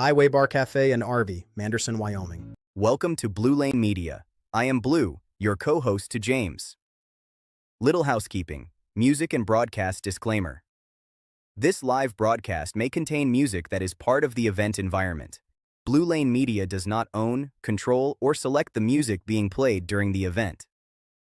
Highway Bar Cafe and RV, Manderson, Wyoming. Welcome to Blue Lane Media. I am Blue, your co-host to James. Little housekeeping, music and broadcast disclaimer. This live broadcast may contain music that is part of the event environment. Blue Lane Media does not own, control, or select the music being played during the event.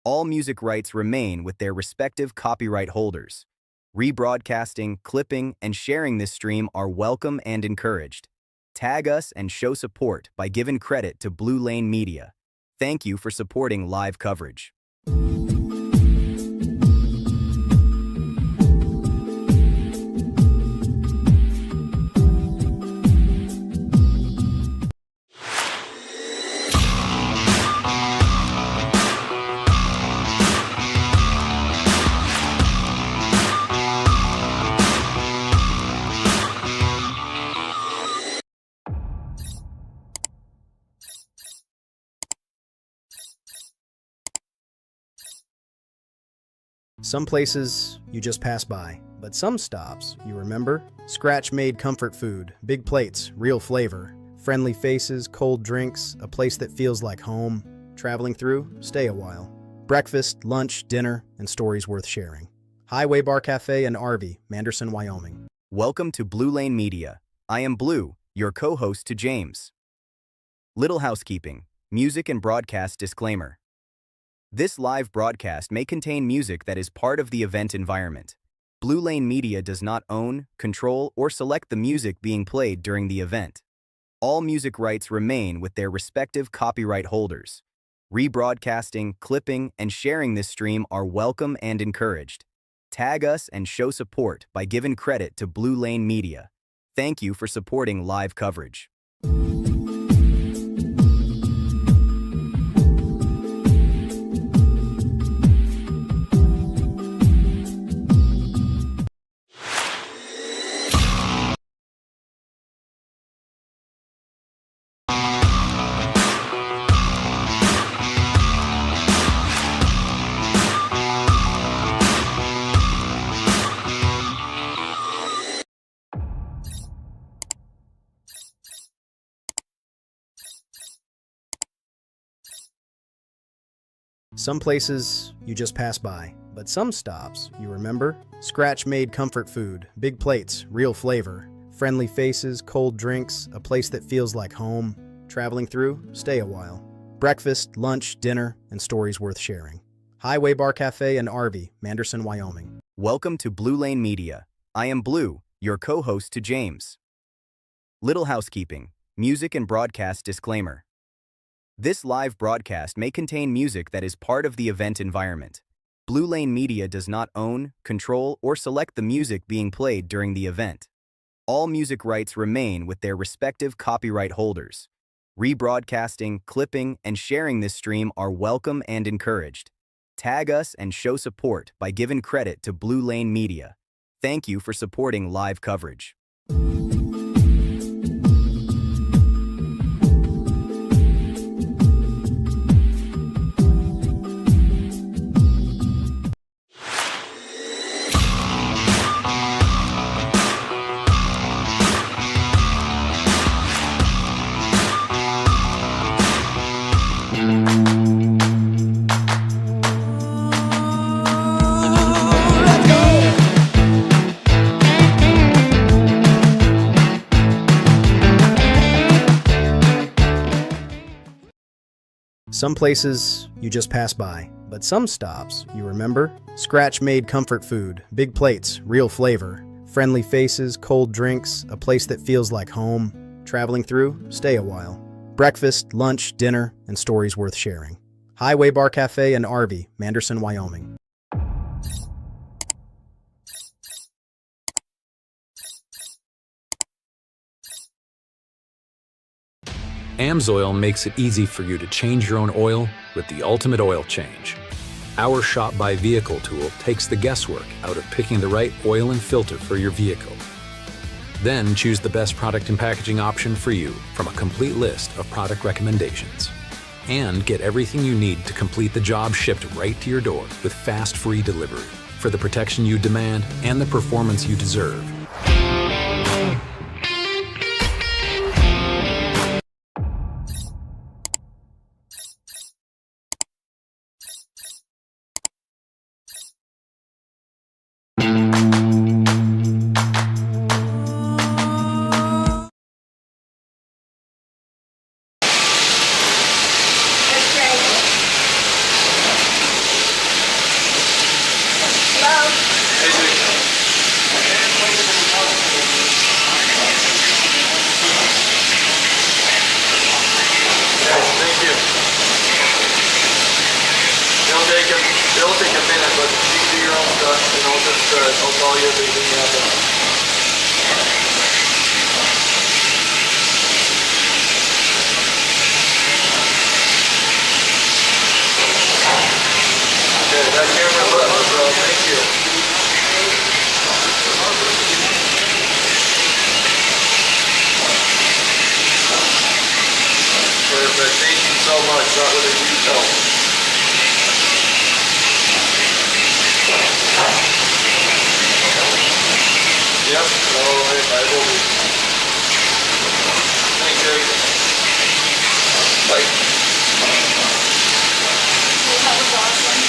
All music rights remain with their respective copyright holders. Rebroadcasting, clipping, and sharing this stream are welcome and encouraged. Tag us and show support by giving credit to Blue Lane Media. Thank you for supporting live coverage. Some places you just pass by, but some stops you remember. Scratch-made comfort food, big plates, real flavor, friendly faces, cold drinks, a place that feels like home. Traveling through, stay a while. Breakfast, lunch, dinner, and stories worth sharing. Highway Bar Cafe and RV, Manderson, Wyoming. Welcome to Blue Lane Media. I am Blue, your co-host to James. Little housekeeping, music and broadcast disclaimer. This live broadcast may contain music that is part of the event environment. Blue Lane Media does not own, control, or select the music being played during the event. All music rights remain with their respective copyright holders. Rebroadcasting, clipping, and sharing this stream are welcome and encouraged. Tag us and show support by giving credit to Blue Lane Media. Thank you for supporting live coverage. Some places you just pass by, but some stops you remember. Scratch-made comfort food, big plates, real flavor, friendly faces, cold drinks, a place that feels like home. Traveling through, stay a while. Breakfast, lunch, dinner, and stories worth sharing. Highway Bar Cafe and RV, Manderson, Wyoming. Welcome to Blue Lane Media. I am Blue, your co-host to James. Little housekeeping, music and broadcast disclaimer. This live broadcast may contain music that is part of the event environment. Blue Lane Media does not own, control, or select the music being played during the event. All music rights remain with their respective copyright holders. Rebroadcasting, clipping, and sharing this stream are welcome and encouraged. Tag us and show support by giving credit to Blue Lane Media. Thank you for supporting live coverage. Some places you just pass by, but some stops you remember. Scratch-made comfort food, big plates, real flavor, friendly faces, cold drinks, a place that feels like home. Traveling through, stay a while. Breakfast, lunch, dinner, and stories worth sharing. Highway Bar Cafe and RV, Manderson, Wyoming. Amsoil makes it easy for you to change your own oil with the ultimate oil change. Our Shop by Vehicle tool takes the guesswork out of picking the right oil and filter for your vehicle. Then choose the best product and packaging option for you from a complete list of product recommendations. And get everything you need to complete the job shipped right to your door with fast, free delivery for the protection you demand and the performance you deserve. good. Hope all your babies have it. Okay, that camera lit, bro. Thank you. Perfect. Thank you so much. That was a huge help. Yep. All right. I will be. Thanks, Jerry. Bye. That was awesome.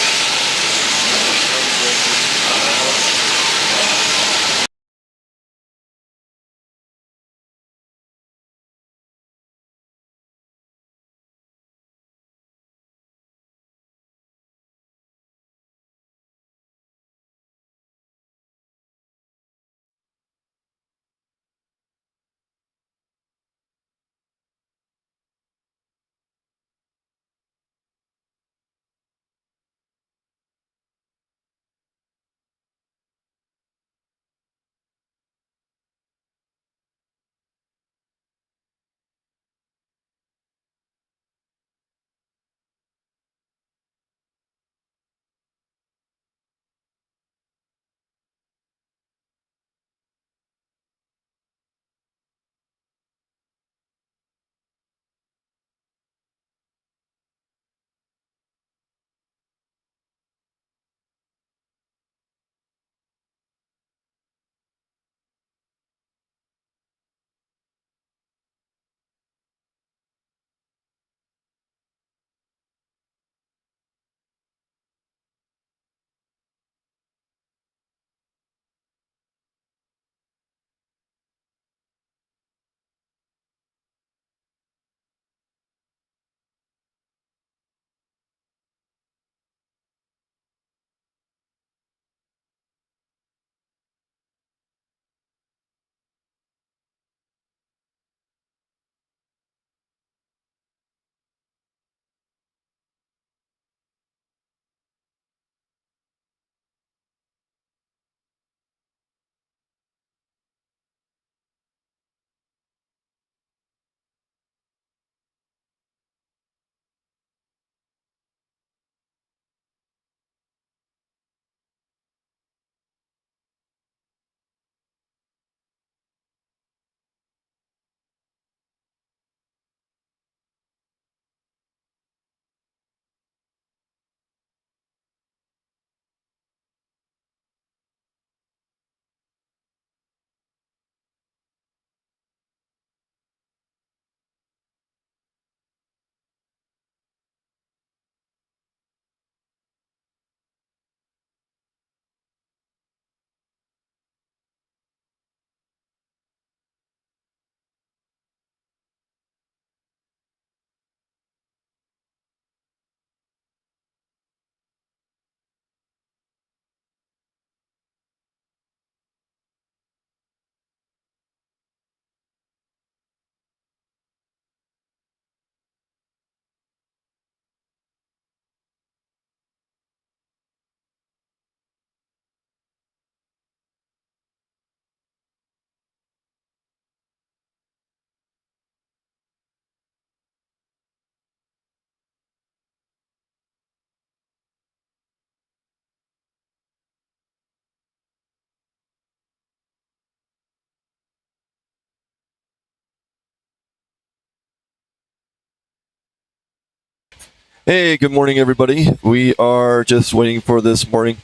Hey, good morning, everybody. We are just waiting for this morning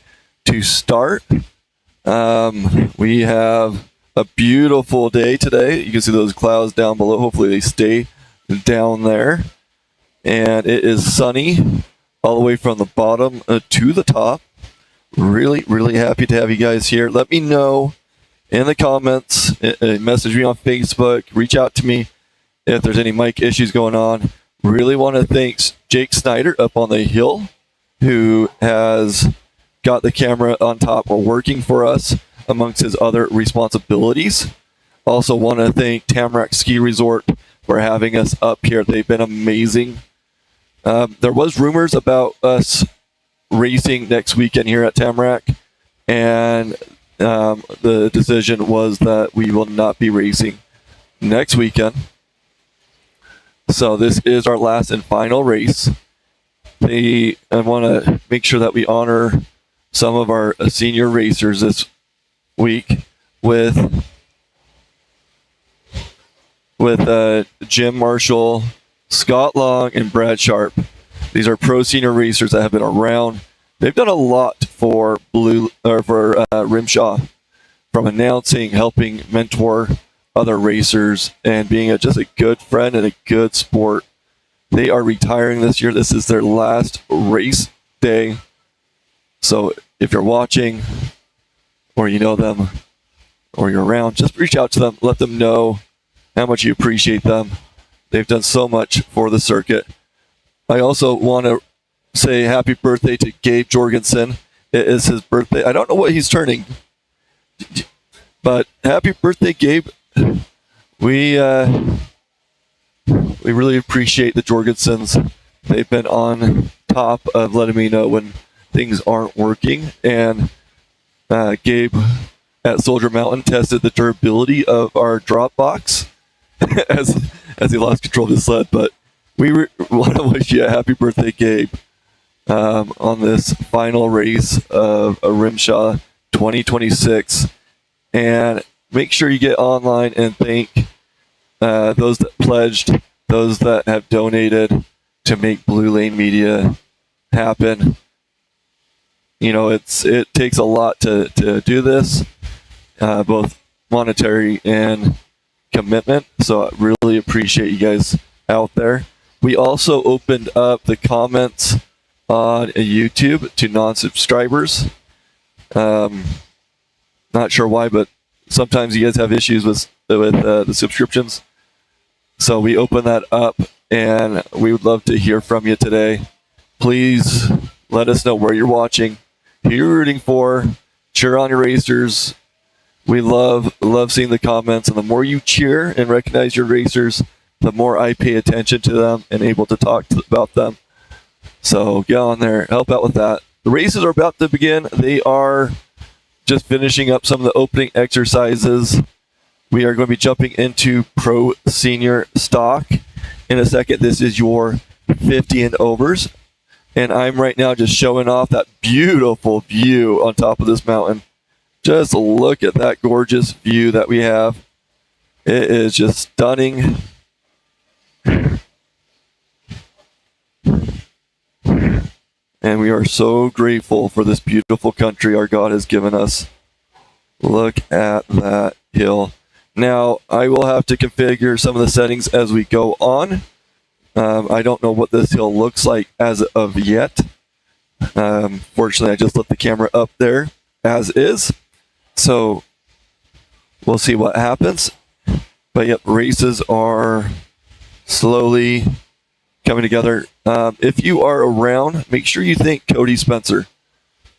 to start. We have a beautiful day today. You can see those clouds down below. Hopefully they stay down there. And it is sunny all the way from the bottom to the top. Really, really happy to have you guys here. Let me know in the comments, message me on Facebook, reach out to me if there's any mic issues going on. Really want to thank Jake Snyder up on the hill, who has got the camera on top or working for us amongst his other responsibilities. Also want to thank Tamarack Ski Resort for having us up here. They've been amazing. There was rumors about us racing next weekend here at Tamarack, and the decision was that we will not be racing next weekend. So this is our last and final race. I want to make sure that we honor some of our senior racers this week with Jim Marshall, Scott Long, and Brad Sharp. These are pro senior racers that have been around. They've done a lot for RMSHA, from announcing, helping mentor other racers, and being just a good friend and a good sport. They are retiring this year. This is their last race day. So if you're watching, or you know them, or you're around, just reach out to them. Let them know how much you appreciate them. They've done so much for the circuit. I also want to say happy birthday to Gabe Jorgensen. It is his birthday. I don't know what he's turning, but happy birthday, Gabe. We really appreciate the Jorgensens. They've been on top of letting me know when things aren't working. And Gabe at Soldier Mountain tested the durability of our drop box as he lost control of his sled. But we want to wish you a happy birthday, Gabe, on this final race of RMSHA 2026. And make sure you get online and thank those that pledged, those that have donated to make Blue Lane Media happen. You know, it takes a lot to do this, both monetary and commitment. So I really appreciate you guys out there. We also opened up the comments on YouTube to non-subscribers. Not sure why, but sometimes you guys have issues with the subscriptions. So we open that up, and we would love to hear from you today. Please let us know where you're watching, who you're rooting for, cheer on your racers. We love seeing the comments, and the more you cheer and recognize your racers, the more I pay attention to them and able to talk about them. So get on there, help out with that. The races are about to begin. They are just finishing up some of the opening exercises. We are going to be jumping into pro senior stock in a second. This is your 50 and overs. And I'm right now just showing off that beautiful view on top of this mountain. Just look at that gorgeous view that we have. It is just stunning. And we are so grateful for this beautiful country our God has given us. Look at that hill. Now, I will have to configure some of the settings as we go on. I don't know what this hill looks like as of yet. Fortunately, I just left the camera up there as is. So we'll see what happens. But yep, races are slowly coming together. If you are around, make sure you thank Cody Spencer,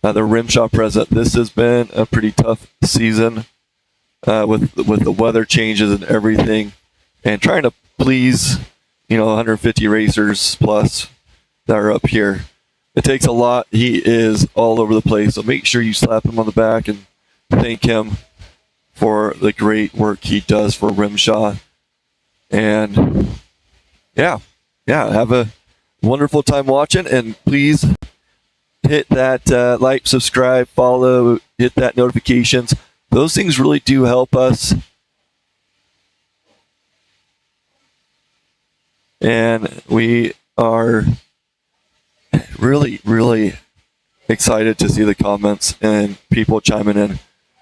the RMSHA president. This has been a pretty tough season with the weather changes and everything, and trying to please 150 racers plus that are up here. It takes a lot. He is all over the place, so make sure you slap him on the back and thank him for the great work he does for RMSHA. And yeah, have a wonderful time watching, and please hit that like, subscribe, follow, hit that notifications. Those things really do help us. And we are really, really excited to see the comments and people chiming in.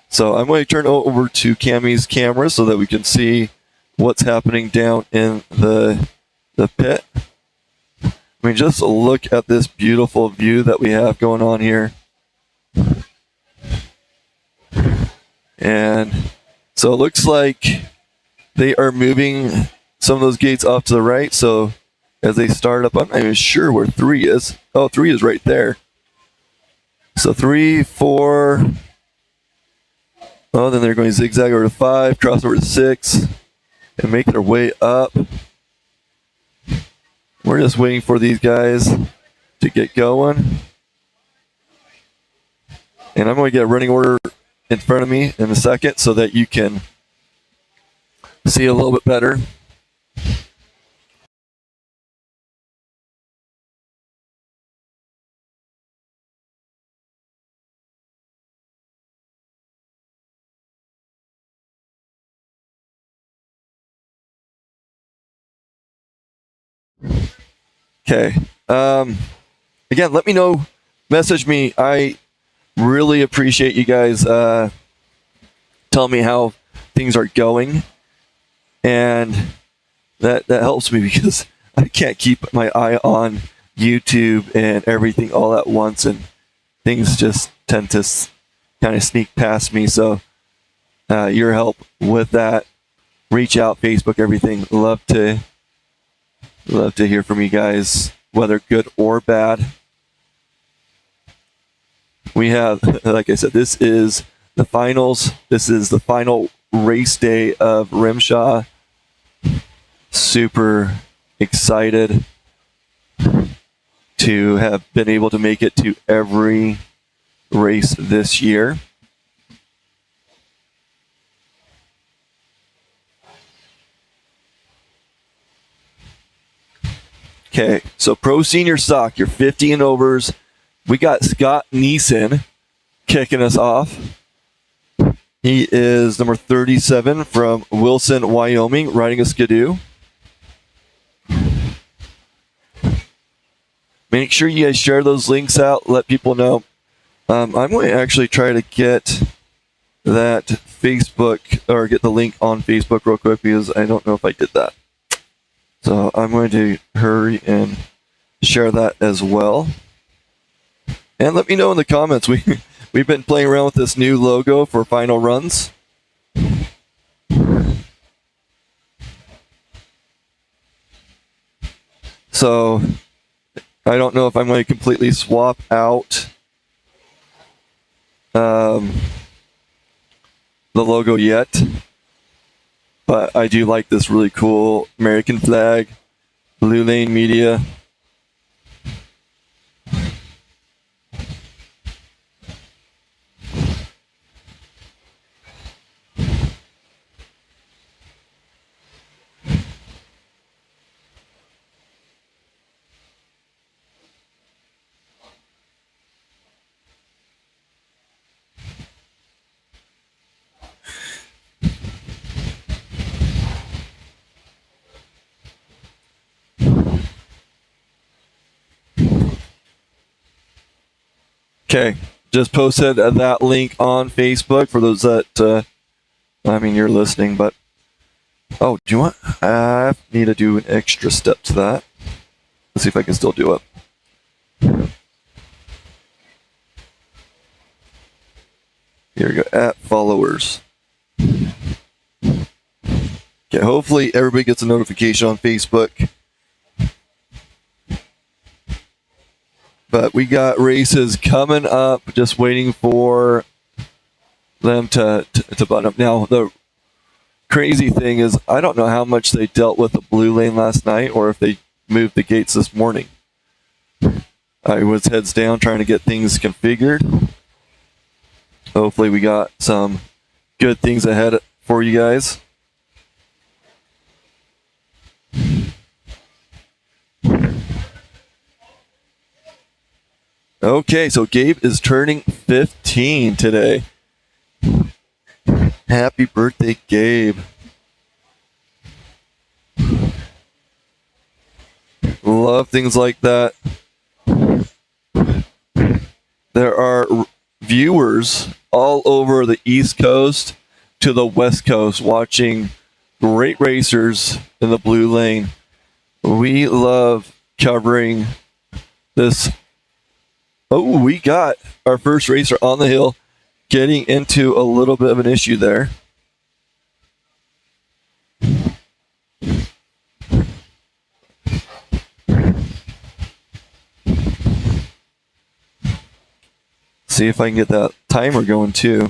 So I'm going to turn over to Cammie's camera so that we can see what's happening down in the pit. I mean, just look at this beautiful view that we have going on here. And so it looks like they are moving some of those gates off to the right. So as they start up, I'm not even sure where 3 is. Oh, 3 is right there. So 3, 4. Oh, then they're going to zigzag over to 5, cross over to 6, and make their way up. We're just waiting for these guys to get going. And I'm going to get a running order in front of me in a second so that you can see a little bit better. Okay. Again, let me know. Message me. I really appreciate you guys telling me how things are going, and that helps me because I can't keep my eye on YouTube and everything all at once, and things just tend to kind of sneak past me. So your help with that, reach out, Facebook, everything. Love to hear from you guys, whether good or bad. We have, like I said, this is the finals. This is the final race day of RMSHA. Super excited to have been able to make it to every race this year. Okay, so Pro Senior Stock, your 50 and overs. We got Scott Neeson kicking us off. He is number 37 from Wilson, Wyoming, riding a Skidoo. Make sure you guys share those links out. Let people know. I'm going to actually try to get that Facebook, or get the link on Facebook real quick, because I don't know if I did that. So I'm going to hurry and share that as well. And let me know in the comments. We've been playing around with this new logo for final runs. So I don't know if I'm going to completely swap out the logo yet, but I do like this really cool American flag, Blue Lane Media. Okay, just posted that link on Facebook for those that, you're listening, but, oh, do you want, I need to do an extra step to that. Let's see if I can still do it. Here we go, at followers. Okay, hopefully everybody gets a notification on Facebook. But we got races coming up, just waiting for them to button up. Now, the crazy thing is, I don't know how much they dealt with the blue lane last night, or if they moved the gates this morning. I was heads down trying to get things configured. Hopefully we got some good things ahead for you guys. Okay, so Gabe is turning 15 today. Happy birthday, Gabe. Love things like that. There are viewers all over the East Coast to the West Coast watching great racers in the blue lane. We love covering this. Oh, we got our first racer on the hill getting into a little bit of an issue there. See if I can get that timer going too.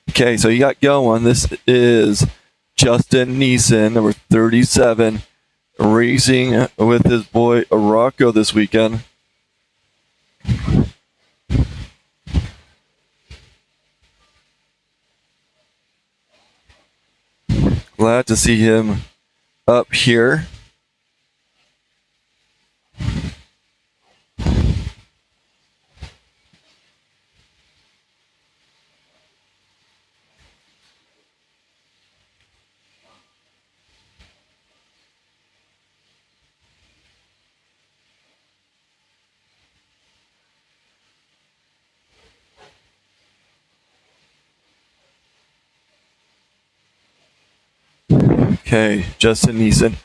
Okay, so you got going. This is Justin Neeson, number 37. Racing with his boy Rocco this weekend. glad to see him up here. Okay, Justin Neeson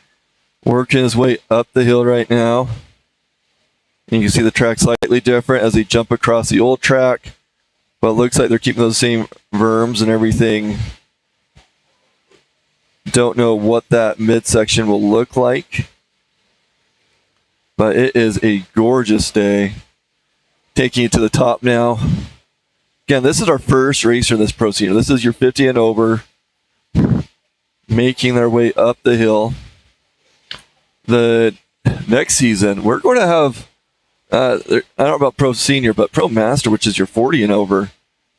working his way up the hill right now. And you can see the track slightly different as they jump across the old track. But it looks like they're keeping those same berms and everything. Don't know what that midsection will look like. But it is a gorgeous day. Taking it to the top now. Again, this is our first racer in this pro senior. This is your 50 and over. Making their way up the hill. The next season, we're going to have, I don't know about Pro Senior, but Pro Master, which is your 40 and over,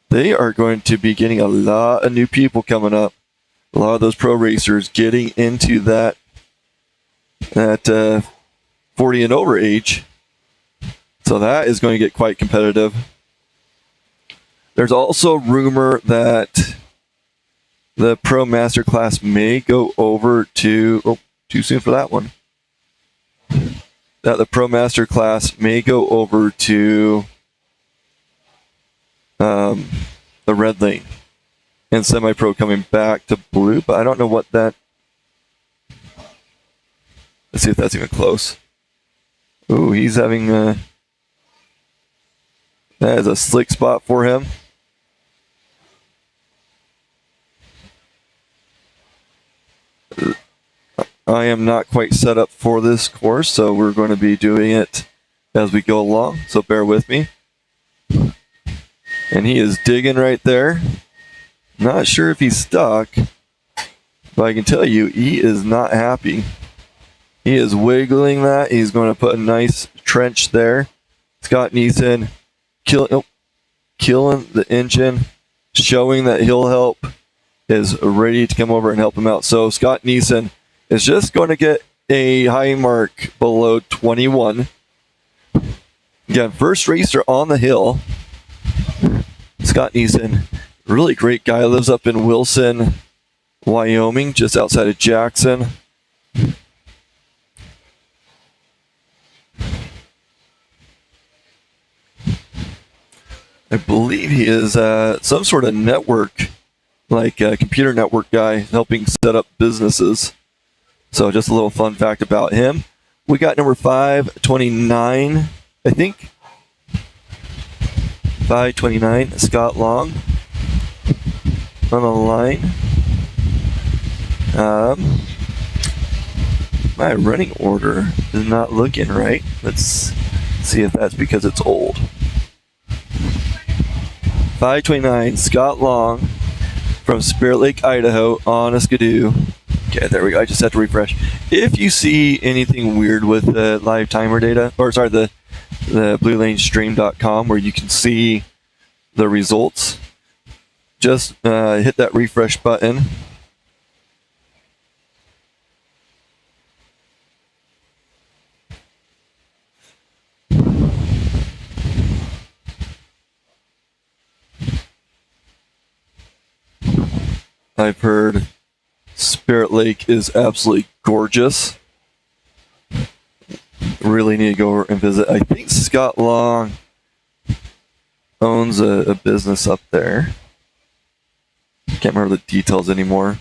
they are going to be getting a lot of new people coming up. A lot of those pro racers getting into that 40 and over age. So that is going to get quite competitive. There's also rumor that the Pro Master class may go over to, too soon for that one. That the Pro Master class may go over to the red lane. And semi-pro coming back to blue, but I don't know what that... Let's see if that's even close. Ooh, he's having... that is a slick spot for him. I am not quite set up for this course, so we're going to be doing it as we go along, so bear with me. And he is digging right there. Not sure if he's stuck, but I can tell you he is not happy. He is wiggling that. He's going to put a nice trench there. Scott Neeson killing the engine, showing that he'll help, is ready to come over and help him out. So Scott Neeson is just going to get a high mark below 21. Again, first racer on the hill. Scott Neeson, really great guy, lives up in Wilson, Wyoming, just outside of Jackson. I believe he is some sort of network, like a computer network guy, helping set up businesses. So just a little fun fact about him. We got number 529, I think. 529, Scott Long on the line. My running order is not looking right. Let's see if that's because it's old. 529, Scott Long from Spirit Lake, Idaho on a Skidoo. Okay, there we go. I just have to refresh. If you see anything weird with the live timer data, or sorry, the bluelanestream.com where you can see the results, just hit that refresh button. I've heard Spirit Lake is absolutely gorgeous. Really need to go over and visit. I think Scott Long owns a business up there. Can't remember the details anymore.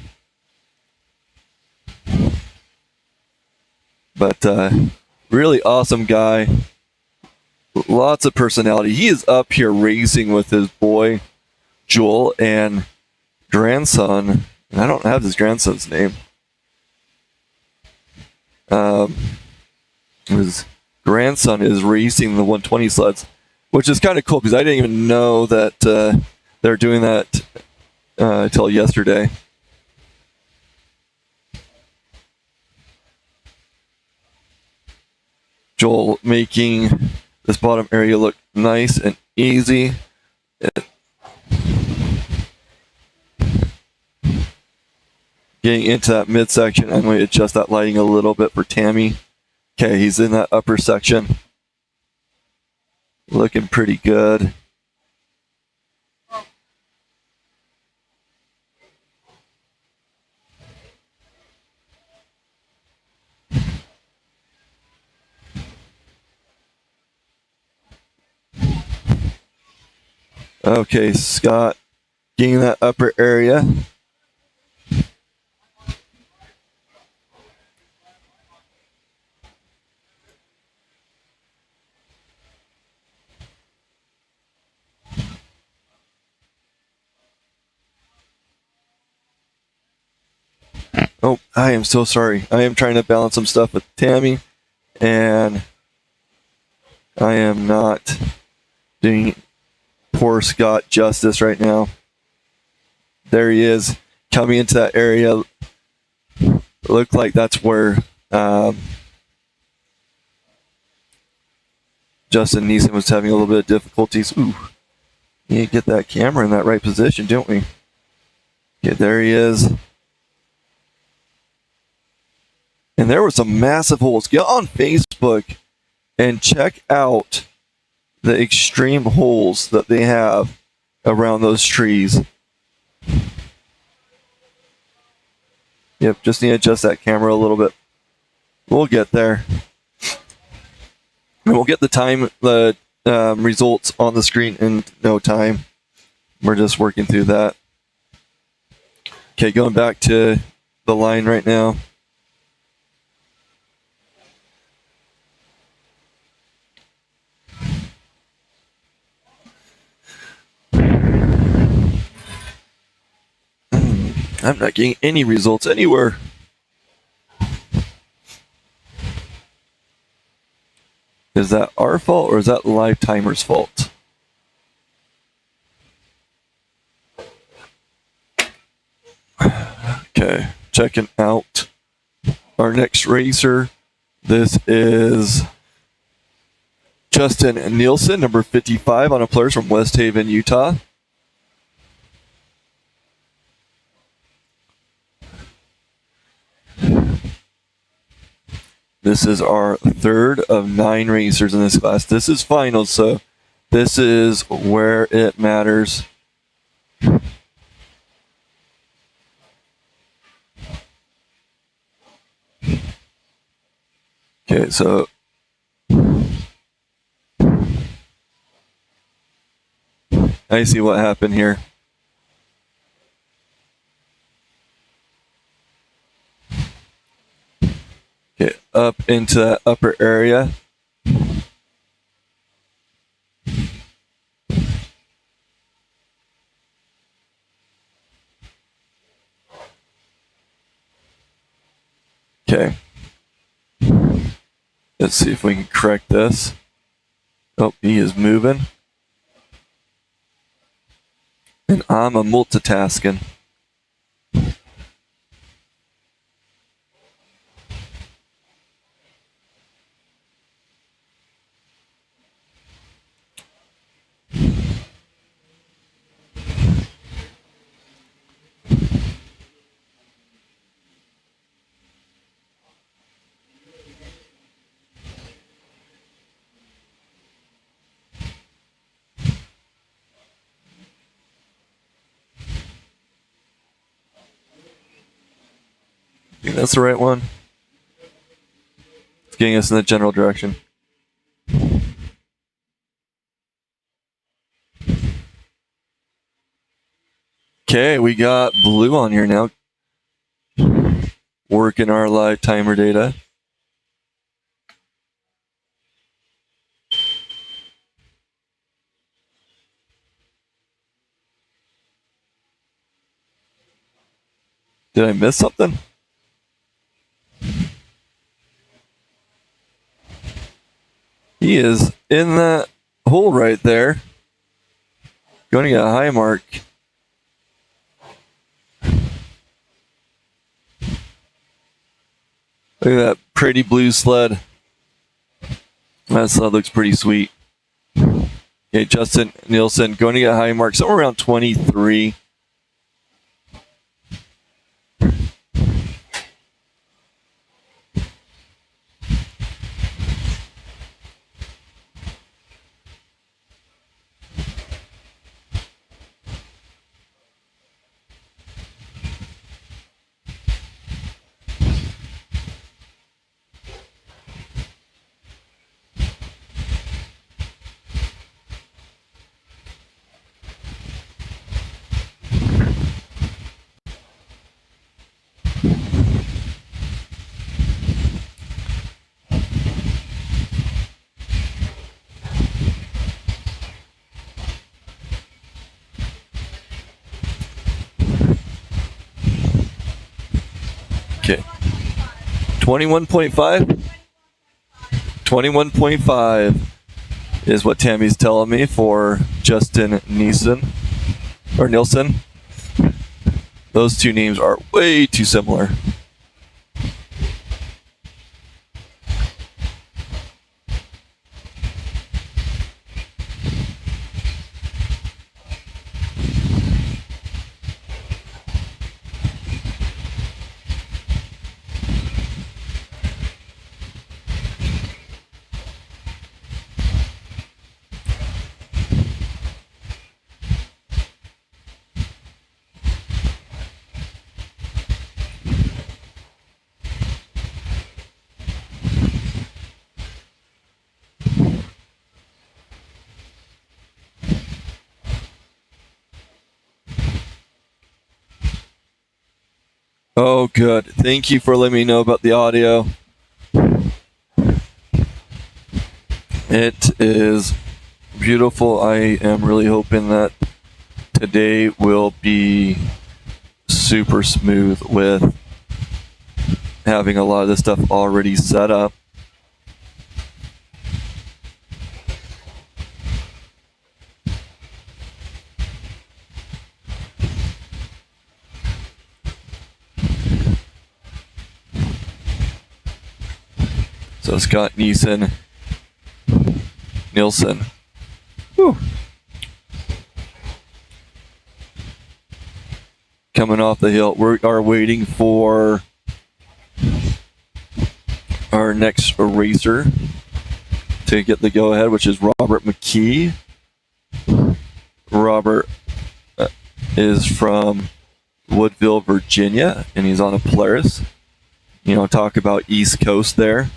But really awesome guy. Lots of personality. He is up here racing with his boy, Joel, and grandson. And I don't have his grandson's name. His grandson is racing the 120 sleds, which is kind of cool because I didn't even know that they're doing that until yesterday. Joel making this bottom area look nice and easy. getting into that midsection. I'm going to adjust that lighting a little bit for Tammy. Okay, he's in that upper section. Looking pretty good. Okay, Scott getting that upper area. Oh, I am so sorry. I am trying to balance some stuff with Tammy, and I am not doing poor Scott justice right now. There he is, coming into that area. Looked like that's where Justin Neeson was having a little bit of difficulties. Ooh, you need to get that camera in that right position, don't we? Okay, there he is. And there were some massive holes. Get on Facebook and check out the extreme holes that they have around those trees. Yep, just need to adjust that camera a little bit. We'll get there. And we'll get the results on the screen in no time. We're just working through that. Okay, going back to the line right now. I'm not getting any results anywhere. Is that our fault or is that live timer's fault? Okay, checking out our next racer. This is Justin Nielsen, number 55 on a players from West Haven, Utah. This is our third of 9 racers in this class. This is finals, so this is where it matters. Okay, so I see what happened here. Get up into that upper area. Okay. Let's see if we can correct this. Oh, he is moving. And I'm a multitasking. I think that's the right one. It's getting us in the general direction. Okay, we got blue on here now. Working our live timer data. Did I miss something? He is in that hole right there. Going to get a high mark. Look at that pretty blue sled. That sled looks pretty sweet. Okay, Justin Nielsen going to get a high mark somewhere around 23. Okay. 21.5? 21.5 is what Tammy's telling me for Justin Nielsen. Those two names are way too similar. Oh, good. Thank you for letting me know about the audio. It is beautiful. I am really hoping that today will be super smooth with having a lot of this stuff already set up. So Scott Nielsen. Whew. Coming off the hill. We are waiting for our next racer to get the go-ahead, which is Robert McKee. Robert is from Woodville, Virginia, and he's on a Polaris. You know, talk about East Coast there.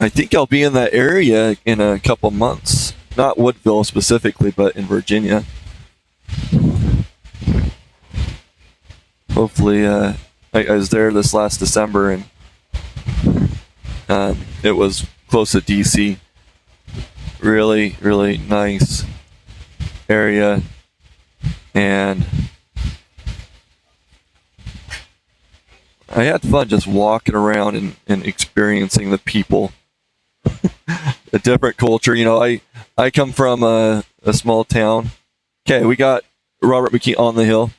I think I'll be in that area in a couple months. Not Woodville specifically, but in Virginia. Hopefully, I was there this last December, and it was close to DC. Really, really nice area. And I had fun just walking around and experiencing the people. A different culture. You know, I come from a small town. Okay, we got Robert McKee on the hill.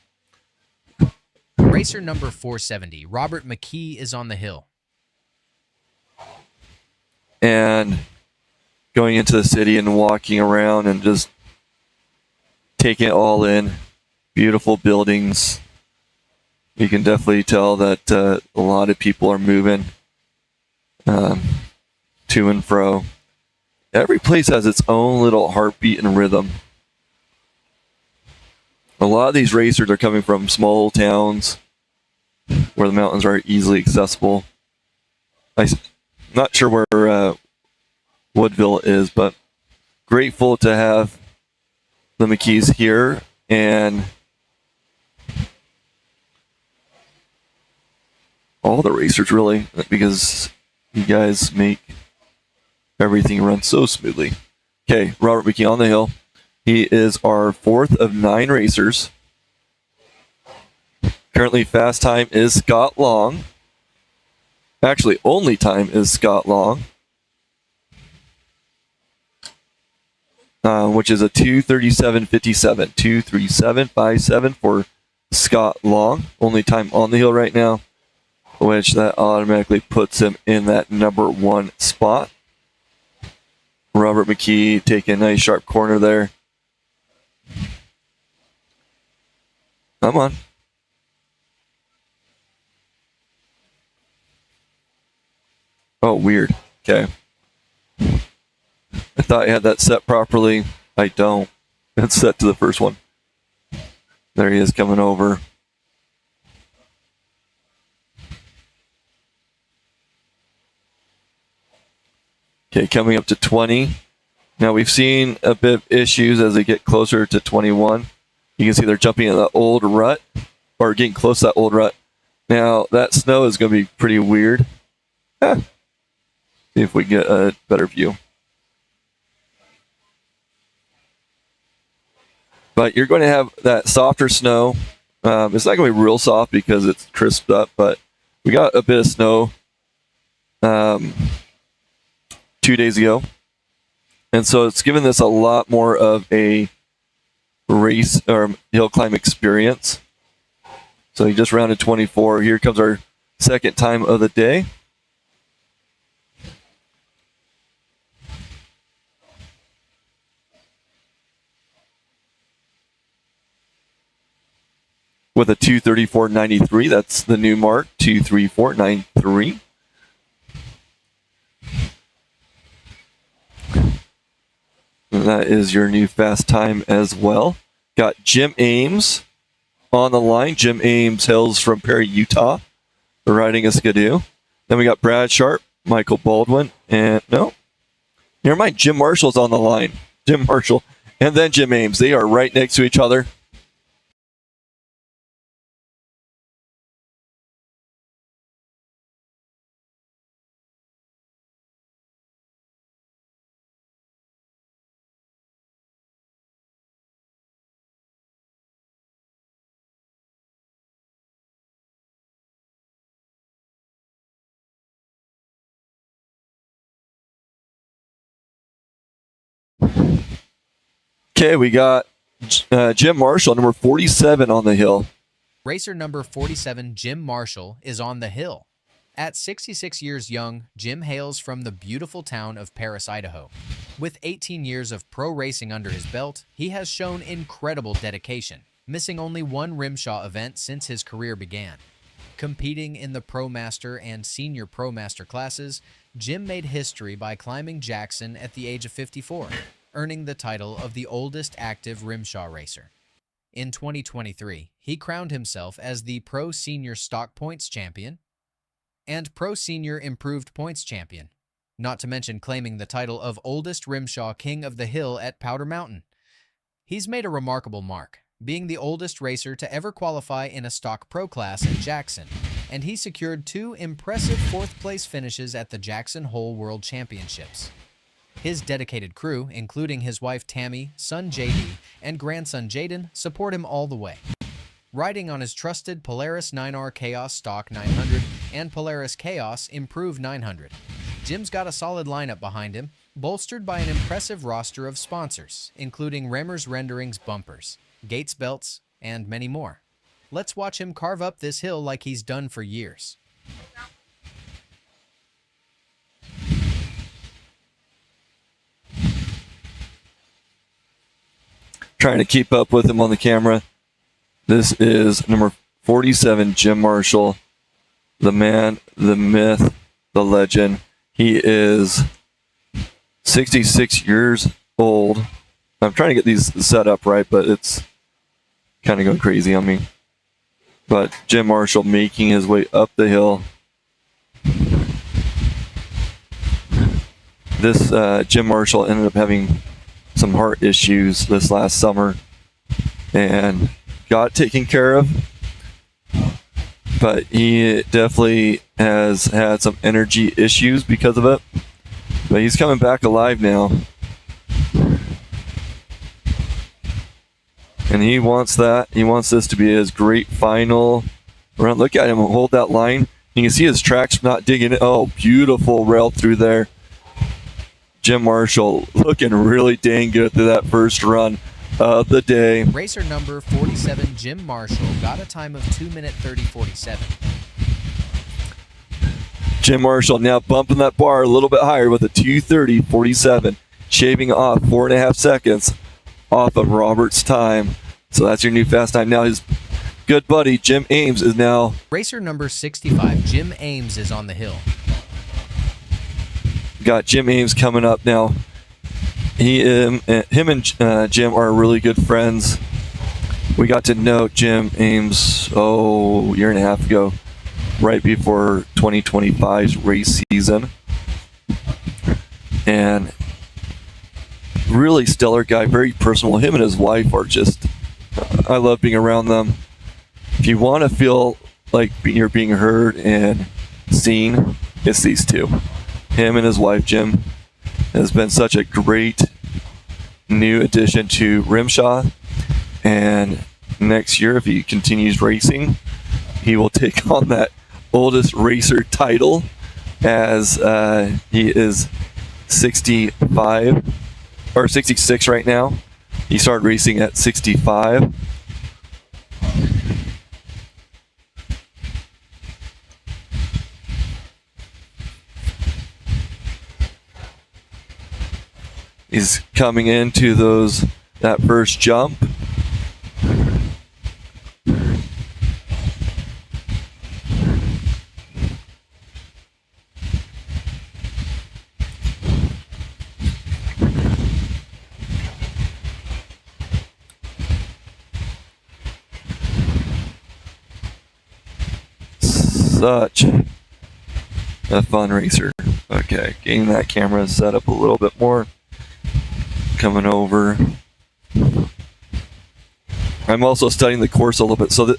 Racer number 470, Robert McKee, is on the hill. And going into the city and walking around and just taking it all in. Beautiful buildings. You can definitely tell that a lot of people are moving to and fro. Every place has its own little heartbeat and rhythm. A lot of these racers are coming from small towns where the mountains are easily accessible. I'm not sure where Woodville is, but grateful to have the McKees here, and all the racers really, because you guys make everything run so smoothly. Okay, Robert McKee on the hill. He is our fourth of 9 racers. Currently, fast time is Scott Long. Actually, only time is Scott Long, which is a 2:37.57. 2:37.57 for Scott Long. Only time on the hill right now, which that automatically puts him in that number 1 spot. Robert McKee taking a nice sharp corner there. Come on. Oh, weird. Okay. I thought I had that set properly. I don't. It's set to the first one. There he is coming over. Okay, coming up to 20. Now we've seen a bit of issues as they get closer to 21. You can see they're jumping in that old rut, or getting close to that old rut. Now that snow is going to be pretty weird. See if we get a better view. But you're going to have that softer snow. It's not going to be real soft because it's crisped up, but we got a bit of snow 2 days ago. And so it's given this a lot more of a race or hill climb experience. So he just rounded 24. Here comes our second time of the day. With a 2:34.93, that's the new mark, 2:34.93. And that is your new fast time as well. Got Jim Ames on the line. Jim Ames hails from Perry, Utah, riding a Skidoo. Then we got Brad Sharp, Michael Baldwin, and no, never mind, Jim Marshall's on the line. Jim Marshall, and then Jim Ames. They are right next to each other. Okay, we got Jim Marshall, number 47 on the hill. Racer number 47, Jim Marshall, is on the hill. At 66 years young, Jim hails from the beautiful town of Paris, Idaho. With 18 years of pro racing under his belt, he has shown incredible dedication, missing only one RMSHA event since his career began. Competing in the Pro Master and Senior Pro Master classes, Jim made history by climbing Jackson at the age of 54, earning the title of the oldest active RMSHA racer. In 2023, he crowned himself as the Pro Senior Stock Points Champion and Pro Senior Improved Points Champion, not to mention claiming the title of oldest RMSHA King of the Hill at Powder Mountain. He's made a remarkable mark, being the oldest racer to ever qualify in a Stock Pro class at Jackson, and he secured 2 impressive 4th-place finishes at the Jackson Hole World Championships. His dedicated crew, including his wife Tammy, son JD, and grandson Jaden, support him all the way. Riding on his trusted Polaris 9R Chaos Stock 900 and Polaris Chaos Improved 900, Jim's got a solid lineup behind him, bolstered by an impressive roster of sponsors, including Remmers Renderings bumpers, Gates belts, and many more. Let's watch him carve up this hill like he's done for years. Trying to keep up with him on the camera. This is number 47, Jim Marshall, the man, the myth, the legend. He is 66 years old. I'm trying to get these set up right, but it's kind of going crazy on me. But Jim Marshall making his way up the hill. This Jim Marshall ended up having some heart issues this last summer and got it taken care of, but he definitely has had some energy issues because of it, but he's coming back alive now, and he wants this to be his great final run. Look at him hold that line. You can see his tracks not digging it. Oh, beautiful rail through there. Jim Marshall looking really dang good through that first run of the day. Racer number 47, Jim Marshall, got a time of 2 minute 30.47. Jim Marshall now bumping that bar a little bit higher with a 2:30.47, shaving off 4.5 seconds off of Robert's time. So that's your new fast time. Now his good buddy Jim Ames is now. Racer number 65, Jim Ames, is on the hill. Got Jim Ames coming up now. Him and Jim are really good friends. We got to know Jim Ames, a year and a half ago, right before 2025's race season. And really stellar guy, very personal. Him and his wife are just, I love being around them. If you want to feel like you're being heard and seen, it's these two. Him and his wife, Jim, has been such a great new addition to RMSHA. And next year, if he continues racing, he will take on that oldest racer title, as he is 65 or 66 right now. He started racing at 65. He's coming into that first jump. Such a fun racer. Okay, getting that camera set up a little bit more. Coming over. I'm also studying the course a little bit so that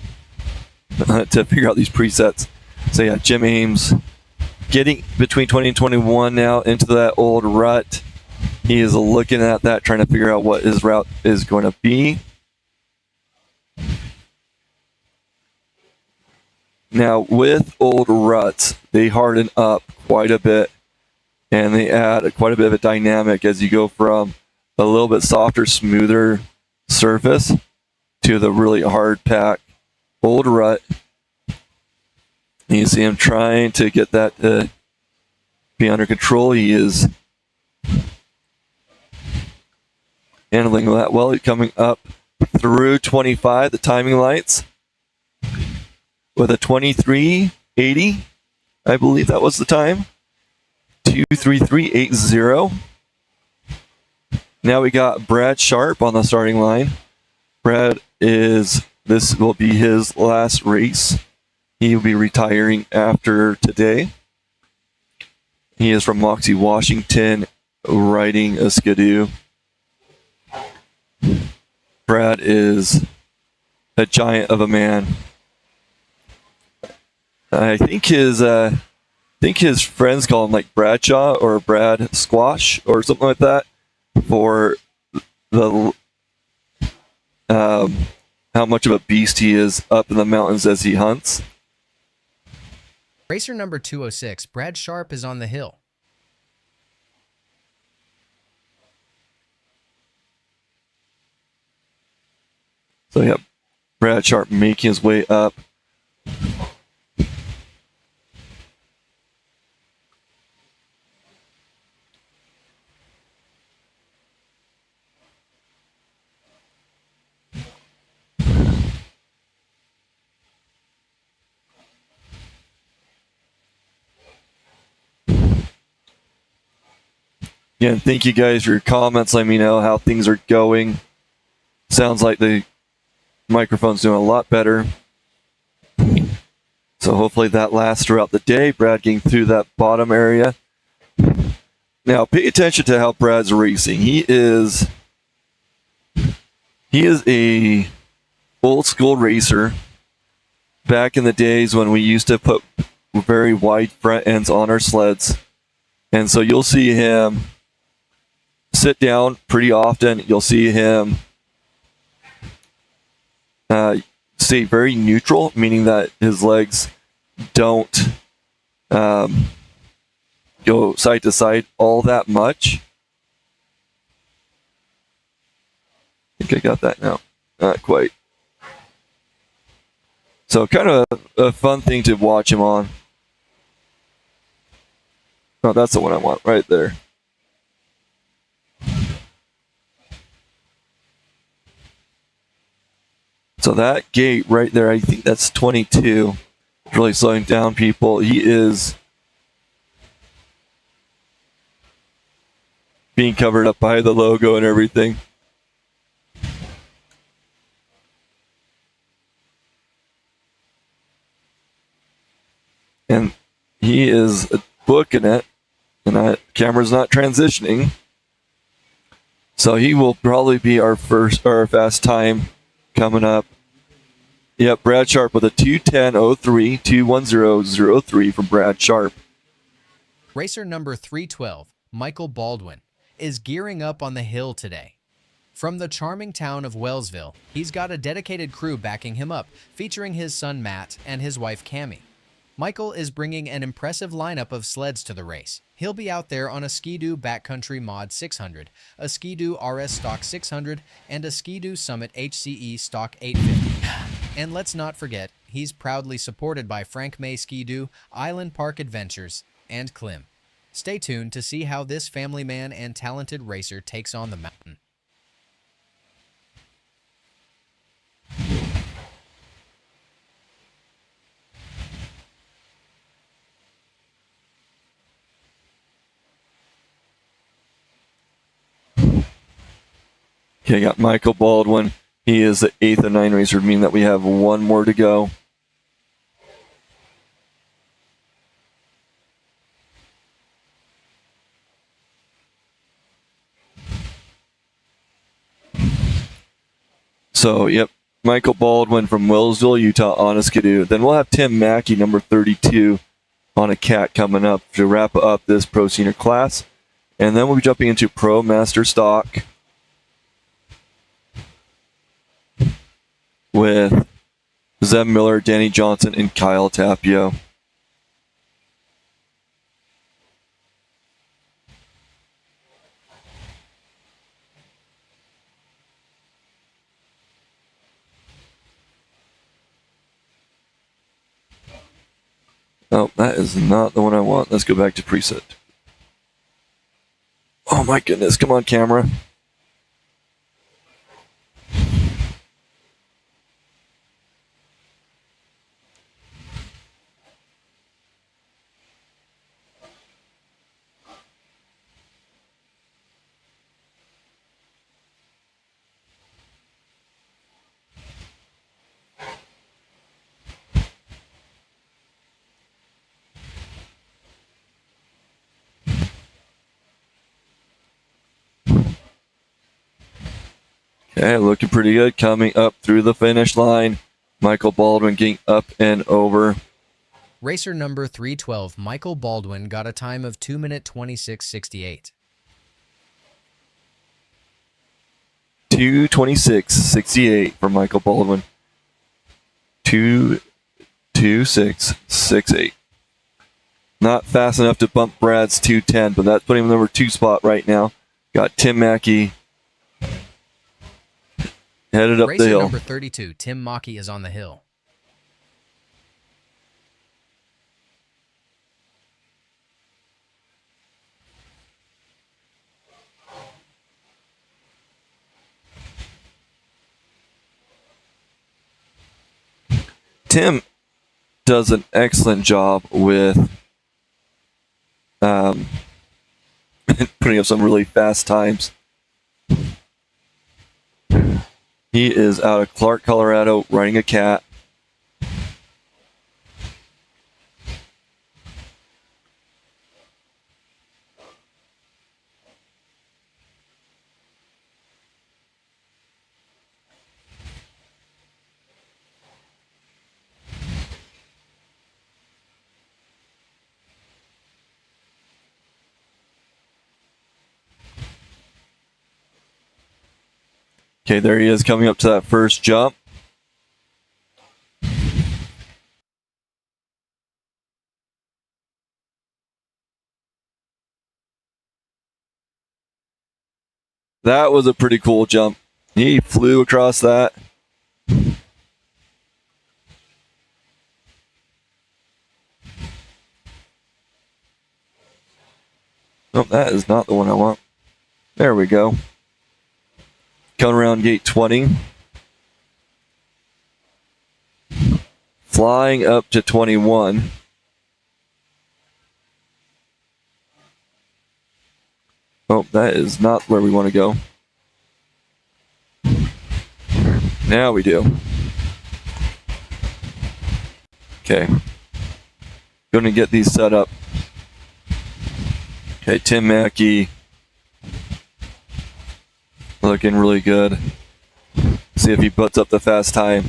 to figure out these presets. So yeah, Jim Ames getting between 20 and 21 now into that old rut. He is looking at that, trying to figure out what his route is going to be. Now, with old ruts, they harden up quite a bit, and they add quite a bit of a dynamic as you go from a little bit softer, smoother surface to the really hard pack old rut. And you see him trying to get that to be under control. He is handling that well. He's coming up through 25, the timing lights, with a 23.80. I believe that was the time. 2:33.80. Now we got Brad Sharp on the starting line. This will be his last race. He will be retiring after today. He is from Moxie, Washington, riding a Skidoo. Brad is a giant of a man. I think his friends call him like Bradshaw or Brad Squash or something like that for the how much of a beast he is up in the mountains as he hunts. Racer number 206, Brad Sharp, is on the hill. So yeah, Brad Sharp making his way up. Again, thank you guys for your comments. Let me know how things are going. Sounds like the microphone's doing a lot better. So hopefully that lasts throughout the day. Brad getting through that bottom area. Now pay attention to how Brad's racing. He is a old school racer. Back in the days when we used to put very wide front ends on our sleds. And so you'll see him sit down pretty often. You'll see him stay very neutral, meaning that his legs don't go side to side all that much. I think I got that now. Not quite. So kind of a fun thing to watch him on. Oh, that's the one I want right there. So that gate right there, I think that's 22. Really slowing down people. He is being covered up by the logo and everything. And he is booking it, and that camera's not transitioning. So he will probably be our fast time coming up. Yep, Brad Sharp with a 2:10.03, 2:10.03 from Brad Sharp. Racer number 312, Michael Baldwin, is gearing up on the hill today. From the charming town of Wellsville, he's got a dedicated crew backing him up, featuring his son Matt and his wife Cammie. Michael is bringing an impressive lineup of sleds to the race. He'll be out there on a Ski-Doo Backcountry Mod 600, a Ski-Doo RS Stock 600, and a Ski-Doo Summit HCE Stock 850. And let's not forget, he's proudly supported by Frank May Ski-Doo, Island Park Adventures, and Klim. Stay tuned to see how this family man and talented racer takes on the mountain. Okay, got Michael Baldwin. He is the 8th of 9 racer, meaning that we have one more to go. So, yep, Michael Baldwin from Wellsville, Utah on a Ski-Doo. Then we'll have Tim Mackey, number 32, on a Cat coming up to wrap up this Pro Senior class. And then we'll be jumping into Pro Master Stock with Zeb Miller, Danny Johnson, and Kyle Tapio. Oh, that is not the one I want. Let's go back to preset. Oh my goodness, come on camera. Okay, looking pretty good. Coming up through the finish line. Michael Baldwin getting up and over. Racer number 312, Michael Baldwin, got a time of 2 minute 26.68. 2:26.68 for Michael Baldwin. 2:26.68. Not fast enough to bump Brad's 2:10, but that's putting him in the number 2 spot right now. Got Tim Mackey headed up Racer the hill. number 32, Tim Mackey, is on the hill. Tim does an excellent job with putting up some really fast times. He is out of Clark, Colorado, riding a Cat. Okay, there he is coming up to that first jump. That was a pretty cool jump. He flew across that. Nope, that is not the one I want. There we go. Coming around gate 20. Flying up to 21. Oh, that is not where we want to go. Now we do. Okay. Going to get these set up. Okay, Tim Mackey. Looking really good. See if he puts up the fast time.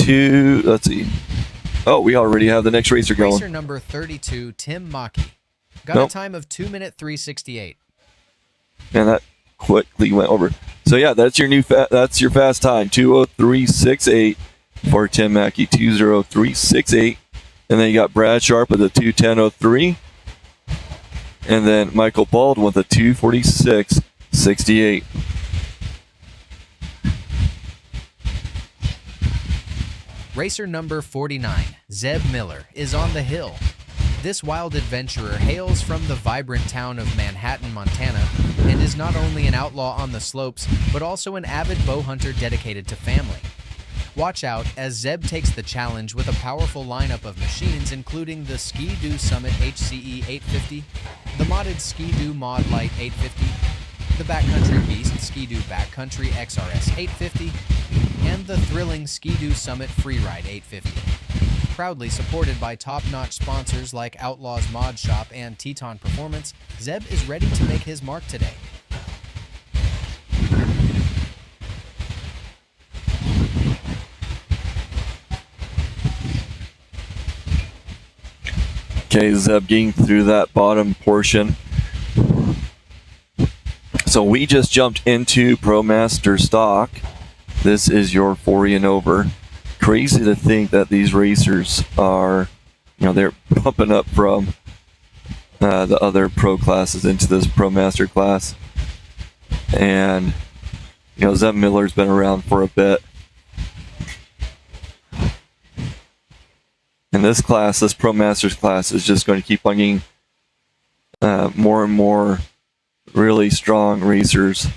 Let's see. Oh, we already have the next racer going. Racer number 32, Tim Mackey, got Nope. a time of 2 minute 3.68. And that quickly went over. So yeah, that's your that's your fast time, 2:03.68 for Tim Mackey, 2:03.68, and then you got Brad Sharp with a 2:10.03, and then Michael Baldwin with a 2:46.68. Racer number 49, Zeb Miller, is on the hill. This wild adventurer hails from the vibrant town of Manhattan, Montana, and is not only an outlaw on the slopes, but also an avid bow hunter dedicated to family. Watch out as Zeb takes the challenge with a powerful lineup of machines, including the Ski-Doo Summit HCE 850, the modded Ski-Doo Mod Light 850, the Backcountry Beast Ski-Doo Backcountry XRS 850, and the thrilling Ski-Doo Summit Freeride 850. Proudly supported by top-notch sponsors like Outlaws Mod Shop and Teton Performance, Zeb is ready to make his mark today. Okay, Zeb getting through that bottom portion. So we just jumped into ProMaster stock. This is your 40 and over. Crazy to think that these racers are, they're bumping up from the other pro classes into this ProMaster class. And, Zeb Miller's been around for a bit. And this class, this ProMasters class, is just going to keep on getting more and more really strong racers.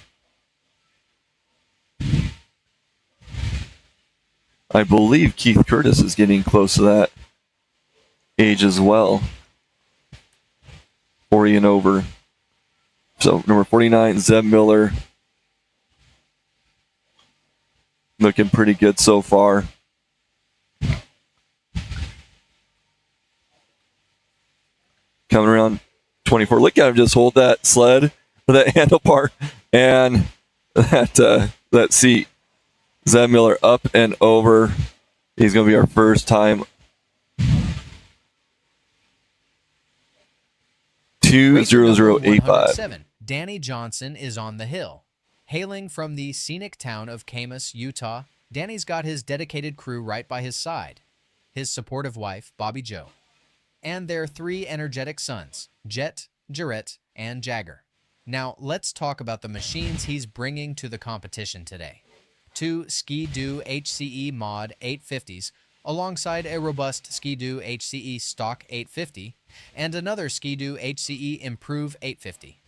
I believe Keith Curtis is getting close to that age as well. 40 and over. So number 49, Zeb Miller. Looking pretty good so far. Coming around 24. Look at him just hold that sled with that handlebar and that seat. Zeb Miller up and over. He's going to be our first time. 2:00.85. Danny Johnson is on the hill. Hailing from the scenic town of Camas, Utah, Danny's got his dedicated crew right by his side. His supportive wife, Bobby Joe, and their 3 energetic sons, Jet, Jarrett, and Jagger. Now, let's talk about the machines he's bringing to the competition today. 2 Ski-Doo HCE Mod 850s, alongside a robust Ski-Doo HCE Stock 850, and another Ski-Doo HCE Improve 850.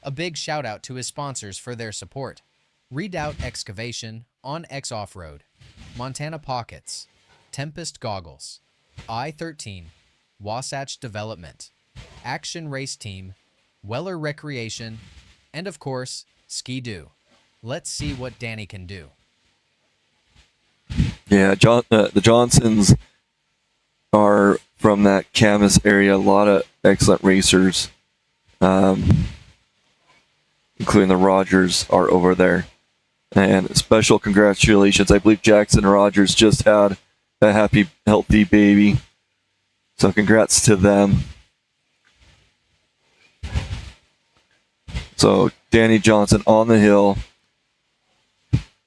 A big shout out to his sponsors for their support. Redoubt Excavation, On X Off-Road, Montana Pockets, Tempest Goggles, I-13, Wasatch Development, Action Race Team, Weller Recreation, and of course, Ski-Doo. Let's see what Danny can do. Yeah, the Johnsons are from that Camas area. A lot of excellent racers, including the Rogers, are over there. And special congratulations. I believe Jackson Rogers just had a happy, healthy baby. So congrats to them. So Danny Johnson on the hill.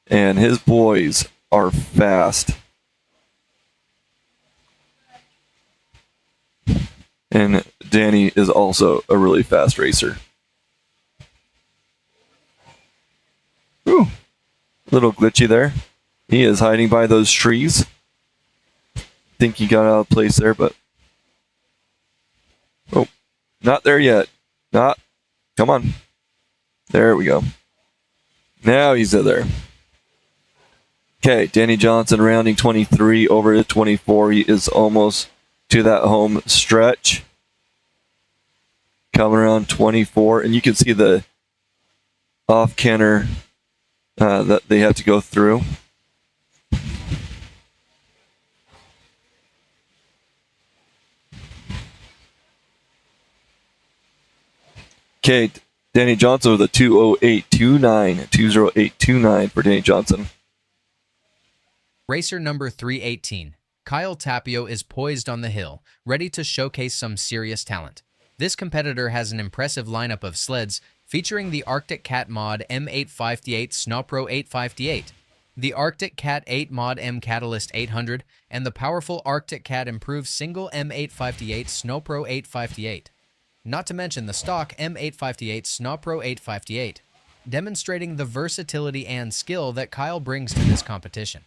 And his boys are fast. And Danny is also a really fast racer. Ooh, a little glitchy there. He is hiding by those trees. Think he got out of place there, but oh, not there yet. Not. Come on. There we go. Now he's there. Okay, Danny Johnson rounding 23 over to 24. He is almost to that home stretch. Coming around 24, and you can see the off-canter that they have to go through. Okay, Danny Johnson with a 2:08.29, 2:08.29 for Danny Johnson. Racer number 318, Kyle Tapio, is poised on the hill, ready to showcase some serious talent. This competitor has an impressive lineup of sleds featuring the Arctic Cat Mod M858 Snowpro 858, the Arctic Cat 8 Mod M Catalyst 800, and the powerful Arctic Cat Improved Single M858 Snowpro 858. Not to mention the stock M858 Snowpro 858, demonstrating the versatility and skill that Kyle brings to this competition.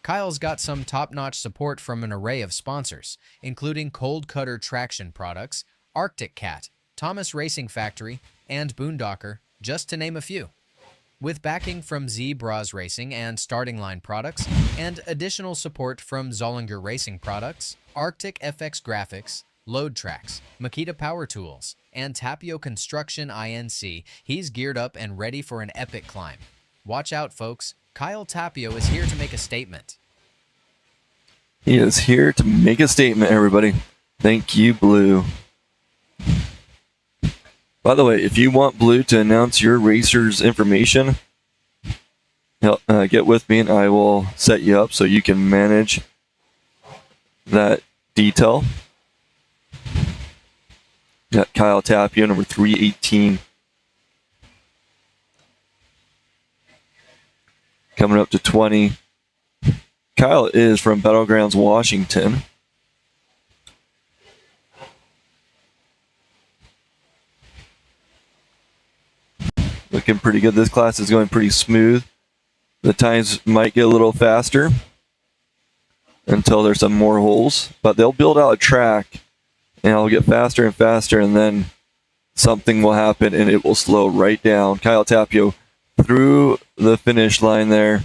Kyle's got some top-notch support from an array of sponsors, including Cold Cutter Traction Products, Arctic Cat, Thomas Racing Factory, and Boondocker, just to name a few. With backing from Z-Bras Racing and Starting Line Products, and additional support from Zollinger Racing Products, Arctic FX Graphics, Load Tracks, Makita Power Tools, and Tapio Construction Inc., he's geared up and ready for an epic climb. Watch out, folks. Kyle Tapio is here to make a statement. He is here to make a statement, everybody. Thank you, Blue. By the way, if you want Blue to announce your racer's information, get with me and I will set you up so you can manage that detail. Got Kyle Tapio, number 318. Coming up to 20. Kyle is from Battlegrounds, Washington. Looking pretty good. This class is going pretty smooth. The times might get a little faster until there's some more holes, but they'll build out a track and it'll get faster and faster, and then something will happen and it will slow right down. Kyle Tapio through the finish line there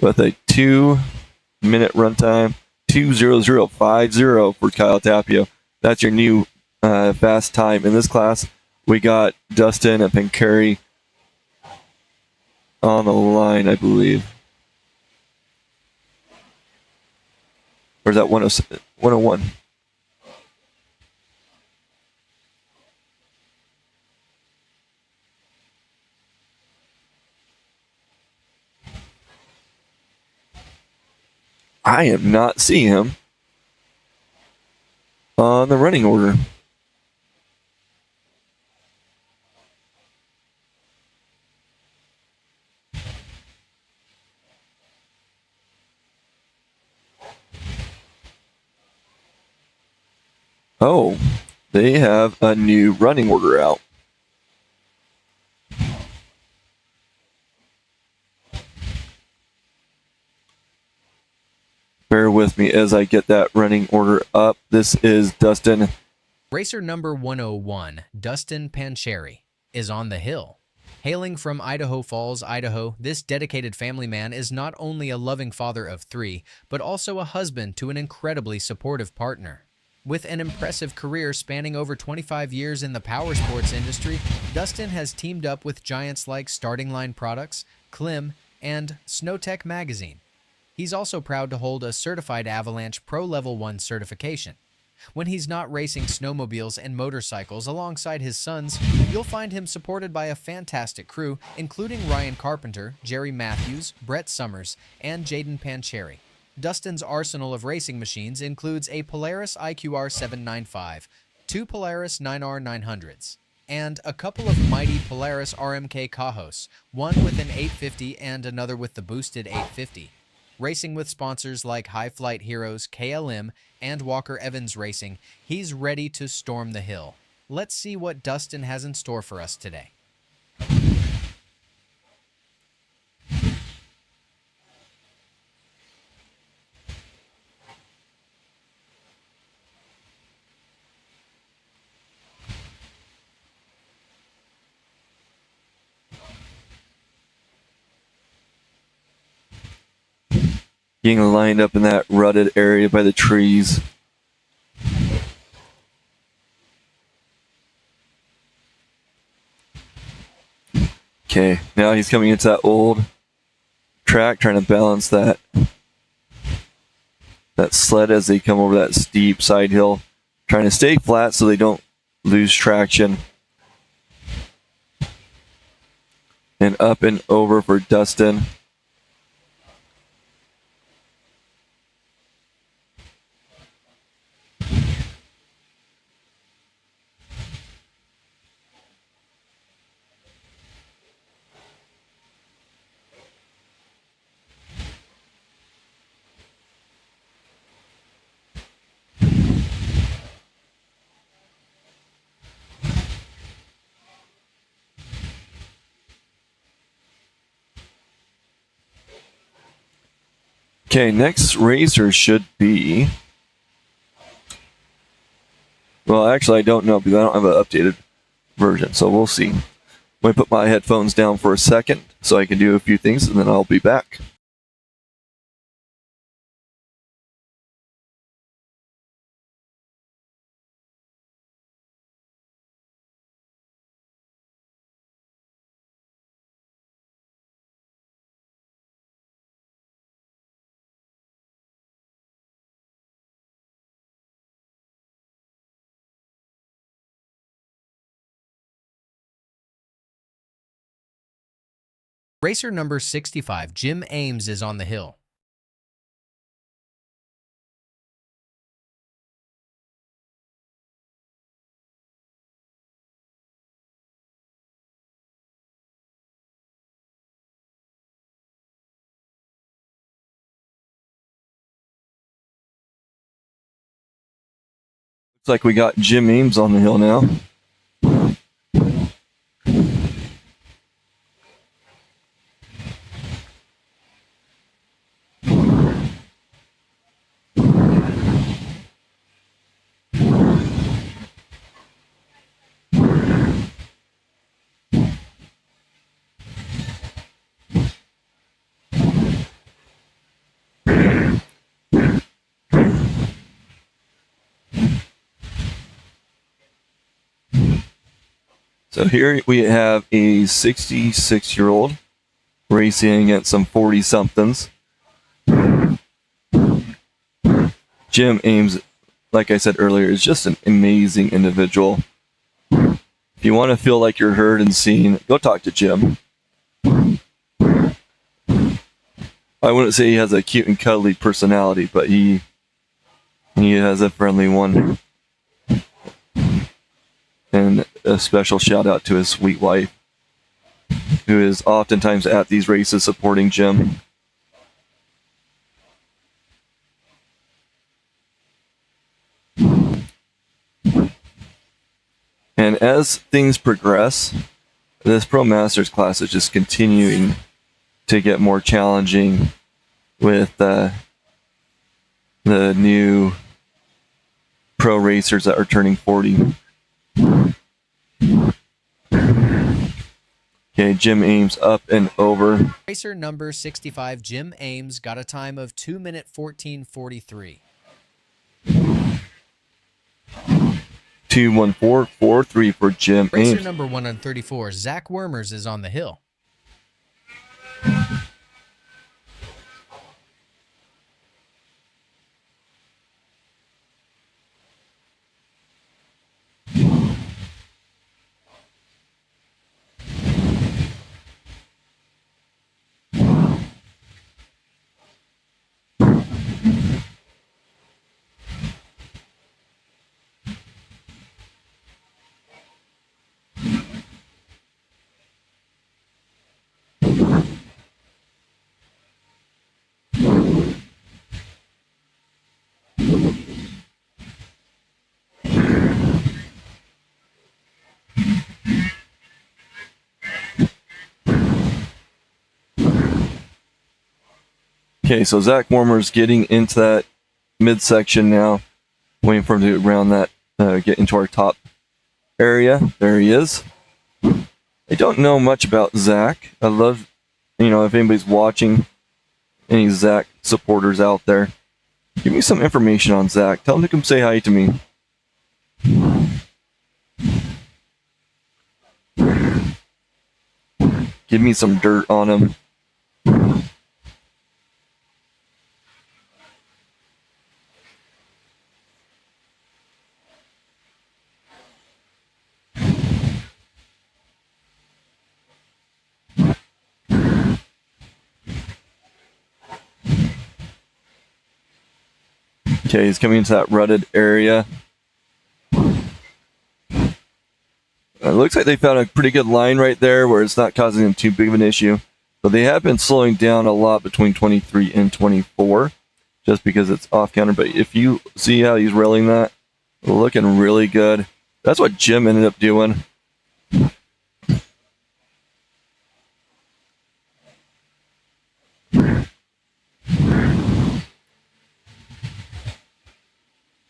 with a 2-minute runtime, 2:00.50 for Kyle Tapio. That's your new fast time in this class. We got Dustin and Pancari on the line, I believe. Where's that 101? I am not seeing him on the running order. Oh, they have a new running order out. Bear with me as I get that running order up. This is Dustin. Racer number 101, Dustin Pancheri, is on the hill. Hailing from Idaho Falls, Idaho, this dedicated family man is not only a loving father of 3, but also a husband to an incredibly supportive partner. With an impressive career spanning over 25 years in the power sports industry, Dustin has teamed up with giants like Starting Line Products, Klim, and Snowtech Magazine. He's also proud to hold a Certified Avalanche Pro Level 1 certification. When he's not racing snowmobiles and motorcycles alongside his sons, you'll find him supported by a fantastic crew, including Ryan Carpenter, Jerry Matthews, Brett Summers, and Jaden Pancheri. Dustin's arsenal of racing machines includes a Polaris IQR 795, 2 Polaris 9R 900s, and a couple of mighty Polaris RMK Cajos, one with an 850 and another with the boosted 850. Racing with sponsors like High Flight Heroes, KLM, and Walker Evans Racing, he's ready to storm the hill. Let's see what Dustin has in store for us today. Getting lined up in that rutted area by the trees. Okay, now he's coming into that old track, trying to balance that sled as they come over that steep side hill, trying to stay flat so they don't lose traction. And up and over for Dustin. Okay, next racer should be... Well, actually, I don't know because I don't have an updated version, so we'll see. I'm going to put my headphones down for a second so I can do a few things, and then I'll be back. Racer number 65, Jim Ames, is on the hill. Looks like we got Jim Ames on the hill now. So here we have a 66-year-old racing against some 40-somethings. Jim Ames, like I said earlier, is just an amazing individual. If you want to feel like you're heard and seen, go talk to Jim. I wouldn't say he has a cute and cuddly personality, but he has a friendly one. And a special shout out to his sweet wife, who is oftentimes at these races supporting Jim. And as things progress, this Pro Masters class is just continuing to get more challenging with the new pro racers that are turning 40. Okay, Jim Ames up and over. Racer number 65, Jim Ames, got a time of 2 minute 14:43. 2:14.43 for Jim Racer Ames. number 134, Zach Wormers, is on the hill. Okay, so Zach Warmer's getting into that midsection now, waiting for him to round that, get into our top area. There he is. I don't know much about Zach. I love, if anybody's watching, any Zach supporters out there, give me some information on Zach. Tell him to come say hi to me. Give me some dirt on him. Okay, he's coming into that rutted area. It looks like they found a pretty good line right there where it's not causing them too big of an issue. But they have been slowing down a lot between 23 and 24 just because it's off counter. But if you see how he's railing that, looking really good. That's what Jim ended up doing.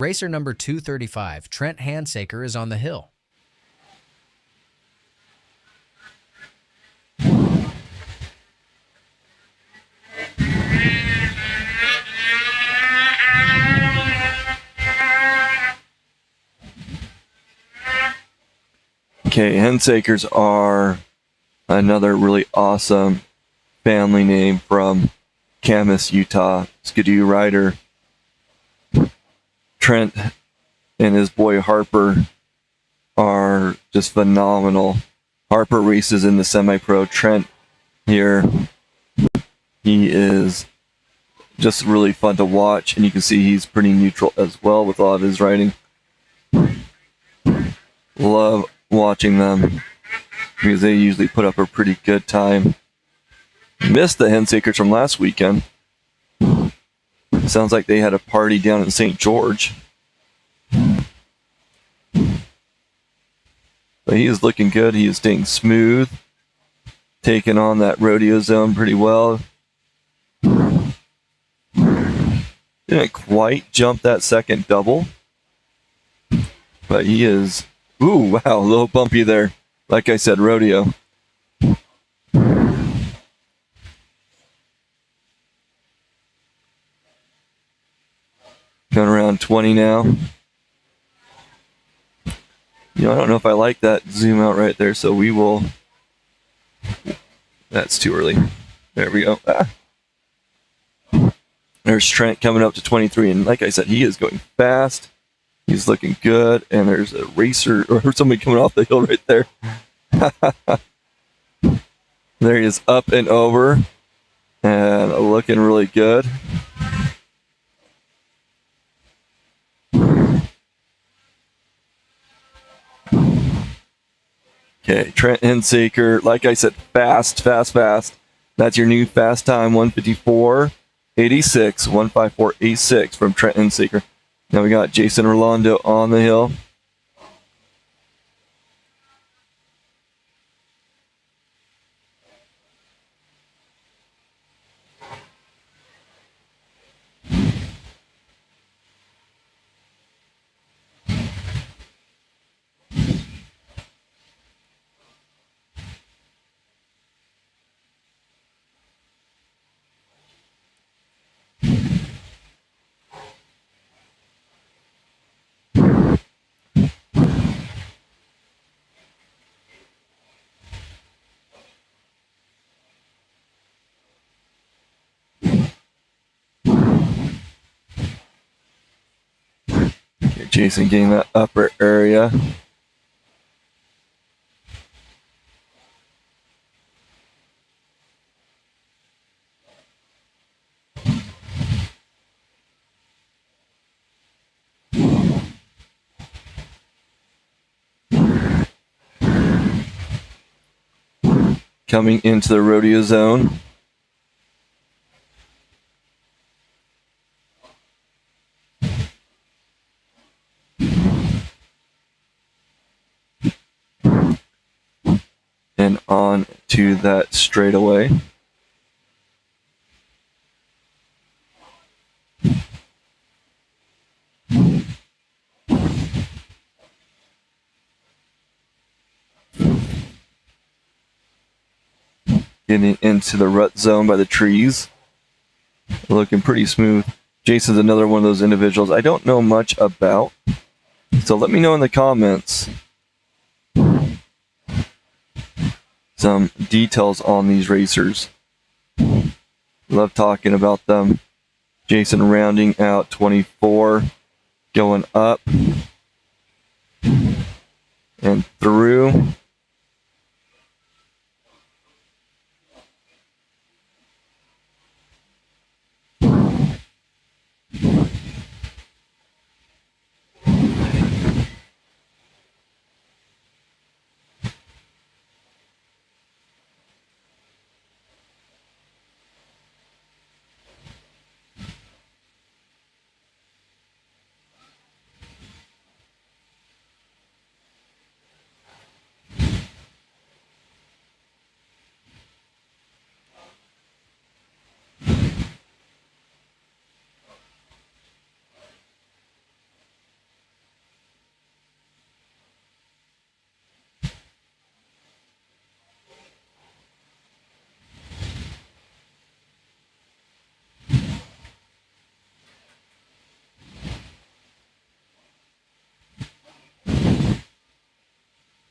Racer number 235, Trent Handsaker, is on the hill. Okay, Hensakers are another really awesome family name from Camas, Utah. Skidoo rider Trent and his boy Harper are just phenomenal. Harper races in the semi-pro. Trent here, he is just really fun to watch, and you can see he's pretty neutral as well with a lot of his riding. Love watching them because they usually put up a pretty good time. Missed the Hensakers from last weekend. Sounds like they had a party down in St. George. But he is looking good. He is staying smooth. Taking on that rodeo zone pretty well. Didn't quite jump that second double. But he is... Ooh, wow, a little bumpy there. Like I said, rodeo. Going around 20 now. You know, I don't know if I like that zoom out right there, so we will... That's too early. There we go. There's Trent coming up to 23, and like I said, he is going fast. He's looking good, and there's a racer or somebody coming off the hill right there. There he is, up and over, and looking really good. Okay, Trent Hensaker, like I said, fast. That's your new fast time, 154.86, 154.86 from Trent Hensaker. Now we got Jason Rolando on the hill. Jason getting that upper area. Coming into the rodeo zone. And on to that straightaway. Getting into the rut zone by the trees. Looking pretty smooth. Jason's another one of those individuals I don't know much about. So let me know in the comments some details on these racers. Love talking about them. Jason rounding out 24, going up and through.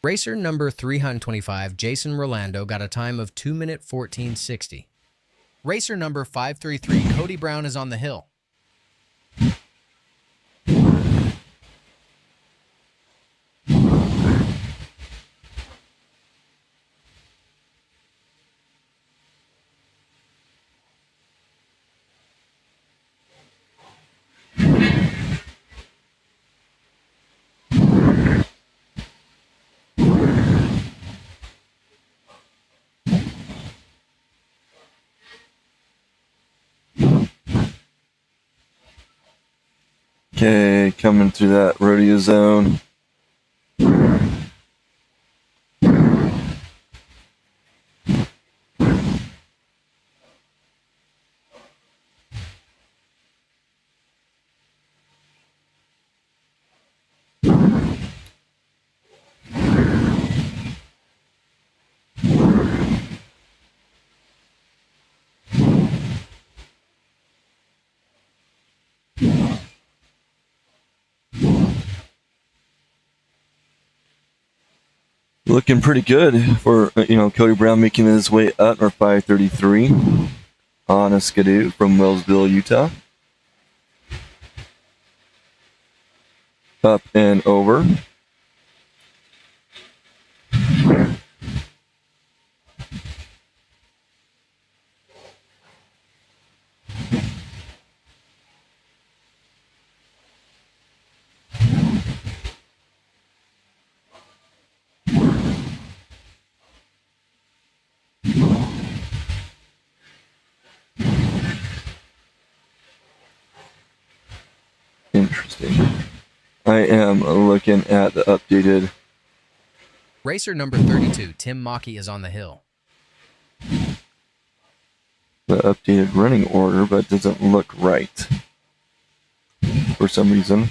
Racer number 325, Jason Rolando, got a time of 2 minute 14:60. Racer number 533, Cody Brown, is on the hill. Okay, coming through that rodeo zone. Looking pretty good for, Cody Brown making his way up, or 533 on a skidoo from Wellsville, Utah. Up and over. Interesting. I am looking at the updated. Racer number 32, Tim Mockey, is on the hill. The updated running order, but it doesn't look right for some reason.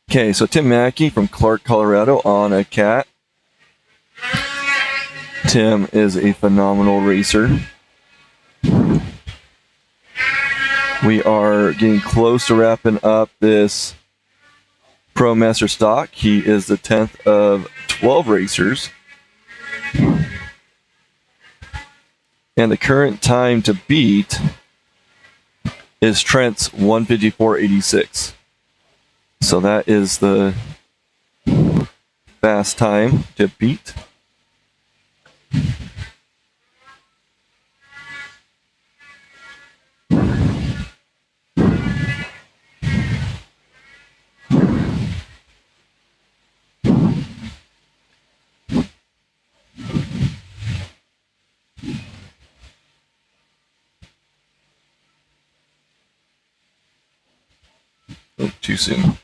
Okay, so Tim Mackey from Clark, Colorado on a cat. Tim is a phenomenal racer. We are getting close to wrapping up this Pro Master stock. He is the 10th of 12 racers. And the current time to beat is Trent's 154.86. So that is the fast time to beat. Oh, too soon.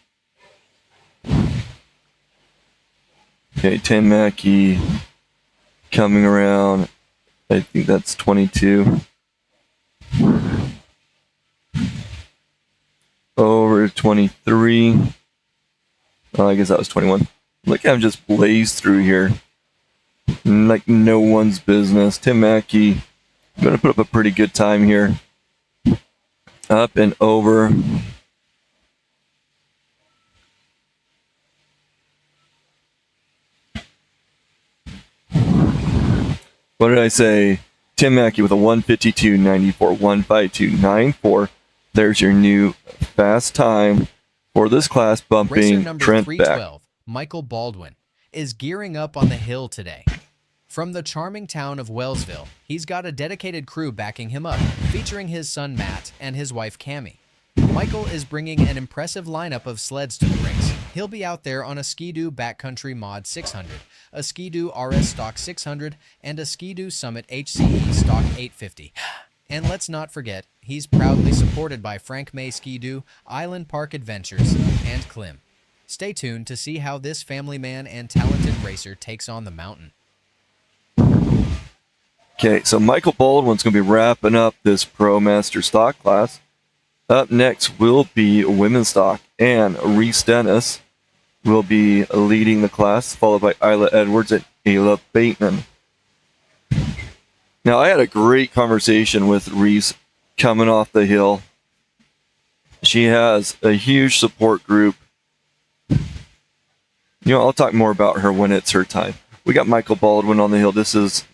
Okay, Tim Mackey coming around. I think that's 22. Over 23. Oh, I guess that was 21. Look at him just blaze through here. Like no one's business. Tim Mackey going to put up a pretty good time here. Up and over. What did I say? Tim Mackey with a 152.94, 152.94. There's your new fast time for this class, Racer bumping number Trent 312, back. Michael Baldwin, is gearing up on the hill today. From the charming town of Wellsville, he's got a dedicated crew backing him up, featuring his son Matt and his wife Cammie. Michael is bringing an impressive lineup of sleds to the race. He'll be out there on a Ski-Doo Backcountry Mod 600, a Ski-Doo RS Stock 600, and a Ski-Doo Summit HCE Stock 850. And let's not forget, he's proudly supported by Frank May Ski-Doo, Island Park Adventures, and Klim. Stay tuned to see how this family man and talented racer takes on the mountain. Okay, so Michael Baldwin's going to be wrapping up this Pro Master stock class. Up next will be women's stock, and Reese Dennis will be leading the class, followed by Isla Edwards and Ayla Bateman. Now, I had a great conversation with Reese coming off the hill. She has a huge support group. I'll talk more about her when it's her time. We got Michael Baldwin on the hill. This is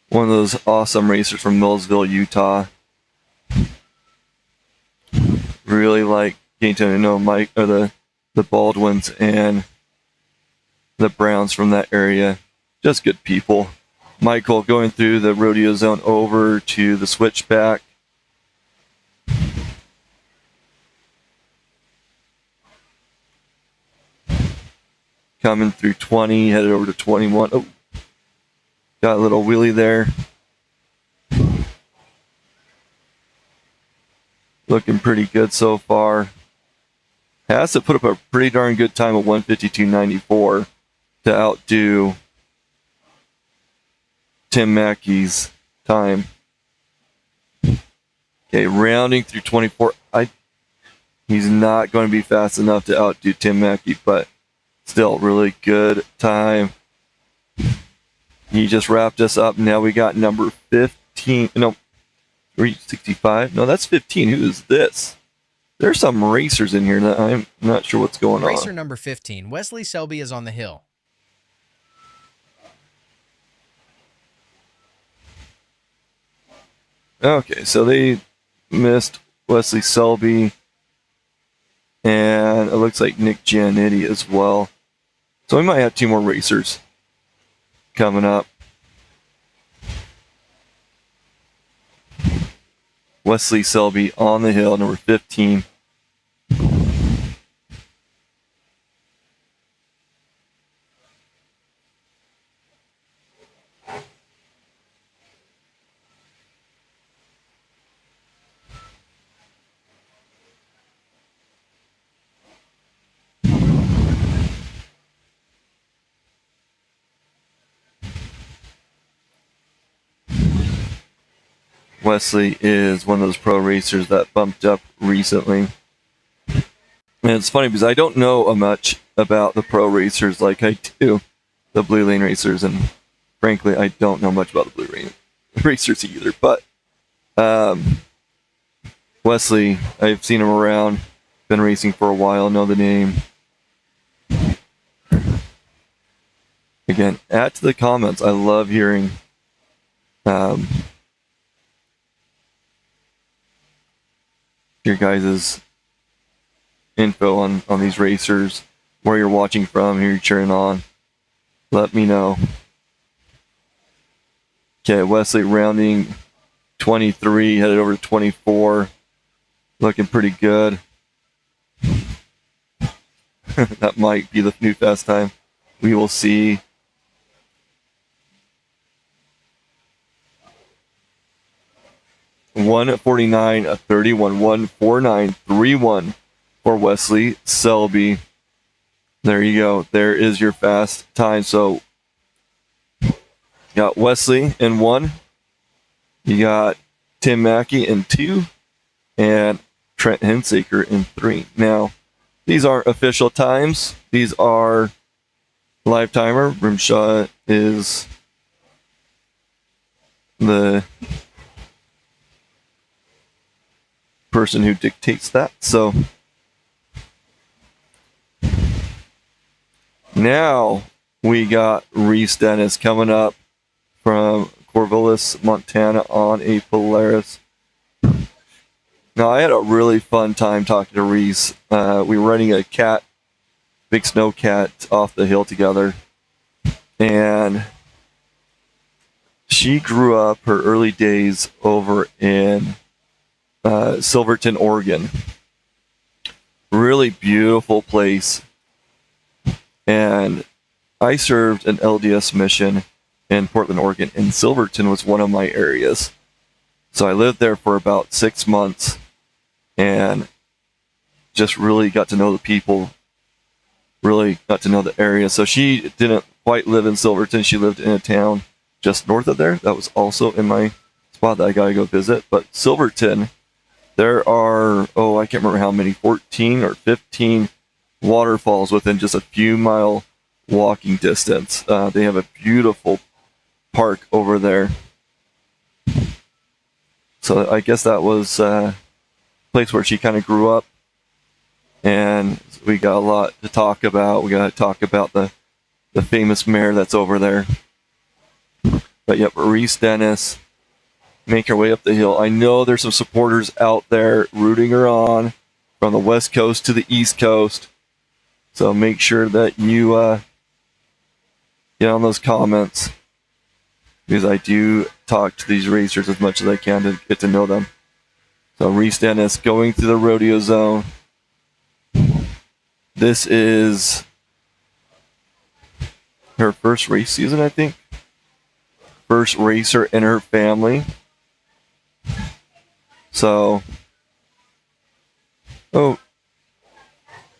one of those awesome racers from Millsville, Utah. Really like getting to know Mike, or the Baldwins and the Browns from that area. Just good people. Michael going through the rodeo zone over to the switchback. Coming through 20, headed over to 21. Oh, got a little wheelie there. Looking pretty good so far. Has to put up a pretty darn good time of 152.94 to outdo Tim Mackey's time. Okay, rounding through 24. He's not going to be fast enough to outdo Tim Mackey, but still really good time. He just wrapped us up. Now we got number 15. No, 365. No, that's 15. Who is this? There's some racers in here that I'm not sure what's going on. Racer number 15, Wesley Selby, is on the hill. Okay, so they missed Wesley Selby, and it looks like Nick Giannitti as well. So we might have 2 more racers coming up. Wesley Selby on the hill, number 15. Wesley is one of those pro racers that bumped up recently. And it's funny because I don't know much about the pro racers like I do the Blue Lane racers, and frankly, I don't know much about the Blue Lane racers either. But Wesley, I've seen him around, been racing for a while, know the name. Again, add to the comments. I love hearing your guys' info on these racers, where you're watching from, who you're cheering on. Let me know. Okay, Wesley rounding 23, headed over to 24. Looking pretty good. That might be the new fast time. We will see. $149, a 31, 149.31 for Wesley Selby. There you go. There is your fast time. So you got Wesley in 1. You got Tim Mackey in 2. And Trent Hensaker in 3. Now, these aren't official times. These are live timer. RMSHA is the person who dictates that. So now we got Reese Dennis coming up from Corvallis, Montana on a Polaris. Now, I had a really fun time talking to Reese. We were running a big snow cat off the hill together. And she grew up her early days over in Silverton, Oregon. Really beautiful place. And I served an LDS mission in Portland, Oregon, and Silverton was one of my areas. So I lived there for about 6 months and just really got to know the people, really got to know the area. So she didn't quite live in Silverton. She lived in a town just north of there. That was also in my spot that I got to go visit. But Silverton, there are, I can't remember how many, 14 or 15 waterfalls within just a few mile walking distance. They have a beautiful park over there. So I guess that was a place where she kind of grew up. And we got a lot to talk about. We got to talk about the famous mare that's over there. But yep, Reese Dennis make her way up the hill. I know there's some supporters out there rooting her on from the West Coast to the East Coast. So make sure that you get on those comments, because I do talk to these racers as much as I can to get to know them. So Reese Dennis going through the rodeo zone. This is her first race season, I think. First racer in her family. So, trying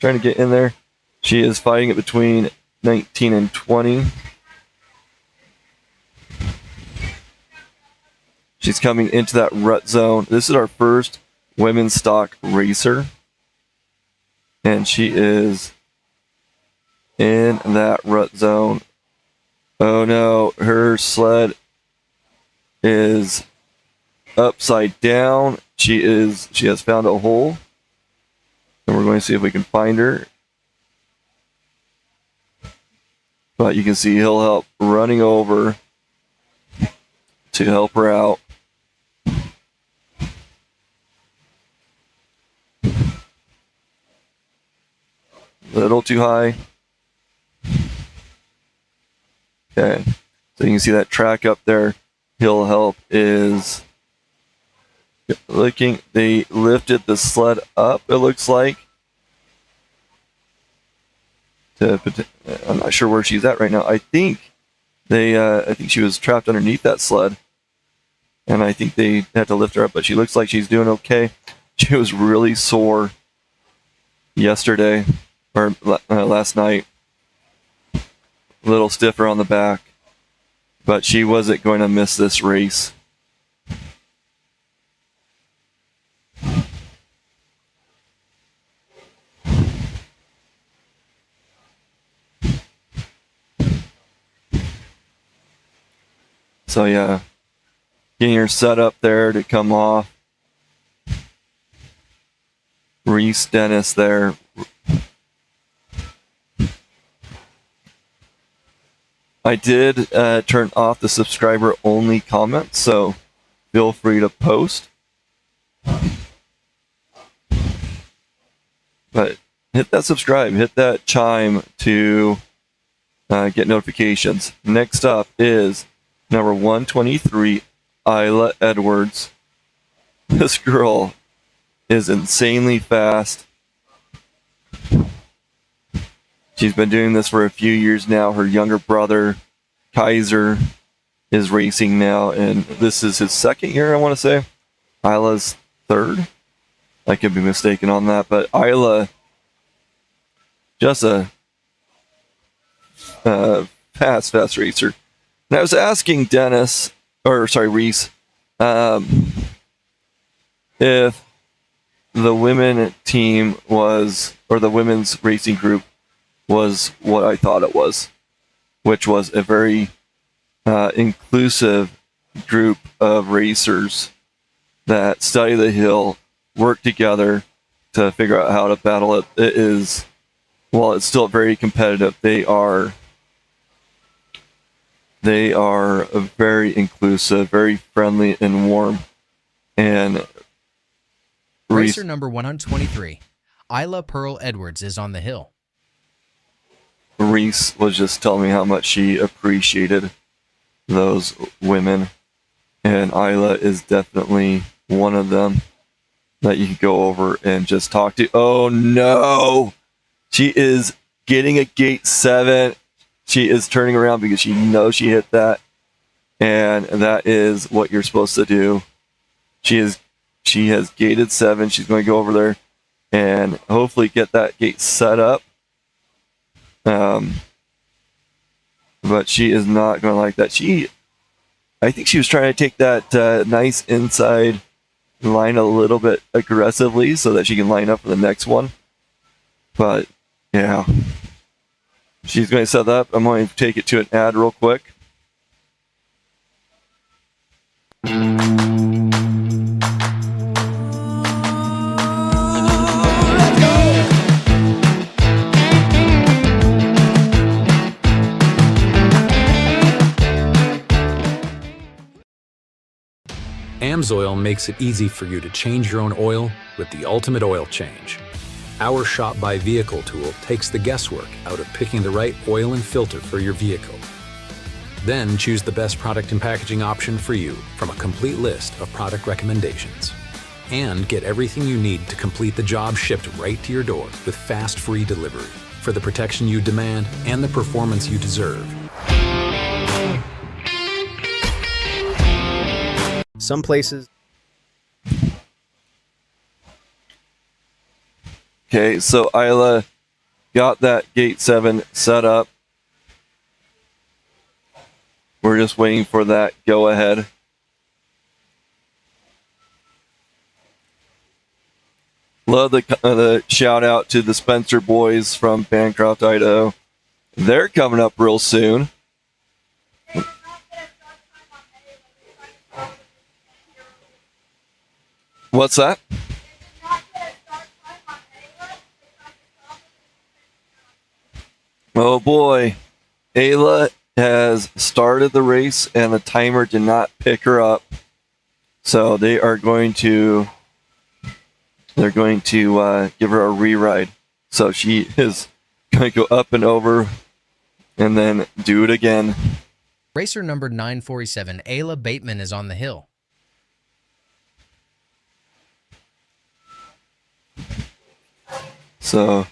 to get in there. She is fighting it between 19 and 20. She's coming into that rut zone. This is our first women's stock racer. And she is in that rut zone. Oh no, her sled is upside down. She has found a hole. And we're going to see if we can find her. But you can see Hill Help running over to help her out. A little too high. Okay. So you can see that track up there. Hill Help is looking. They lifted the sled up, it looks like. I'm not sure where she's at right now. I think she was trapped underneath that sled. And I think they had to lift her up, but she looks like she's doing okay. She was really sore yesterday, or last night. A little stiffer on the back. But she wasn't going to miss this race. So yeah, getting her set up there to come off. Reese Dennis there. I did turn off the subscriber only comments, so feel free to post. But hit that subscribe, hit that chime to get notifications. Next up is number 123, Isla Edwards. This girl is insanely fast. She's been doing this for a few years now. Her younger brother, Kaiser, is racing now, and this is his second year, I want to say. Isla's third. I could be mistaken on that, but Isla, just a fast racer. And I was asking Reese, if the women team was, or the women's racing group was what I thought it was, which was a very inclusive group of racers that study the hill, work together to figure out how to battle it. It is, while it's still very competitive, they are very inclusive, very friendly and warm. And Racer number 123, Isla Pearl Edwards, is on the hill. Reese was just telling me how much she appreciated those women, and Isla is definitely one of them that you can go over and just talk to. Oh no! She is getting a gate 7. She is turning around because she knows she hit that, and that is what you're supposed to do. She has gated 7. She's going to go over there and hopefully get that gate set up. But she is not going to like that. I think she was trying to take that nice inside line a little bit aggressively so that she can line up for the next one. But yeah, she's going to set that up. I'm going to take it to an ad real quick. Amsoil makes it easy for you to change your own oil with the ultimate oil change. Our Shop by Vehicle tool takes the guesswork out of picking the right oil and filter for your vehicle. Then choose the best product and packaging option for you from a complete list of product recommendations. And get everything you need to complete the job shipped right to your door with fast, free delivery for the protection you demand and the performance you deserve. Some places. Okay, so Isla got that gate 7 set up. We're just waiting for that go ahead. Love the shout out to the Spencer boys from Bancroft, Idaho. They're coming up real soon. What's that? Oh boy. Ayla has started the race and the timer did not pick her up. So they are going to give her a re-ride. So she is going to go up and over and then do it again. Racer number 947, Ayla Bateman, is on the hill. So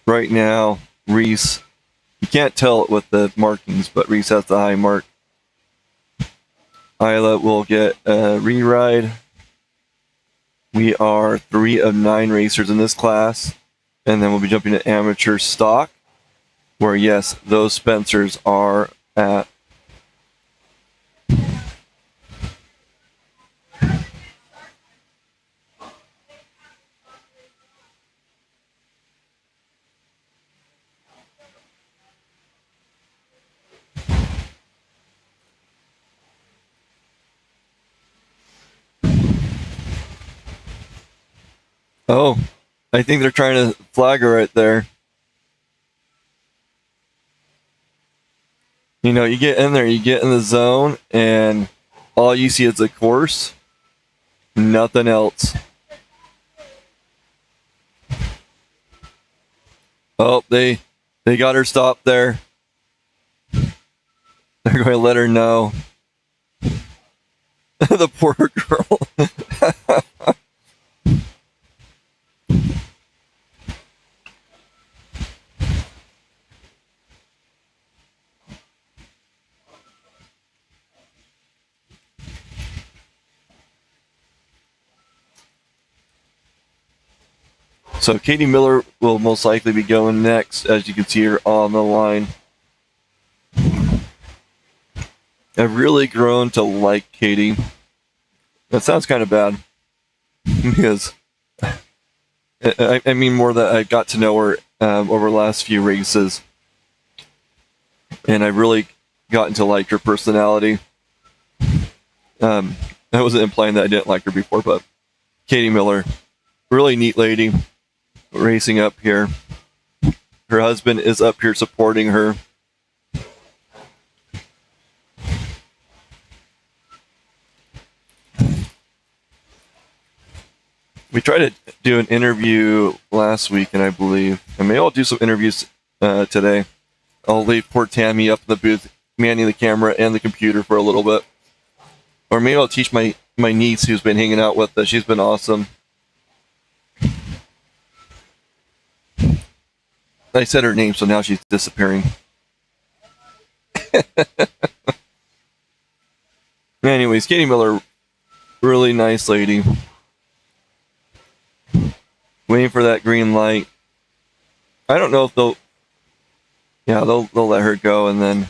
right now, Reese, you can't tell it with the markings, but Reese has the high mark. Isla will get a re-ride. We are 3 of 9 racers in this class. And then we'll be jumping to amateur stock, where, yes, those Spencers are at. Oh, I think they're trying to flag her right there. You know, you get in there, you get in the zone, and all you see is the course, nothing else. Oh, they got her stopped there. They're going to let her know. The poor girl. So Katie Miller will most likely be going next, as you can see her on the line. I've really grown to like Katie. That sounds kind of bad, because I mean more that I got to know her over the last few races, and I've really gotten to like her personality. I wasn't implying that I didn't like her before, but Katie Miller, really neat lady. Racing up here. Her husband is up here supporting her. We tried to do an interview last week, and I believe, and maybe I'll do some interviews today. I'll leave poor Tammy up in the booth, manning the camera and the computer for a little bit. Or maybe I'll teach my niece, who's been hanging out with us. She's been awesome. I said her name, so now she's disappearing. Anyways, Katie Miller, really nice lady. Waiting for that green light. I don't know if they'll let her go, and then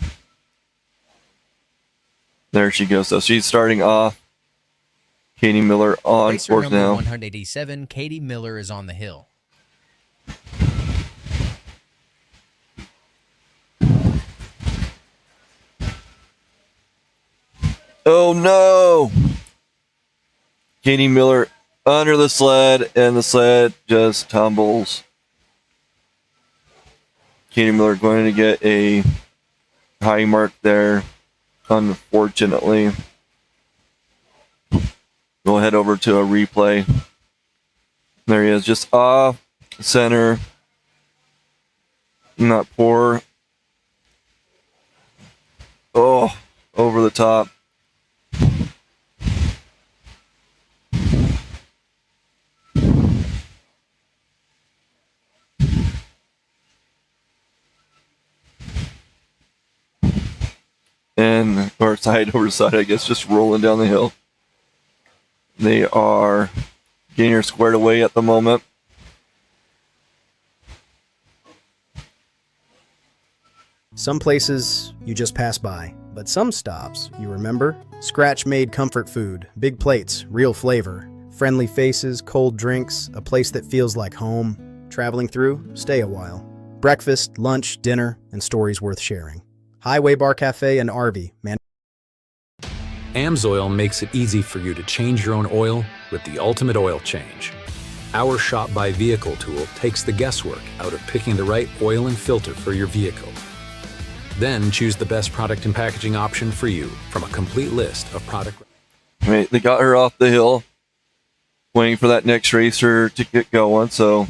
there she goes. So she's starting off. Katie Miller on Racer course number now. 187, Katie Miller, is on the hill. Oh no! Katie Miller under the sled, and the sled just tumbles. Katie Miller going to get a high mark there, unfortunately. We'll head over to a replay. There he is, just off center. Not poor. Oh, over the top. And, or side over side, I guess, just rolling down the hill. They are getting her squared away at the moment. Some places you just pass by, but some stops you remember. Scratch-made comfort food, big plates, real flavor, friendly faces, cold drinks, a place that feels like home. Traveling through, stay a while. Breakfast, lunch, dinner, and stories worth sharing. Highway Bar Cafe and RV, man. Amsoil makes it easy for you to change your own oil with the ultimate oil change. Our Shop by Vehicle tool takes the guesswork out of picking the right oil and filter for your vehicle. Then choose the best product and packaging option for you from a complete list of product. Right, they got her off the hill, waiting for that next racer to get going. So,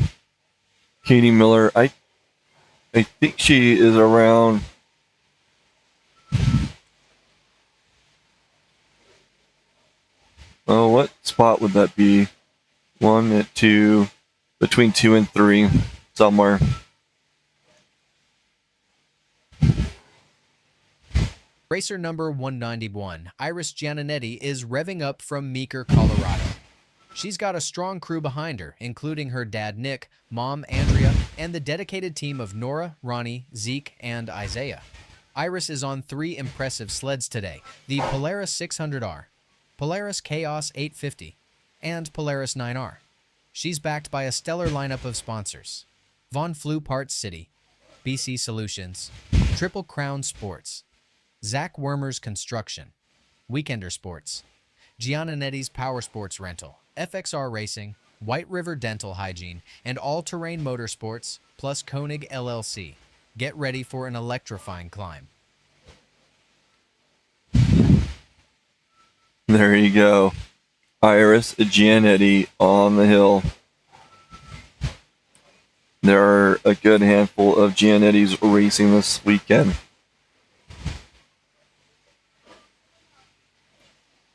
Katie Miller, I think she is around. Oh, what spot would that be? 1 and 2, between 2 and 3, somewhere. Racer number 191, Iris Gianninetti, is revving up from Meeker, Colorado. She's got a strong crew behind her, including her dad Nick, mom Andrea, and the dedicated team of Nora, Ronnie, Zeke, and Isaiah. Iris is on 3 impressive sleds today: the Polaris 600R, Polaris Chaos 850, and Polaris 9R. She's backed by a stellar lineup of sponsors: Von Flew Parts City, BC Solutions, Triple Crown Sports, Zach Wormer's Construction, Weekender Sports, Gianninetti's Power Sports Rental, FXR Racing, White River Dental Hygiene, and All Terrain Motorsports, plus Koenig LLC. Get ready for an electrifying climb. There you go. Iris Giannetti on the hill. There are a good handful of Giannettis racing this weekend.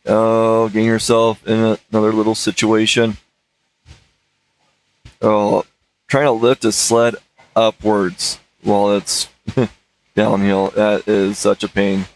Oh, getting yourself in another little situation. Oh, trying to lift a sled upwards while it's downhill. That is such a pain.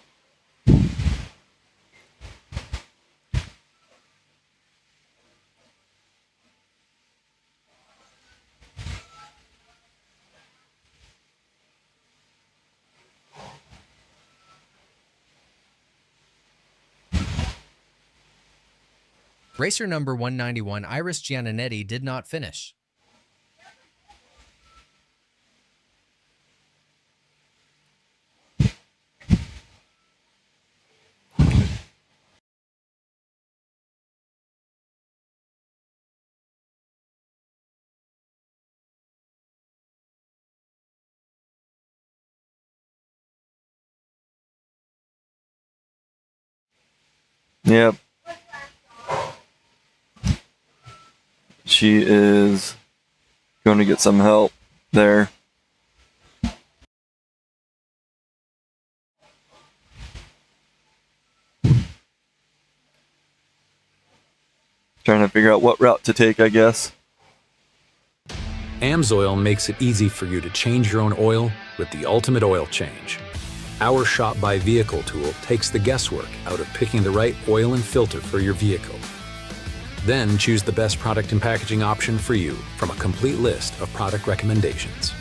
Racer number 191, Iris Gianninetti, did not finish. Yep. She is going to get some help there. Trying to figure out what route to take, I guess. Amsoil makes it easy for you to change your own oil with the ultimate oil change. Our Shop by Vehicle tool takes the guesswork out of picking the right oil and filter for your vehicle. Then choose the best product and packaging option for you from a complete list of product recommendations.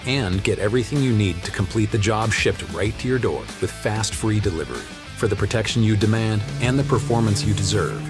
And get everything you need to complete the job shipped right to your door with fast, free delivery for the protection you demand and the performance you deserve.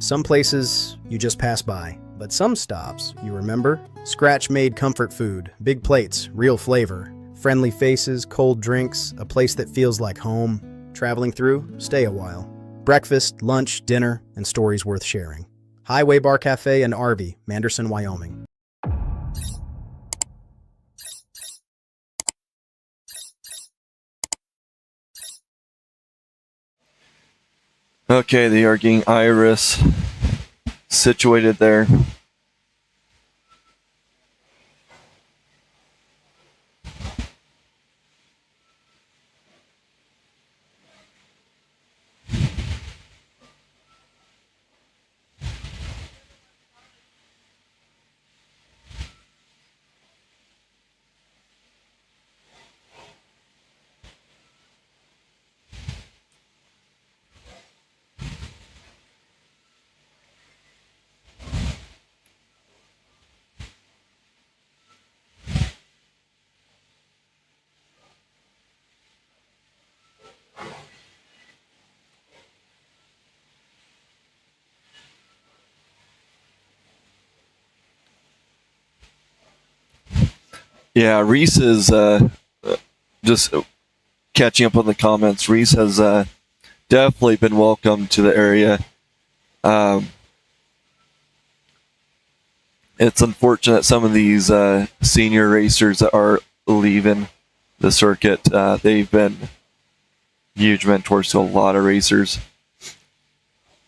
Some places you just pass by, but some stops you remember. Scratch-made comfort food, big plates, real flavor, friendly faces, cold drinks, a place that feels like home. Traveling through, stay a while. Breakfast, lunch, dinner, and stories worth sharing. Highway Bar Cafe and RV, Manderson, Wyoming. Okay, they are getting Iris situated there. Yeah, Reese is just catching up on the comments. Reese has definitely been welcomed to the area. It's unfortunate some of these senior racers that are leaving the circuit. They've been huge mentors to a lot of racers.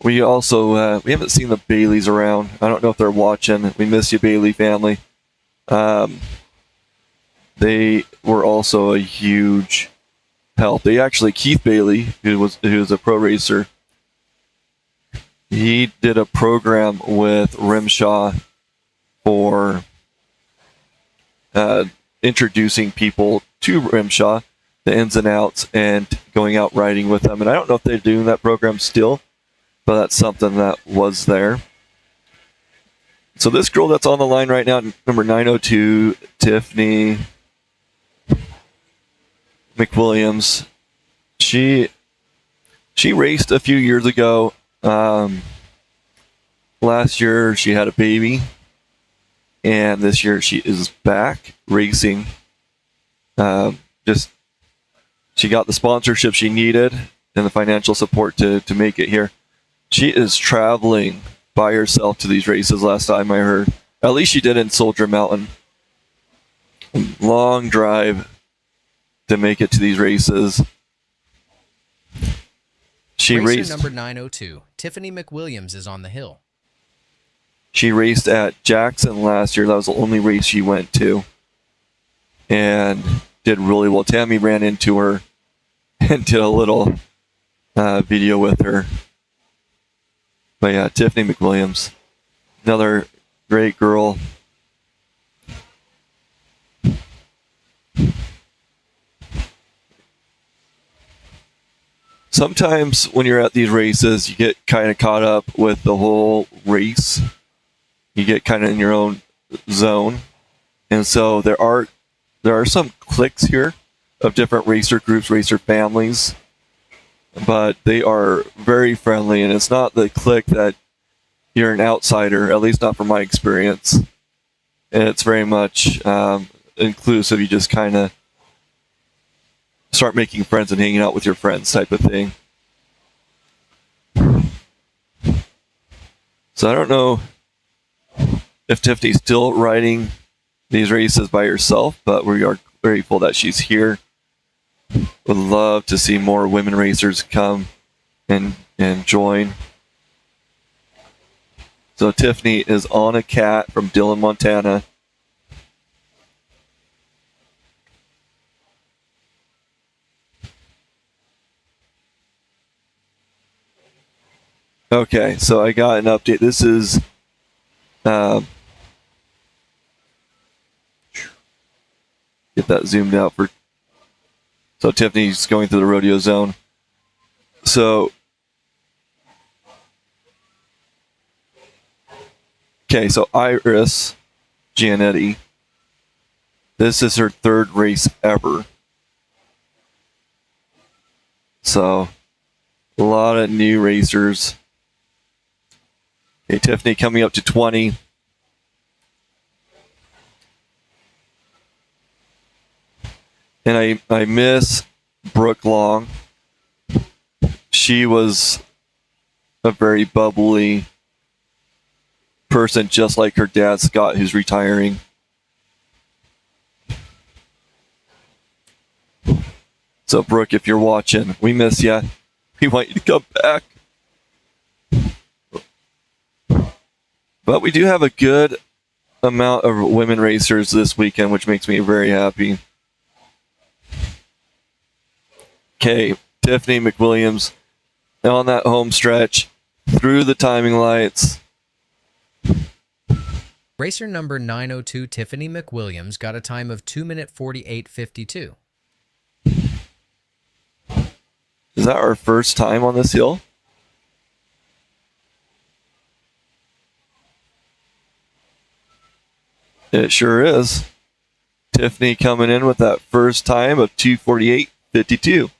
We also we haven't seen the Baileys around. I don't know if they're watching. We miss you, Bailey family. They were also a huge help. They actually, Keith Bailey, who was a pro racer, he did a program with RMSHA for introducing people to RMSHA, the ins and outs, and going out riding with them. And I don't know if they're doing that program still, but that's something that was there. So this girl that's on the line right now, number 902, Tiffany McWilliams, she raced a few years ago. Last year she had a baby, and this year she is back racing. She got the sponsorship she needed and the financial support to make it here. She is traveling by herself to these races last time I heard. At least she did in Soldier Mountain. Long drive to make it to these races. She Racer raced number 902, Tiffany McWilliams, is on the hill. She raced at Jackson last year. That was the only race she went to, and did really well. Tammy ran into her and did a little video with her. But yeah, Tiffany McWilliams, another great girl. Sometimes when you're at these races, you get kind of caught up with the whole race. You get kind of in your own zone. And so there are some cliques here of different racer groups, racer families, but they are very friendly, and it's not the clique that you're an outsider, at least not from my experience. And it's very much inclusive. You just kind of start making friends and hanging out with your friends type of thing. So I don't know if Tiffany's still riding these races by herself, but we are grateful that she's here. Would love to see more women racers come and join. So Tiffany is on a cat from Dillon, Montana. Okay, so I got an update. This is get that zoomed out for. So Tiffany's going through the rodeo zone. So okay, so Iris Gianetti. This is her third race ever. So a lot of new racers. Okay, Tiffany coming up to 20. And I miss Brooke Long. She was a very bubbly person, just like her dad, Scott, who's retiring. So, Brooke, if you're watching, we miss you. We want you to come back. But we do have a good amount of women racers this weekend, which makes me very happy. Okay, Tiffany McWilliams on that home stretch through the timing lights. Racer number 902 Tiffany McWilliams got a time of 2 minute 48.52. Is that our first time on this hill? It sure is. Tiffany coming in with that first time of 2:48.52.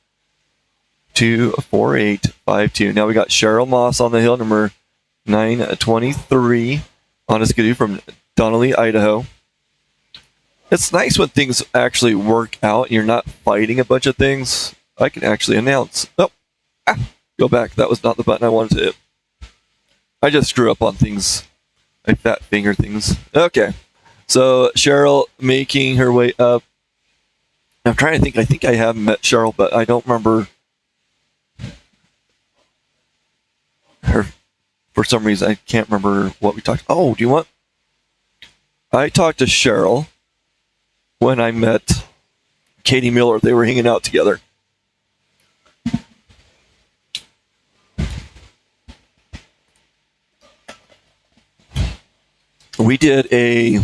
2:48.52. Now we got Cheryl Moss on the hill, number 923, on a skidoo from Donnelly, Idaho. It's nice when things actually work out and you're not fighting a bunch of things. I can actually announce. Oh, go back. That was not the button I wanted to hit. I just screw up on things. I fat finger things. Okay. So Cheryl making her way up. I'm trying to think. I think I have met Cheryl, but I don't remember her. For some reason, I can't remember what we talked. Oh, do you want? I talked to Cheryl when I met Katie Miller. They were hanging out together. We did a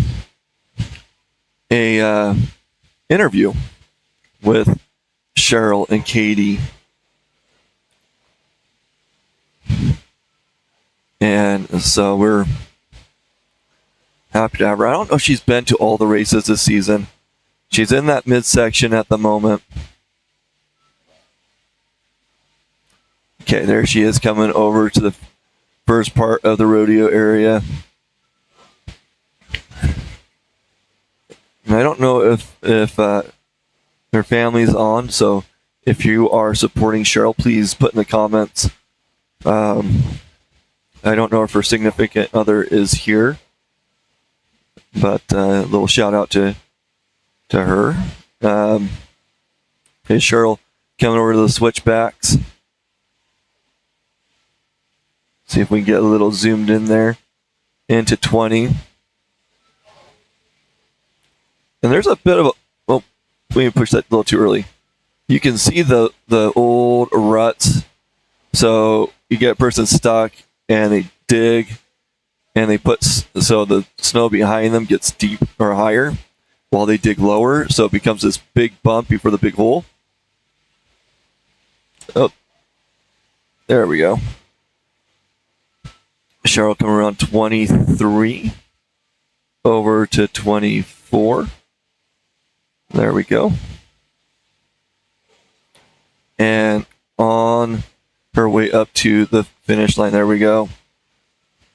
interview with Cheryl and Katie, and so we're happy to have her. I don't know if she's been to all the races this season. She's in that midsection at the moment. Okay, there she is coming over to the first part of the rodeo area. And I don't know if her family's on, so if you are supporting Cheryl, please put in the comments. I don't know if her significant other is here, but a little shout out to her. Okay, Cheryl coming over to the switchbacks. See if we can get a little zoomed in there into 20. And there's a bit of a, well, we push that a little too early. You can see the old ruts. So you get a person stuck and they dig and they put, so the snow behind them gets deep or higher while they dig lower. So it becomes this big bump before the big hole. Oh, there we go. Cheryl coming around 23 over to 24. There we go. And on her way up to the finish line, there we go.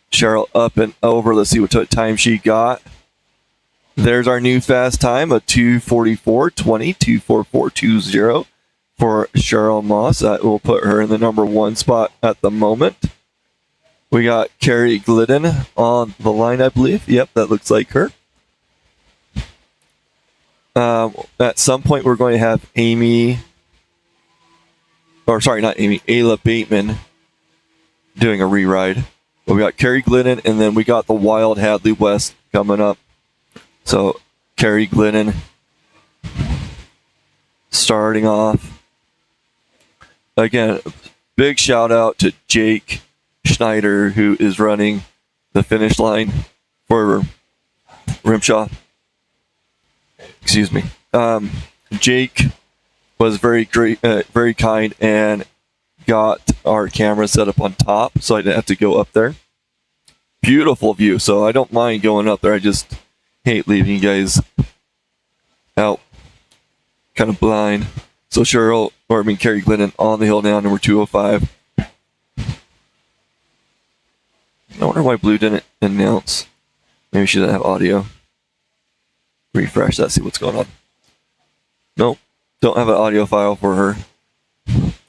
Cheryl up and over. Let's see what time she got. There's our new fast time of 2:44.20, 2:44.20 for Cheryl Moss. That will put her in the number one spot at the moment. We got Carrie Glidden on the line, I believe. Yep, that looks like her. At some point, we're going to have Ayla Bateman doing a re-ride. But we got Carrie Glidden, and then we got the Wild Hadley West coming up. So, Carrie Glidden starting off. Again, big shout out to Jake Schneider, who is running the finish line for RMSHA. Excuse me. Jake was very great, very kind, and got our camera set up on top, so I didn't have to go up there. Beautiful view, so I don't mind going up there. I just hate leaving you guys out kind of blind. So Carrie Glidden on the hill now, number 205. I wonder why Blue didn't announce. Maybe she didn't have audio. Refresh that, see what's going on. Nope, don't have an audio file for her.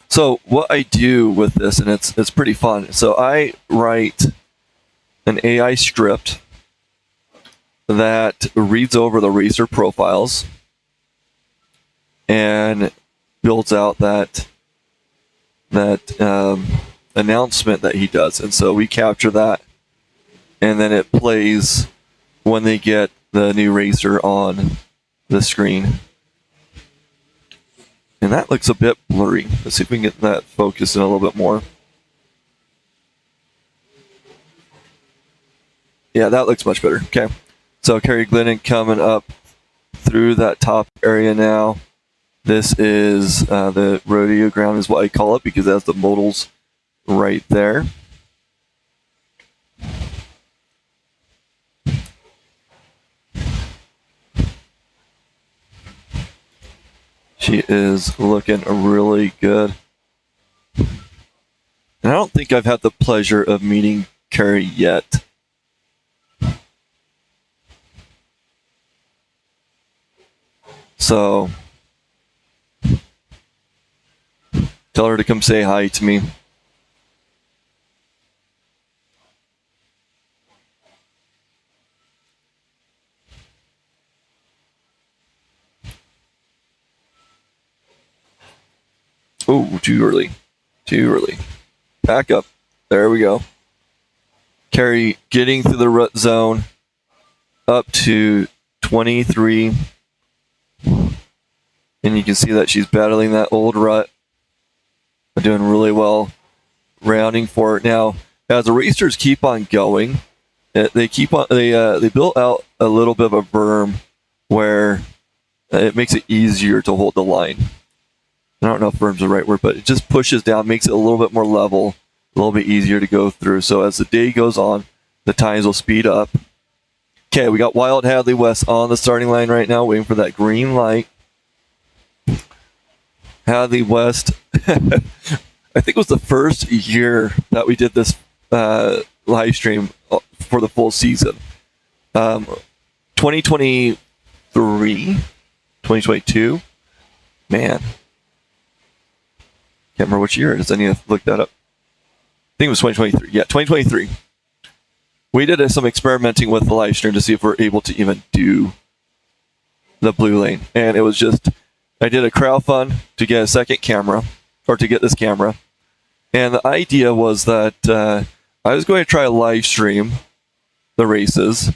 So what I do with this, and it's pretty fun. So I write an AI script that reads over the racer profiles and builds out that announcement that he does. And so we capture that, and then it plays when they get the new racer on the screen. And that looks a bit blurry. Let's see if we can get that focused in a little bit more. Yeah, that looks much better. Okay. So Kerry Glennon coming up through that top area now. This is the rodeo ground is what I call it because it has the modals right there. She is looking really good. And I don't think I've had the pleasure of meeting Kerry yet. So tell her to come say hi to me. Oh, too early. Too early. Back up. There we go. Kerry getting through the rut zone up to 23. And you can see that she's battling that old rut. Doing really well. Rounding for it. Now, as the racers keep on going, they built out a little bit of a berm where it makes it easier to hold the line. I don't know if berm's the right word, but it just pushes down, makes it a little bit more level, a little bit easier to go through. So as the day goes on, the times will speed up. Okay, we got Wild Hadley West on the starting line right now, waiting for that green light. Hadley West, I think it was the first year that we did this live stream for the full season. 2023, 2022, man. Can't remember which year it is. I need to look that up. I think it was 2023. Yeah, 2023. We did some experimenting with the live stream to see if we're able to even do the blue lane. And it was just, I did a crowdfund to get a second camera, or to get this camera. And the idea was that I was going to try a live stream the races.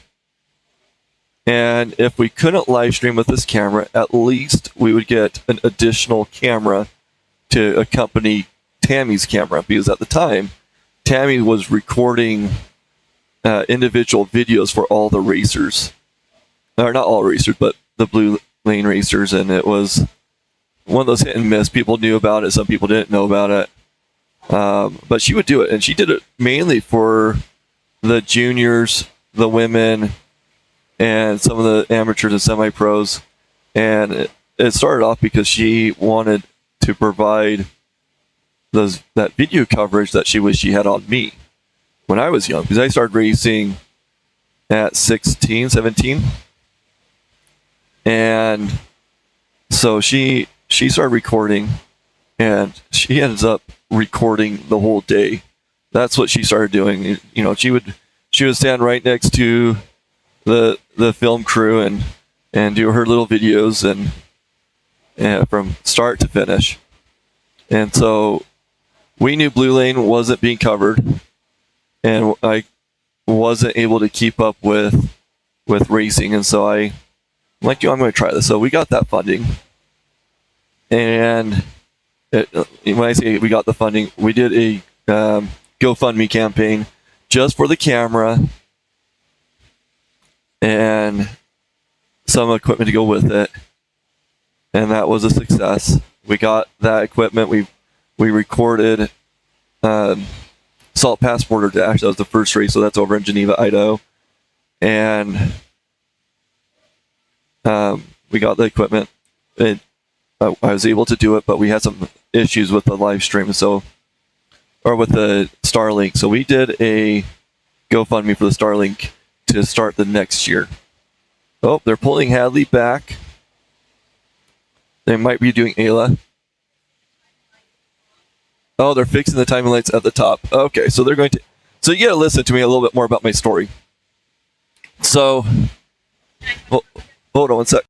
And if we couldn't live stream with this camera, at least we would get an additional camera to accompany Tammy's camera, because at the time, Tammy was recording individual videos for all the racers. Or not all racers, but the blue lane racers, and it was one of those hit and miss. People knew about it, some people didn't know about it. But she would do it, and she did it mainly for the juniors, the women, and some of the amateurs and semi-pros. And it started off because she wanted to provide that video coverage that she wished she had on me when I was young, because I started racing at 16, 17. And so she started recording, and she ends up recording the whole day. That's what she started doing. You know, she would stand right next to the film crew and do her little videos and from start to finish. And so we knew Blue Lane wasn't being covered, and I wasn't able to keep up with racing. And so I'm like, I'm going to try this. So we got that funding. And when I say we got the funding, we did a GoFundMe campaign just for the camera and some equipment to go with it. And that was a success. We got that equipment. We recorded Salt Pass Border Dash. That was the first race, so that's over in Geneva, Idaho. And we got the equipment. I was able to do it, but we had some issues with the live stream, or with the Starlink. So we did a GoFundMe for the Starlink to start the next year. Oh, they're pulling Hadley back. They might be doing Ayla. Oh, they're fixing the timing lights at the top. Okay, so they're going to... So you got to listen to me a little bit more about my story. So... Hold on one sec.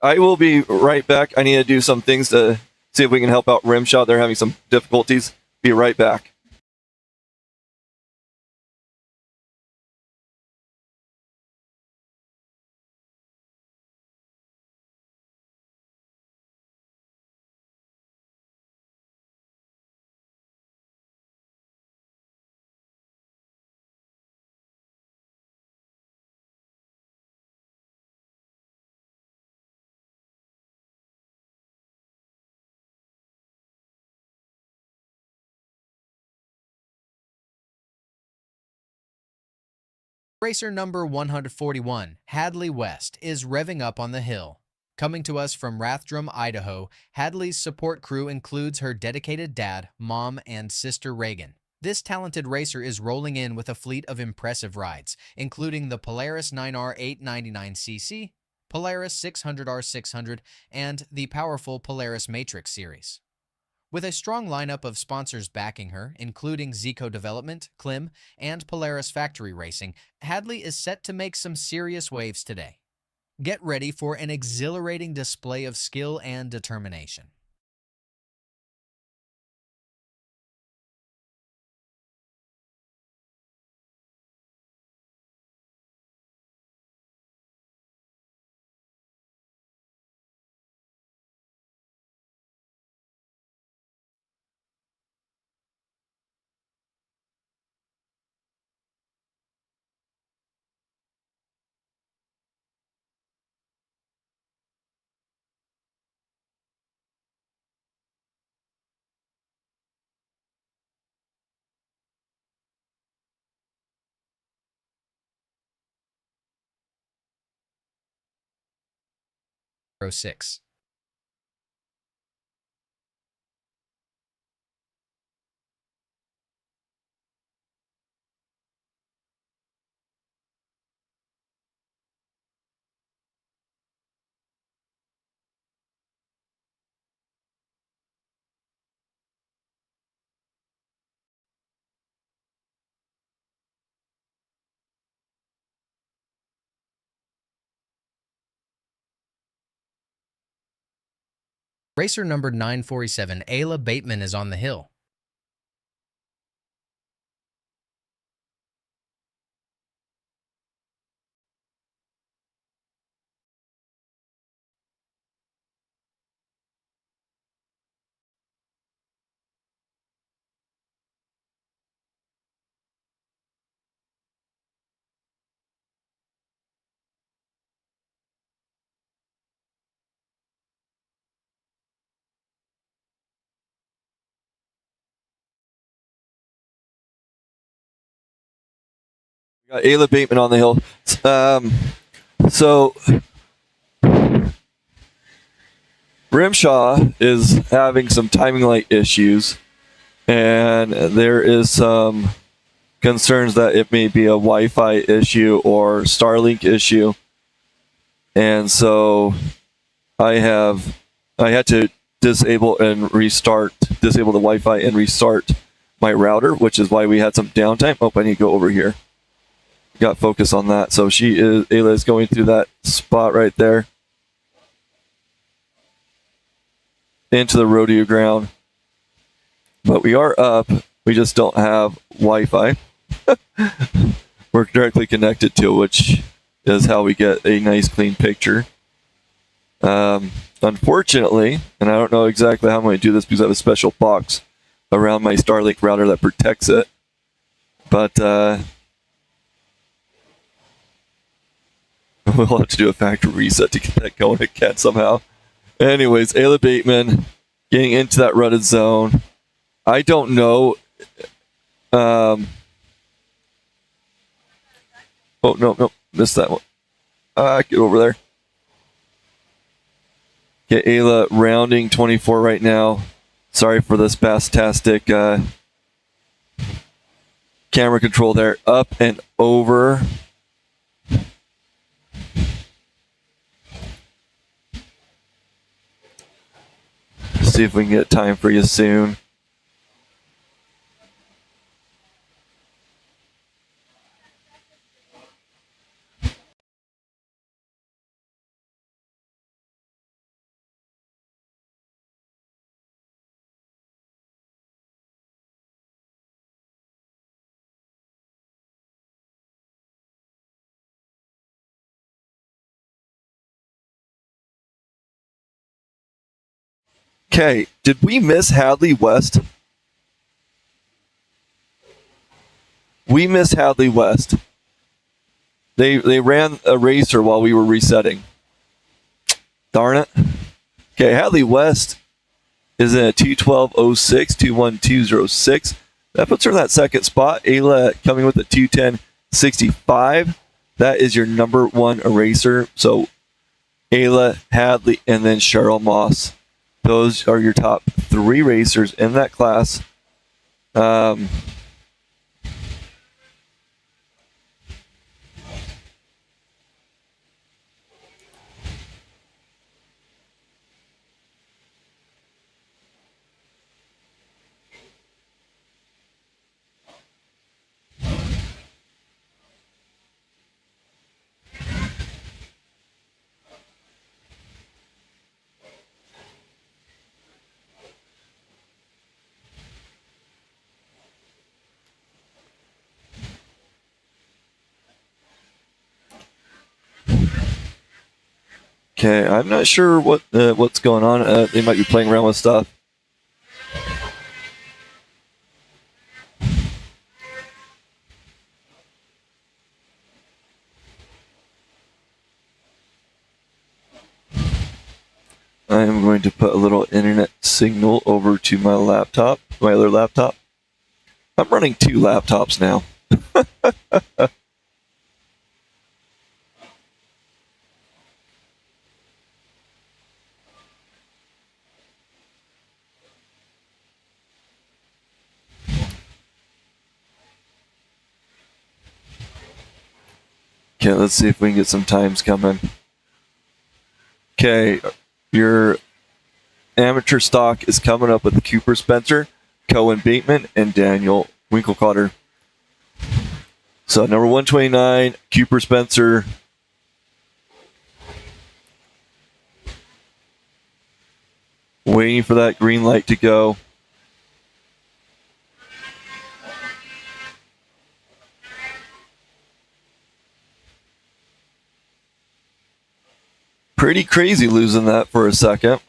I will be right back. I need to do some things to see if we can help out RMSHA. They're having some difficulties. Be right back. Racer number 141, Hadley West, is revving up on the hill. Coming to us from Rathdrum, Idaho, Hadley's support crew includes her dedicated dad, mom, and sister Reagan. This talented racer is rolling in with a fleet of impressive rides, including the Polaris 9R 899cc, Polaris 600R 600, and the powerful Polaris Matrix series. With a strong lineup of sponsors backing her, including Zico Development, Klim, and Polaris Factory Racing, Hadley is set to make some serious waves today. Get ready for an exhilarating display of skill and determination. Row 6. Racer number 947, Ayla Bateman, is on the hill. We got Ayla Bateman on the hill. So RMSHA is having some timing light issues, and there is some concerns that it may be a Wi-Fi issue or Starlink issue. And so I had to disable the Wi-Fi and restart my router, which is why we had some downtime. Oh, I need to go over here. Got focus on that. So Ayla is going through that spot right there into the rodeo ground. But we are up. We just don't have Wi-Fi. We're directly connected to it, which is how we get a nice clean picture. Unfortunately, and I don't know exactly how I'm going to do this because I have a special box around my Starlink router that protects it. But we'll have to do a factory reset to get that going again somehow. Anyways, Ayla Bateman getting into that rutted zone. I don't know. Oh, no, missed that one. Get over there. Get Ayla rounding 24 right now. Sorry for this fantastic camera control there. Up and over. See if we can get time for you soon. Okay, did we miss Hadley West? We missed Hadley West. They ran a racer while we were resetting. Darn it. Okay, Hadley West is in a 212.06, 212.06. That puts her in that second spot. Ayla coming with a 210.65. That is your number one eraser. So Ayla, Hadley, and then Cheryl Moss. Those are your top three racers in that class. Okay, I'm not sure what's going on. They might be playing around with stuff. I am going to put a little internet signal over to my laptop, my other laptop. I'm running two laptops now. Okay, let's see if we can get some times coming. Okay, your amateur stock is coming up with Cooper Spencer, Cohen Bateman, and Daniel Winkelcotter. So number 129, Cooper Spencer. Waiting for that green light to go. Pretty crazy losing that for a second.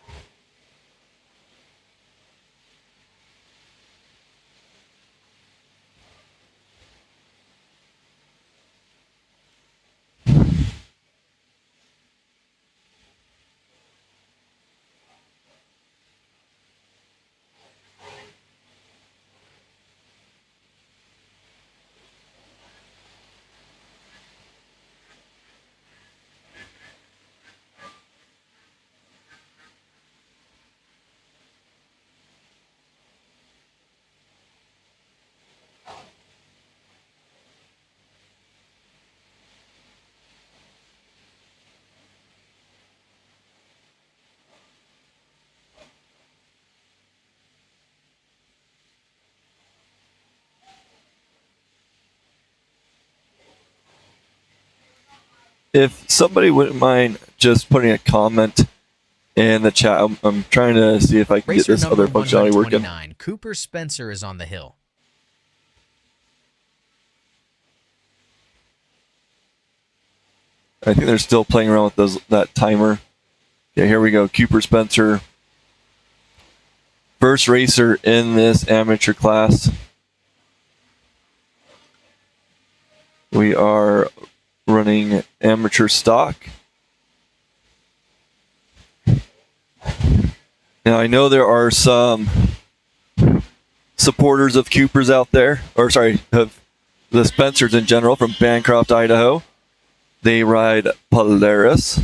If somebody wouldn't mind just putting a comment in the chat, I'm trying to see if I can get this other functionality working. Cooper Spencer is on the hill. I think they're still playing around with that timer. Okay, here we go. Cooper Spencer. First racer in this amateur class. We are running amateur stock. Now, I know there are some supporters of Coopers out there, or sorry, of the Spencers in general from Bancroft, Idaho. They ride Polaris.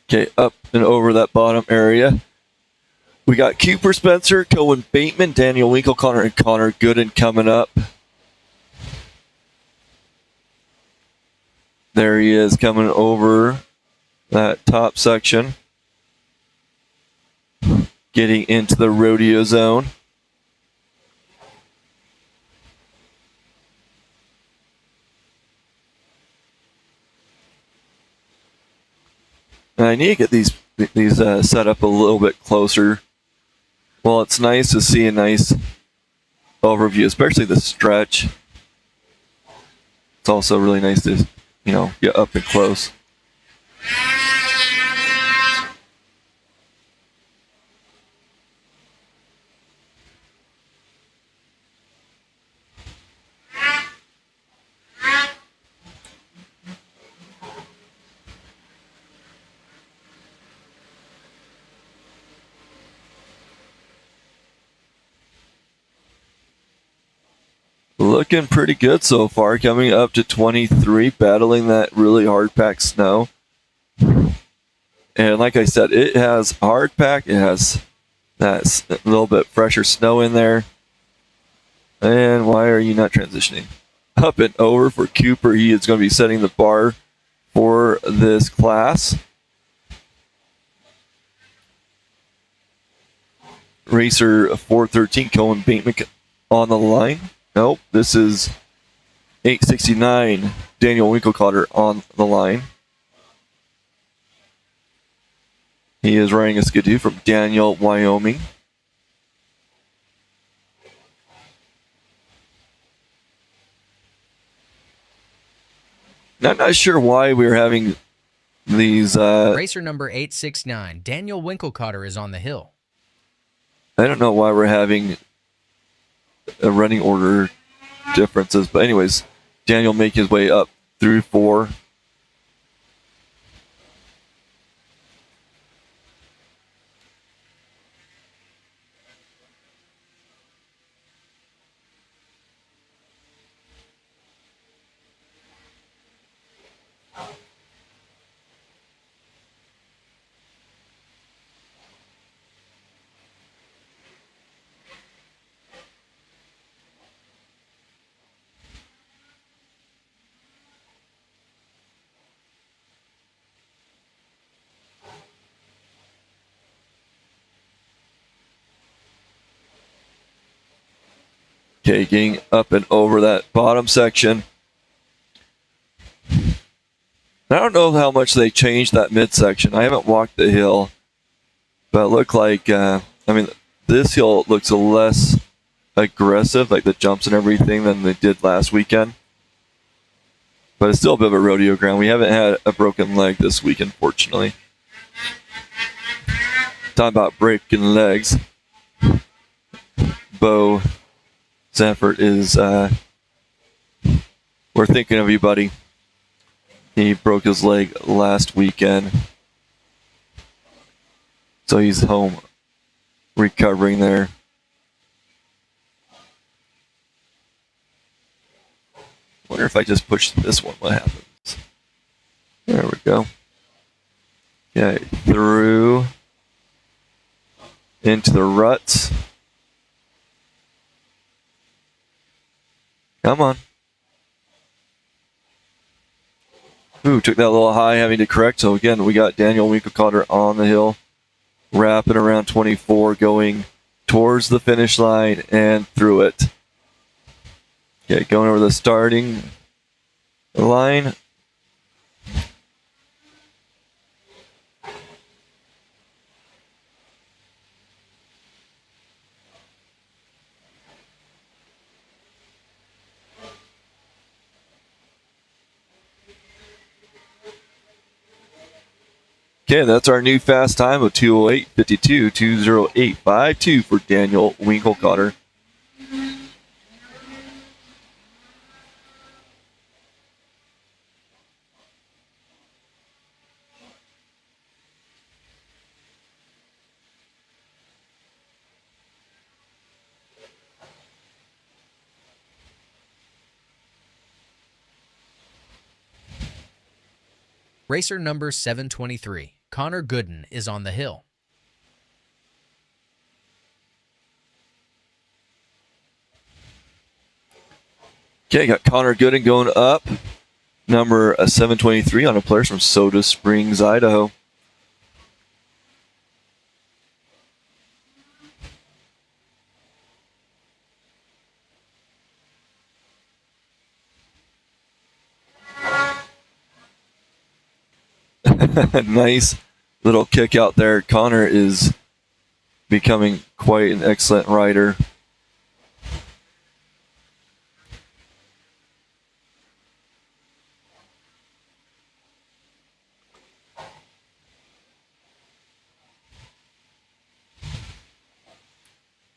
Okay, up and over that bottom area. We got Cooper Spencer, Cohen Bateman, Daniel Winkle-Connor, and Connor Gooden coming up. There he is coming over that top section. Getting into the rodeo zone. And I need to get these set up a little bit closer. Well, it's nice to see a nice overview, especially the stretch. It's also really nice to, get up and close. Looking pretty good so far, coming up to 23, battling that really hard packed snow. And like I said, it has hard pack, it has that little bit fresher snow in there. And why are you not transitioning? Up and over for Cooper. He is going to be setting the bar for this class. Racer 413, Cohen Bateman on the line. Nope, this is 869, Daniel Winkle-Connor on the line. He is riding a skidoo from Daniel, Wyoming. Now, I'm not sure why we're having these... Racer number 869, Daniel Winkle-Connor is on the hill. I don't know why we're having a running order differences, but anyways, Daniel make his way up through 4. Okay, getting up and over that bottom section. I don't know how much they changed that midsection. I haven't walked the hill, but it looked like, this hill looks less aggressive, like the jumps and everything, than they did last weekend. But it's still a bit of a rodeo ground. We haven't had a broken leg this week, unfortunately. Talking about breaking legs. Bo Sanford is, we're thinking of you, buddy. He broke his leg last weekend. So he's home recovering there. Wonder if I just push this one, what happens? There we go. Okay, through into the ruts. Come on. Ooh, took that a little high, having to correct. So again, we got Daniel Winkle-Connor on the hill, wrapping around 24, going towards the finish line and through it. Okay, going over the starting line. Okay, that's our new fast time of 2:08:52, 2:08:52 for Daniel Winkelcotter. Racer number 723, Connor Gooden, is on the hill. Okay, got Connor Gooden going up. Number 723 on a player from Soda Springs, Idaho. Nice little kick out there. Connor is becoming quite an excellent rider.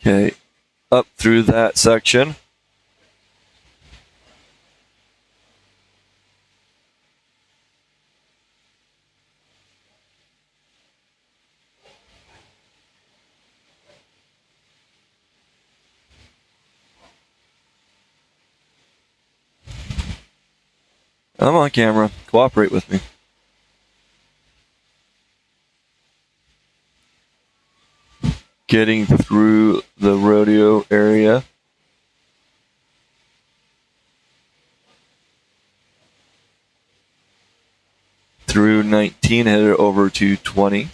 Okay, up through that section. I'm on camera. Cooperate with me. Getting through the rodeo area. Through 19, headed over to 20.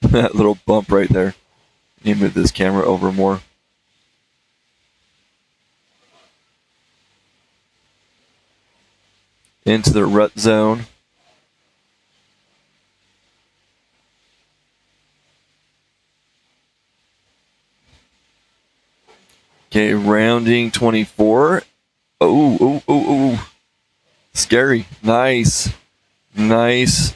That little bump right there. Need to move this camera over more. Into the rut zone. Okay, rounding 24. Oh. Scary. Nice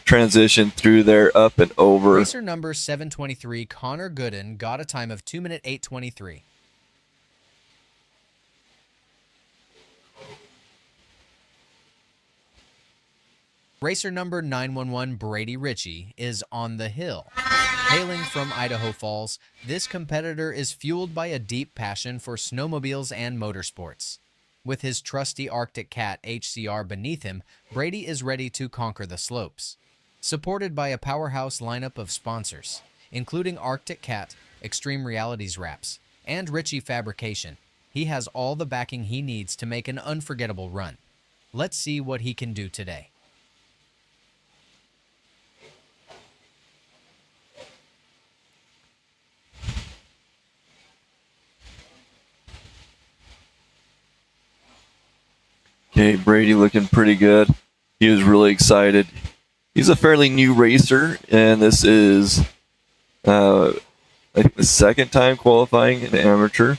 transition through there, up and over. Racer number 723, Connor Gooden, got a time of 2:08:23. Racer number 911, Brady Ritchie, is on the hill. Hailing from Idaho Falls, this competitor is fueled by a deep passion for snowmobiles and motorsports. With his trusty Arctic Cat HCR beneath him, Brady is ready to conquer the slopes. Supported by a powerhouse lineup of sponsors, including Arctic Cat, Extreme Realities Wraps, and Ritchie Fabrication, he has all the backing he needs to make an unforgettable run. Let's see what he can do today. Okay, Brady looking pretty good. He was really excited. He's a fairly new racer, and this is, I think, the second time qualifying in amateur.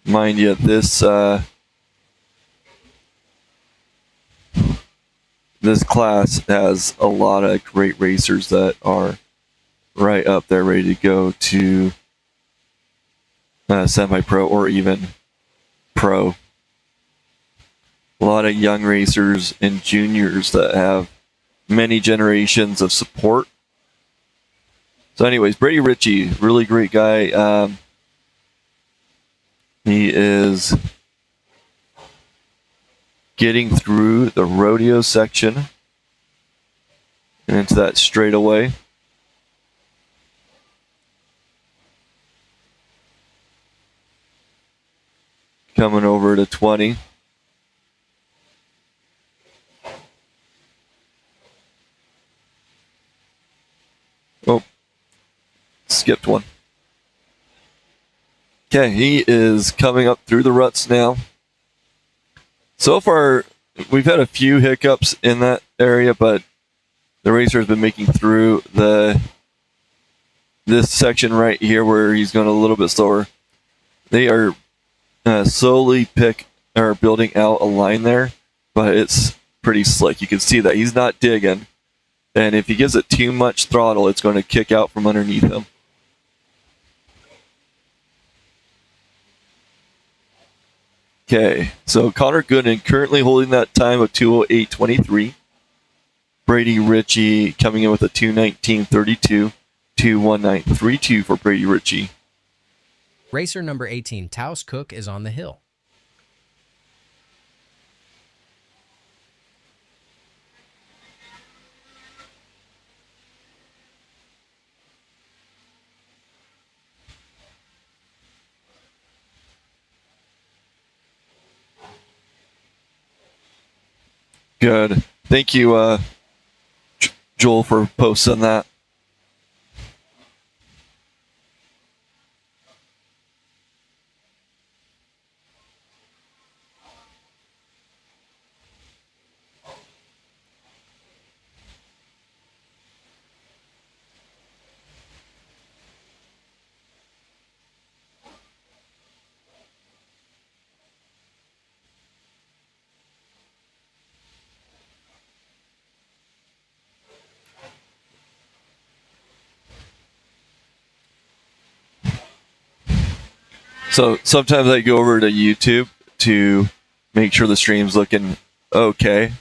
Mind you, this class has a lot of great racers that are right up there, ready to go to semi-pro or even pro. A lot of young racers and juniors that have many generations of support. So anyways, Brady Ritchie, really great guy. He is getting through the rodeo section and into that straightaway. Coming over to 20. Oh, skipped one. Okay, he is coming up through the ruts now. So far, we've had a few hiccups in that area, but the racer has been making through this section right here where he's going a little bit slower. They are slowly or building out a line there, but it's pretty slick. You can see that he's not digging, and if he gives it too much throttle, it's going to kick out from underneath him. Okay, so Connor Gooden currently holding that time of 2:08.23. Brady Ritchie coming in with a 2:19.32. 2:19.32 for Brady Ritchie. Racer number 18, Taos Cook, is on the hill. Good. Thank you, Joel, for posting that. So sometimes I go over to YouTube to make sure the stream's looking okay,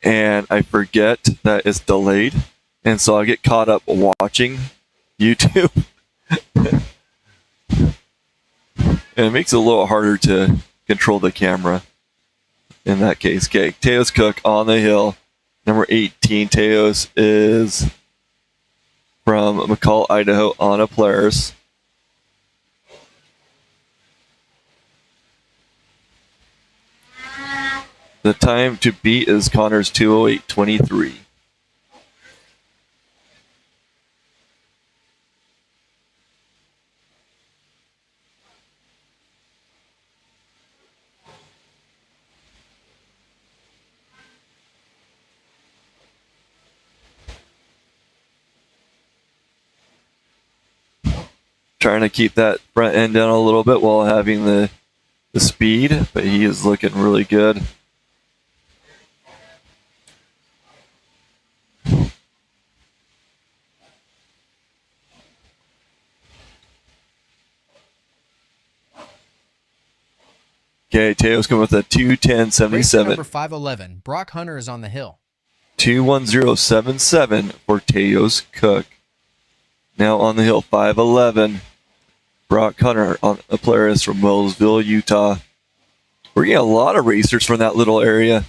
and I forget that it's delayed, and so I get caught up watching YouTube. And it makes it a little harder to control the camera in that case. Okay, Teos Cook on the hill. Number 18, Teos is from McCall, Idaho, on a Polaris. The time to beat is Connor's 2:08.23. Trying to keep that front end down a little bit while having the speed, but he is looking really good. Okay, Teos coming with a 2:10.77. Racer number 511, Brock Hunter, is on the hill. 2:10.77 for Teos Cook. Now on the hill, 5:11. Brock Hunter on a Polaris from Wellsville, Utah. We're getting a lot of racers from that little area.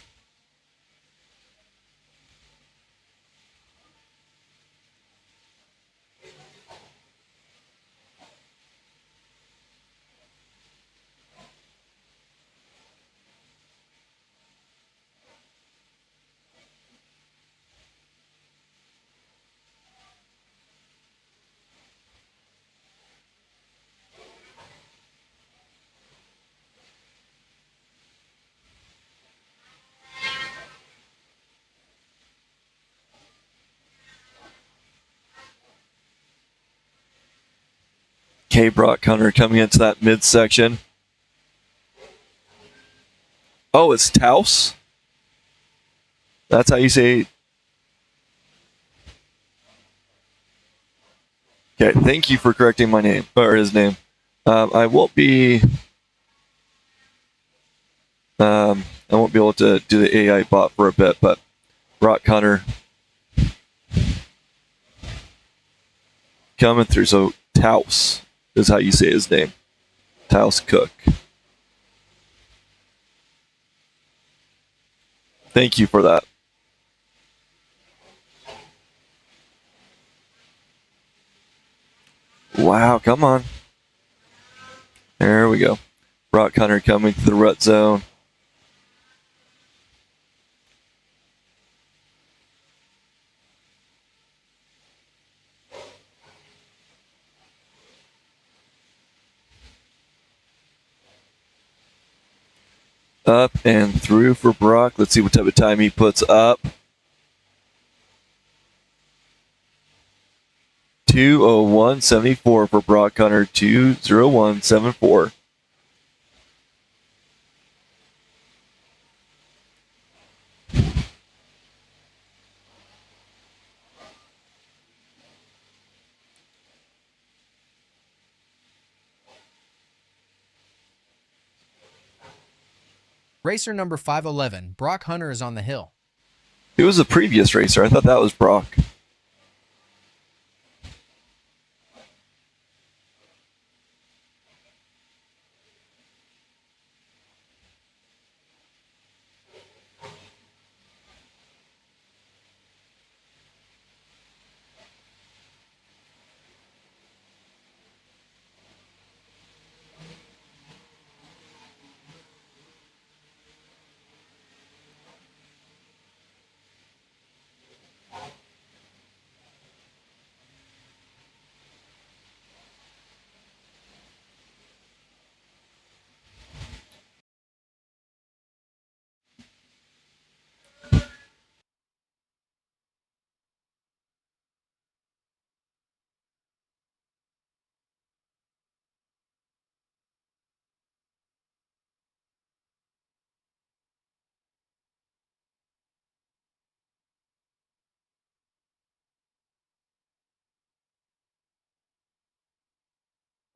Okay, Brock Hunter coming into that midsection. Oh, it's Taos? That's how you say. Okay, thank you for correcting my name, or his name. I won't be able to do the AI bot for a bit, but Brock Hunter coming through. So Taos is how you say his name. Taos Cook. Thank you for that. Wow, come on. There we go. Brock Hunter coming to the rut zone. Up and through for Brock. Let's see what type of time he puts up. 2:01.74 for Brock Hunter. 2:01.74. Racer number 511, Brock Hunter, is on the hill. Who was the previous racer? I thought that was Brock.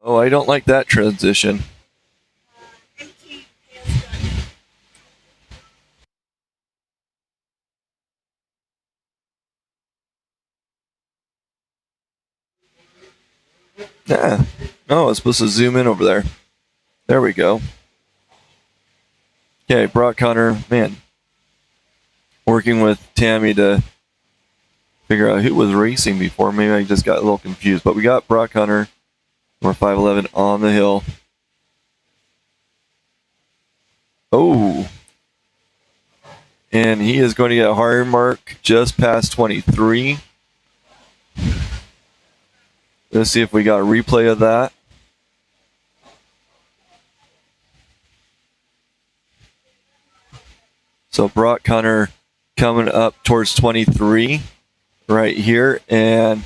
Oh, I don't like that transition. Yeah. Oh, I was supposed to zoom in over there. There we go. Okay, Brock Hunter, man. Working with Tammy to figure out who was racing before. Maybe I just got a little confused. But we got Brock Hunter, number 511, on the hill. Oh. And he is going to get a hard mark just past 23. Let's see if we got a replay of that. So Brock Hunter coming up towards 23 right here. And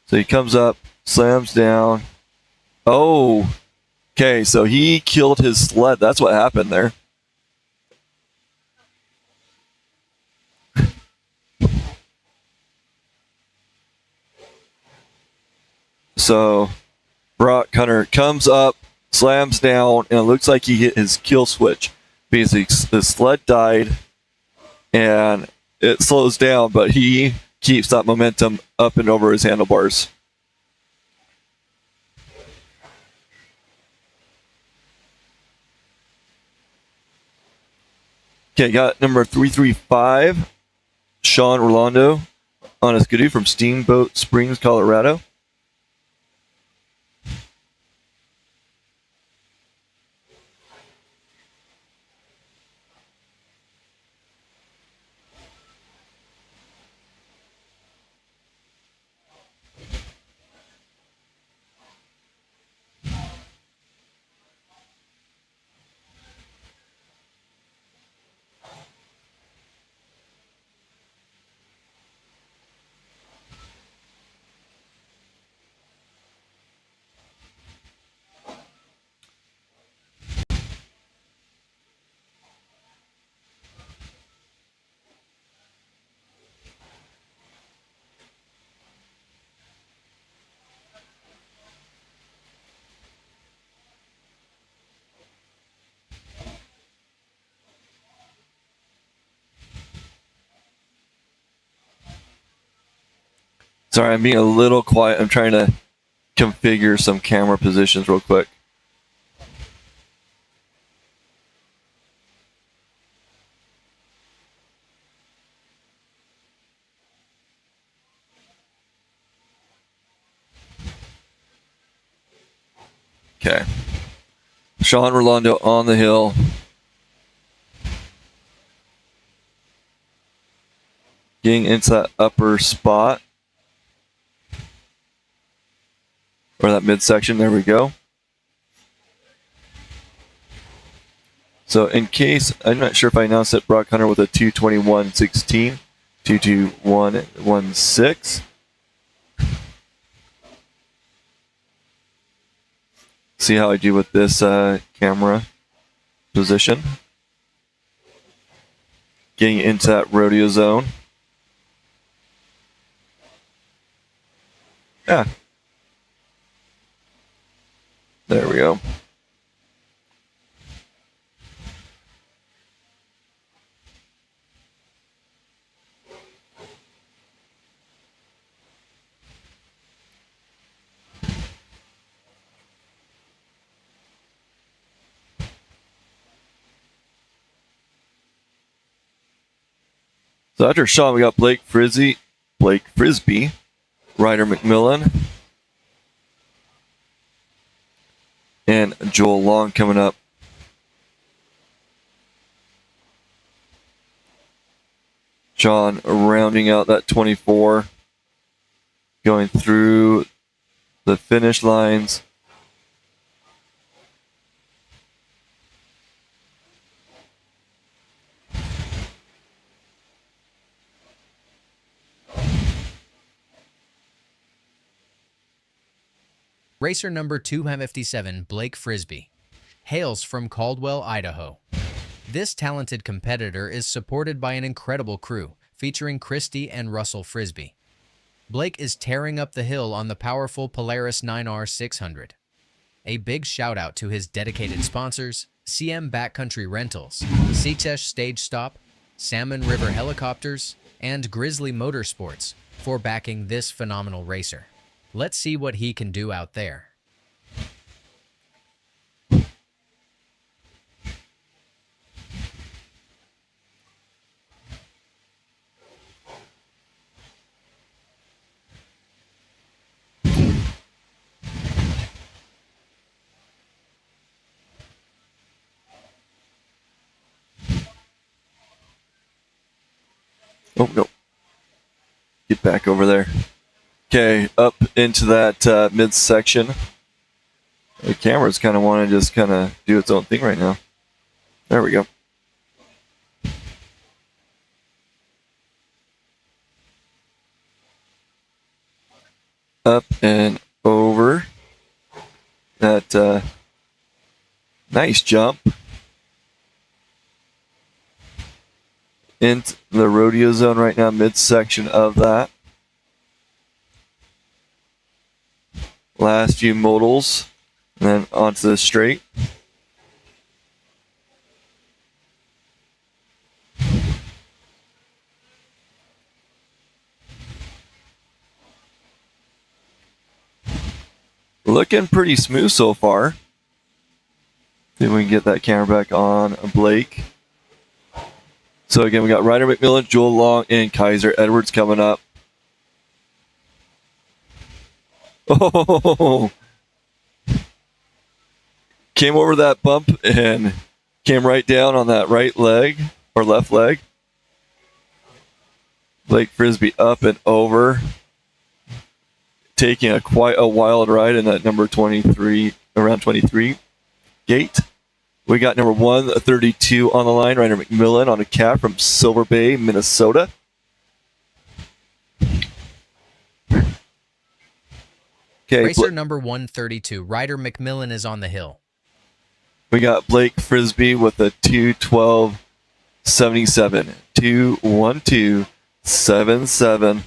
so he comes up, slams down. Oh, okay. So he killed his sled. That's what happened there. So Brock Hunter comes up, slams down, and it looks like he hit his kill switch. Because the sled died and it slows down, but he keeps that momentum up and over his handlebars. Okay, got number 335, Sean Orlando on a skidoo from Steamboat Springs, Colorado. Sorry, I'm being a little quiet. I'm trying to configure some camera positions real quick. Okay. Sean Rolando on the hill. Getting into that upper spot. Or that midsection. There we go. So in case, I'm not sure if I announced it, Brock Hunter with a 221.16, 221.16. See how I do with this camera position. Getting into that rodeo zone. Yeah. There we go. So after Sean, we got Blake Frisbee, Ryder McMillan, and Joel Long coming up. Sean rounding out that 24, going through the finish lines. Racer number 257, Blake Frisbee, hails from Caldwell, Idaho. This talented competitor is supported by an incredible crew, featuring Christy and Russell Frisbee. Blake is tearing up the hill on the powerful Polaris 9R 600. A big shout out to his dedicated sponsors, CM Backcountry Rentals, Sitesh Stage Stop, Salmon River Helicopters, and Grizzly Motorsports for backing this phenomenal racer. Let's see what he can do out there. Oh, no. Get back over there. Okay, up into that midsection. The camera's kind of want to just kind of do its own thing right now. There we go. Up and over. That nice jump. Into the rodeo zone right now, midsection of that. Last few modals, and then onto the straight. Looking pretty smooth so far. See if we can get that camera back on Blake. So again, we got Ryder McMillan, Joel Long, and Kaiser Edwards coming up. Oh, came over that bump and came right down on that right leg or left leg. Blake Frisbee up and over, taking quite a wild ride in that number 23, around 23 gate. We got number 132 on the line, Ryder McMillan on a cap from Silver Bay, Minnesota. Okay, Racer number 132, Ryder McMillan, is on the hill. We got Blake Frisbee with a 2:12.77. 2:12.77.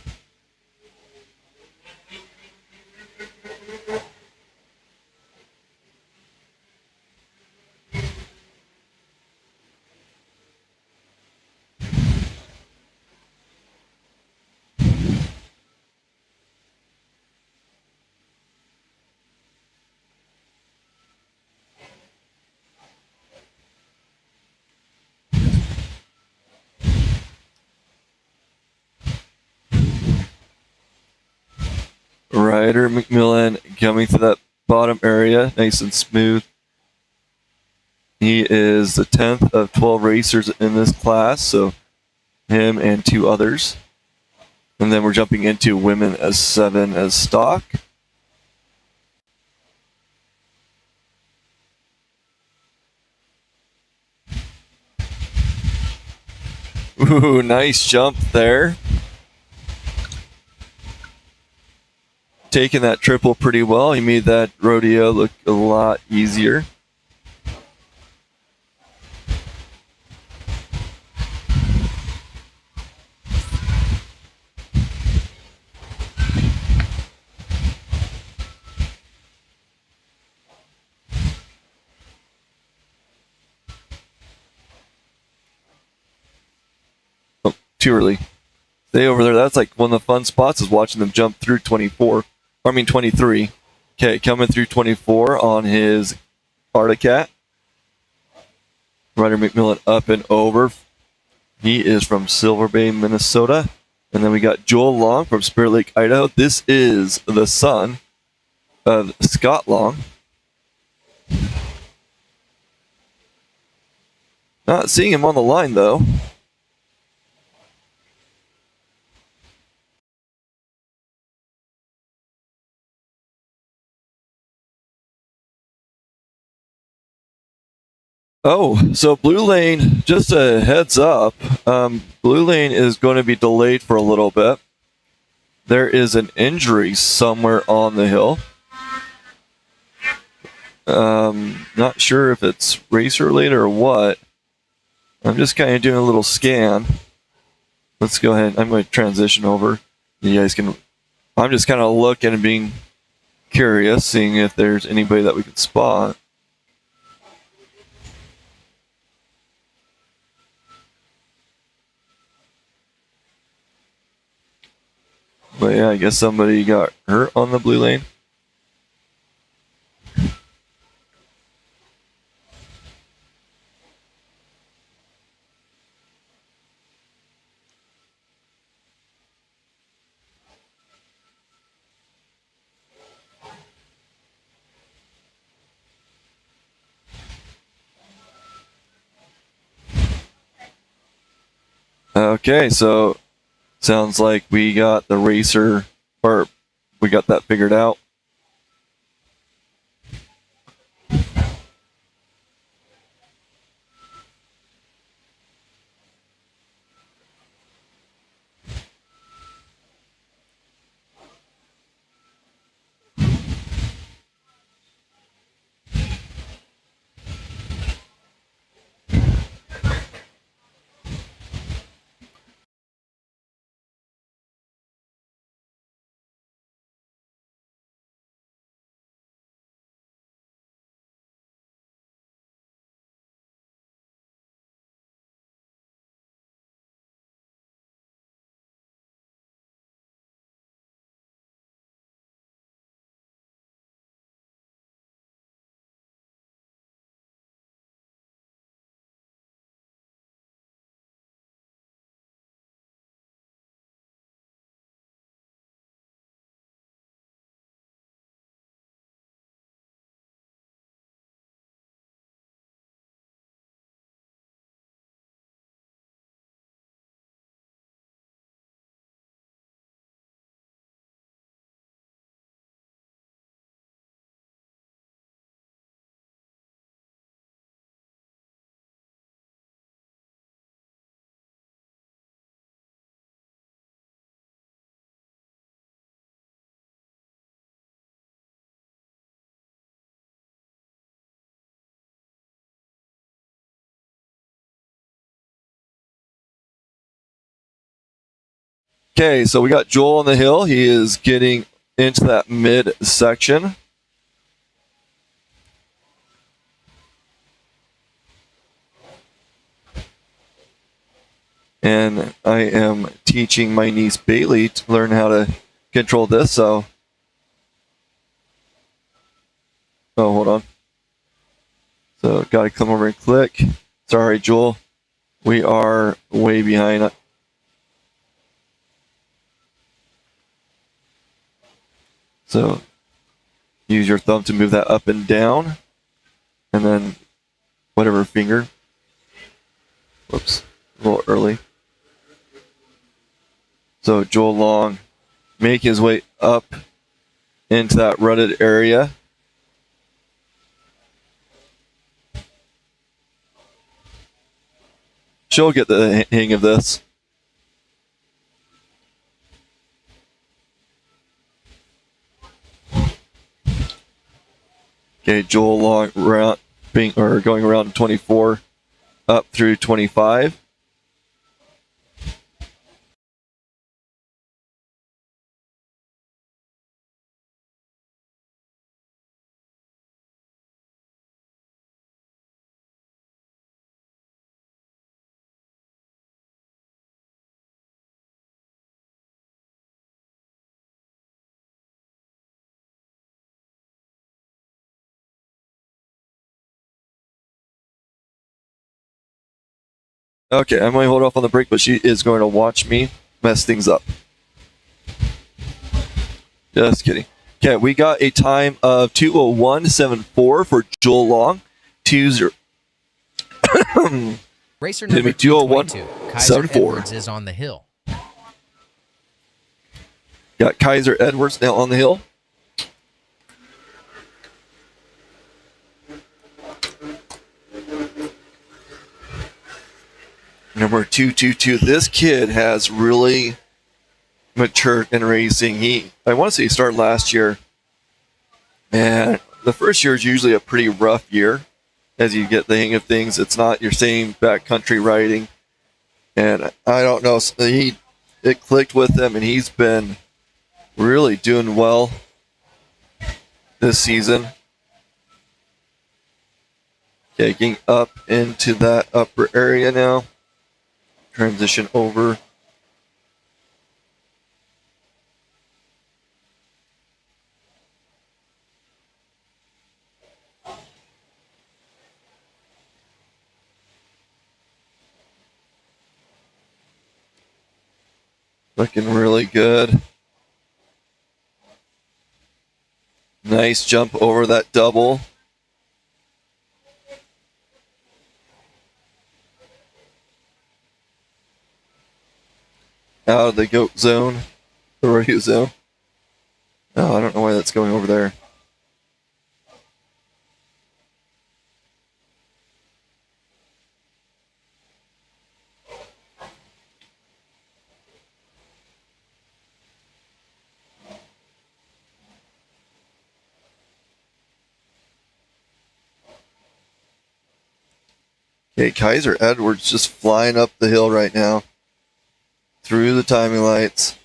Ryder McMillan coming to that bottom area, nice and smooth. He is the 10th of 12 racers in this class, so him and two others. And then we're jumping into women as 7 as stock. Ooh, nice jump there. Taking that triple pretty well. He made that rodeo look a lot easier. Oh, too early. Stay over there. That's like one of the fun spots is watching them jump through 23. Okay, coming through 24 on his Arctic Cat. Ryder McMillan up and over. He is from Silver Bay, Minnesota. And then we got Joel Long from Spirit Lake, Idaho. This is the son of Scott Long. Not seeing him on the line, though. Oh, so Blue Lane, just a heads up, Blue Lane is going to be delayed for a little bit. There is an injury somewhere on the hill. Not sure if it's race related or what. I'm just kind of doing a little scan. Let's go ahead. I'm going to transition over. You guys can. I'm just kind of looking and being curious, seeing if there's anybody that we could spot. But yeah, I guess somebody got hurt on the Blue Lane. Okay, so sounds like we got the racer, or we got that figured out. Okay, so we got Joel on the hill. He is getting into that mid section. And I am teaching my niece Bailey to learn how to control this, so. Oh, hold on. So, gotta come over and click. Sorry, Joel. We are way behind. So, use your thumb to move that up and down. And then, whatever finger. Whoops, a little early. So, Joel Long making his way up into that rutted area. She'll get the hang of this. Okay, Joel Long going around 24 up through 25. Okay, I'm going to hold off on the break, but she is going to watch me mess things up. Just kidding. Okay, we got a time of 2:01.74 for Joel Long. 20. Racer number 222, Kaiser Edwards, is on the hill. Got Kaiser Edwards now on the hill. Number 222. This kid has really matured in racing. I want to say he started last year. And the first year is usually a pretty rough year as you get the hang of things. It's not your same backcountry riding. And I don't know, it clicked with him, and he's been really doing well this season. Okay, getting up into that upper area now. Transition over. Looking really good. Nice jump over that double. Out of the goat zone, the rodeo zone. Oh, I don't know why that's going over there. Okay, Kaiser Edwards just flying up the hill right now. Through the timing lights.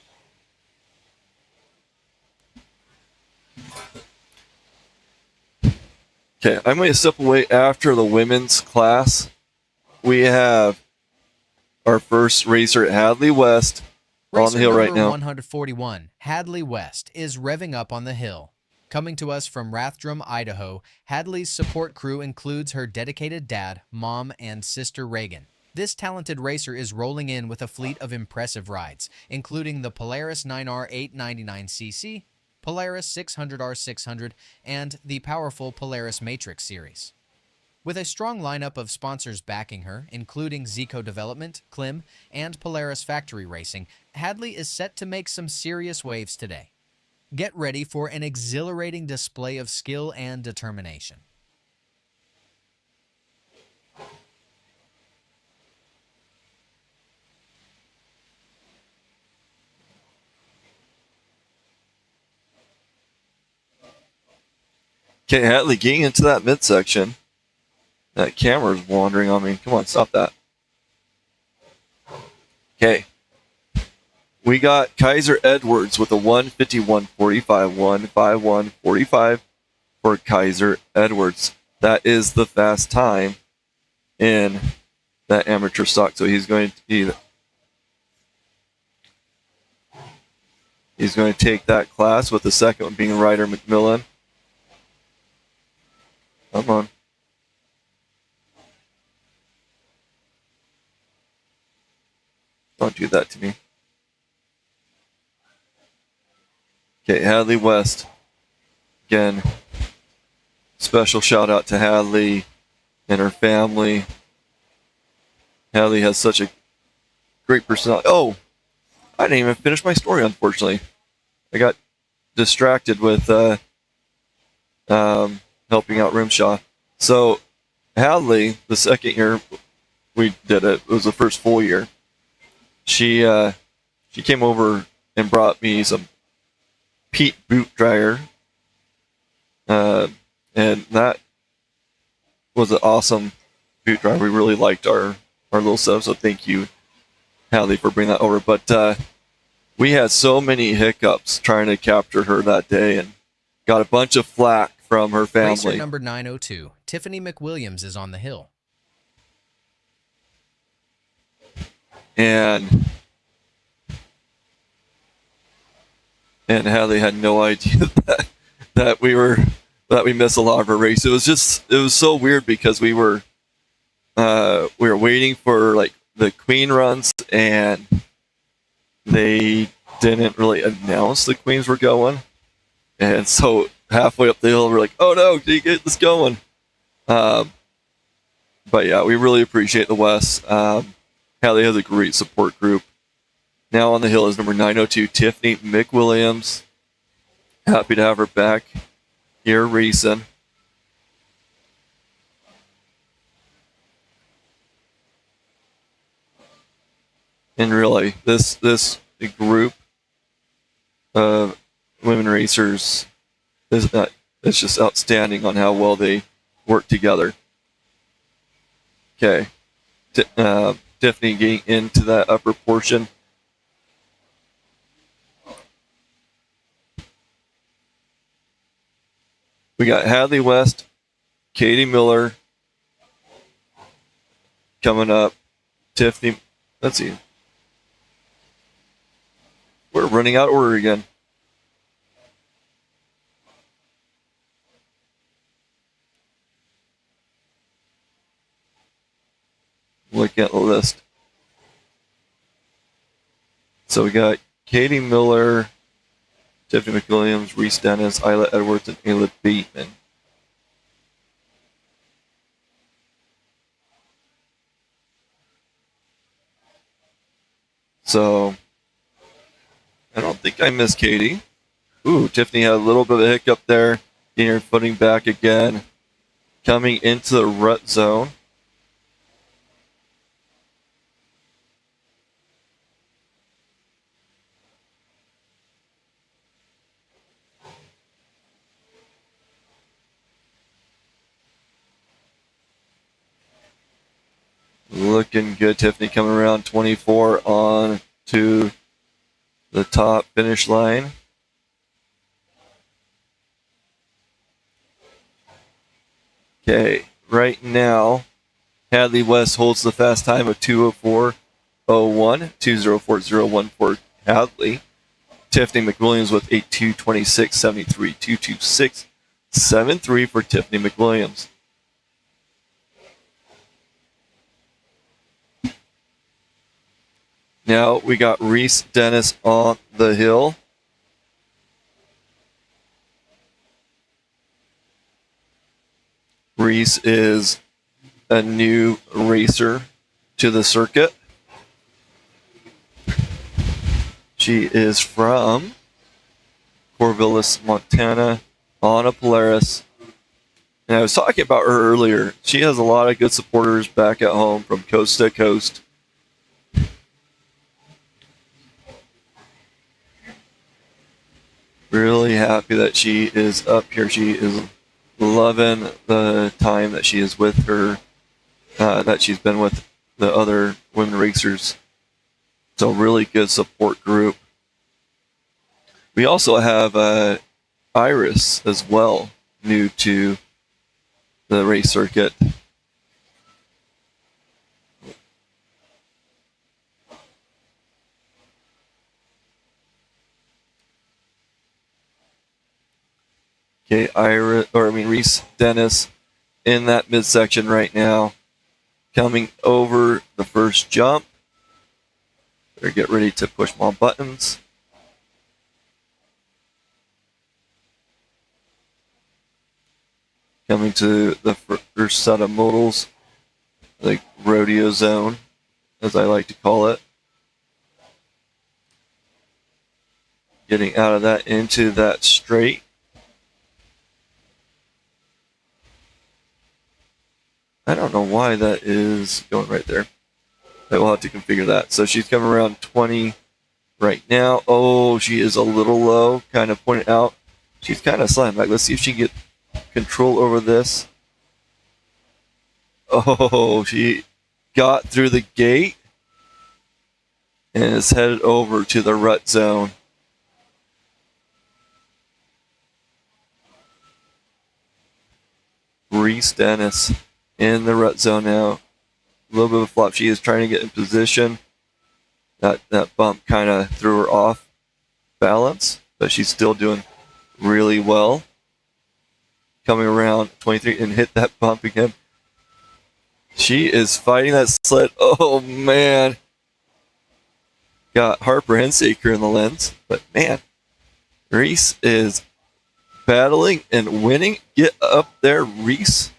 Okay, I'm going to step away after the women's class. We have our first racer at Hadley West on the hill right now. 141, Hadley West, is revving up on the hill. Coming to us from Rathdrum, Idaho, Hadley's support crew includes her dedicated dad, mom, and sister Reagan. This talented racer is rolling in with a fleet of impressive rides, including the Polaris 9R 899cc, Polaris 600R 600, and the powerful Polaris Matrix series. With a strong lineup of sponsors backing her, including Zico Development, Klim, and Polaris Factory Racing, Hadley is set to make some serious waves today. Get ready for an exhilarating display of skill and determination. Okay, Hadley getting into that midsection. That camera's wandering on me. Come on, stop that. Okay. We got Kaiser Edwards with a 151.45, 151.45 for Kaiser Edwards. That is the fast time in that amateur stock. So he's going to take that class, with the second one being Ryder McMillan. Come on. Don't do that to me. Okay, Hadley West. Again, special shout out to Hadley and her family. Hadley has such a great personality. Oh, I didn't even finish my story, unfortunately. I got distracted with helping out RMSHA. So, Hadley, the second year we did it was the first full year. She came over and brought me some peat boot dryer, and that was an awesome boot dryer. We really liked our little setup, so thank you, Hadley, for bringing that over. But we had so many hiccups trying to capture her that day, and got a bunch of flack from her family. Racer number 902, Tiffany McWilliams, is on the hill. And Hadley had no idea that we missed a lot of her race. It was so weird because we were waiting for like the Queen runs, and they didn't really announce the Queens were going. And so halfway up the hill, we're like, oh no, did you get this going? But yeah, we really appreciate the West. Hallie has a great support group. Now on the hill is number 902, Tiffany McWilliams. Happy to have her back here racing. And really, this group of women racers is it's just outstanding on how well they work together. Okay, Tiffany getting into that upper portion. We got Hadley West, Katie Miller coming up. Tiffany, let's see. We're running out of order again. Looking at the list. So we got Katie Miller, Tiffany McWilliams, Reese Dennis, Isla Edwards, and Ayla Bateman. So I don't think I missed Katie. Ooh, Tiffany had a little bit of a hiccup there, getting her footing back again. Coming into the rut zone. Looking good. Tiffany coming around 24 on to the top finish line. Okay, right now, Hadley West holds the fast time of 2:04.01, 2:04.014 for Hadley. Tiffany McWilliams with a 2:26.73, 2:26.73 for Tiffany McWilliams. Now we got Reese Dennis on the hill. Reese is a new racer to the circuit. She is from Corvallis, Montana, on a Polaris. And I was talking about her earlier. She has a lot of good supporters back at home from coast to coast. Really happy that she is up here. She is loving the time that she is with her, that she's been with the other women racers. It's a really good support group. We also have Iris as well, new to the race circuit. Okay, Reese Dennis in that midsection right now, coming over the first jump. Better get ready to push more buttons. Coming to the first set of modals, the rodeo zone, as I like to call it. Getting out of that into that straight. I don't know why that is going right there. I will have to configure that. So she's coming around 20 right now. Oh, she is a little low, kind of pointed out. She's kind of sliding back. Let's see if she can get control over this. Oh, she got through the gate and is headed over to the rut zone. Reese Dennis in the rut zone now. A little bit of a flop. She is trying to get in position. That bump kind of threw her off balance, but she's still doing really well. Coming around 23 and hit that bump again. She is fighting that sled. Oh, man. Got Harper Hensaker in the lens. But, man, Reese is battling and winning. Get up there, Reese.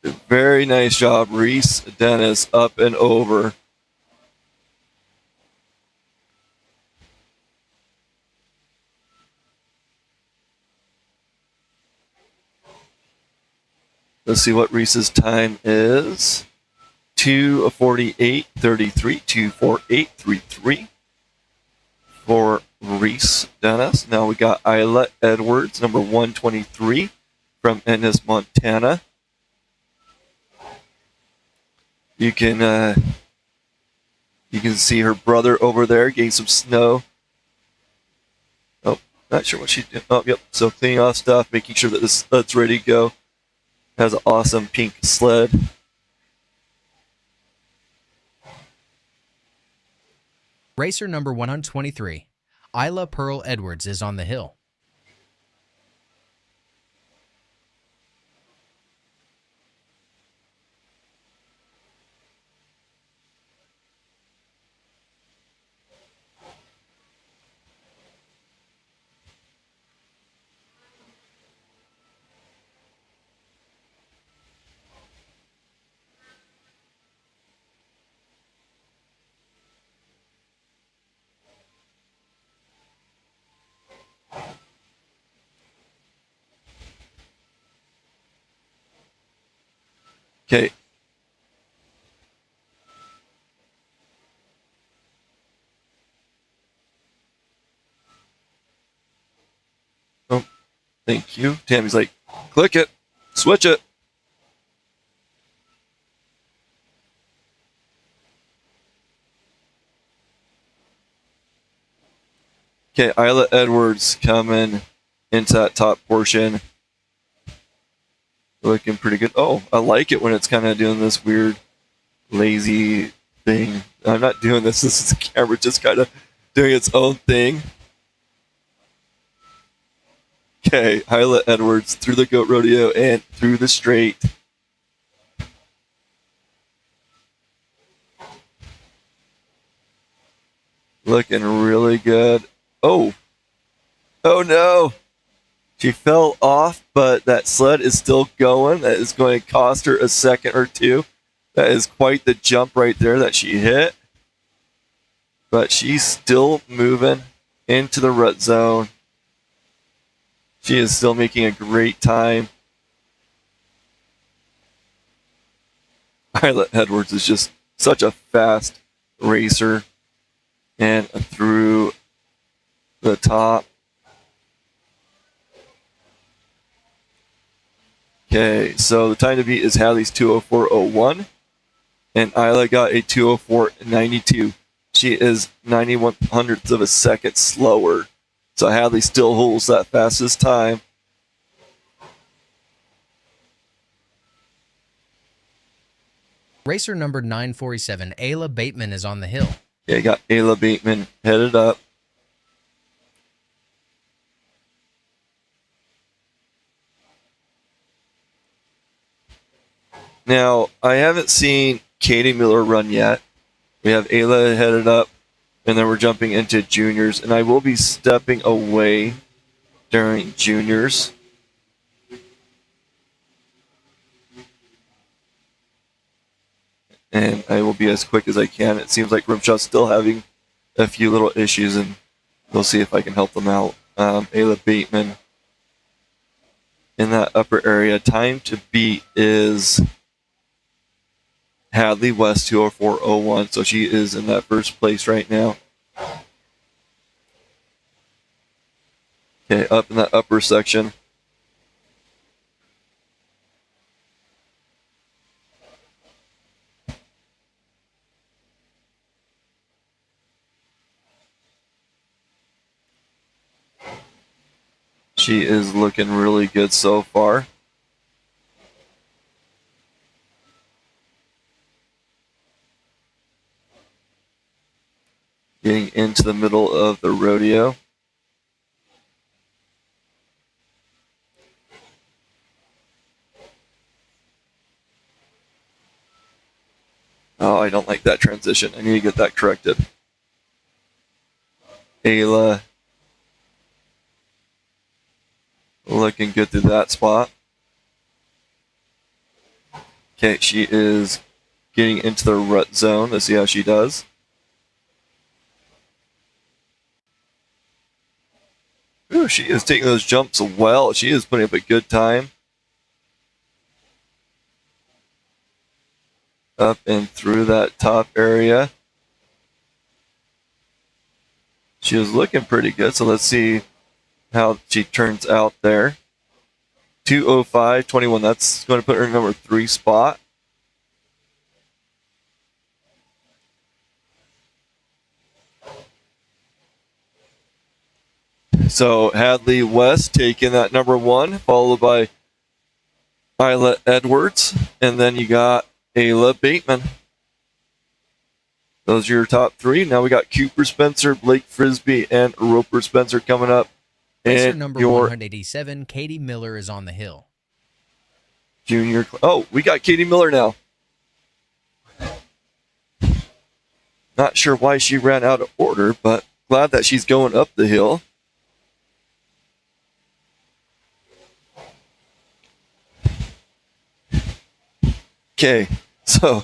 Very nice job, Reese Dennis, up and over. Let's see what Reese's time is. 2:48.33, 2:48.33 for Reese Dennis. Now we got Isla Edwards, number 123 from Ennis, Montana. You can see her brother over there getting some snow. Oh, not sure what she's doing. Oh, yep. So cleaning off stuff, making sure that this sled's ready to go. Has an awesome pink sled. Racer number 123, Isla Pearl Edwards, is on the hill. Okay. Oh, thank you. Tammy's like, click it, switch it. Okay, Isla Edwards coming into that top portion. Looking pretty good. Oh, I like it when it's kind of doing this weird, lazy thing. I'm not doing this. This is the camera just kind of doing its own thing. Okay, Isla Edwards through the goat rodeo and through the straight. Looking really good. Oh. Oh no. She fell off, but that sled is still going. That is going to cost her a second or two. That is quite the jump right there that she hit. But she's still moving into the rut zone. She is still making a great time. Isla Edwards is just such a fast racer. And through the top. Okay, so the time to beat is Hadley's 2:04.01, and Isla got a 2:04.92. She is 91 hundredths of a second slower, so Hadley still holds that fastest time. Racer number 947, Ayla Bateman, is on the hill. Yeah, got Ayla Bateman headed up. Now, I haven't seen Katie Miller run yet. We have Ayla headed up, and then we're jumping into juniors, and I will be stepping away during juniors. And I will be as quick as I can. It seems like RMSHA's still having a few little issues, and we'll see if I can help them out. Ayla Bateman in that upper area. Time to beat is Hadley West 2:04.01, so she is in that first place right now. Okay, up in that upper section. She is looking really good so far. Getting into the middle of the rodeo. Oh, I don't like that transition. I need to get that corrected. Ayla looking good through that spot. Okay, she is getting into the rut zone. Let's see how she does. Ooh, she is taking those jumps well. She is putting up a good time. Up and through that top area. She was looking pretty good, so let's see how she turns out there. 2:05.21. That's going to put her in number 3 spot. So Hadley West taking that number 1, followed by Isla Edwards, and then you got Ayla Bateman. Those are your top 3. Now we got Cooper Spencer, Blake Frisbee, and Roper Spencer coming up. Racer And number your 187, Katie Miller, is on the hill. junior. Oh, we got Katie Miller now. Not sure why she ran out of order, but glad that she's going up the hill. Okay, so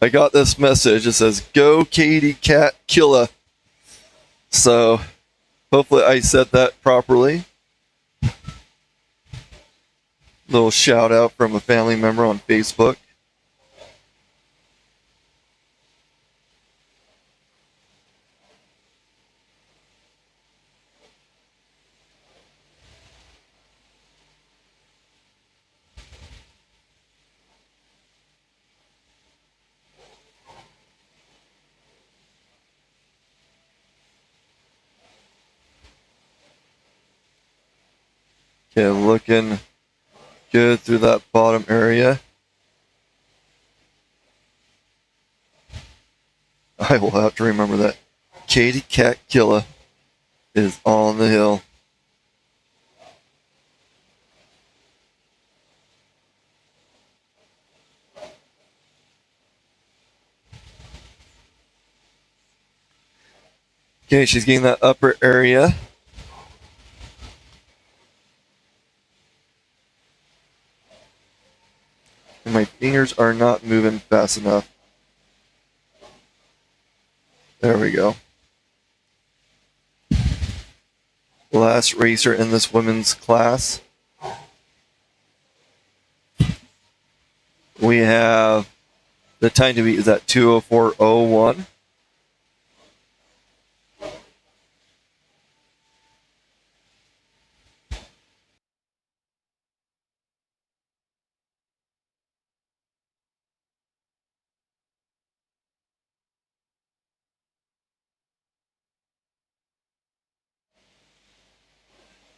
I got this message. It says, "Go Katie Cat Killa." So hopefully I said that properly. Little shout out from a family member on Facebook. Okay, looking good through that bottom area. I will have to remember that. Katie Cat Killa is on the hill. Okay, she's getting that upper area. And my fingers are not moving fast enough. There we go. Last racer in this women's class. We have the time to beat is at 2:04.01.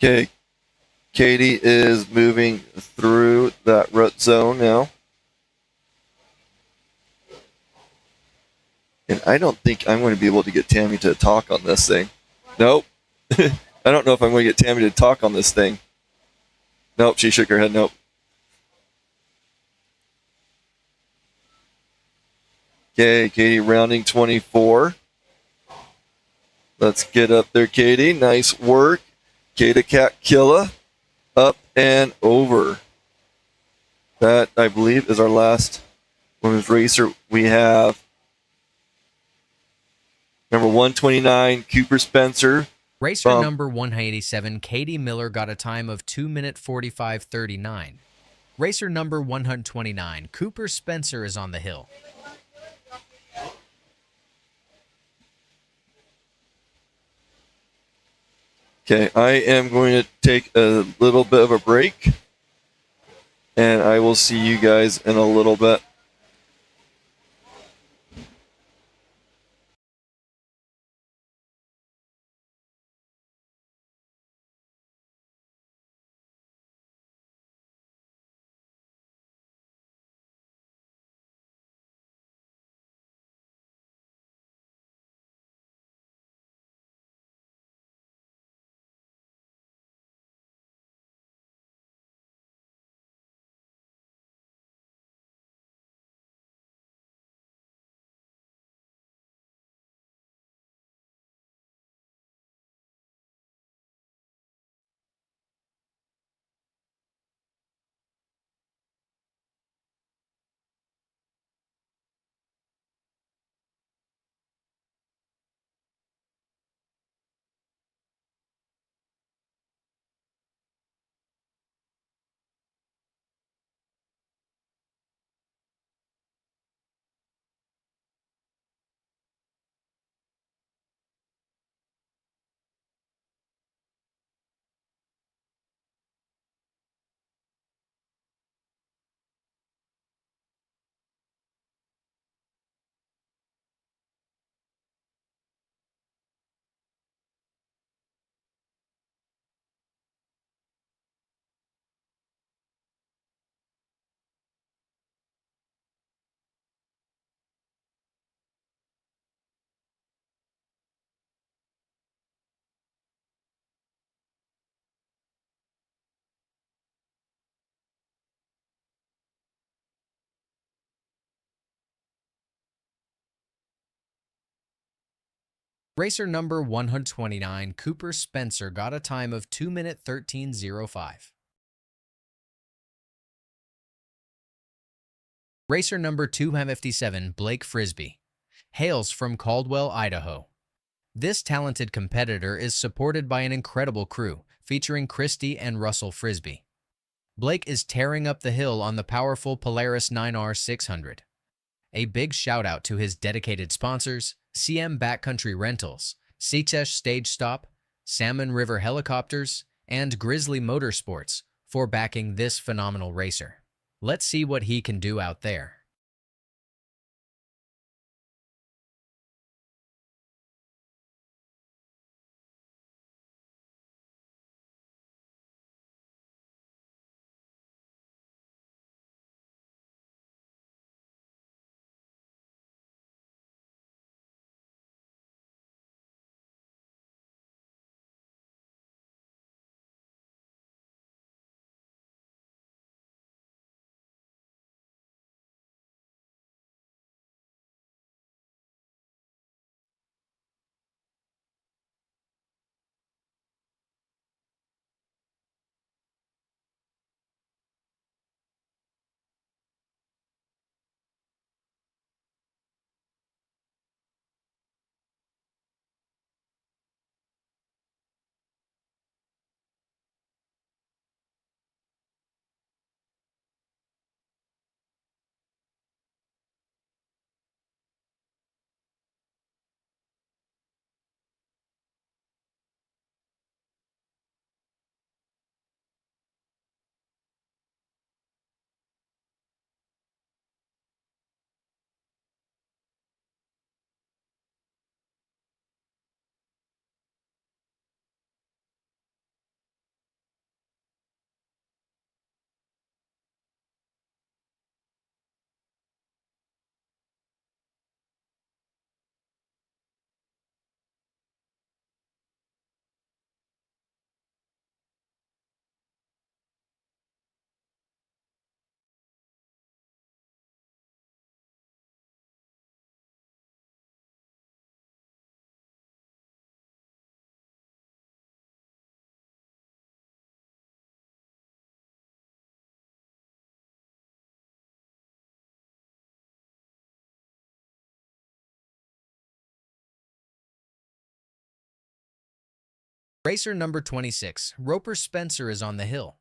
Okay, Katie is moving through that rut zone now. And I don't think I'm going to be able to get Tammy to talk on this thing. Nope. I don't know if I'm going to get Tammy to talk on this thing. Nope, she shook her head. Nope. Okay, Katie rounding 24. Let's get up there, Katie. Nice work. Katie Cat Killa up and over. That, I believe, is our last women's racer. We have number 129, Cooper Spencer. Racer number 187, Katie Miller, got a time of 2:45.39. Racer number 129, Cooper Spencer, is on the hill. Okay, I am going to take a little bit of a break, and I will see you guys in a little bit. Racer number 129, Cooper Spencer, got a time of 2 minute 13:05. Racer number 257, Blake Frisbee, hails from Caldwell, Idaho. This talented competitor is supported by an incredible crew, featuring Christy and Russell Frisbee. Blake is tearing up the hill on the powerful Polaris 9R 600. A big shout out to his dedicated sponsors, CM Backcountry Rentals, Sitesh Stage Stop, Salmon River Helicopters, and Grizzly Motorsports for backing this phenomenal racer. Let's see what he can do out there. Racer number 26, Roper Spencer, is on the hill.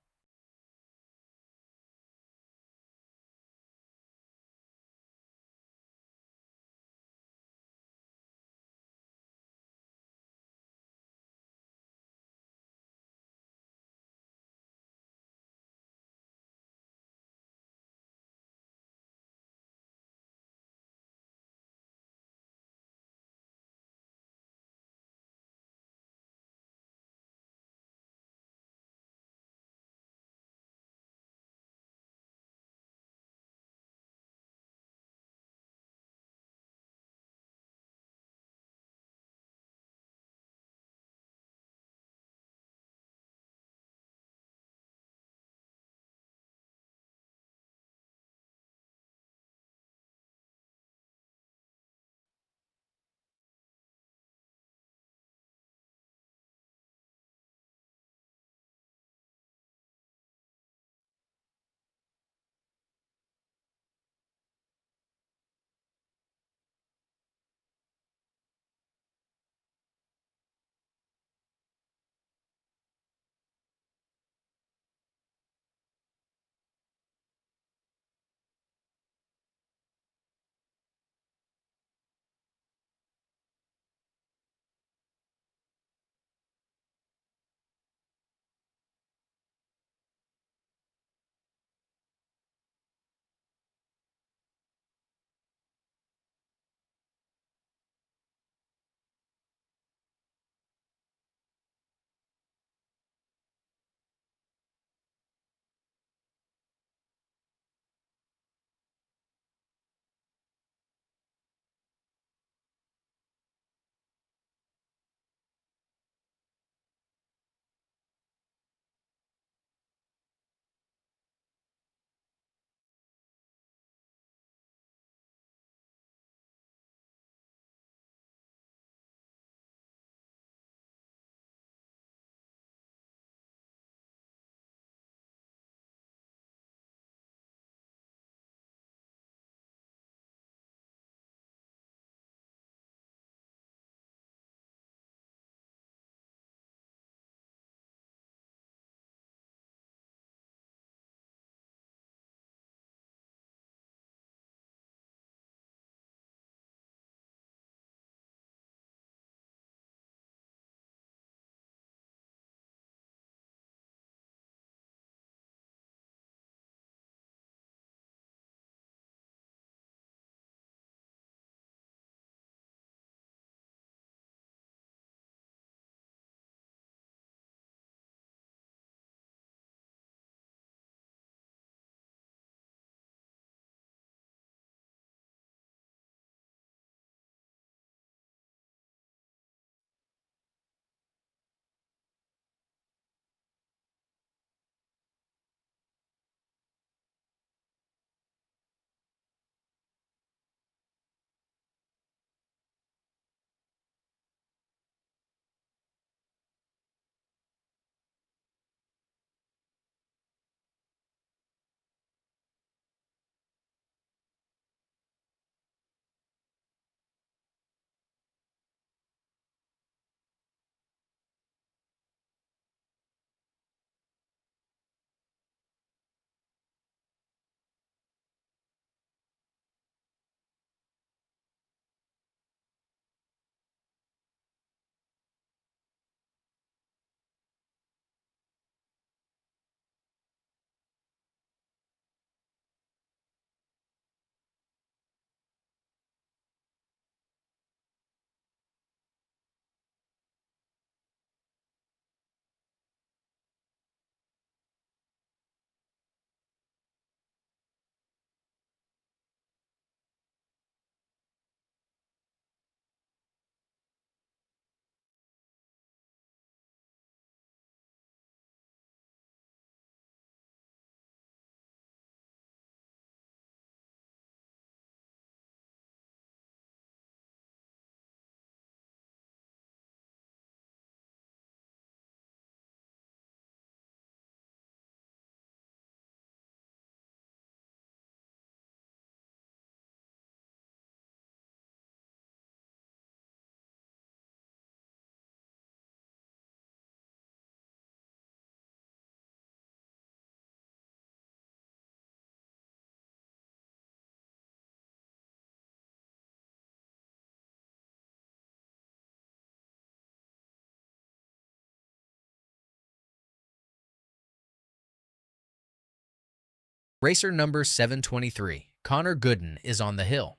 Racer number 723, Connor Gooden, is on the hill.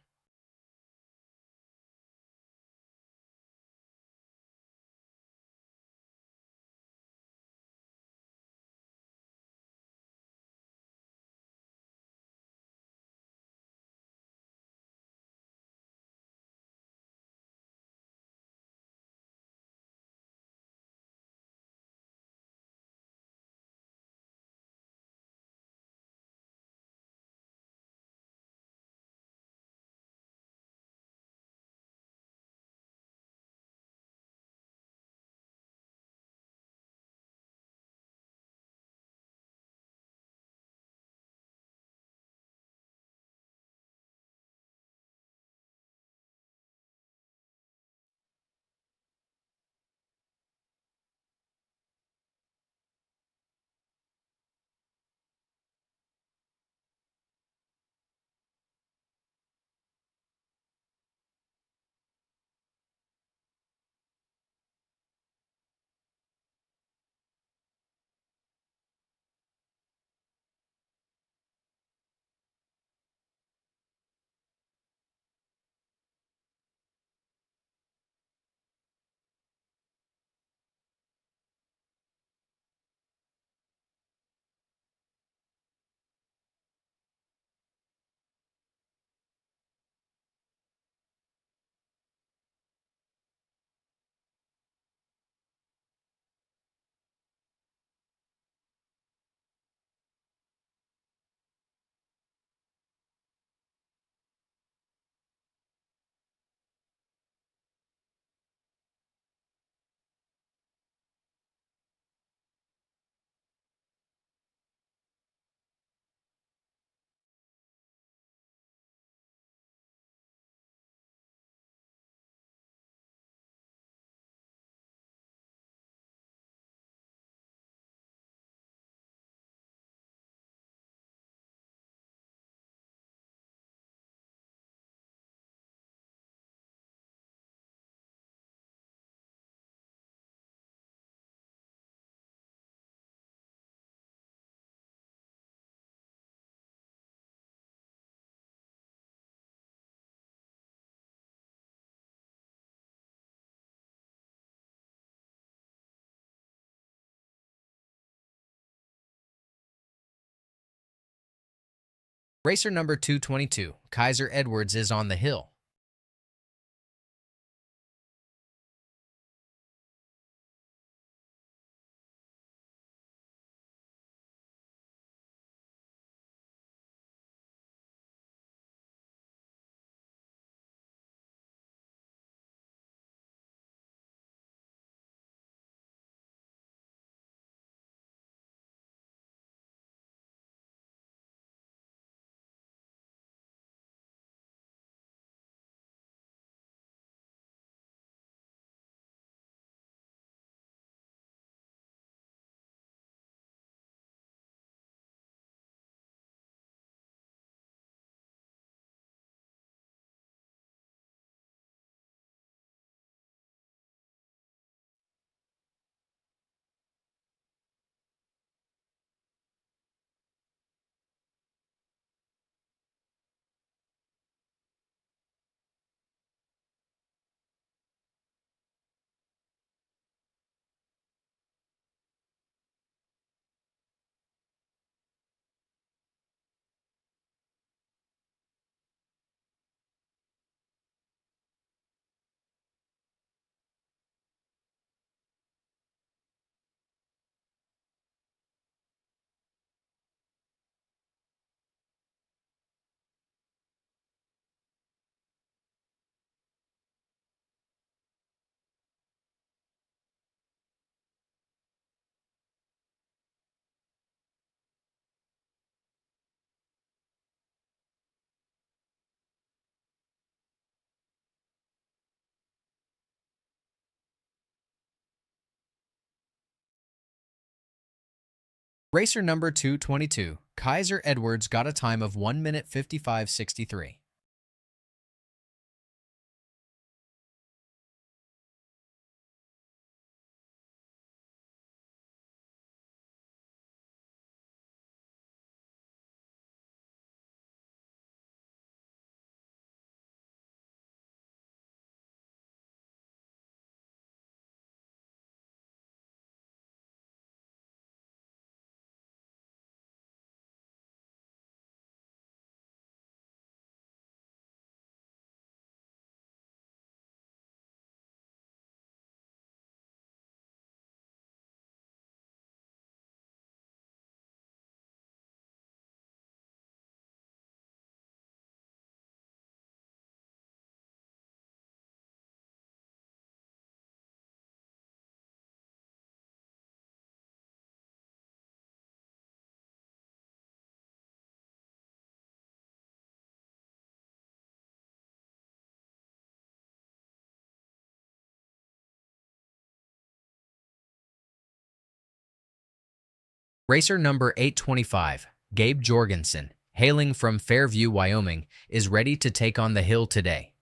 Racer number 222, Kaiser Edwards, is on the hill. Racer number 222, Kaiser Edwards, got a time of 1 minute 55.63. Racer number 825, Gabe Jorgensen, hailing from Fairview, Wyoming, is ready to take on the hill today.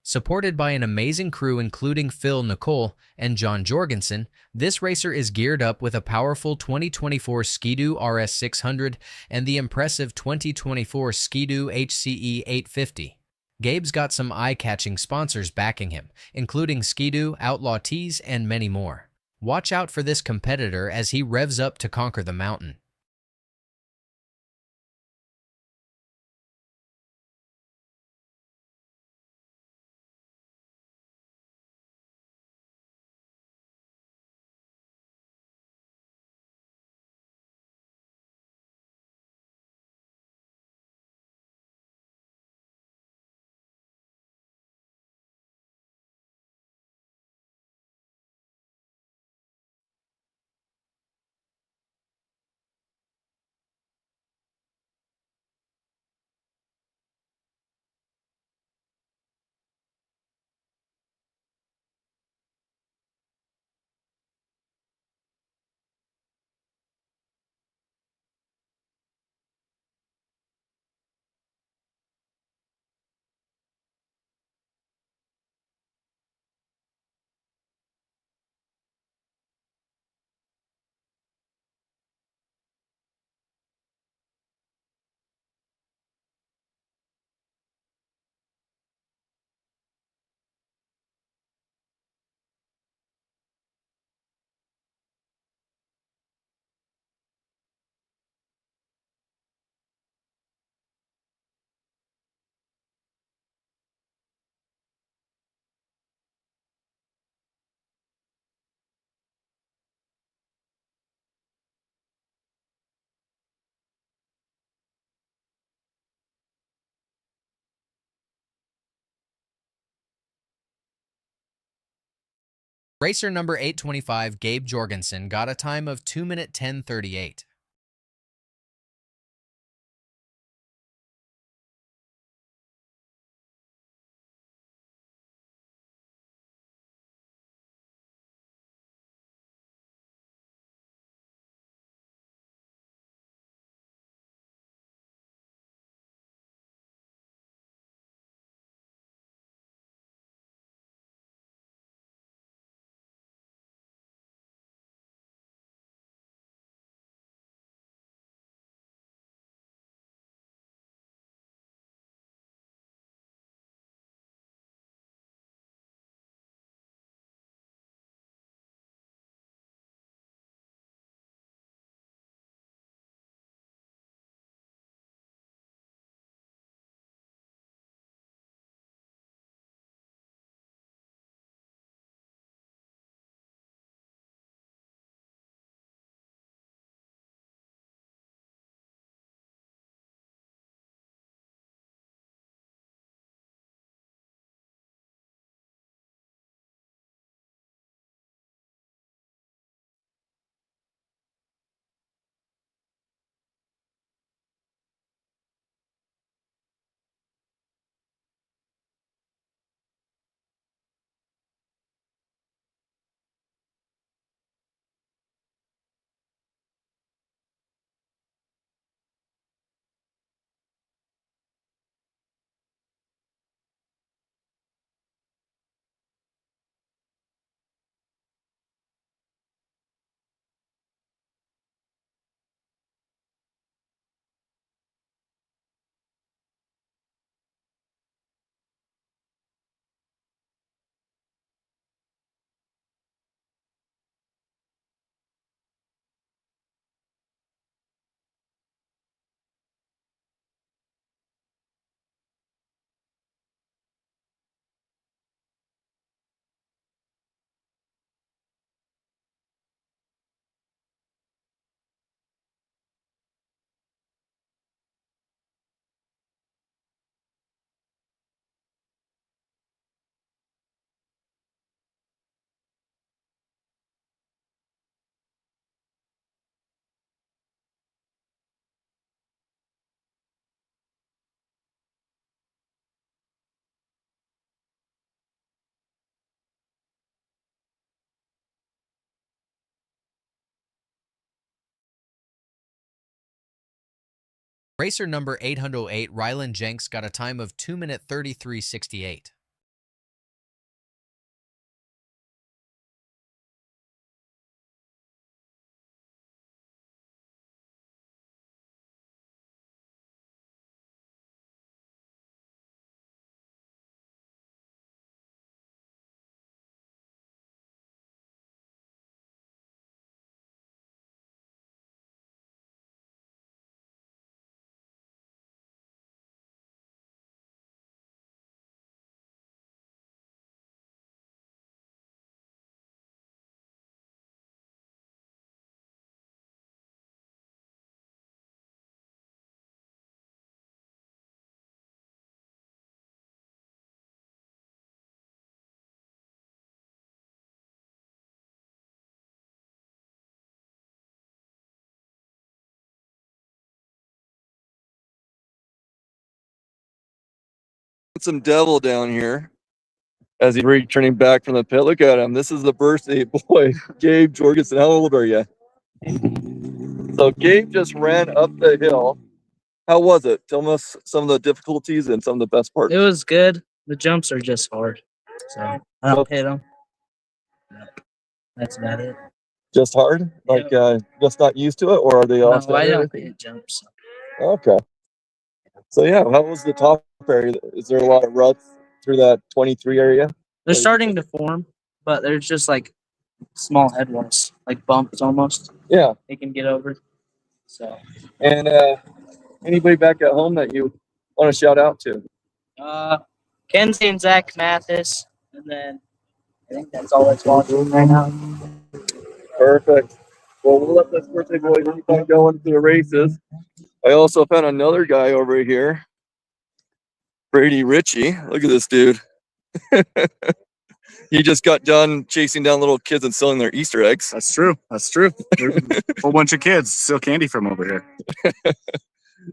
Supported by an amazing crew including Phil Nicole and John Jorgensen, this racer is geared up with a powerful 2024 Ski-Doo RS600 and the impressive 2024 Ski-Doo HCE 850. Gabe's got some eye-catching sponsors backing him, including Ski-Doo, Outlaw Tees, and many more. Watch out for this competitor as he revs up to conquer the mountain. Racer number 825, Gabe Jorgensen, got a time of 2 minute 10:38. Racer number 808, Rylan Jenks, got a time of 2 minute 33.68. Some devil down here as he's returning back from the pit. Look at him. This is the birthday boy, Gabe Jorgensen. How old are you? So Gabe just ran up the hill. How was it? Tell us some of the difficulties and some of the best parts. It was good. The jumps are just hard, so I don't hit them. That's about it. Just hard? Like just not used to it, or are they all No, I don't standard? hit jumps. Okay. So yeah, how was the top area? Is there a lot of ruts through that 23 area? They're starting to form, but there's just like small head walls, like bumps almost. Yeah. They can get over. So, And anybody back at home that you want to shout out to? Kenzie and Zach Mathis, and then I think that's all that's watching right now. Perfect. Well, we'll let this birthday boy keep on going through the races. I also found another guy over here, Brady Ritchie. Look at this dude. He just got done chasing down little kids and selling their Easter eggs. That's true. That's true. There's a whole bunch of kids steal candy from over here.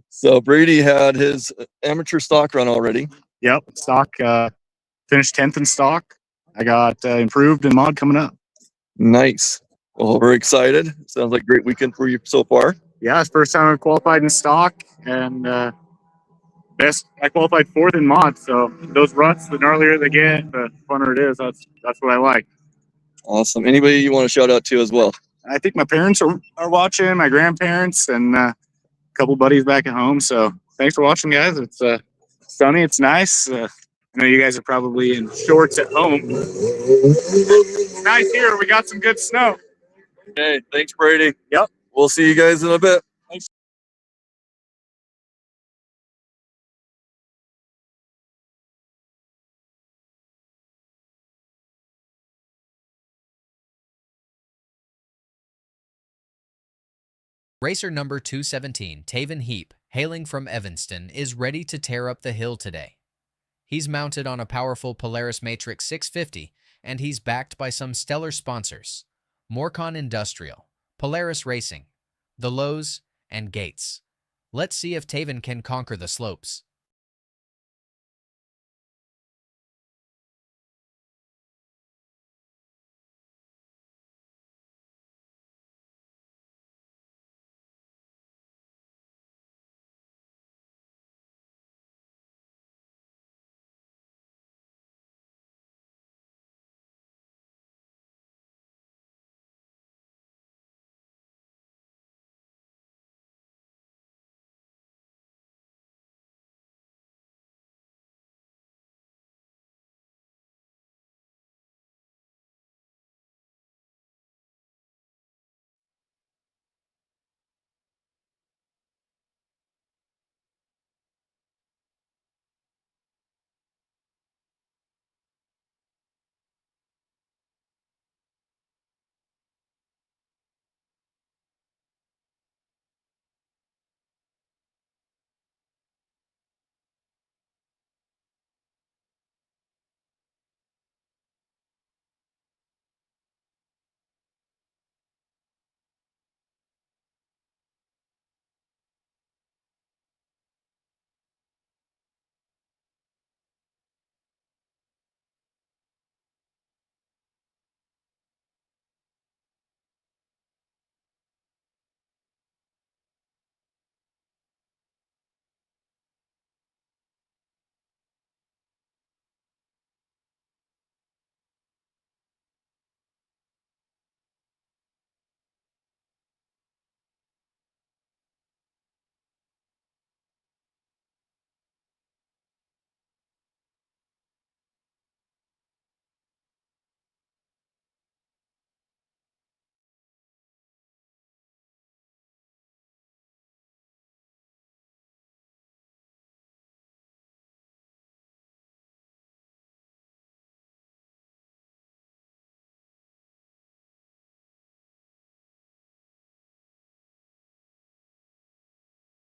So Brady had his amateur stock run already. Yep. Stock, finished 10th in stock. I got improved in mod coming up. Nice. Well, we're excited. Sounds like a great weekend for you so far. Yeah, it's first time I qualified in stock, and I qualified 4th in mod. So those ruts, the gnarlier they get, the funner it is. That's what I like. Awesome. Anybody you want to shout out to as well? I think my parents are watching, my grandparents, and a couple buddies back at home. So thanks for watching, guys. It's sunny. It's nice. I know you guys are probably in shorts at home. It's nice here. We got some good snow. Okay. Thanks, Brady. Yep. We'll see you guys in a bit. Racer number 217, Taven Heap, hailing from Evanston, is ready to tear up the hill today. He's mounted on a powerful Polaris Matrix 650, and he's backed by some stellar sponsors: Morcon Industrial, Polaris Racing, The Lowe's, and Gates. Let's see if Taven can conquer the slopes.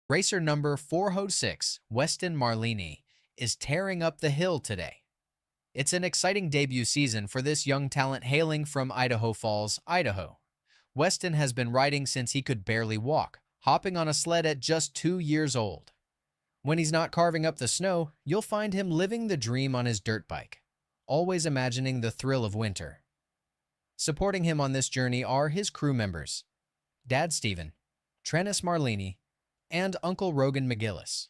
Racer number 406, Weston Marlini, is tearing up the hill today. It's an exciting debut season for this young talent hailing from Idaho Falls, Idaho. Weston has been riding since he could barely walk, hopping on a sled at just 2 years old. When he's not carving up the snow, you'll find him living the dream on his dirt bike, always imagining the thrill of winter. Supporting him on this journey are his crew members, Dad Stephen, Trennis Marlini, and Uncle Rogan McGillis.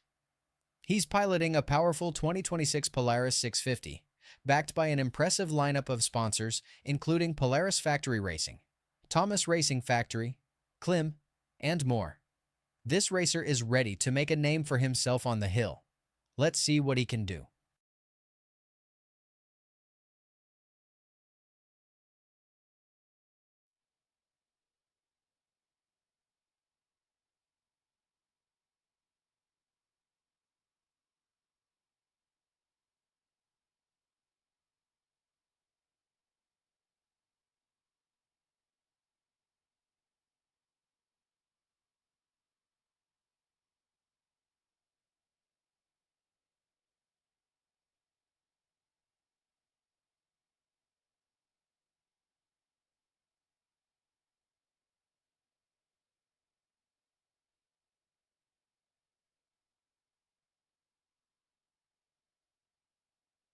He's piloting a powerful 2026 Polaris 650, backed by an impressive lineup of sponsors, including Polaris Factory Racing, Thomas Racing Factory, Klim, and more. This racer is ready to make a name for himself on the hill. Let's see what he can do.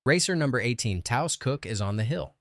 Racer number 18, Taos Cook, is on the hill.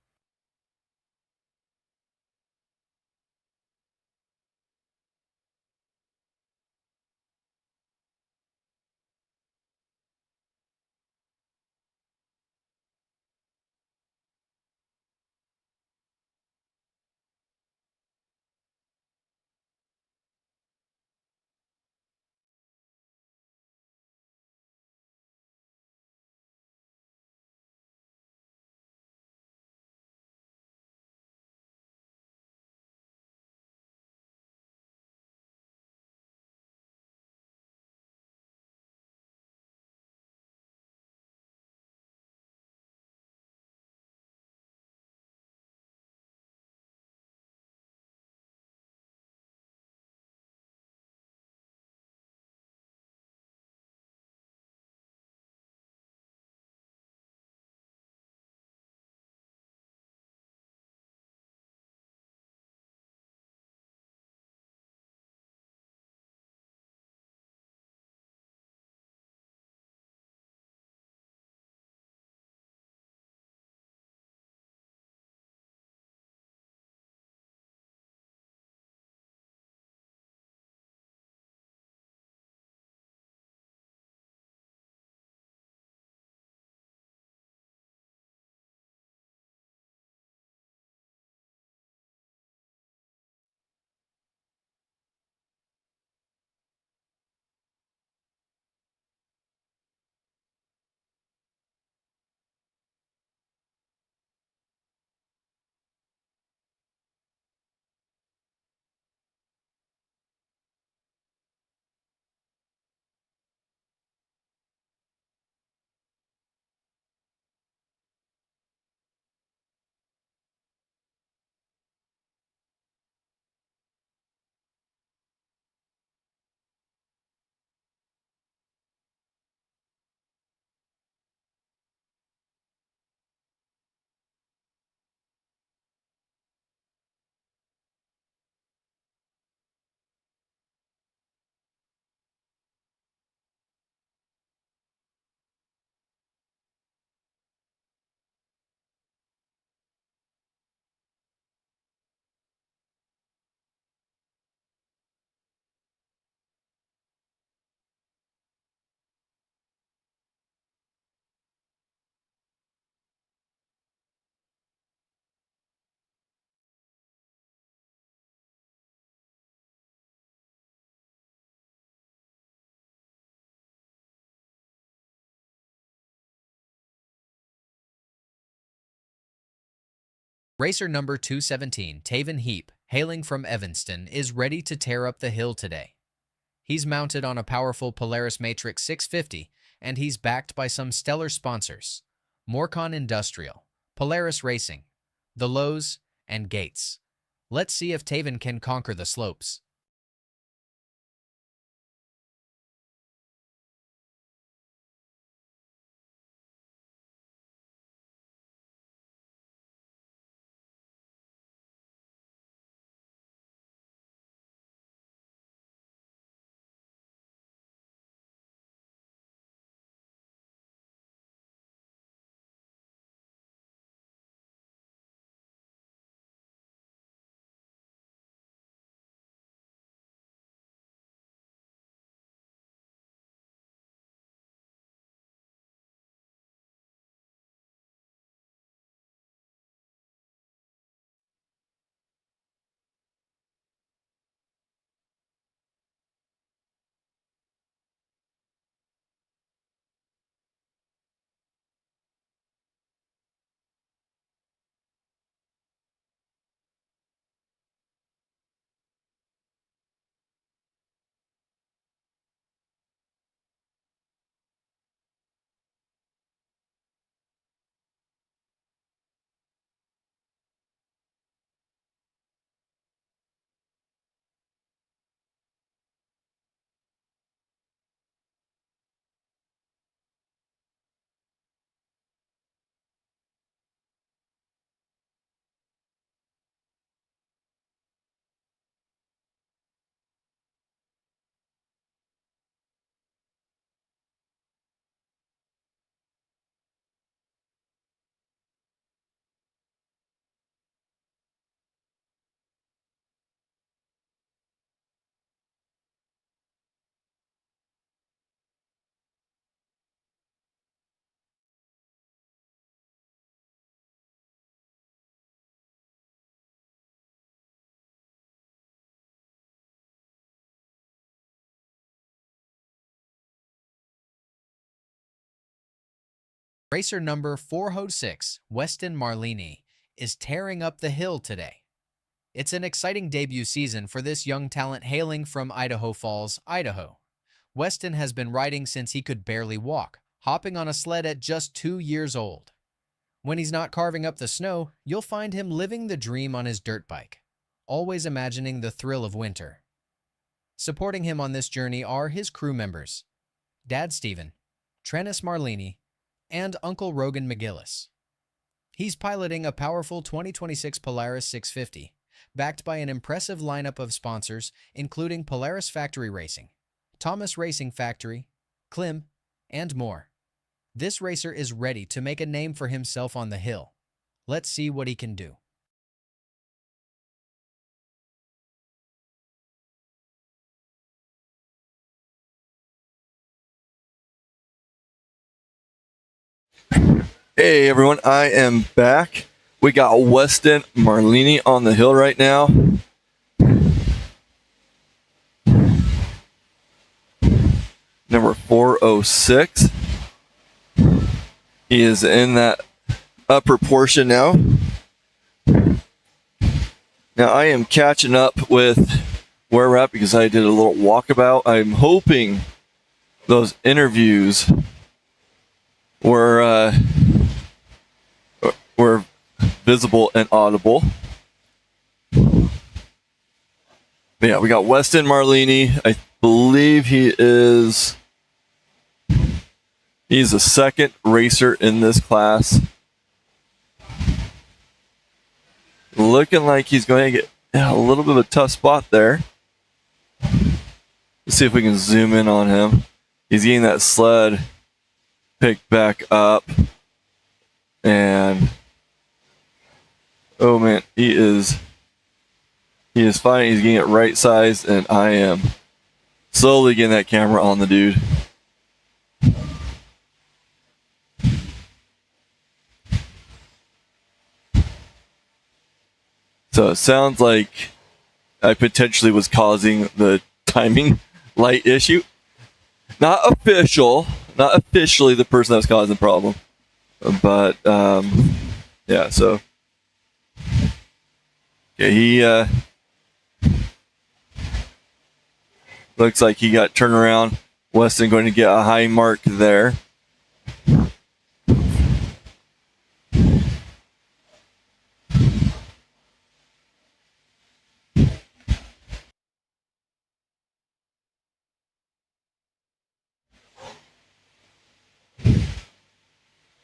Racer number 217, Taven Heap, hailing from Evanston, is ready to tear up the hill today. He's mounted on a powerful Polaris Matrix 650, and he's backed by some stellar sponsors: Morcon Industrial, Polaris Racing, The Lowe's, and Gates. Let's see if Taven can conquer the slopes. Racer number 406, Weston Marlini, is tearing up the hill today. It's an exciting debut season for this young talent hailing from Idaho Falls, Idaho. Weston has been riding since he could barely walk, hopping on a sled at just 2 years old. When he's not carving up the snow, you'll find him living the dream on his dirt bike, always imagining the thrill of winter. Supporting him on this journey are his crew members, Dad Stephen, Trennis Marlini, and Uncle Rogan McGillis. He's piloting a powerful 2026 Polaris 650, backed by an impressive lineup of sponsors, including Polaris Factory Racing, Thomas Racing Factory, Klim, and more. This racer is ready to make a name for himself on the hill. Let's see what he can do. Hey everyone, I am back. We got Weston Marlini on the hill right now. Number 406. He is in that upper portion now. Now I am catching up with where we're at because I did a little walkabout. I'm hoping those interviews were visible and audible. But yeah, we got Weston Marlini. I believe he's a second racer in this class. Looking like he's going to get a little bit of a tough spot there. Let's see if we can zoom in on him. He's getting that sled picked back up. And oh man, he is fine. He's getting it right sized, and I am slowly getting that camera on the dude. So it sounds like I potentially was causing the timing light issue. Not officially the person that was causing the problem. But yeah, so yeah, he looks like he got turned around. Weston going to get a high mark there.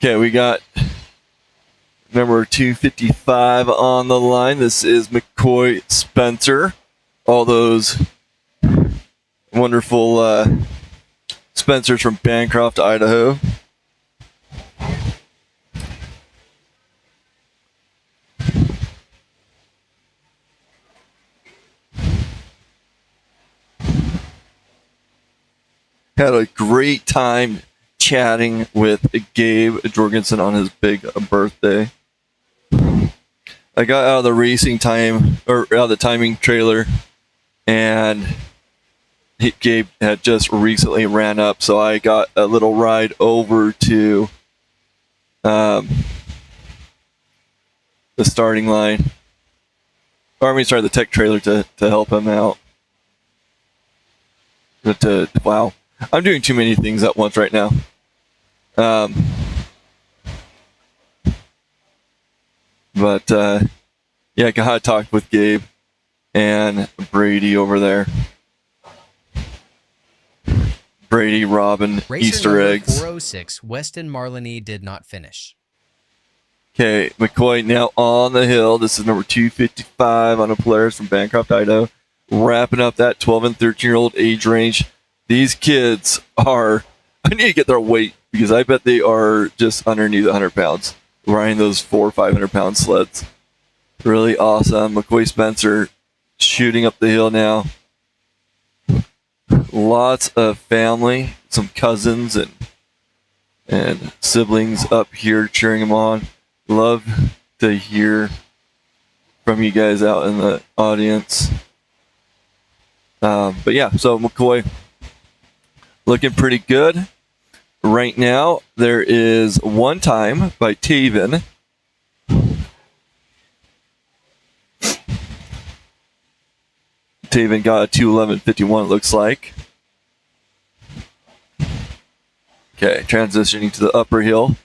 Okay, we got number 255 on the line. This is McCoy Spencer. All those wonderful Spencers from Bancroft, Idaho. Had a great time chatting with Gabe Jorgensen on his big birthday. I got out of the racing time, or out of the timing trailer, and Gabe had just recently ran up, so I got a little ride over to the starting line. The tech trailer to help him out. But wow, I'm doing too many things at once right now. Yeah, I got to talk with Gabe and Brady over there. Brady, Robin, Racer Easter number eggs. 406, Weston Marlini did not finish. Okay, McCoy now on the hill. This is number 255 on a Polaris from Bancroft, Idaho. Wrapping up that 12 and 13-year-old age range. These kids are, I need to get their weight because I bet they are just underneath 100 pounds, riding those 400 or 500 pound sleds. Really awesome. McCoy Spencer shooting up the hill now. Lots of family, some cousins and siblings up here cheering him on. Love to hear from you guys out in the audience. But yeah, so McCoy looking pretty good. right now, there is one time by Taven. Taven got a 2:11.51, it looks like. Okay, transitioning to the upper hill.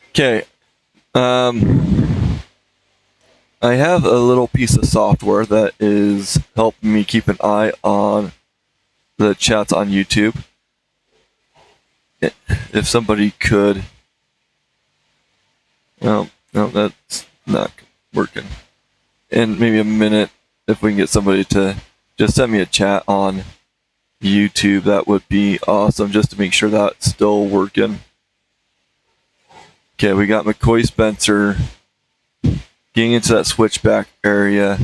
Okay. I have a little piece of software that is helping me keep an eye on the chats on YouTube. If somebody could... No, that's not working. In maybe a minute, if we can get somebody to just send me a chat on YouTube, that would be awesome, just to make sure that's still working. Okay, we got McCoy Spencer getting into that switchback area.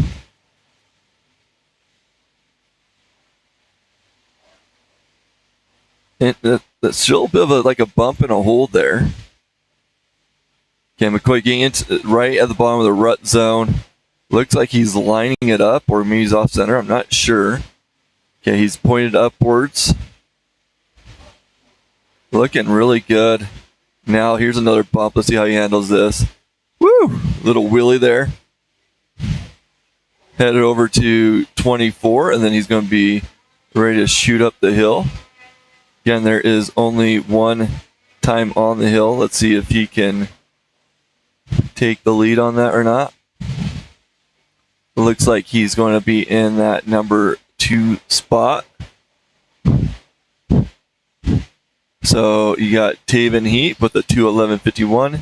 And that's still a bit of like a bump and a hold there. Okay, McCoy getting into right at the bottom of the rut zone. Looks like he's lining it up, or maybe he's off center. I'm not sure. Okay, he's pointed upwards. Looking really good. Now here's another bump. Let's see how he handles this. Woo! Little wheelie there. Headed over to 24, and then he's going to be ready to shoot up the hill. Again, there is only one time on the hill. Let's see if he can take the lead on that or not. It looks like he's going to be in that number 2 spot. So you got Taven Heat with a 2:11.51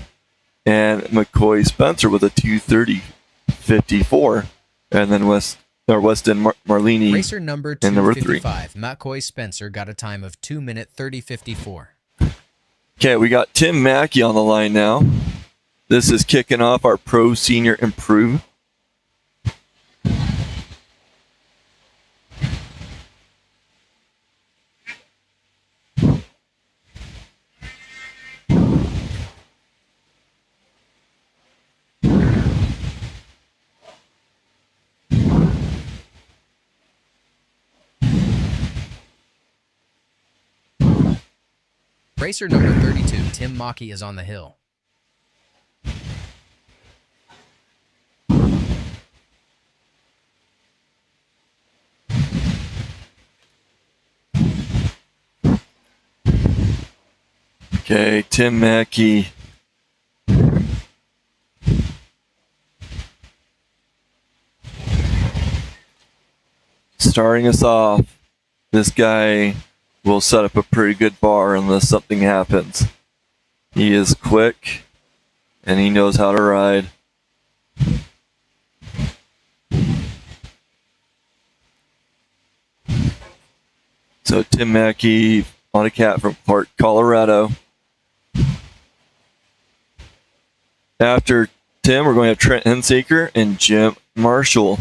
and McCoy Spencer with a 2:30.54, and then Weston Marlini Racer number in number 3. 255, McCoy Spencer, got a time of 2:30.54. Okay, we got Tim Mackey on the line now. This is kicking off our Pro Senior Improve. Racer number 32, Tim Mackey, is on the hill. Okay, Tim Mackey. Starting us off, this guy will set up a pretty good bar unless something happens. He is quick, and he knows how to ride. So Tim Mackey on a cat from Clark, Colorado. After Tim, we're going to have Trent Hensaker and Jim Marshall.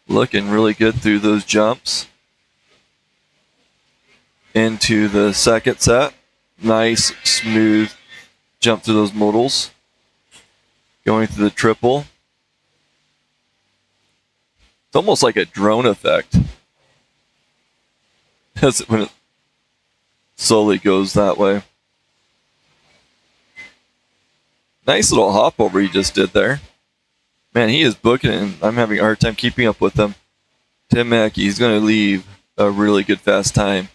Looking really good through those jumps. Into the second set. Nice, smooth jump through those modals. Going through the triple. It's almost like a drone effect. When it slowly goes that way. Nice little hop over he just did there. Man, he is booking it, and I'm having a hard time keeping up with him. Tim Mackey, he's going to leave a really good fast time.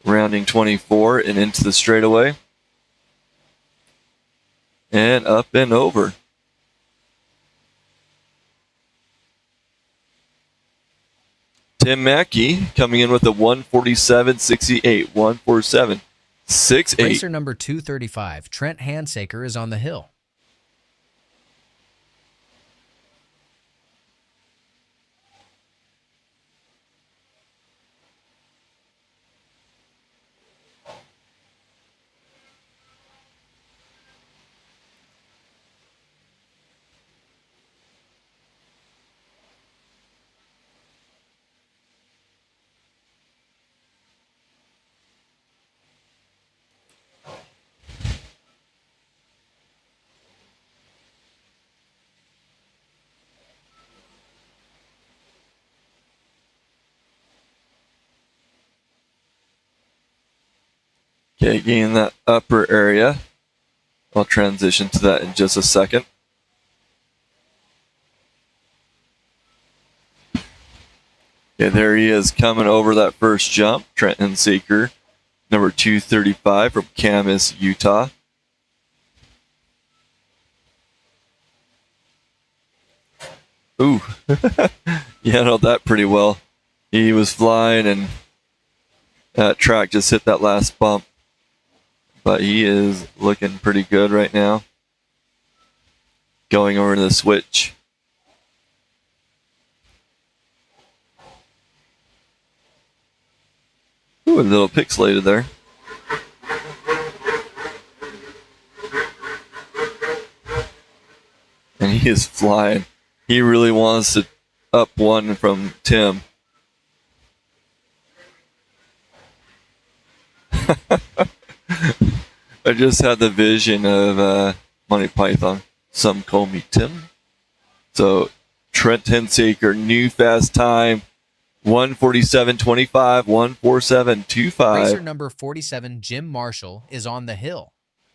Rounding 24 and into the straightaway. And up and over. Tim Mackey coming in with a 147.68. 147.68. Racer number 235, Trent Hensaker, is on the hill. Okay, getting that upper area. I'll transition to that in just a second. Okay, there he is coming over that first jump. Trenton Saker, number 235 from Camas, Utah. Ooh, he handled that pretty well. He was flying and that track just hit that last bump. But he is looking pretty good right now. Going over to the switch. Ooh, a little pixelated there. And he is flying. He really wants to up one from Tim. I just had the vision of Monty Python. Some call me Tim. So Trent Hensaker, new fast time, 1:47.25, 1:47.25. Racer number 47, Jim Marshall, is on the hill.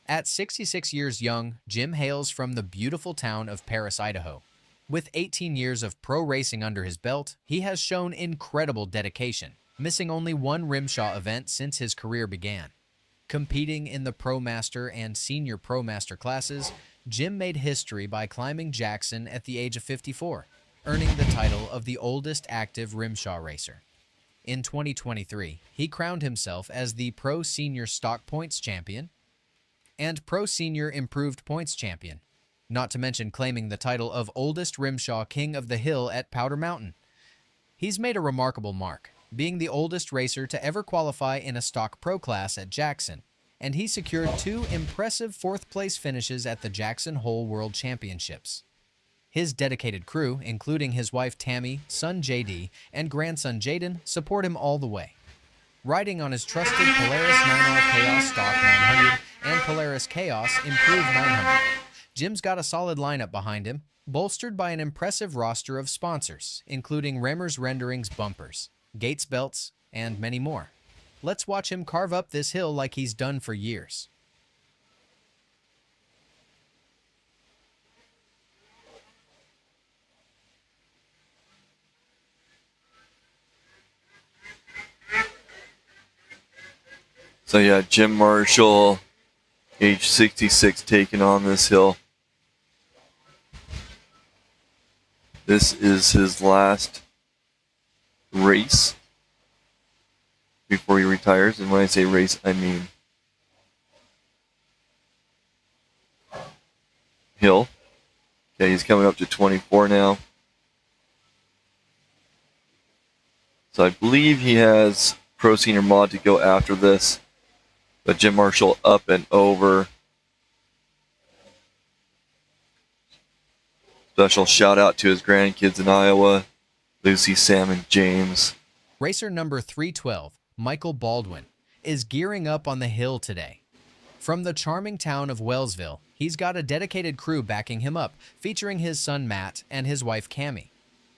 At 66 years young, Jim hails from the beautiful town of Paris, Idaho. With 18 years of pro racing under his belt, he has shown incredible dedication, missing only one RMSHA event since his career began. Competing in the Pro Master and Senior Pro Master classes, Jim made history by climbing Jackson at the age of 54, earning the title of the oldest active RMSHA racer. In 2023, he crowned himself as the Pro Senior Stock Points Champion and Pro Senior Improved Points Champion, not to mention claiming the title of oldest RMSHA King of the Hill at Powder Mountain. He's made a remarkable mark, being the oldest racer to ever qualify in a Stock Pro class at Jackson, and he secured 2 impressive 4th-place finishes at the Jackson Hole World Championships. His dedicated crew, including his wife Tammy, son JD, and grandson Jaden, support him all the way. Riding on his trusted Polaris 9R Chaos Stock 900 and Polaris Chaos Improved 900, Jim's got a solid lineup behind him, bolstered by an impressive roster of sponsors, including Remmers Renderings bumpers, Gates belts, and many more. Let's watch him carve up this hill like he's done for years. So yeah, Jim Marshall, age 66, taking on this hill. This is his last race before he retires. And when I say race, I mean hill. Okay, he's coming up to 24 now. So I believe he has Pro Senior Mod to go after this. But Jim Marshall up and over. Special shout out to his grandkids in Iowa, Lucy, Sam, and James. Racer number 312, Michael Baldwin, is gearing up on the hill today. From the charming town of Wellsville, he's got a dedicated crew backing him up, featuring his son Matt and his wife Cammie.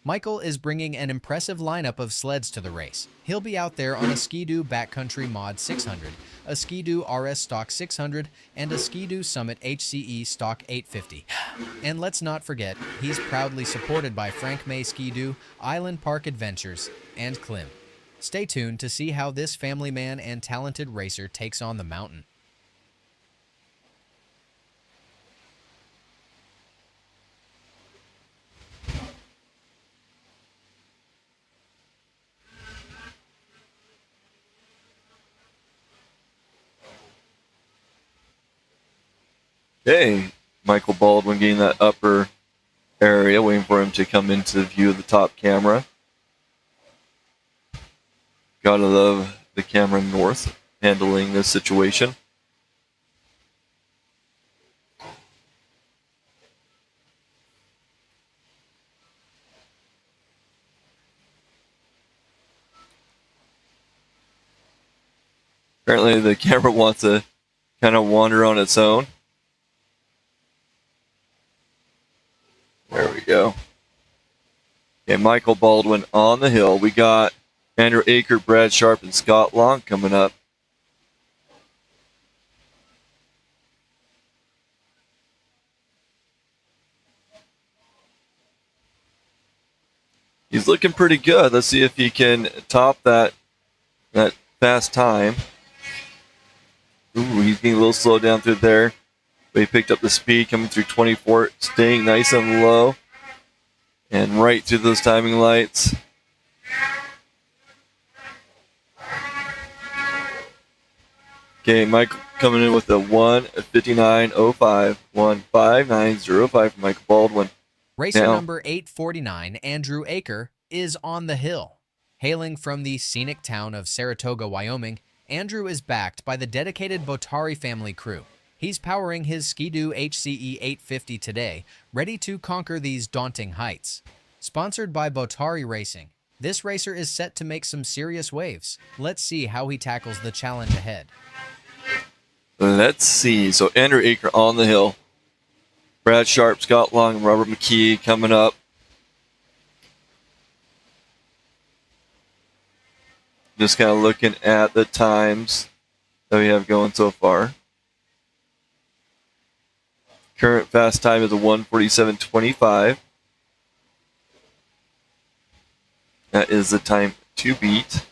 Michael is bringing an impressive lineup of sleds to the race. He'll be out there on a Ski-Doo Backcountry Mod 600, a Ski-Doo RS Stock 600, and a Ski-Doo Summit HCE Stock 850. And let's not forget, he's proudly supported by Frank May Ski-Doo, Island Park Adventures, and Klim. Stay tuned to see how this family man and talented racer takes on the mountain. Okay, Michael Baldwin getting that upper area, waiting for him to come into view of the top camera. Gotta love the camera north handling this situation. Apparently the camera wants to kind of wander on its own. There we go. Okay, Michael Baldwin on the hill. We got Andrew Aker, Brad Sharp, and Scott Long coming up. He's looking pretty good. Let's see if he can top that fast time. Ooh, he's getting a little slow down through there. But he picked up the speed coming through 24, staying nice and low. And right through those timing lights. Okay, Michael coming in with a 1:59.05. 1:59.05 for Michael Baldwin. Racer Now, number 849, Andrew Aker, is on the hill. Hailing from the scenic town of Saratoga, Wyoming, Andrew is backed by the dedicated Botari family crew. He's powering his Ski-Doo HCE 850 today, ready to conquer these daunting heights. Sponsored by Botari Racing, this racer is set to make some serious waves. Let's see how he tackles the challenge ahead. Let's see. So Andrew Aker on the hill. Brad Sharp, Scott Long, and Robert McKee coming up. Just kind of looking at the times that we have going so far. Current fast time is a 1:47.25. That is the time to beat.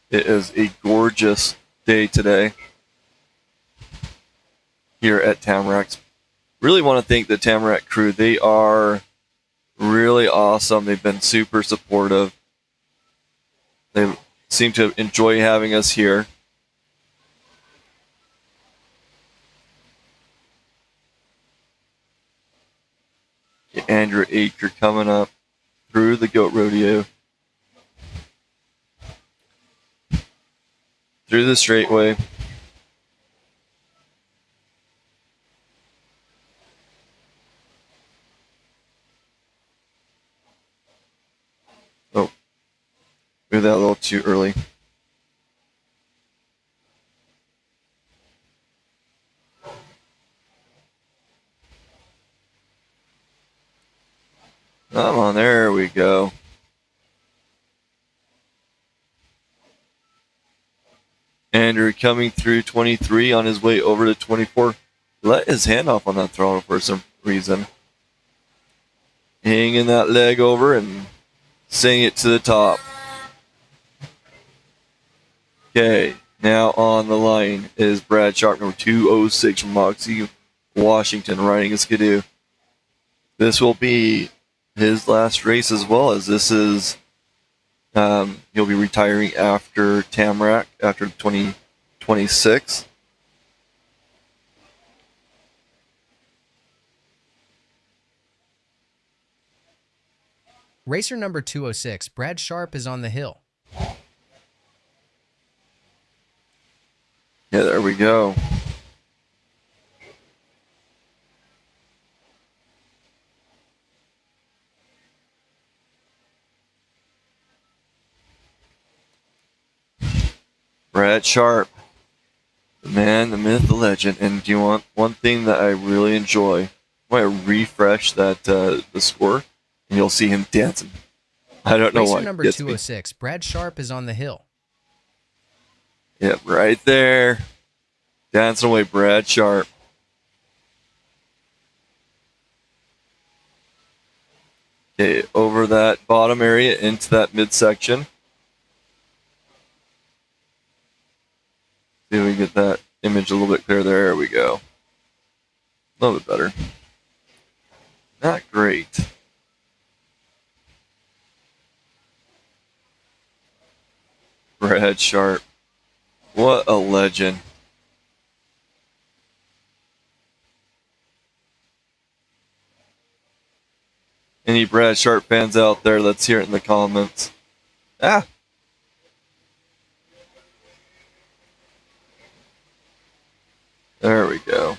It is a gorgeous day today here at Tamarack. Really want to thank the Tamarack crew. They are really awesome. They've been super supportive. They seem to enjoy having us here. Andrew Aker coming up through the Goat Rodeo. Through the straightaway. Oh, moved that a little too early. Come on, there we go. Andrew coming through 23 on his way over to 24. Let his hand off on that throttle for some reason. Hanging that leg over and sending it to the top. Okay, now on the line is Brad Sharp, number 206 from Moxie, Washington, riding a Ski-Doo. This will be his last race as well, as this is he'll be retiring after Tamarack, after 2026. Racer number 206, Brad Sharp, is on the hill. Yeah, there we go. Brad Sharp, the man, the myth, the legend. And do you want one thing that I really enjoy? I want to refresh that the score, and you'll see him dancing. I don't know why. Racer number 206, Brad Sharp, is on the hill. Yep, right there. Dancing away, Brad Sharp. Okay, over that bottom area into that midsection. See if we can get that image a little bit clearer. There we go. A little bit better. Not great. Brad Sharp. What a legend. Any Brad Sharp fans out there, let's hear it in the comments. Ah! There we go.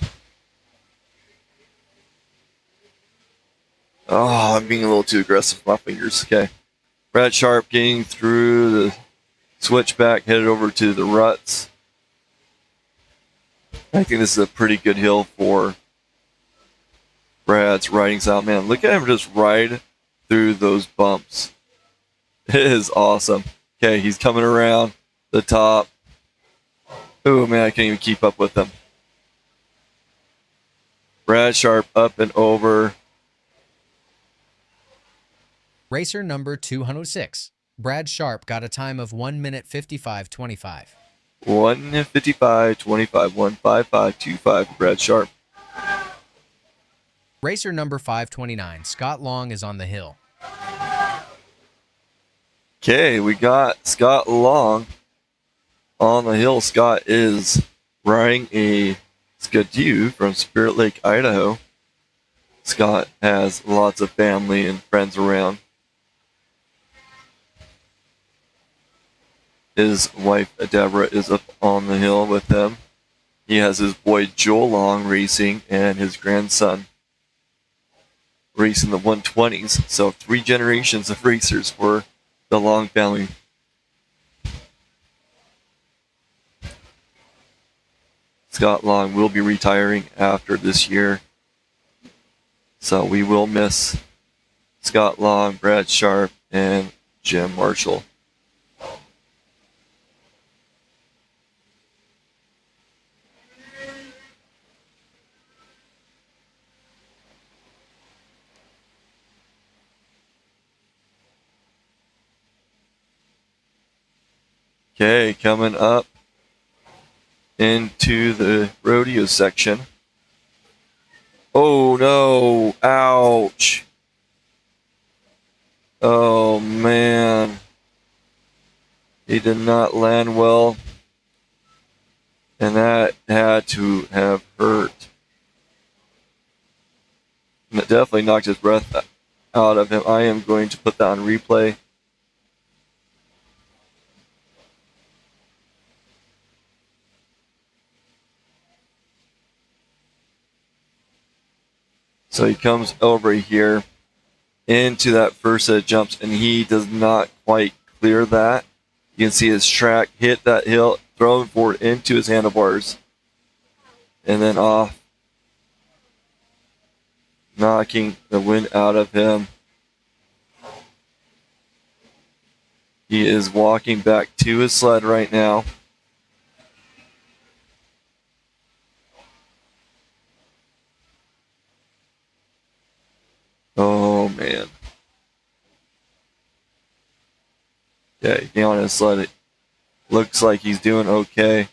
Oh, I'm being a little too aggressive with my fingers. Okay. Brad Sharp getting through the switchback, headed over to the ruts. I think this is a pretty good hill for Brad's riding style. Man, look at him just ride through those bumps. It is awesome. Okay, he's coming around the top. Oh man, I can't even keep up with him. Brad Sharp up and over. Racer number 206, Brad Sharp, got a time of 1 minute 55.25. 1:55.25, 1:55.25 Brad Sharp. Racer number 529, Scott Long, is on the hill. Okay, we got Scott Long on the hill. Scott is riding a Skidoo from Spirit Lake, Idaho. Scott has lots of family and friends around. His wife, Deborah, is up on the hill with him. He has his boy Joel Long racing and his grandson racing the 120s. So 3 generations of racers for the Long family. Scott Long will be retiring after this year. So we will miss Scott Long, Brad Sharp, and Jim Marshall. Okay, coming up into the rodeo section. Oh no, ouch. Oh man. He did not land well. And that had to have hurt. And it definitely knocked his breath out of him. I am going to put that on replay. So he comes over here into that first set of jumps, and he does not quite clear that. You can see his track hit that hill, throw him forward into his handlebars, and then off, knocking the wind out of him. He is walking back to his sled right now. Oh, man. Yeah, getting on his sled. It looks like he's doing okay.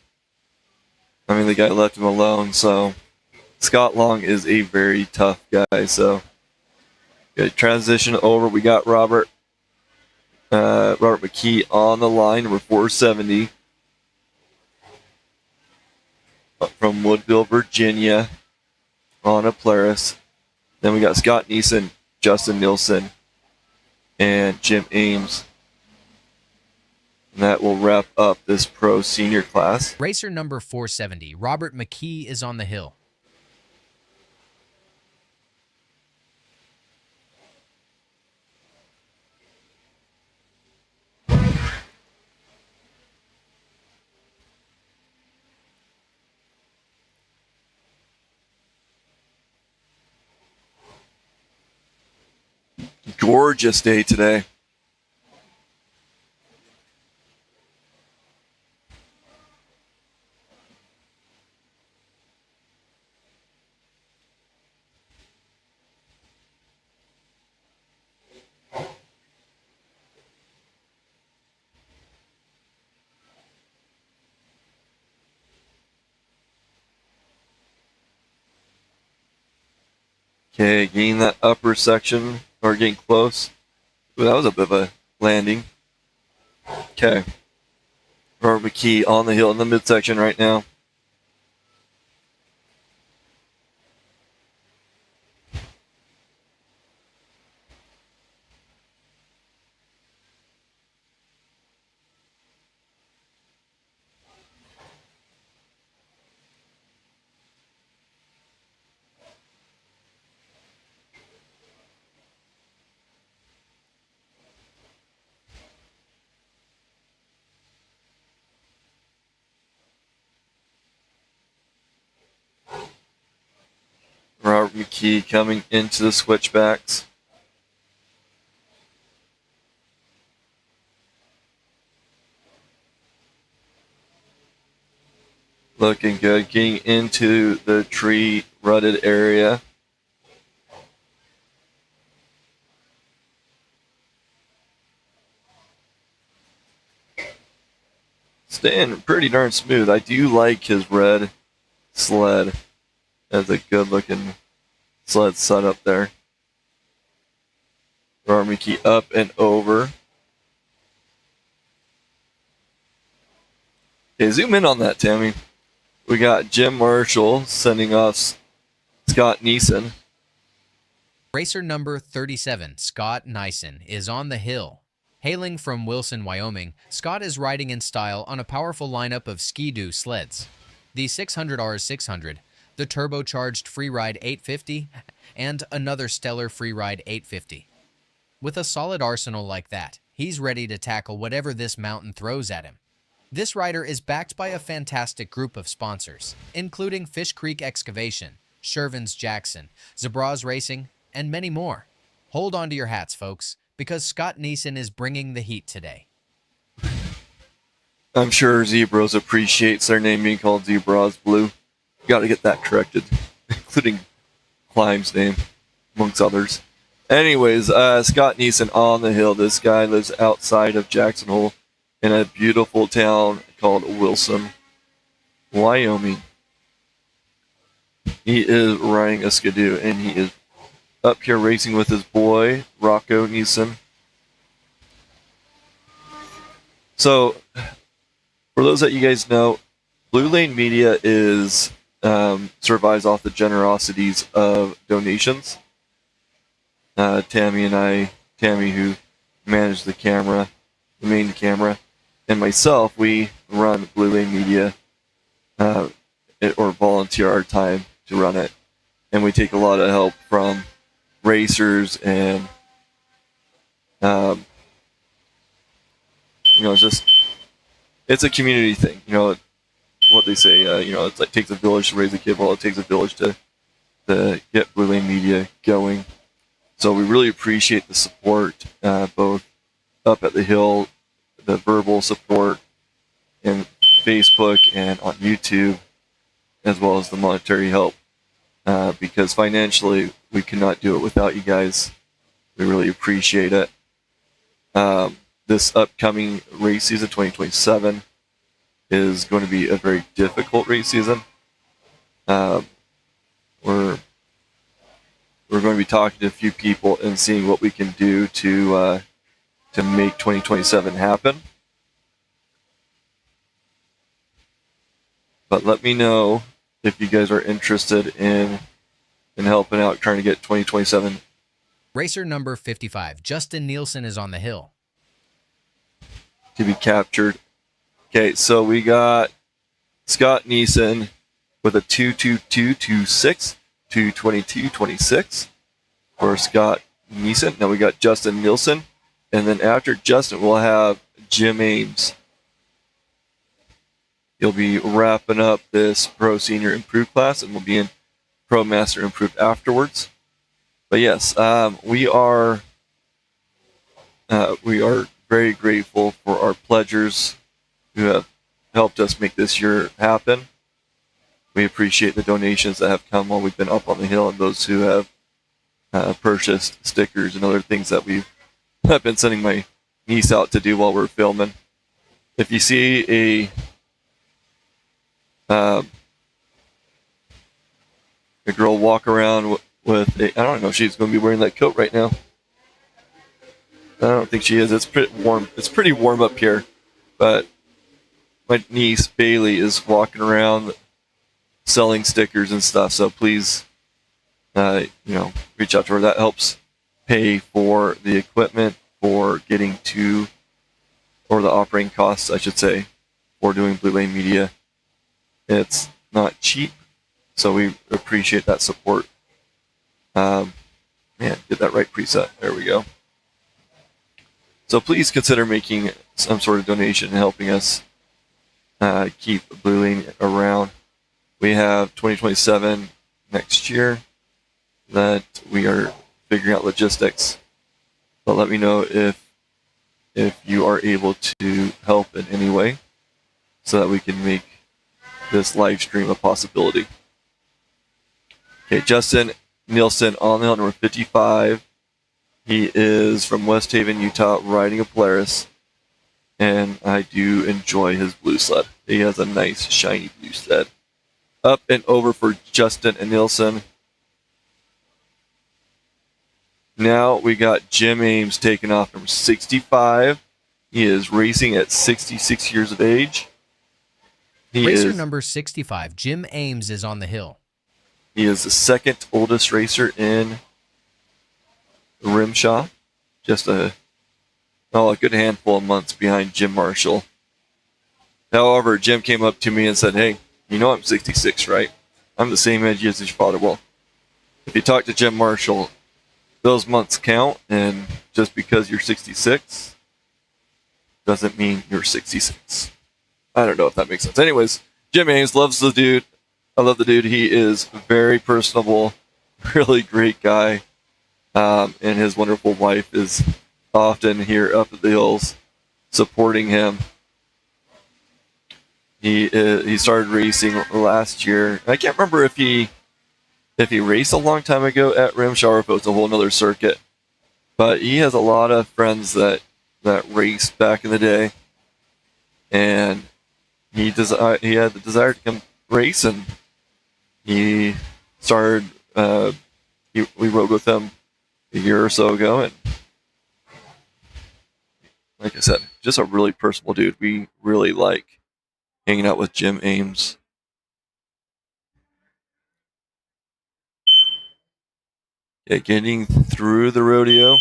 I mean, the guy left him alone, so Scott Long is a very tough guy. So, good transition over. We got Robert McKee on the line, number 470. From Woodville, Virginia, on a Polaris. Then we got Scott Neeson, Justin Nielsen, and Jim Ames. And that will wrap up this pro senior class. Racer number 470, Robert McKee, is on the hill. Gorgeous day today. Okay, getting that upper section, or getting close. Ooh, that was a bit of a landing. Okay. Robert McKee on the hill in the midsection right now. Robert McKee coming into the switchbacks. Looking good. Getting into the tree rutted area. Staying pretty darn smooth. I do like his red sled. That's a good looking sled set up there. Army key up and over. Okay, zoom in on that, Tammy. We got Jim Marshall sending off Scott Neeson. Racer number 37, Scott Neeson, is on the hill. Hailing from Wilson, Wyoming, Scott is riding in style on a powerful lineup of Ski-Doo sleds. The 600 R600, the turbocharged Freeride 850, and another stellar Freeride 850. With a solid arsenal like that, he's ready to tackle whatever this mountain throws at him. This rider is backed by a fantastic group of sponsors, including Fish Creek Excavation, Shervins Jackson, Zabraz Racing, and many more. Hold on to your hats, folks, because Scott Neeson is bringing the heat today. I'm sure Zebras appreciates their name being called Zebras Blue. Got to get that corrected, including Climb's name, amongst others. Anyways, Scott Neeson on the hill. This guy lives outside of Jackson Hole in a beautiful town called Wilson, Wyoming. He is riding a Ski-Doo, and he is up here racing with his boy, Rocco Neeson. So, for those that you guys know, Blue Lane Media is survives off the generosities of donations. Tammy who managed the camera, the main camera, and myself, we run Blue Lane Media, or volunteer our time to run it. And we take a lot of help from racers and, it's a community thing. You know, what they say, it's like takes a village to raise a kid. Well, it takes a village to get Blue Lane Media going. So we really appreciate the support, both up at the hill, the verbal support in Facebook and on YouTube, as well as the monetary help, because financially we cannot do it without you guys. We really appreciate it. This upcoming race season, 2027, is going to be a very difficult race season. We're going to be talking to a few people and seeing what we can do to make 2027 happen. But let me know if you guys are interested in helping out, trying to get 2027. Racer number 55, Justin Nielsen, is on the hill. To be captured. Okay, so we got Scott Neeson with a 22226, 22226 for Scott Neeson. Now we got Justin Nielsen, and then after Justin, we'll have Jim Ames. He'll be wrapping up this Pro Senior Improved class, and we'll be in Pro Master Improved afterwards. But yes, we are very grateful for our pledgers who have helped us make this year happen. We appreciate the donations that have come while we've been up on the hill, and those who have purchased stickers and other things that I've been sending my niece out to do while we're filming. If you see a girl walk around with I don't know if she's going to be wearing that coat right now. I don't think she is. It's pretty warm. It's pretty warm up here, but my niece Bailey is walking around selling stickers and stuff. So please, reach out to her. That helps pay for the equipment, for getting to, or the operating costs, I should say, for doing Blue Lane Media. It's not cheap, so we appreciate that support. Get that right preset. There we go. So please consider making some sort of donation and helping us keep Blue Lane around. We have 2027 next year that we are figuring out logistics. But let me know if you are able to help in any way so that we can make this live stream a possibility. Okay, Justin Nielsen on the hill, number 55. He is from West Haven, Utah, riding a Polaris, and I do enjoy his blue sled. He has a nice, shiny blue sled. Up and over for Justin and Nielsen. Now we got Jim Ames taking off, number 65. He is racing at 66 years of age. Racer number 65, Jim Ames, is on the hill. He is the second oldest racer in RMSHA. Just a good handful of months behind Jim Marshall. However, Jim came up to me and said, "Hey, you know I'm 66, right? I'm the same age as your father." Well, if you talk to Jim Marshall, those months count, and just because you're 66 doesn't mean you're 66. I don't know if that makes sense. Anyways, Jim Ames loves the dude. I love the dude. He is very personable, really great guy, and his wonderful wife is often here up at the hills supporting him. He started racing last year. I can't remember if he raced a long time ago at RMSHA or if it was a whole nother circuit. But he has a lot of friends that raced back in the day, and he had the desire to come race, and he started. We rode with him a year or so ago, and like I said, just a really personable dude. We really like hanging out with Jim Ames. Yeah, getting through the rodeo.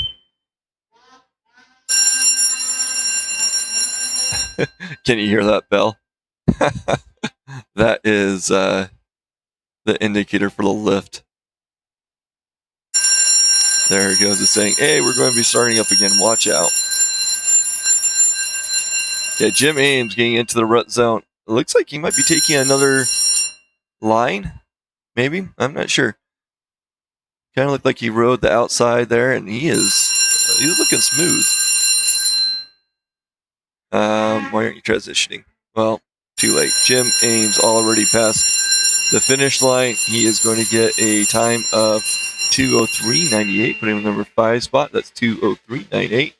Can you hear that bell? That is the indicator for the lift. There it goes. It's saying, "Hey, we're going to be starting up again. Watch out." Yeah, Jim Ames getting into the rut zone. It looks like he might be taking another line. Maybe. I'm not sure. Kind of looked like he rode the outside there, and he's looking smooth. Why aren't you transitioning? Well, too late. Jim Ames already passed the finish line. He is going to get a time of 2:03.98, putting him in the number 5 spot. That's 2:03.98.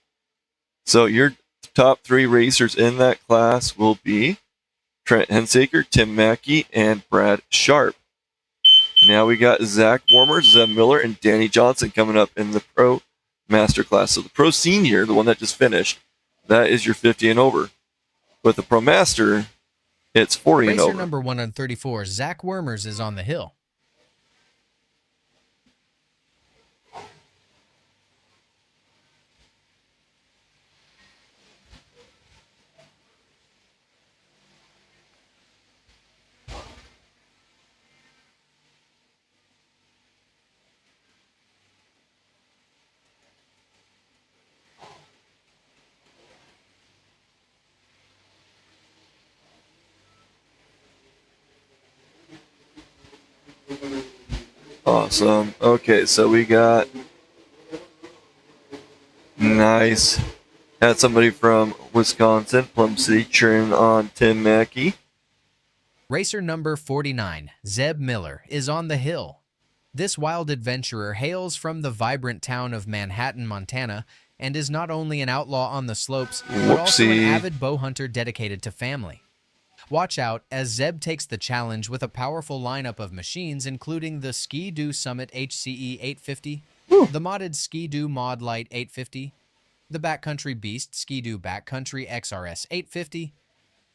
So your top 3 racers in that class will be Trent Hensaker, Tim Mackey, and Brad Sharp. Now we got Zach Warmer, Zeb Miller, and Danny Johnson coming up in the Pro Master class. So the Pro Senior, the one that just finished, that is your 50 and over. With the Pro Master, it's 40 and over. Racer number 134, Zach Wormers, is on the hill. Awesome. Okay, so we got nice. Had somebody from Wisconsin, Plum City, cheering on Tim Mackey. Racer number 49, Zeb Miller, is on the hill. This wild adventurer hails from the vibrant town of Manhattan, Montana, and is not only an outlaw on the slopes, but also an avid bow hunter dedicated to family. Watch out as Zeb takes the challenge with a powerful lineup of machines, including the Ski-Doo Summit HCE 850, the modded Ski-Doo Mod Light 850, the Backcountry Beast Ski-Doo Backcountry XRS 850,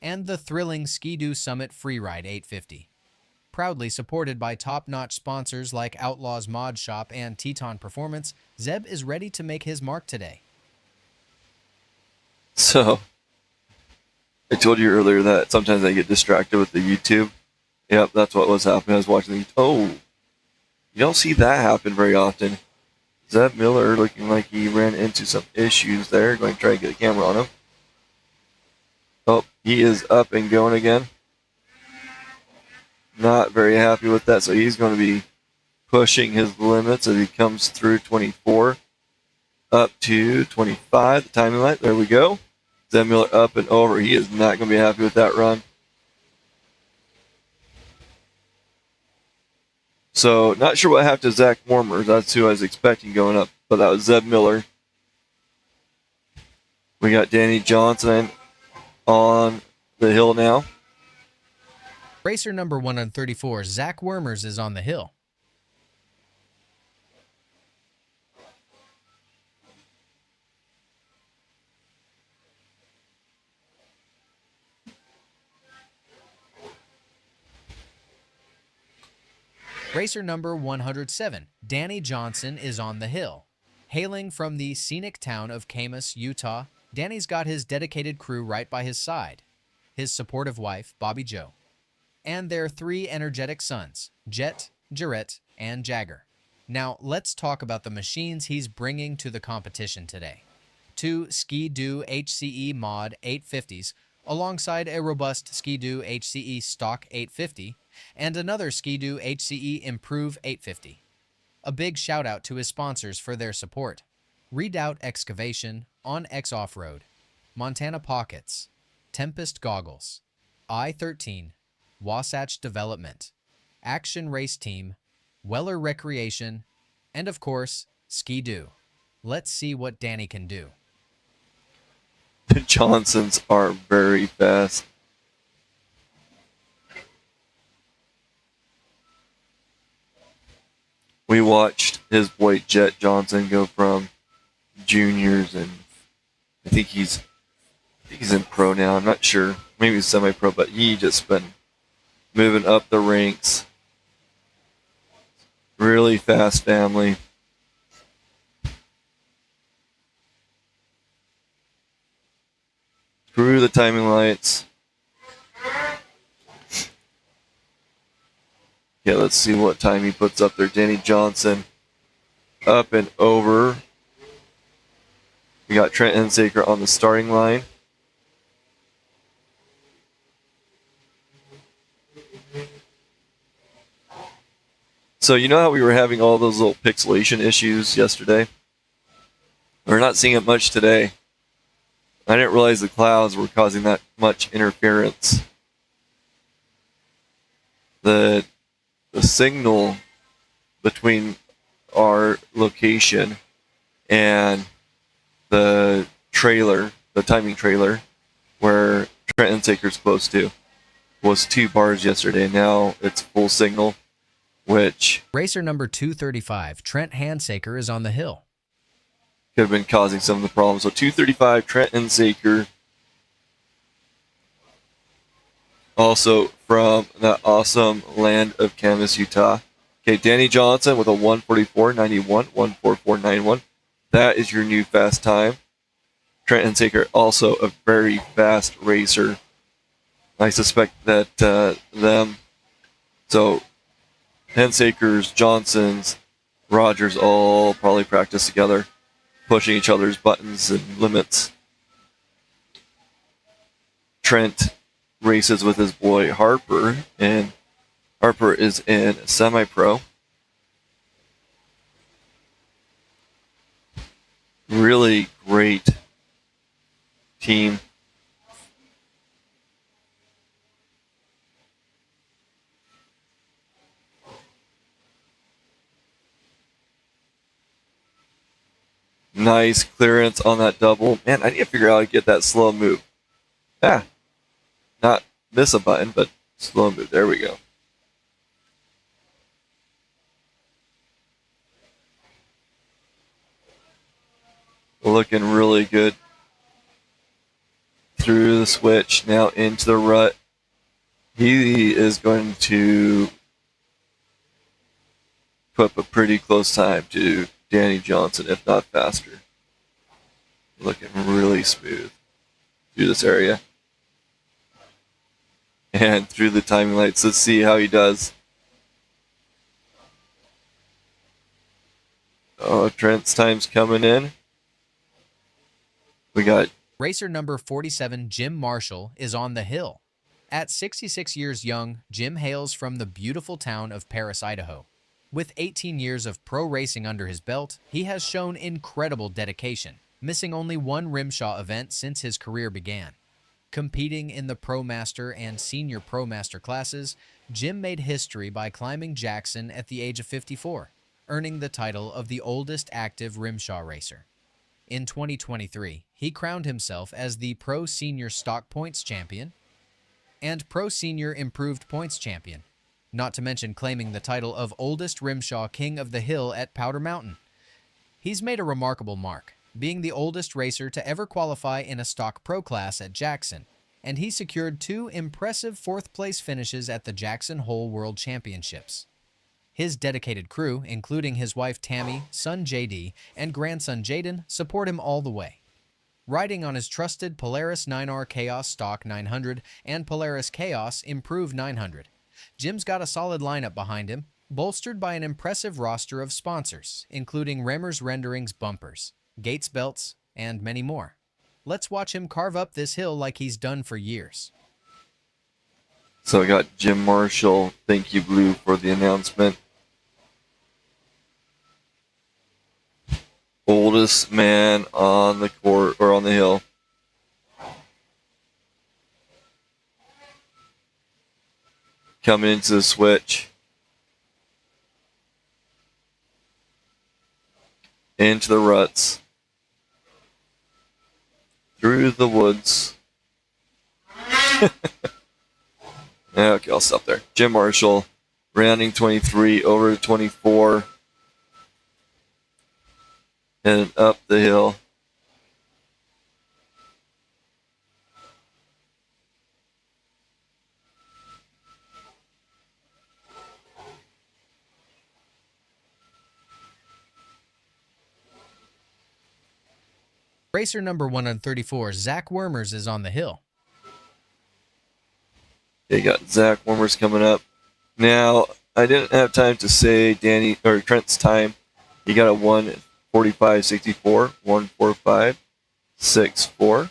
and the thrilling Ski-Doo Summit Freeride 850. Proudly supported by top-notch sponsors like Outlaws Mod Shop and Teton Performance, Zeb is ready to make his mark today. So, I told you earlier that sometimes I get distracted with the YouTube. Yep, that's what was happening. I was watching the YouTube. Oh, you don't see that happen very often. Zeb Miller looking like he ran into some issues there. Going to try to get a camera on him. Oh, he is up and going again. Not very happy with that, so he's going to be pushing his limits as he comes through 24 up to 25. The timing light, there we go. Zeb Miller up and over. He is not going to be happy with that run. So not sure what happened to Zach Warmer. That's who I was expecting going up, but that was Zeb Miller. We got Danny Johnson on the hill now. Racer number 134, Zach Wormers, is on the hill. Racer number 107, Danny Johnson, is on the hill. Hailing from the scenic town of Camas, Utah, Danny's got his dedicated crew right by his side, his supportive wife, Bobby Joe, and their 3 energetic sons, Jet, Jarrett, and Jagger. Now, let's talk about the machines he's bringing to the competition today. 2 Ski-Doo HCE Mod 850s, alongside a robust Ski-Doo HCE Stock 850, and another Ski-Doo HCE Improve 850. A big shout out to his sponsors for their support: Redoubt Excavation, On X Off-Road, Montana Pockets, Tempest Goggles, I-13, Wasatch Development, Action Race Team, Weller Recreation, and of course, Ski-Doo. Let's see what Danny can do. The Johnsons are very fast. We watched his boy Jet Johnson go from juniors, and I think he's in pro now. I'm not sure. Maybe he's semi-pro, but he just been moving up the ranks. Really fast family. Through the timing lights. Yeah, let's see what time he puts up there. Danny Johnson up and over. We got Trent Hensaker on the starting line. So you know how we were having all those little pixelation issues yesterday? We're not seeing it much today. I didn't realize the clouds were causing that much interference. The signal between our location and the trailer, the timing trailer, where Trent Hensaker's close to, was 2 bars yesterday. Now it's full signal, which Racer number 235, Trent Hensaker, is on the hill. could have been causing some of the problems. So 235, Trent Hensaker, also from the awesome land of Camas, Utah. Okay, Danny Johnson with a 144.91, 144.91. That is your new fast time. Trent Hensaker, also a very fast racer. I suspect that so Hensakers, Johnsons, Rogers all probably practice together, pushing each other's buttons and limits. Trent races with his boy Harper, and Harper is in semi-pro. Really great team. Nice clearance on that double. Man, I need to figure out how to get that slow move. Not miss a button, but slow move. There we go. Looking really good. Through the switch, now into the rut. He is going to put up a pretty close time to Danny Johnson, if not faster. Looking really smooth through this area. And through the timing lights, let's see how he does. Oh, Trent's time's coming in. We got Racer number 47, Jim Marshall, is on the hill. At 66 years young, Jim hails from the beautiful town of Paris, Idaho. With 18 years of pro racing under his belt, he has shown incredible dedication, missing only one RMSHA event since his career began. Competing in the Pro Master and Senior Pro Master classes, Jim made history by climbing Jackson at the age of 54, earning the title of the oldest active RMSHA racer. In 2023, he crowned himself as the Pro Senior Stock Points Champion and Pro Senior Improved Points Champion, not to mention claiming the title of oldest RMSHA King of the Hill at Powder Mountain. He's made a remarkable mark, being the oldest racer to ever qualify in a Stock Pro class at Jackson, and he secured 2 impressive 4th-place finishes at the Jackson Hole World Championships. His dedicated crew, including his wife Tammy, son JD, and grandson Jaden, support him all the way. Riding on his trusted Polaris 9R Chaos Stock 900 and Polaris Chaos Improved 900, Jim's got a solid lineup behind him, bolstered by an impressive roster of sponsors, including Remmers Renderings bumpers, Gates belts, and many more. Let's watch him carve up this hill like he's done for years. So I got Jim Marshall. Thank you, Blue, for the announcement. Oldest man on the court or on the hill. Coming into the switch. Into the ruts. Through the woods. Okay, I'll stop there. Jim Marshall, rounding 23 over to 24. And up the hill. Racer number 134, Zach Wormers, is on the hill. They got Zach Wormers coming up. Now, I didn't have time to say Danny or Trent's time. He got a 1:45.64, 1:45.64.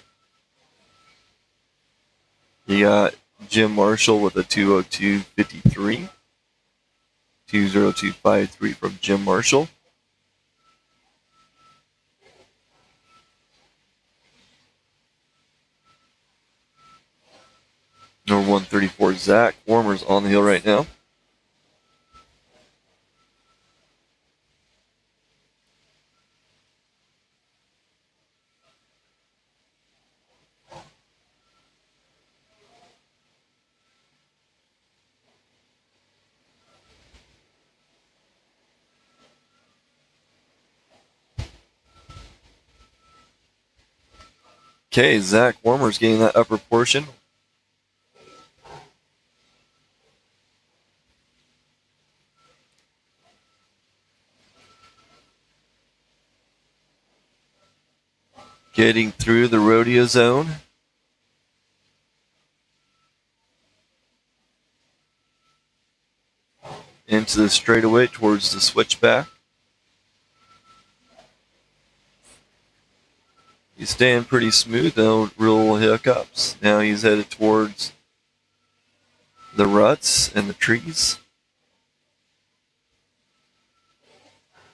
You got Jim Marshall with a 2:02.53, 2:02.53 from Jim Marshall. Number 134, Zach Wormers on the hill right now. Okay, Zach Wormers getting that upper portion. Getting through the rodeo zone. Into the straightaway towards the switchback. He's staying pretty smooth, no real hiccups. Now he's headed towards the ruts and the trees.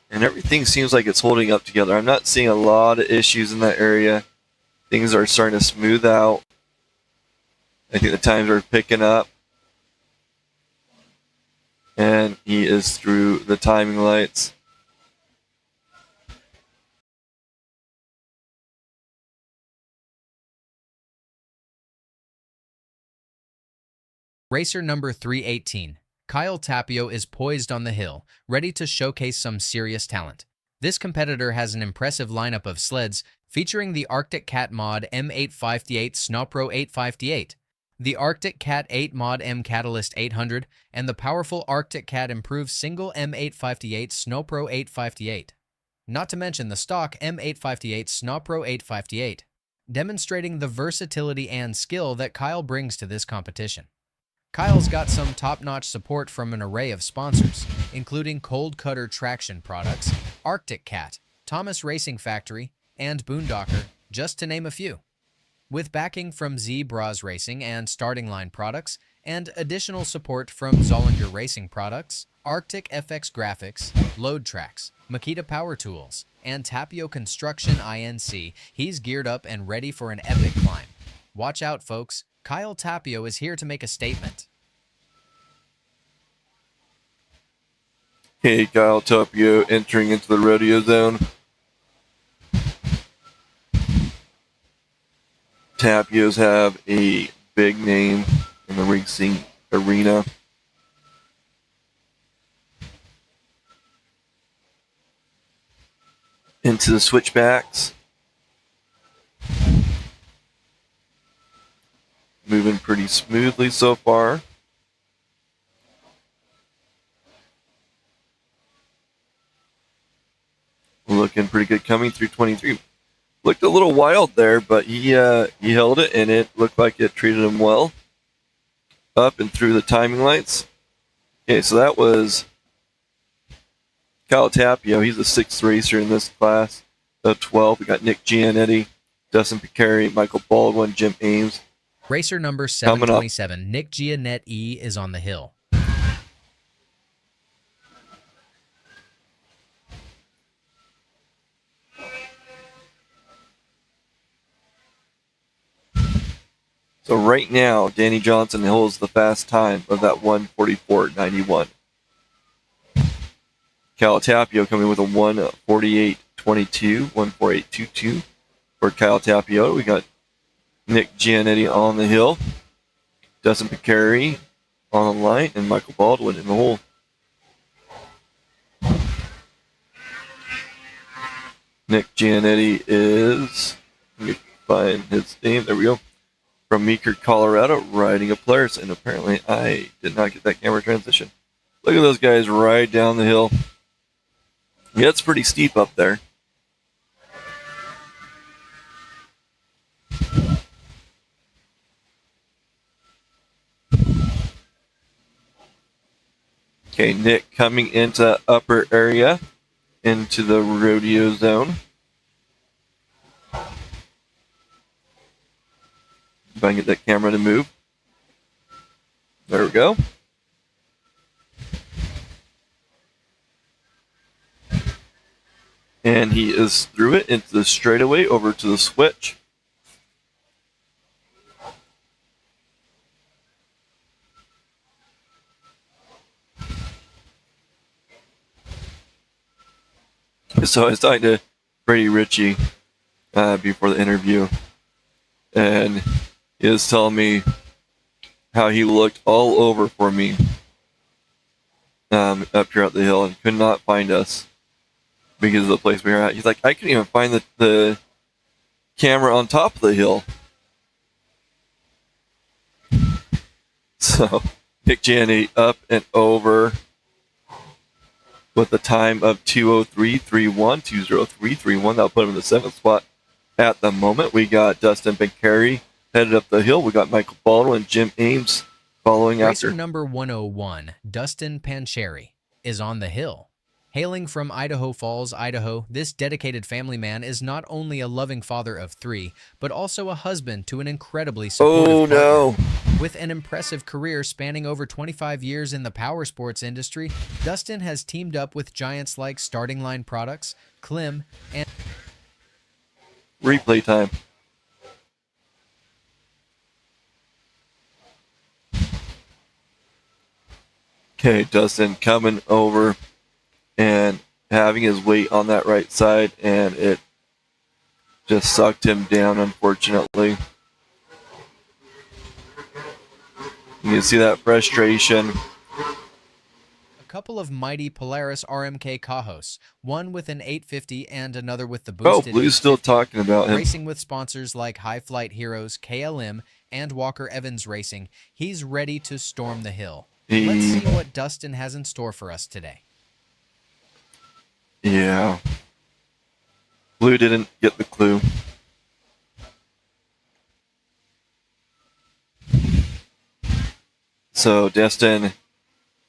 And everything seems like it's holding up together. I'm not seeing a lot of issues in that area. Things are starting to smooth out. I think the times are picking up. And he is through the timing lights. Racer number 318, Kyle Tapio, is poised on the hill, ready to showcase some serious talent. This competitor has an impressive lineup of sleds featuring the Arctic Cat Mod M858 Snowpro 858, the Arctic Cat 8 Mod M Catalyst 800, and the powerful Arctic Cat Improved Single M858 Snowpro 858. Not to mention the stock M858 Snowpro 858, demonstrating the versatility and skill that Kyle brings to this competition. Kyle's got some top-notch support from an array of sponsors, including Cold Cutter Traction Products, Arctic Cat, Thomas Racing Factory, and Boondocker, just to name a few. With backing from Z Bras Racing and Starting Line Products, and additional support from Zollinger Racing Products, Arctic FX Graphics, Load Tracks, Makita Power Tools, and Tapio Construction Inc., he's geared up and ready for an epic climb. Watch out, folks. Kyle Tapio is here to make a statement. Okay, Kyle Tapio entering into the rodeo zone. Tapios have a big name in the racing arena. Into the switchbacks. Moving pretty smoothly so far. Looking pretty good coming through 23. Looked a little wild there, but he held it, and it looked like it treated him well. Up and through the timing lights. Okay, so that was Kyle Tapio. He's the 6th racer in this class of 12. We got Nick Giannetti, Dustin Picari, Michael Baldwin, Jim Ames. Racer number 727, Nick Giannetti, is on the hill. So right now, Danny Johnson holds the fast time of that 1:44.91. Kyle Tapio coming with a 1:48.22, 1:48.22 for Kyle Tapio. We got Nick Giannetti on the hill, Dustin Picari on the line, and Michael Baldwin in the hole. Nick Giannetti is, let me find his name, there we go, from Meeker, Colorado, riding a Polaris, and apparently I did not get that camera transition. Look at those guys ride down the hill. Yeah, it's pretty steep up there. Okay, Nick coming into upper area, into the rodeo zone. If I can get that camera to move. There we go. And he is through it into the straightaway over to the switch. So I was talking to Brady Ritchie before the interview, and he was telling me how he looked all over for me up here at the hill and could not find us because of the place we were at. He's like, I couldn't even find the camera on top of the hill. So Nick Giannetti up and over with a time of 2:03.31, 2:03.31. That'll put him in the 7th spot at the moment. We got Dustin Picari headed up the hill. We got Michael Baldwin, Jim Ames following after. Racer number 101, Dustin Pancheri, is on the hill. Hailing from Idaho Falls, Idaho, this dedicated family man is not only a loving father of 3, but also a husband to an incredibly supportive partner. With an impressive career spanning over 25 years in the power sports industry, Dustin has teamed up with giants like Starting Line Products, Klim, and replay time. Okay, Dustin coming over and having his weight on that right side, and it just sucked him down, unfortunately. You can see that frustration. a couple of mighty Polaris RMK Cajos, one with an 850 and another with the boosted. Oh, Blue's still talking about him. Racing with sponsors like High Flight Heroes, KLM, and Walker Evans Racing, he's ready to storm the hill. Let's see what Dustin has in store for us today. Yeah. Blue didn't get the clue. So Destin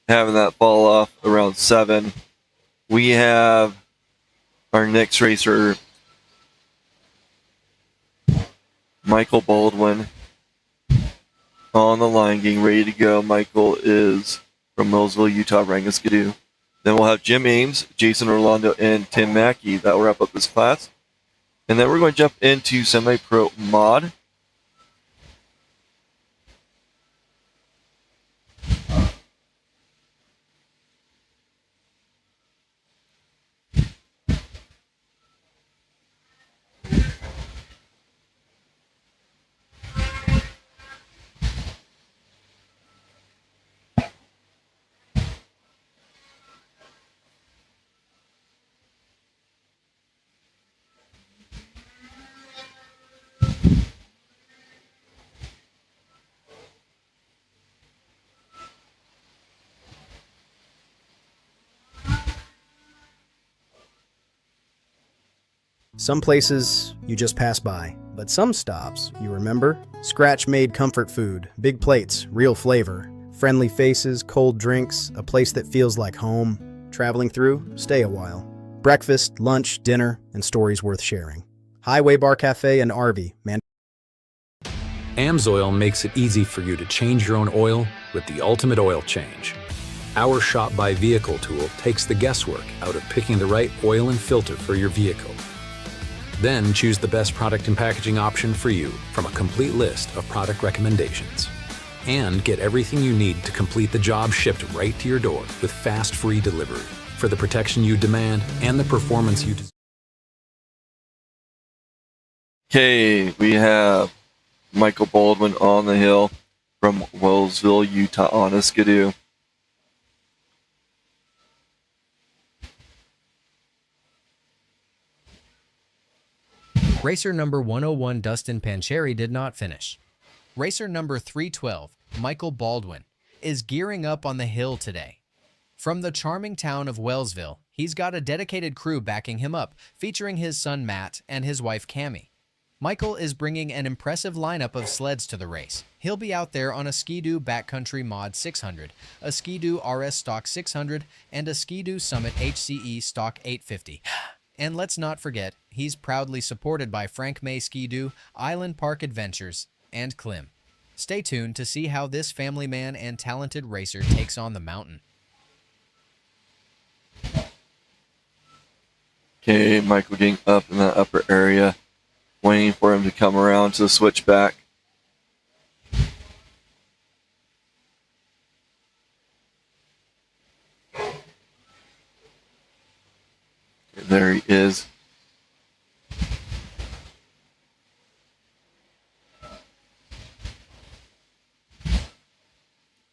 having that fall off around 7. We have our next racer, Michael Baldwin, on the line, getting ready to go. Michael is from Millsville, Utah, Rangiskidoo. Then we'll have Jim Ames, Jason Orlando, and Tim Mackey. That will wrap up this class. And then we're going to jump into semi-pro mod. Some places you just pass by, but some stops you remember. Scratch-made comfort food, big plates, real flavor, friendly faces, cold drinks, a place that feels like home. Traveling through, stay a while. Breakfast, lunch, dinner, and stories worth sharing. Highway Bar Cafe and RV, man. Amsoil makes it easy for you to change your own oil with the ultimate oil change. Our Shop by Vehicle tool takes the guesswork out of picking the right oil and filter for your vehicle. Then choose the best product and packaging option for you from a complete list of product recommendations. And get everything you need to complete the job shipped right to your door with fast, free delivery for the protection you demand and the performance you deserve. Okay, we have Michael Baldwin on the hill from Wellsville, Utah on a skidoo. Racer number 101 Dustin Pancheri did not finish. Racer number 312, Michael Baldwin, is gearing up on the hill today. From the charming town of Wellsville, he's got a dedicated crew backing him up, featuring his son Matt and his wife Cammie. Michael is bringing an impressive lineup of sleds to the race. He'll be out there on a Ski-Doo Backcountry Mod 600, a Ski-Doo RS Stock 600, and a Ski-Doo Summit HCE Stock 850. And let's not forget, he's proudly supported by Frank May Ski-Doo, Island Park Adventures, and Klim. Stay tuned to see how this family man and talented racer takes on the mountain. Okay, Michael getting up in that upper area, waiting for him to come around to the switchback. There he is.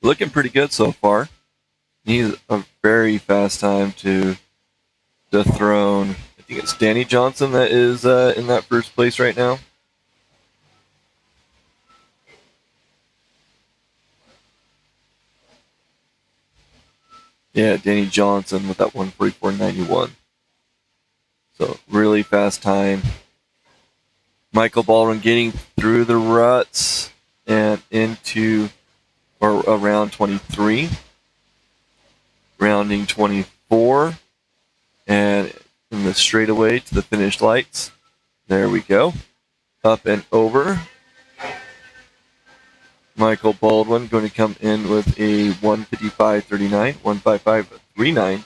Looking pretty good so far. He's a very fast time to dethrone. I think it's Danny Johnson that is in that first place right now. Yeah, Danny Johnson with that 144.91. So really fast time. Michael Baldwin getting through the ruts and into or around 23. Rounding 24. And in the straightaway to the finish lights. There we go. Up and over. Michael Baldwin going to come in with a 155.39, 155.39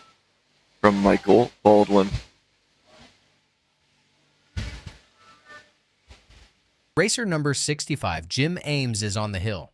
from Michael Baldwin. Racer number 65, Jim Ames, is on the hill.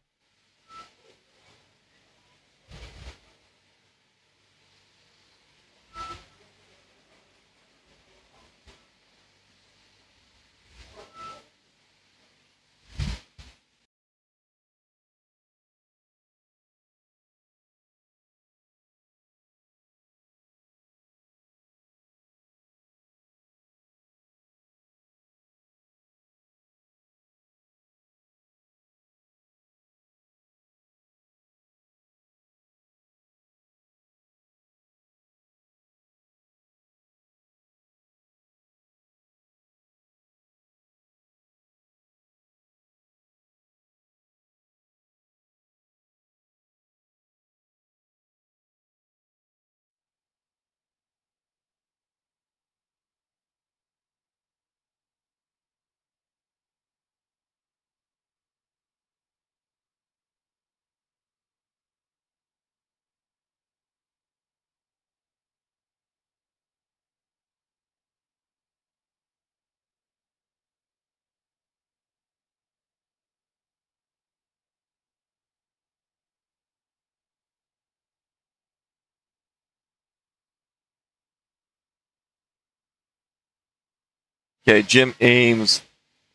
Okay, Jim Ames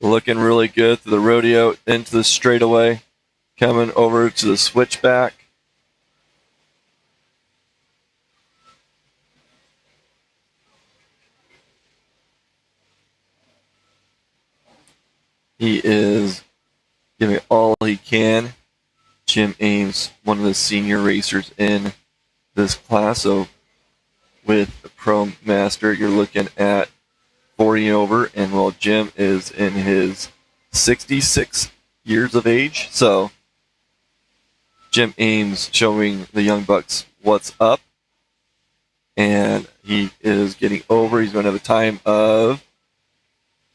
looking really good through the rodeo into the straightaway. Coming over to the switchback. He is giving all he can. Jim Ames, one of the senior racers in this class. So with the Pro Master, you're looking at 40 and over, and while Jim is in his 66 years of age. So Jim Ames showing the young bucks what's up, and he is getting over. He's going to have a time of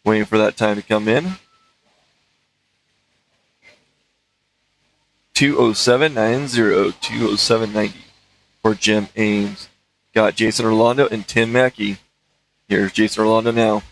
waiting for that time to come in. 2:07.90, 2:07.90 for Jim Ames. Got Jason Orlando and Tim Mackey. Here's Jason Orlando now.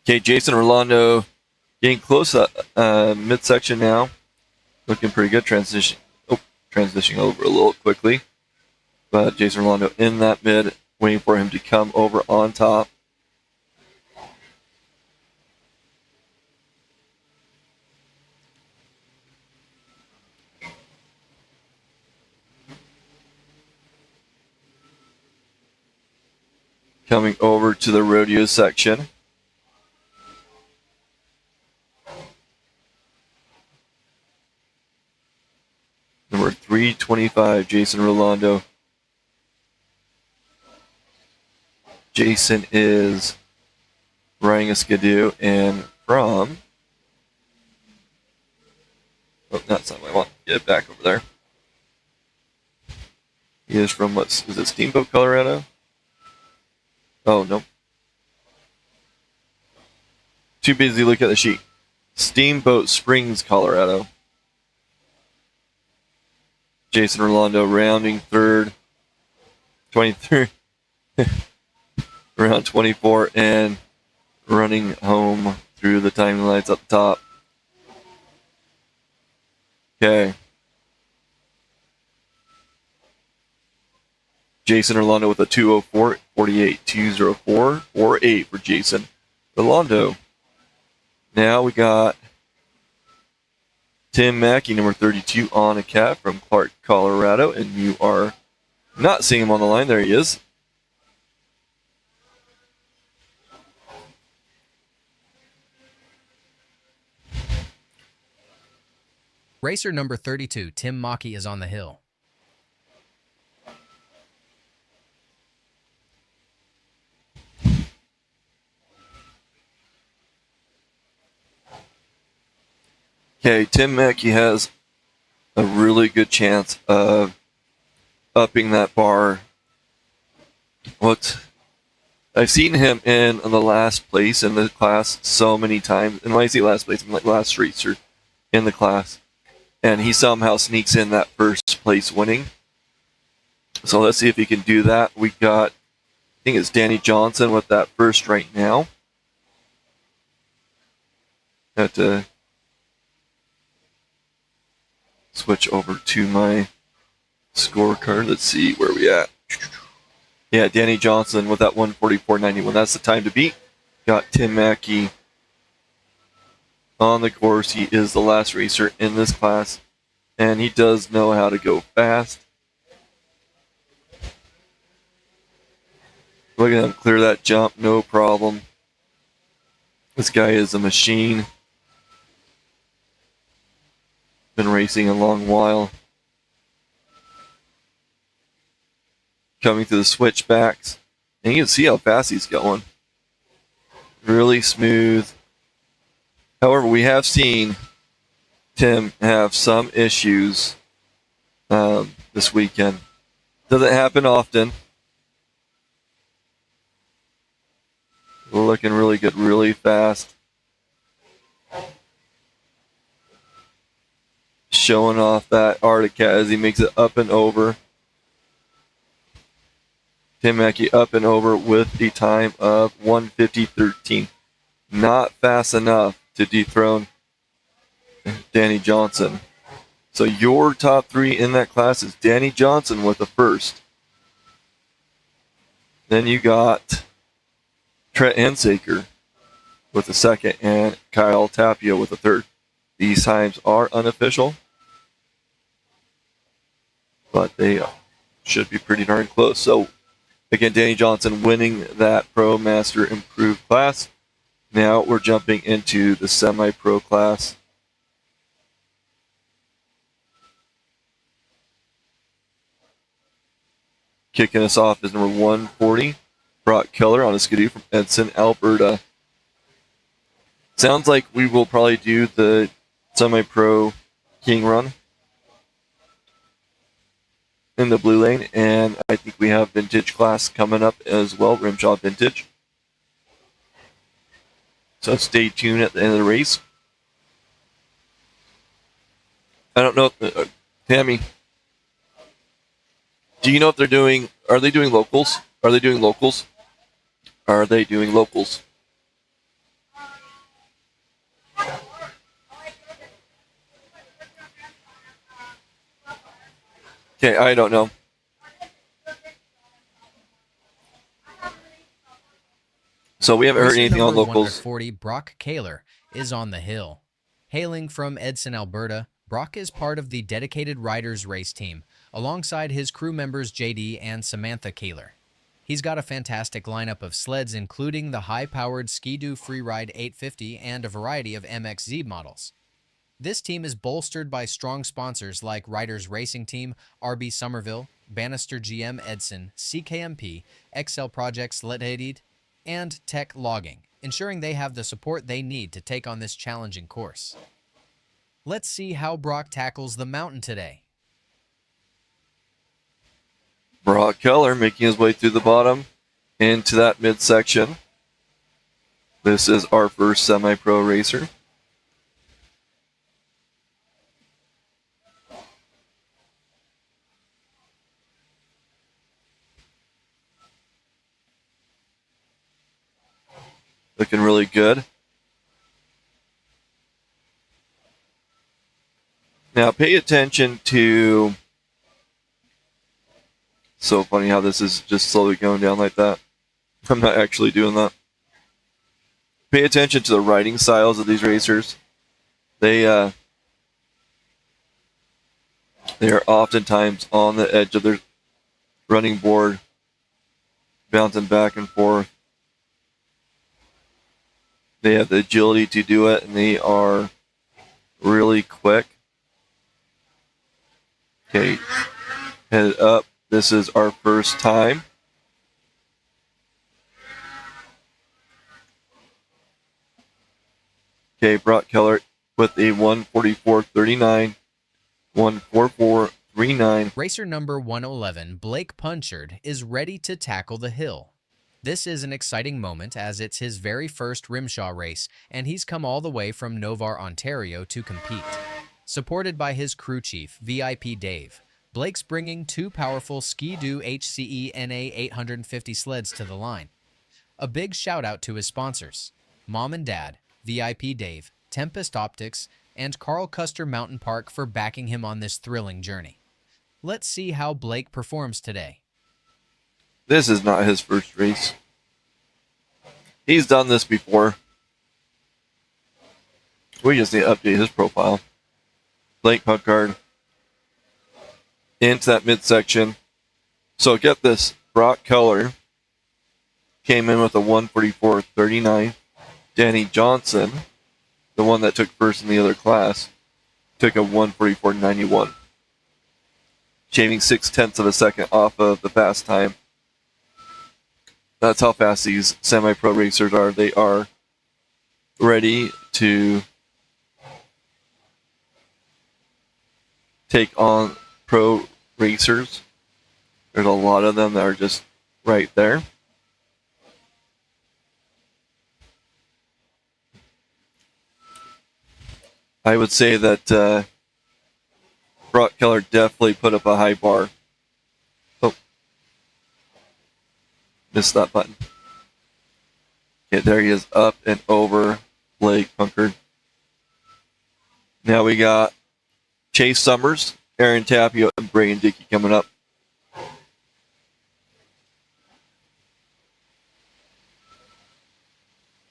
Okay, Jason Orlando getting close to midsection now. Looking pretty good. Transitioning over a little quickly. But Jason Orlando in that mid, waiting for him to come over on top. Coming over to the rodeo section. Number 325, Jason Rolando. Jason is riding a skidoo and from... Oh, that's not what I want. Get it back over there. He is from, is it Steamboat, Colorado? Oh, no. Too busy looking at the sheet. Steamboat Springs, Colorado. Jason Orlando rounding third, 23rd, around 24, and running home through the timing lights up top. Okay. Jason Orlando with a 2:04.48, 2:04.48 for Jason Orlando. Now we got Tim Mackey, number 32, on a cat from Clark, Colorado, and you are not seeing him on the line. There he is. Racer number 32, Tim Mackey, is on the hill. Okay, Tim Mackey has a really good chance of upping that bar. I've seen him in the last place in the class so many times. And when I say last place, I'm like last racer in the class. And he somehow sneaks in that first place winning. So let's see if he can do that. We got, I think it's Danny Johnson with that first right now. Have to switch over to my scorecard. Let's see where we at. Yeah, Danny Johnson with that 1:44.91. That's the time to beat. Got Tim Mackey on the course. He is the last racer in this class, and he does know how to go fast. Look at him clear that jump, no problem. This guy is a machine. Been racing a long while. Coming through the switchbacks. And you can see how fast he's going. Really smooth. However, we have seen Tim have some issues this weekend. Doesn't happen often. Looking really good, really fast. Showing off that Arctic Cat as he makes it up and over. Tim Mackey up and over with a time of 1:50.13. Not fast enough to dethrone Danny Johnson. So your top 3 in that class is Danny Johnson with the first. Then you got Trent Hensaker with the second, and Kyle Tapia with the third. These times are unofficial, but they should be pretty darn close. So, again, Danny Johnson winning that Pro Master Improved class. Now we're jumping into the Semi-Pro class. Kicking us off is number 140, Brock Keller on a skidoo from Edson, Alberta. Sounds like we will probably do the Semi-Pro King Run in the blue lane, and I think we have Vintage class coming up as well, RMSHA Vintage. So stay tuned at the end of the race. I don't know if, Tammy, do you know if they're doing, are they doing locals? Are they doing locals? Are they doing locals? Okay, I don't know. So we haven't heard Racer anything on number locals. 140, Brock Kaler, is on the hill. Hailing from Edson, Alberta, Brock is part of the dedicated riders race team, alongside his crew members JD and Samantha Kaler. He's got a fantastic lineup of sleds, including the high-powered Ski-Doo Freeride 850 and a variety of MXZ models. This team is bolstered by strong sponsors like Riders Racing Team, RB Somerville, Bannister GM Edson, CKMP, XL Projects Letadid, and Tech Logging, ensuring they have the support they need to take on this challenging course. Let's see how Brock tackles the mountain today. Brock Keller making his way through the bottom into that midsection. This is our first semi-pro racer. Looking really good. Now pay attention to, so funny how this is just slowly going down like that. I'm not actually doing that. Pay attention to the riding styles of these racers. They are oftentimes on the edge of their running board, bouncing back and forth. They have the agility to do it, and they are really quick. Okay, head up. This is our first time. Okay, Brock Keller with a 144.39, 144.39. Racer number 111, Blake Punchard, is ready to tackle the hill. This is an exciting moment as it's his very first RMSHA race, and he's come all the way from Novar, Ontario to compete. Supported by his crew chief, VIP Dave, Blake's bringing 2 powerful Ski-Doo HCE NA 850 sleds to the line. A big shout out to his sponsors, Mom and Dad, VIP Dave, Tempest Optics, and Carl Custer Mountain Park for backing him on this thrilling journey. Let's see how Blake performs today. This is not his first race. He's done this before. We just need to update his profile. Blake Punchard into that midsection. So get this, Brock Keller came in with a 144.39. Danny Johnson, the one that took first in the other class, took a 144.91. Shaving 0.6 of a second off of the fast time. That's how fast these semi-pro racers are. They are ready to take on pro racers. There's a lot of them that are just right there. I would say that Brock Keller definitely put up a high bar. Oh, missed that button. Okay, there he is, up and over Blake Punchard. Now we got Chase Summers, Aaron Tapio, and Braden Dickey coming up.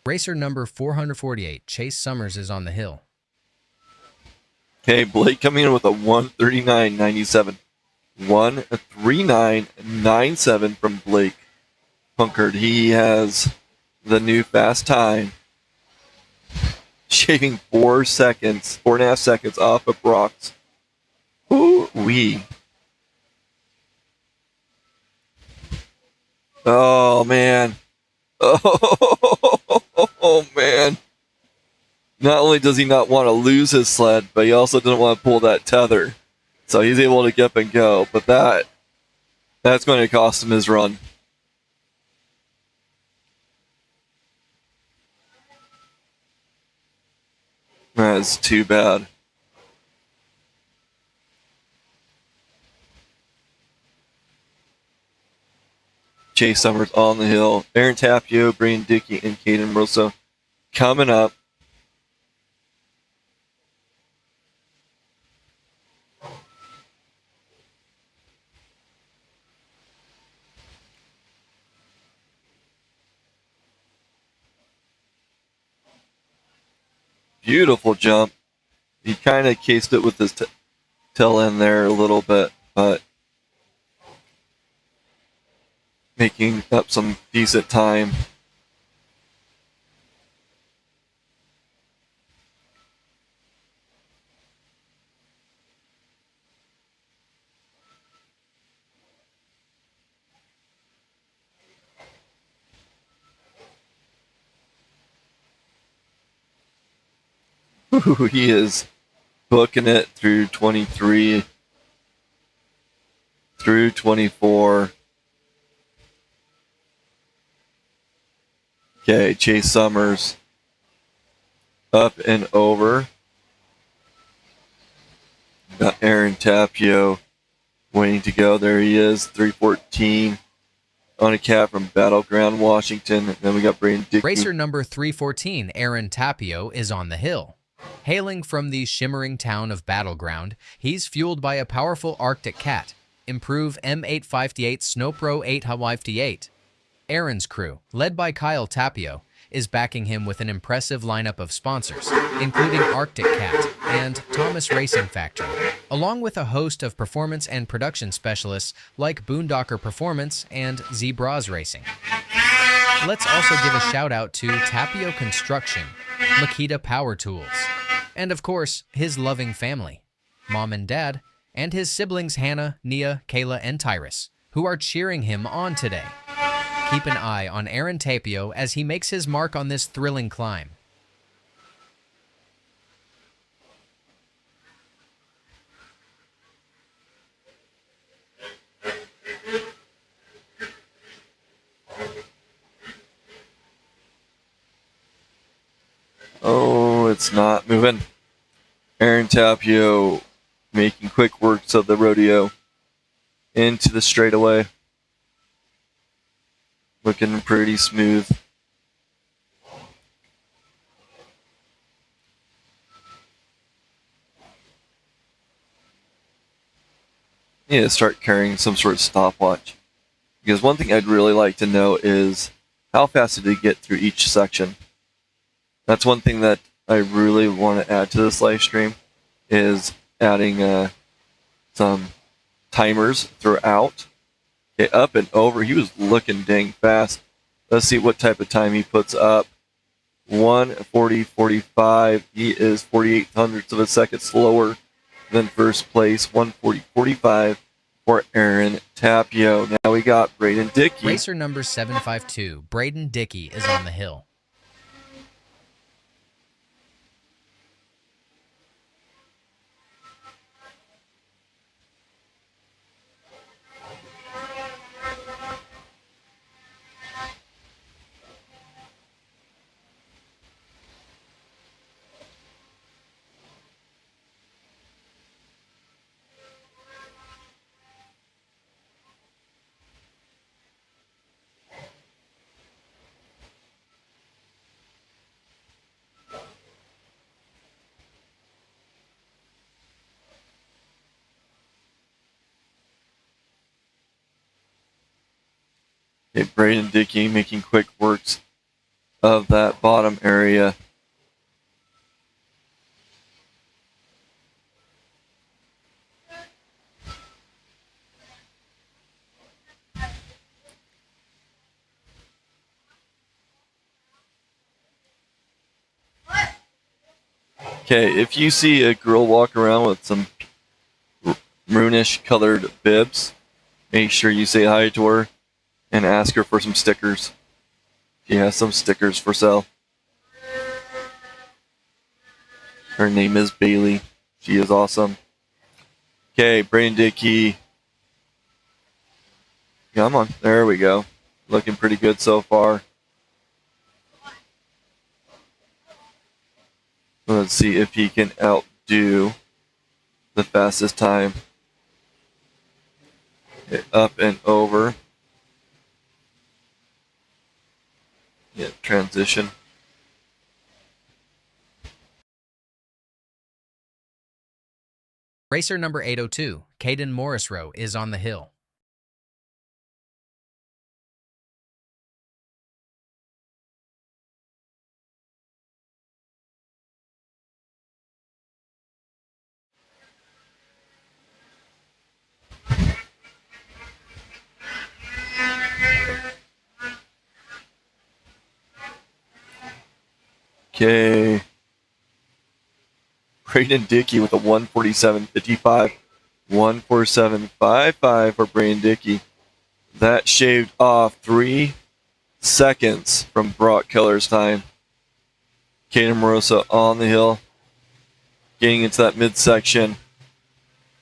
Racer number 448, Chase Summers, is on the hill. Okay, Blake coming in with a 139.97. 139.97 from Blake Punkard. He has the new fast time, shaving 4.5 seconds off of Brock's. Ooh-wee. Oh, man. Oh, man. Not only does he not want to lose his sled, but he also doesn't want to pull that tether. So he's able to get up and go. But that's going to cost him his run. That's too bad. Chase Summers on the hill. Aaron Tapio, Braden Dickey, and Caden Rosso coming up. Beautiful jump. He kind of cased it with his tail end there a little bit, but making up some decent time. Ooh, he is booking it through 23, through 24. Okay, Chase Summers up and over. Got Aaron Tapio waiting to go. There he is, 314 on a cap from Battleground, Washington. And then we got Braden Dickey. Racer number 314, Aaron Tapio, is on the hill. Hailing from the shimmering town of Battleground, he's fueled by a powerful Arctic Cat, Improve M858 SnowPro 858. Aaron's crew, led by Kyle Tapio, is backing him with an impressive lineup of sponsors, including Arctic Cat and Thomas Racing Factory, along with a host of performance and production specialists like Boondocker Performance and Zebras Racing. Let's also give a shout out to Tapio Construction, Makita Power Tools, and of course, his loving family, Mom and Dad, and his siblings Hannah, Nia, Kayla, and Tyrus, who are cheering him on today. Keep an eye on Aaron Tapio as he makes his mark on this thrilling climb. Oh, it's not moving. Aaron Tapio making quick works of the rodeo into the straightaway. Looking pretty smooth. Need to start carrying some sort of stopwatch. Because one thing I'd really like to know is how fast did he get through each section? That's one thing that I really want to add to this live stream, is adding some timers throughout. Okay, up and over. He was looking dang fast. Let's see what type of time he puts up. 1:40.45. He is 48 hundredths of a second slower than first place. 1:40.45 for Aaron Tapio. Now we got Braden Dickey. Racer number 752, Braden Dickey, is on the hill. Okay, Braden Dickey making quick works of that bottom area. Okay, if you see a girl walk around with some maroonish colored bibs, make sure you say hi to her and ask her for some stickers. She has some stickers for sale. Her name is Bailey. She is awesome. Okay, Braden Dickey. Come on, there we go. Looking pretty good so far. Let's see if he can outdo the fastest time. Okay, up and over. Yeah, transition. Racer number 802, Caden Morrisroe, is on the hill. Okay. Braden Dickey with a 147.55. 147.55 for Braden Dickey. That shaved off 3 seconds from Brock Keller's time. Caden Morosa on the hill. Getting into that midsection.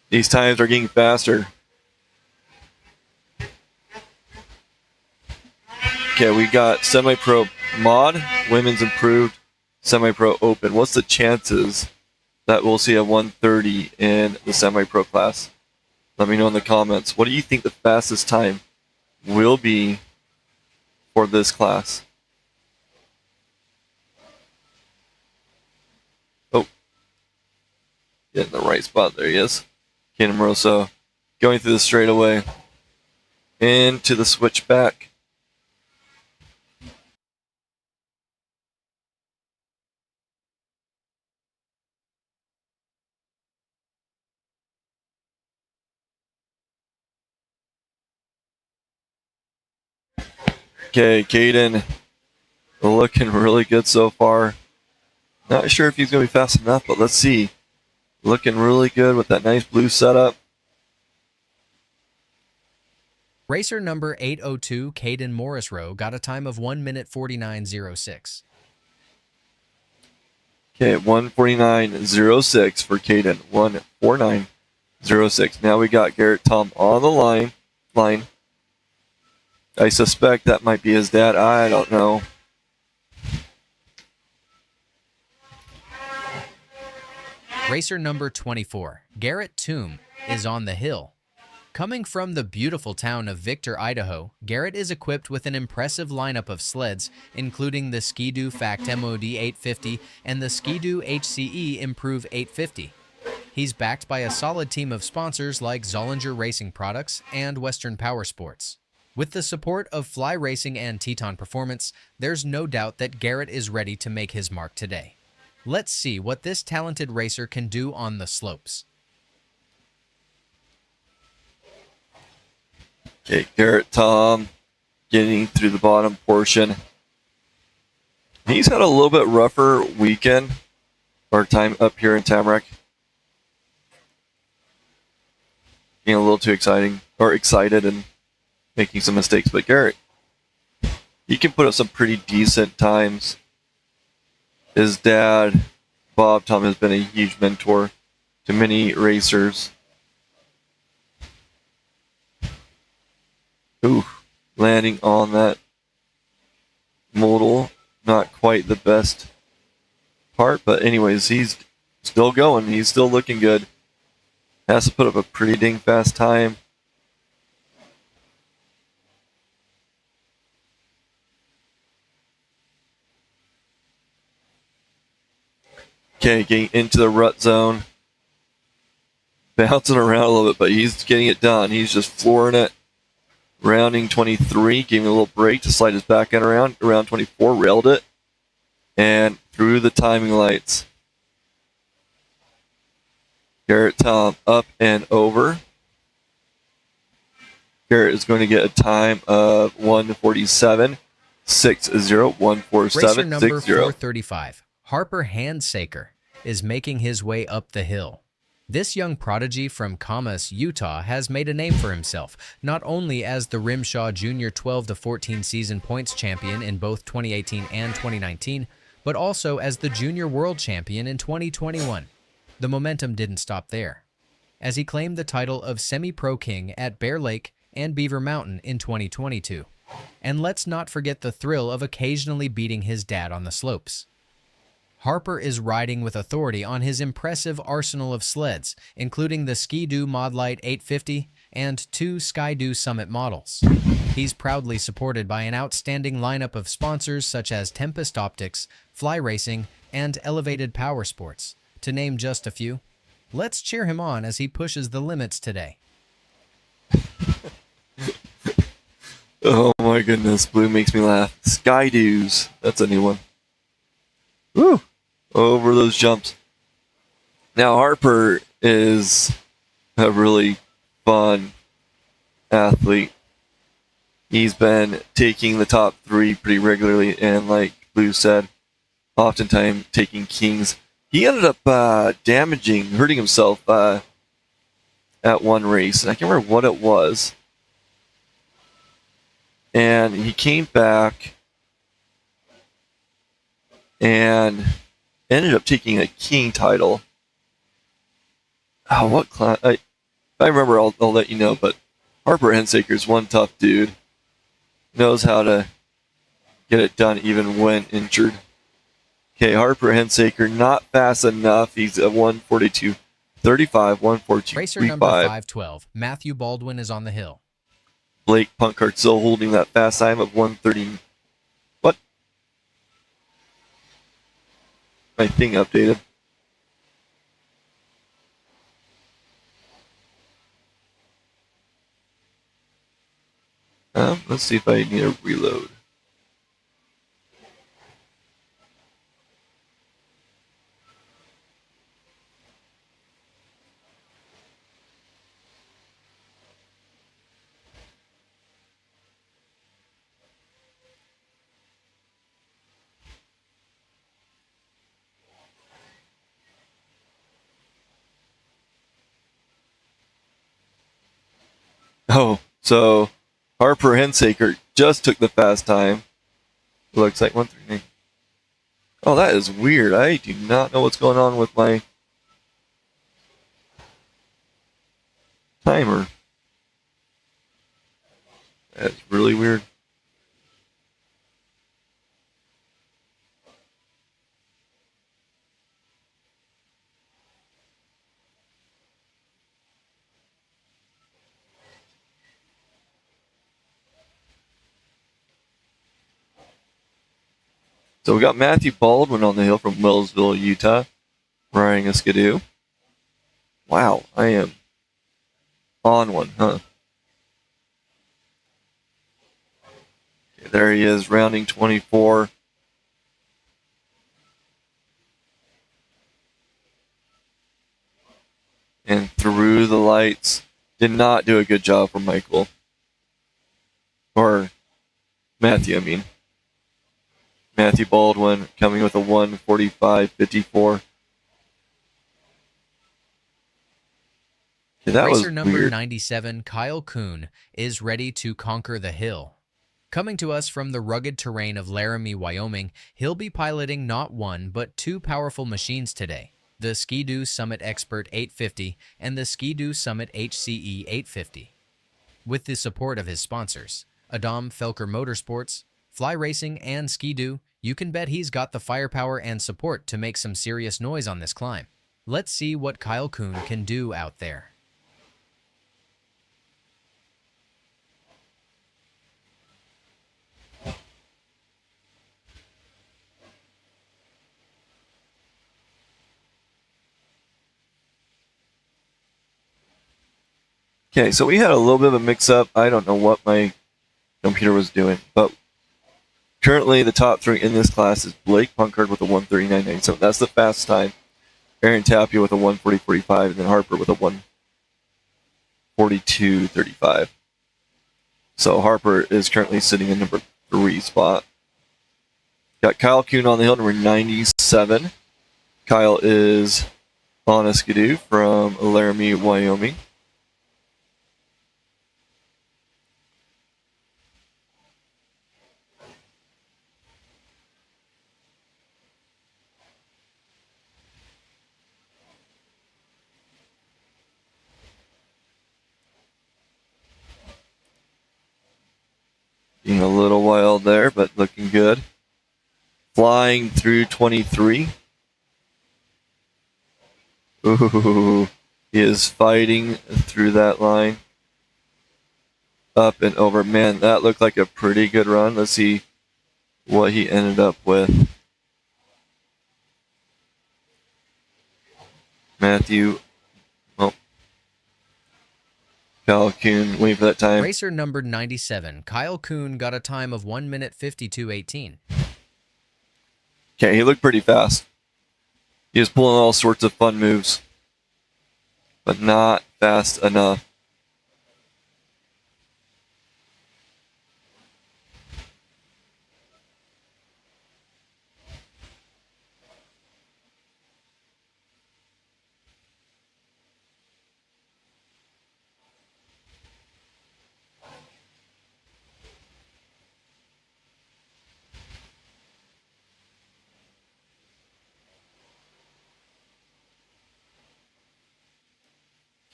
These times are getting faster. Okay, we got semi-pro mod, women's improved, semi-pro open. What's the chances that we'll see a 130 in the semi-pro class? Let me know in the comments. What do you think the fastest time will be for this class? Oh, getting the right spot. There he is. Caden Moroso going through the straightaway into the switchback. Okay, Caden looking really good so far. Not sure if he's going to be fast enough, but let's see. Looking really good with that nice blue setup. Racer number 802, Caden Morrisroe, got a time of 1 minute 49.06. Okay, 149.06 for Caden. 149.06. Now we got Garrett Tom on the line. I suspect that might be his dad. I don't know. Racer number 24, Garrett Toom, is on the hill. Coming from the beautiful town of Victor, Idaho, Garrett is equipped with an impressive lineup of sleds, including the Ski-Doo Fact MOD 850 and the Ski-Doo HCE Improve 850. He's backed by a solid team of sponsors like Zollinger Racing Products and Western Power Sports. With the support of Fly Racing and Teton Performance, there's no doubt that Garrett is ready to make his mark today. Let's see what this talented racer can do on the slopes. Okay, Garrett Tom getting through the bottom portion. He's had a little bit rougher weekend or time up here in Tamarack. Being a little too excited and making some mistakes, but Garrett, he can put up some pretty decent times. His dad, Bob Tom, has been a huge mentor to many racers. Ooh, landing on that modal, not quite the best part, but anyways, he's still going. He's still looking good. Has to put up a pretty dang fast time. Okay, getting into the rut zone. Bouncing around a little bit, but he's getting it done. He's just flooring it. Rounding 23, gave him a little break to slide his back end around. Around 24, railed it. And through the timing lights. Garrett Tom up and over. Garrett is going to get a time of 1:47.60, 1:47.60. Racer number 435, Harper Handsaker, is making his way up the hill. This young prodigy from Camas, Utah, has made a name for himself, not only as the RMSHA Junior 12-14 season points champion in both 2018 and 2019, but also as the Junior World Champion in 2021. The momentum didn't stop there, as he claimed the title of Semi-Pro King at Bear Lake and Beaver Mountain in 2022. And let's not forget the thrill of occasionally beating his dad on the slopes. Harper is riding with authority on his impressive arsenal of sleds, including the Ski-Doo Modlite 850 and 2 Sky-Doo Summit models. He's proudly supported by an outstanding lineup of sponsors such as Tempest Optics, Fly Racing, and Elevated Power Sports, to name just a few. Let's cheer him on as he pushes the limits today. Oh my goodness, Blue makes me laugh. Sky-Doos, that's a new one. Woo! Over those jumps. Now Harper is a really fun athlete. He's been taking the top 3 pretty regularly, and like Blue said, oftentimes taking kings. He ended up hurting himself at one race, and I can't remember what it was. And he came back and ended up taking a king title. Oh, what class? If I remember, I'll let you know. But Harper Hensaker's one tough dude. Knows how to get it done even when injured. Okay, Harper Hensaker not fast enough. He's at 1:42.35, 1:42.35. Racer number 512, Matthew Baldwin, is on the hill. Blake Punkart still holding that fast time of 1:30. What? My thing updated. Let's see if I need a reload. Oh, so Harper Hensaker just took the fast time. Looks like 1:39. Oh, that is weird. I do not know what's going on with my timer. That's really weird. So we got Matthew Baldwin on the hill from Wellsville, Utah, riding a Skidoo. Wow, I am on one, huh? Okay, there he is, rounding 24. And through the lights. Did not do a good job for Michael. Or Matthew, I mean. Matthew Baldwin coming with a 1:45.54. Okay, that Racer was number weird. 97, Kyle Kuhn, is ready to conquer the hill. Coming to us from the rugged terrain of Laramie, Wyoming, he'll be piloting not one, but 2 powerful machines today, the Ski-Doo Summit Expert 850 and the Ski-Doo Summit HCE 850. With the support of his sponsors, Adam Felker Motorsports, Fly Racing, and Ski-Doo, you can bet he's got the firepower and support to make some serious noise on this climb. Let's see what Kyle Kuhn can do out there. Okay, so we had a little bit of a mix-up. I don't know what my computer was doing, but currently the top three in this class is Blake Punkard with a 1:39.97. That's the fast time. Aaron Tapia with a 1:40.45, and then Harper with a 1:42.35. So Harper is currently sitting in number 3 spot. Got Kyle Kuhn on the hill, number 97. Kyle is on a skidoo from Laramie, Wyoming. Being a little wild there, but looking good. Flying through 23. Ooh, he is fighting through that line. Up and over. Man, that looked like a pretty good run. Let's see what he ended up with. Matthew. Oh. Kyle Kuhn, waiting for that time. Racer number 97, Kyle Kuhn, got a time of 1 minute 52.18. Okay, he looked pretty fast. He was pulling all sorts of fun moves, but not fast enough.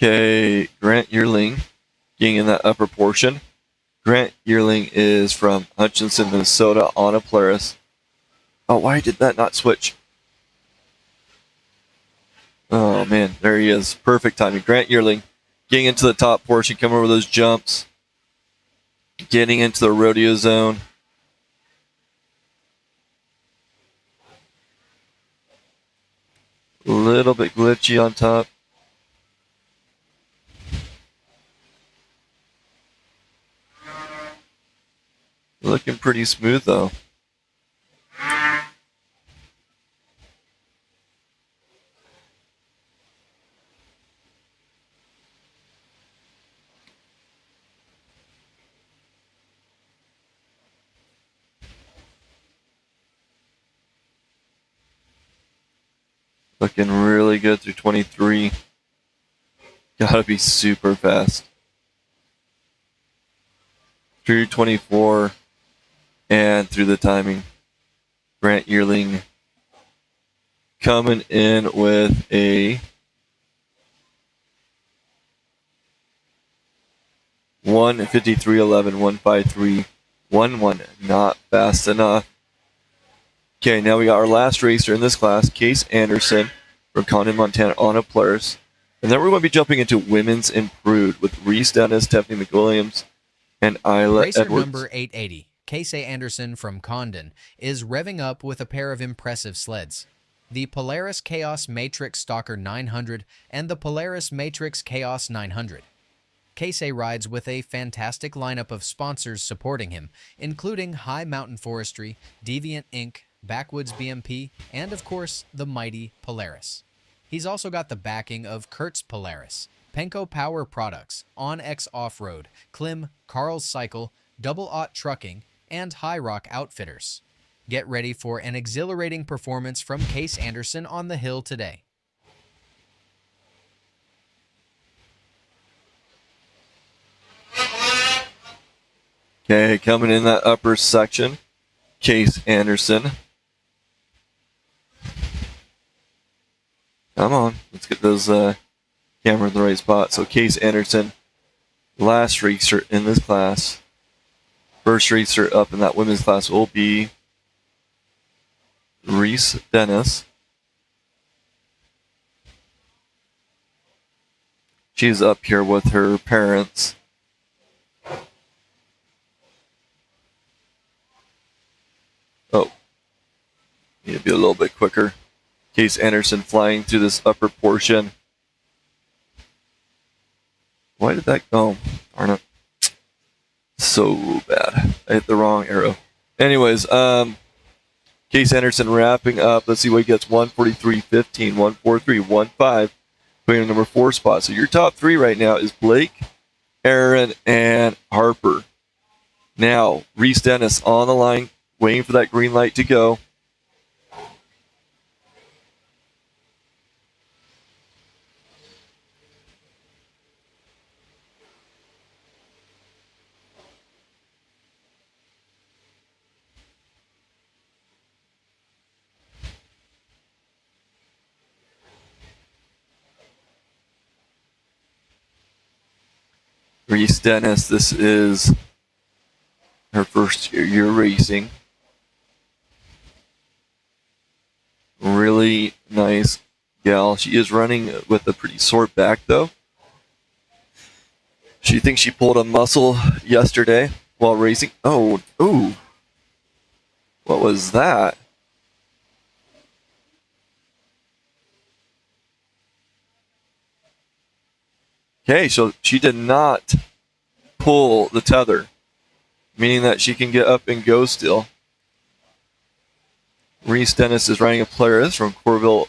Okay, Grant Yearling getting in that upper portion. Grant Yearling is from Hutchinson, Minnesota on a Polaris. Oh, why did that not switch? Oh, man, there he is. Perfect timing. Grant Yearling getting into the top portion, coming over those jumps, getting into the rodeo zone. A little bit glitchy on top. Looking pretty smooth, though. Looking really good through 23. Gotta be super fast. Through 24. And through the timing, Grant Yearling coming in with a 1:53.11, 1:53.11. Not fast enough. Okay, now we got our last racer in this class, Case Anderson from Condon, Montana on a Polaris. And then we're going to be jumping into women's improved with Reese Dennis, Stephanie McWilliams, and Isla Racer Edwards. number 880, Casey Anderson from Condon, is revving up with a pair of impressive sleds. The Polaris Chaos Matrix Stalker 900 and the Polaris Matrix Chaos 900. Casey rides with a fantastic lineup of sponsors supporting him, including High Mountain Forestry, Deviant Inc., Backwoods BMP, and of course, the mighty Polaris. He's also got the backing of Kurtz Polaris, Penco Power Products, OnX Off-Road, Klim, Carl's Cycle, Double Aught Trucking, and High Rock Outfitters. Get ready for an exhilarating performance from Case Anderson on the hill today. Okay, coming in that upper section, Case Anderson. Come on, let's get those camera in the right spot. So Case Anderson, last racer in this class. First racer up in that women's class will be Reese Dennis. She's up here with her parents. Oh, need to be a little bit quicker. Case Anderson flying through this upper portion. Why did that go? Darn it. So bad. I hit the wrong arrow. Anyways, Case Anderson wrapping up. Let's see what he gets. 143.15, 143.15, putting in number 4 spot. So your top 3 right now is Blake, Aaron, and Harper. Now, Reese Dennis on the line, waiting for that green light to go. Reese Dennis, this is her first year racing. Really nice gal. She is running with a pretty sore back, though. She thinks she pulled a muscle yesterday while racing. Oh, ooh. What was that? Okay, so she did not pull the tether, meaning that she can get up and go still. Reese Dennis is riding a Polaris from Corville,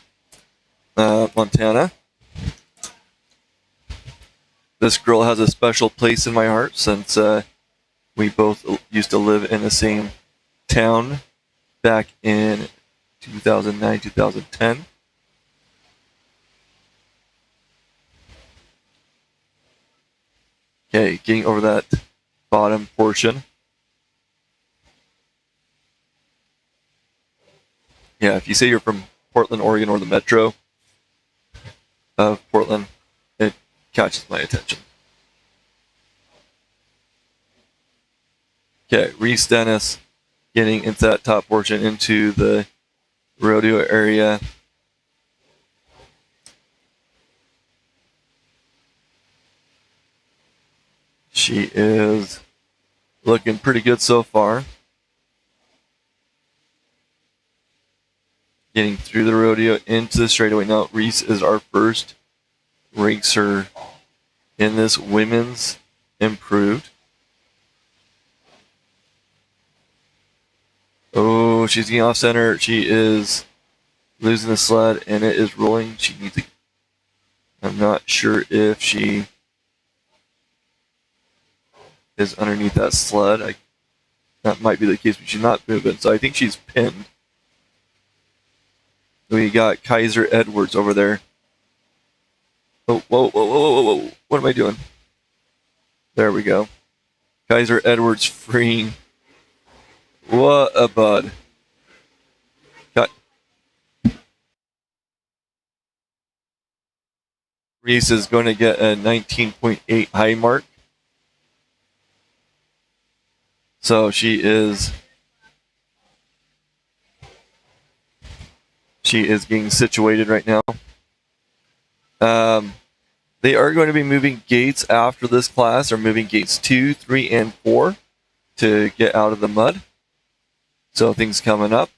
Montana. This girl has a special place in my heart since we both used to live in the same town back in 2009, 2010. Okay, getting over that bottom portion. Yeah, if you say you're from Portland, Oregon, or the metro of Portland, it catches my attention. Okay, Reese Dennis getting into that top portion into the rodeo area. She is looking pretty good so far. Getting through the rodeo into the straightaway. Now, Reese is our first racer in this women's improved. Oh, she's getting off center. She is losing the sled, and it is rolling. She needs to. I'm not sure if she is underneath that sled. That might be the case, but she's not moving. So I think she's pinned. We got Kaiser Edwards over there. Oh, whoa, whoa, whoa, whoa, whoa. What am I doing? There we go. Kaiser Edwards freeing. What a bud. Got Reese is going to get a 19.8 high mark. So she is getting situated right now. They are going to be moving gates after this class. They're moving gates 2, 3, and 4 to get out of the mud. So things coming up.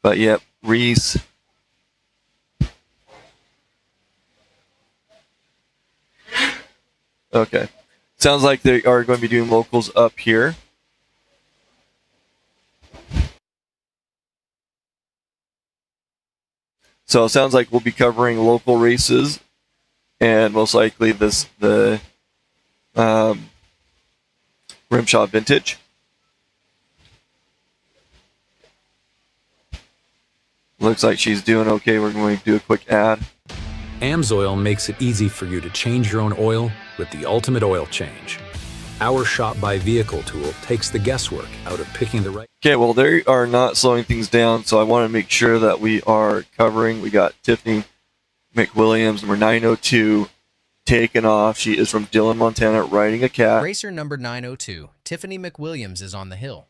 But yep, Reese. Okay. Sounds like they are going to be doing locals up here. So it sounds like we'll be covering local races, and most likely the RMSHA Vintage. Looks like she's doing okay. We're going to do a quick ad. Amsoil makes it easy for you to change your own oil with the ultimate oil change. Our Shop by Vehicle tool takes the guesswork out of picking the right... Okay, well, they are not slowing things down, so I want to make sure that we are covering. We got Tiffany McWilliams, number 902, taken off. She is from Dillon, Montana, riding a cat. Racer number 902, Tiffany McWilliams, is on the hill.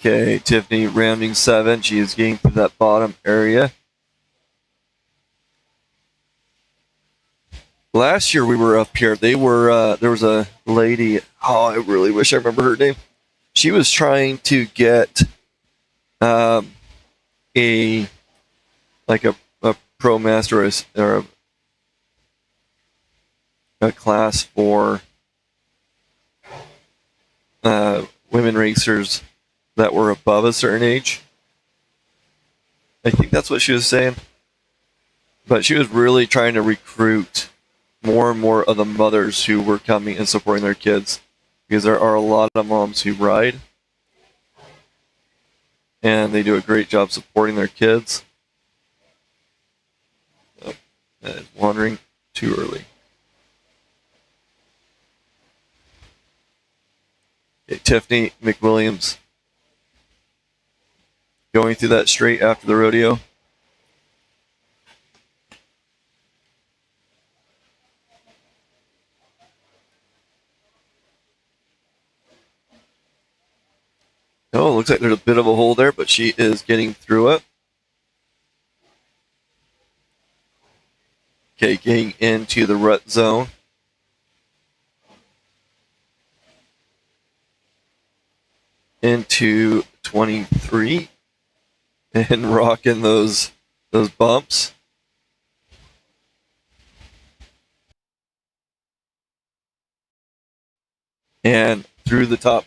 Okay, Tiffany rounding 7. She is getting to that bottom area. Last year we were up here. There was a lady. Oh, I really wish I remember her name. She was trying to get a pro master or a class for women racers that were above a certain age. I think that's what she was saying. But she was really trying to recruit more and more of the mothers who were coming and supporting their kids, because there are a lot of moms who ride and they do a great job supporting their kids. Oh, that is wandering too early. Okay, Tiffany McWilliams going through that straight after the rodeo. Oh, looks like there's a bit of a hole there, but she is getting through it. Okay, getting into the rut zone. Into 23 and rocking those bumps. And through the top.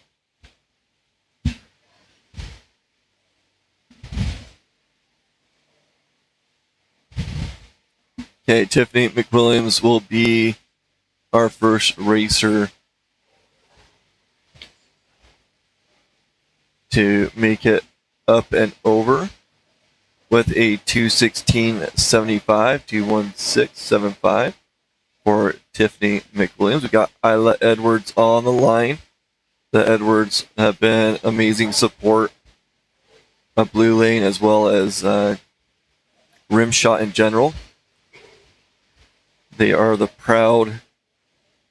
Okay, Tiffany McWilliams will be our first racer to make it up and over with a 2:16.75, 2:16.75 for Tiffany McWilliams. We got Isla Edwards on the line. The Edwards have been amazing support of Blue Lane as well as rim shot in general. They are the proud.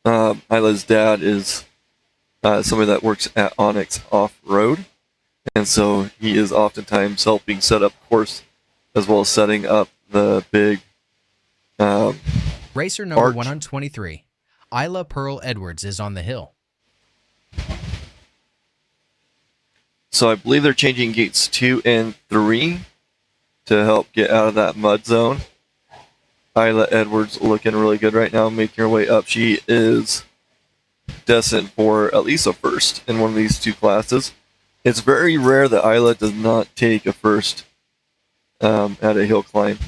Isla's dad is somebody that works at Onyx Off-Road, and so he is oftentimes helping set up course as well as setting up the big Racer number arch. 123, Isla Pearl Edwards, is on the hill. So I believe they're changing gates 2 and 3 to help get out of that mud zone. Isla Edwards looking really good right now, making her way up. She is destined for at least a first in one of these two classes. It's very rare that Isla does not take a first at a hill climb.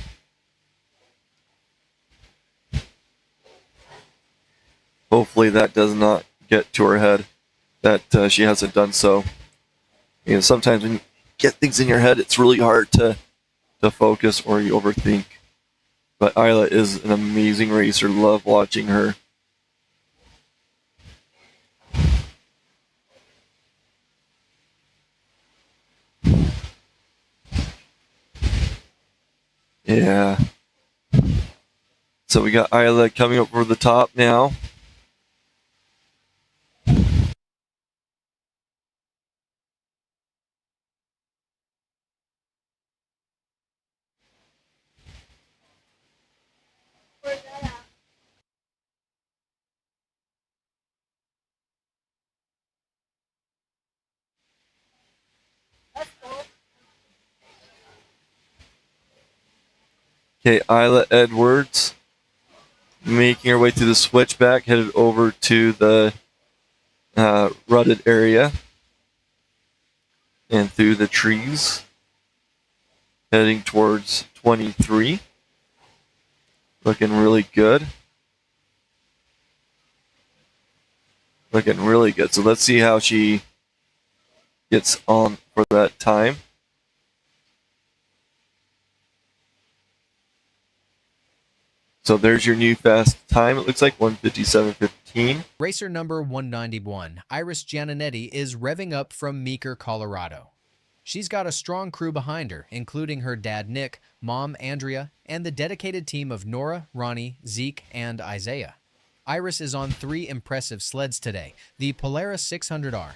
Hopefully that does not get to her head, that she hasn't done so. You know, sometimes when you get things in your head, it's really hard to focus or you overthink. But Isla is an amazing racer. Love watching her. Yeah. So we got Isla coming up over the top now. Okay, Isla Edwards making her way through the switchback, headed over to the rutted area and through the trees, heading towards 23. Looking really good. Looking really good. So let's see how she gets on for that time. So there's your new fast time. It looks like 1:57.15. Racer number 191, Iris Gianninetti, is revving up from Meeker, Colorado. She's got a strong crew behind her, including her dad Nick, mom Andrea, and the dedicated team of Nora, Ronnie, Zeke, and Isaiah. Iris is on 3 impressive sleds today: the Polaris 600R,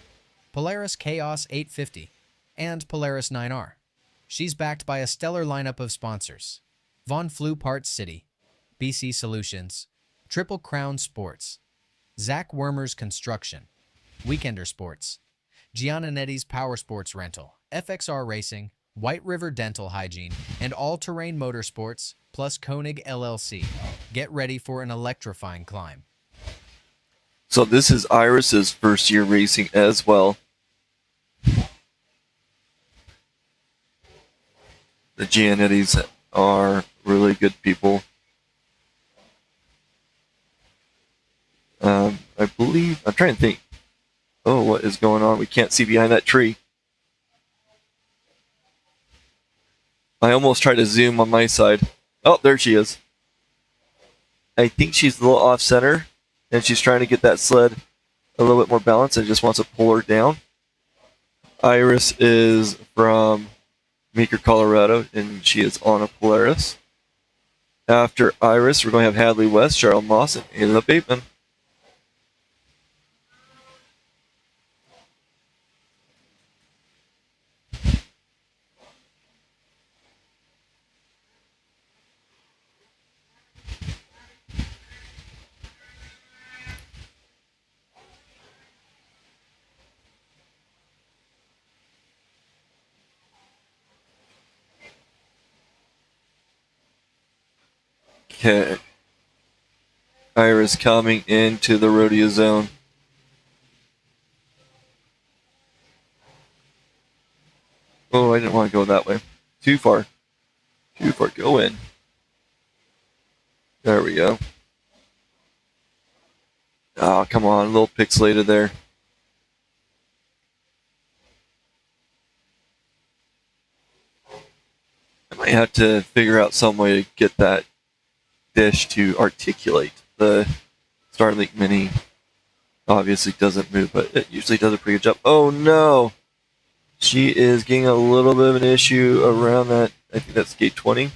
Polaris Chaos 850, and Polaris 9R. She's backed by a stellar lineup of sponsors: Von Flew Parts City, BC Solutions, Triple Crown Sports, Zach Wormer's Construction, Weekender Sports, Giannanetti's Power Sports Rental, FXR Racing, White River Dental Hygiene, and All Terrain Motorsports, plus Koenig LLC. Get ready for an electrifying climb. So this is Iris's first year racing as well. The Giannettis are really good people. I believe, I'm trying to think. Oh, what is going on? We can't see behind that tree. I almost tried to zoom on my side. Oh, there she is. I think she's a little off center, and she's trying to get that sled a little bit more balanced and just wants to pull her down. Iris is from Meeker, Colorado, and she is on a Polaris. After Iris, we're going to have Hadley West, Cheryl Moss, and Ayla Bateman. Okay. Iris coming into the rodeo zone. Oh, I didn't want to go that way. Too far. Too far. Go in. There we go. Oh, come on. A little pixelated there. I might have to figure out some way to get that dish to articulate. The Starlink Mini obviously doesn't move, but it usually does a pretty good job. Oh no! She is getting a little bit of an issue around that. I think that's gate 20.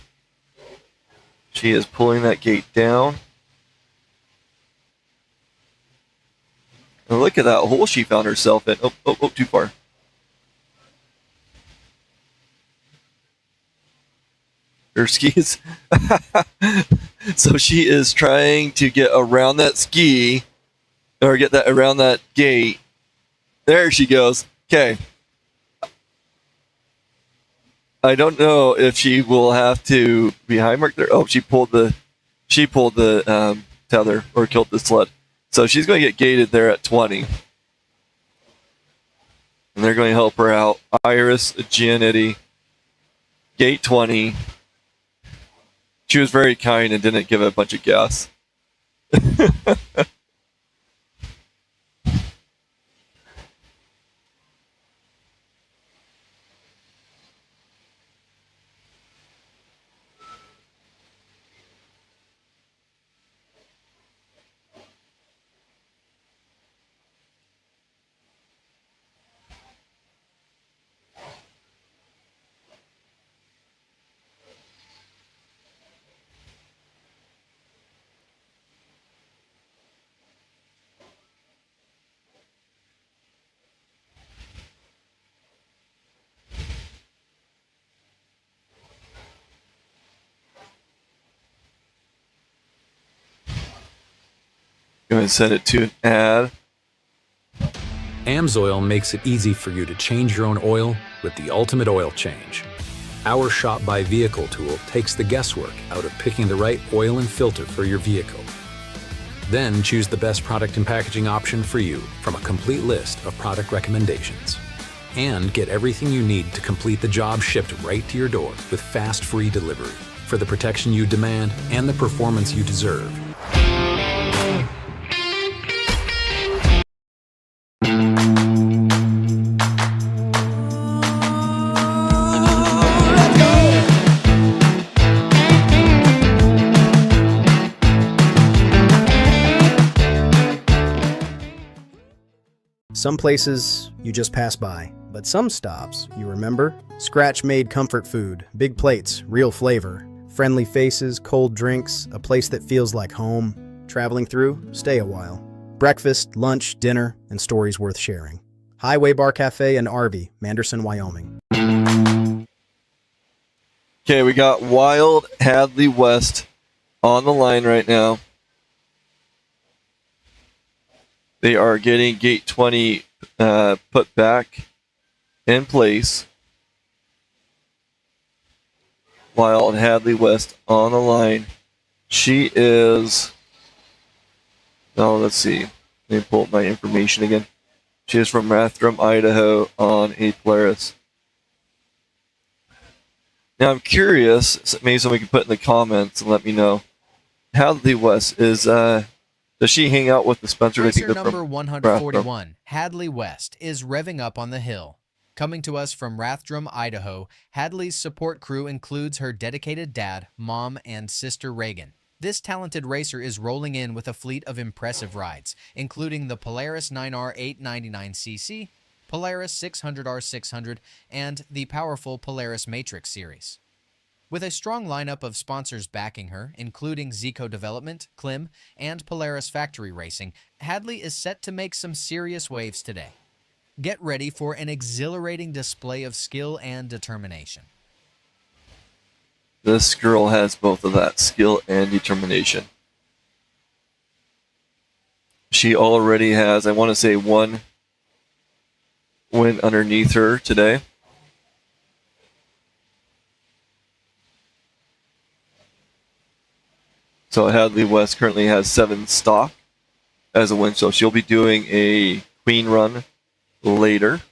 She is pulling that gate down. And look at that hole she found herself in. Oh, too far. Her skis. So she is trying to get around that ski, or get that around that gate. There she goes. Okay. I don't know if she will have to be high marked there. Oh, she pulled the tether, or killed the sled. So she's going to get gated there at 20. And they're going to help her out. Iris Giannetti, gate 20. She was very kind and didn't give it a bunch of gas. Go ahead and set it to an ad. Amsoil makes it easy for you to change your own oil with the ultimate oil change. Our Shop by Vehicle tool takes the guesswork out of picking the right oil and filter for your vehicle. Then choose the best product and packaging option for you from a complete list of product recommendations. And get everything you need to complete the job shipped right to your door with fast, free delivery for the protection you demand and the performance you deserve. Some places you just pass by, but some stops you remember. Scratch-made comfort food, big plates, real flavor, friendly faces, cold drinks, a place that feels like home. Traveling through, stay a while. Breakfast, lunch, dinner, and stories worth sharing. Highway Bar Cafe and RV, Manderson, Wyoming. Okay, we got Wild Hadley West on the line right now. They are getting gate 20 put back in place. Wild Hadley West on the line. She is, let's see. Let me pull up my information again. She is from Rathdrum, Idaho on a Polaris. Now I'm curious, maybe somebody can put in the comments and let me know. Hadley West is, does she hang out with the Spencer? Racer number 141, Hadley West, is revving up on the hill. Coming to us from Rathdrum, Idaho, Hadley's support crew includes her dedicated dad, mom, and sister Reagan. This talented racer is rolling in with a fleet of impressive rides, including the Polaris 9R 899cc, Polaris 600R 600, and the powerful Polaris Matrix series. With a strong lineup of sponsors backing her, including Zico Development, Klim, and Polaris Factory Racing, Hadley is set to make some serious waves today. Get ready for an exhilarating display of skill and determination. This girl has both of that, skill and determination. She already has, I want to say, one win underneath her today. So Hadley West currently has 7 stock as a win, so she'll be doing a queen run later.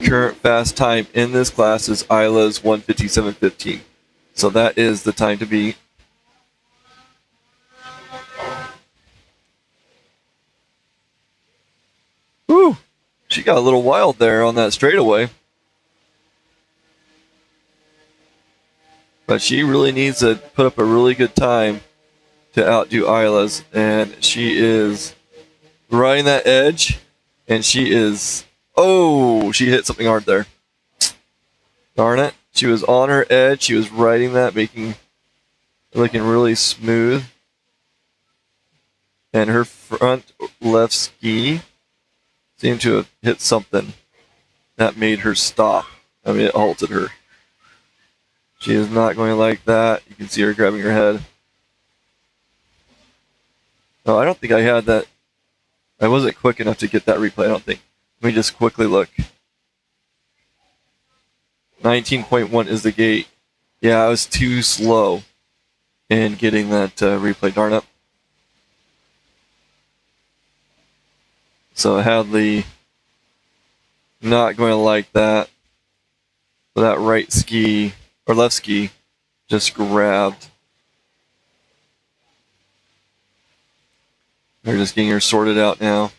Current fast time in this class is Isla's 1:57.15. So that is the time to beat. Whew! She got a little wild there on that straightaway. But she really needs to put up a really good time to outdo Isla's. And she is riding that edge. And she is... Oh, she hit something hard there. Darn it. She was on her edge. She was riding that, looking really smooth. And her front left ski seemed to have hit something that made her stop. I mean, it halted her. She is not going like that. You can see her grabbing her head. Oh, I don't think I had that. I wasn't quick enough to get that replay, I don't think. Let me just quickly look. 19.1 is the gate. Yeah, I was too slow in getting that replay, darn it. So Hadley not going to like that. So that right ski, or left ski, just grabbed. They're just getting her sorted out now.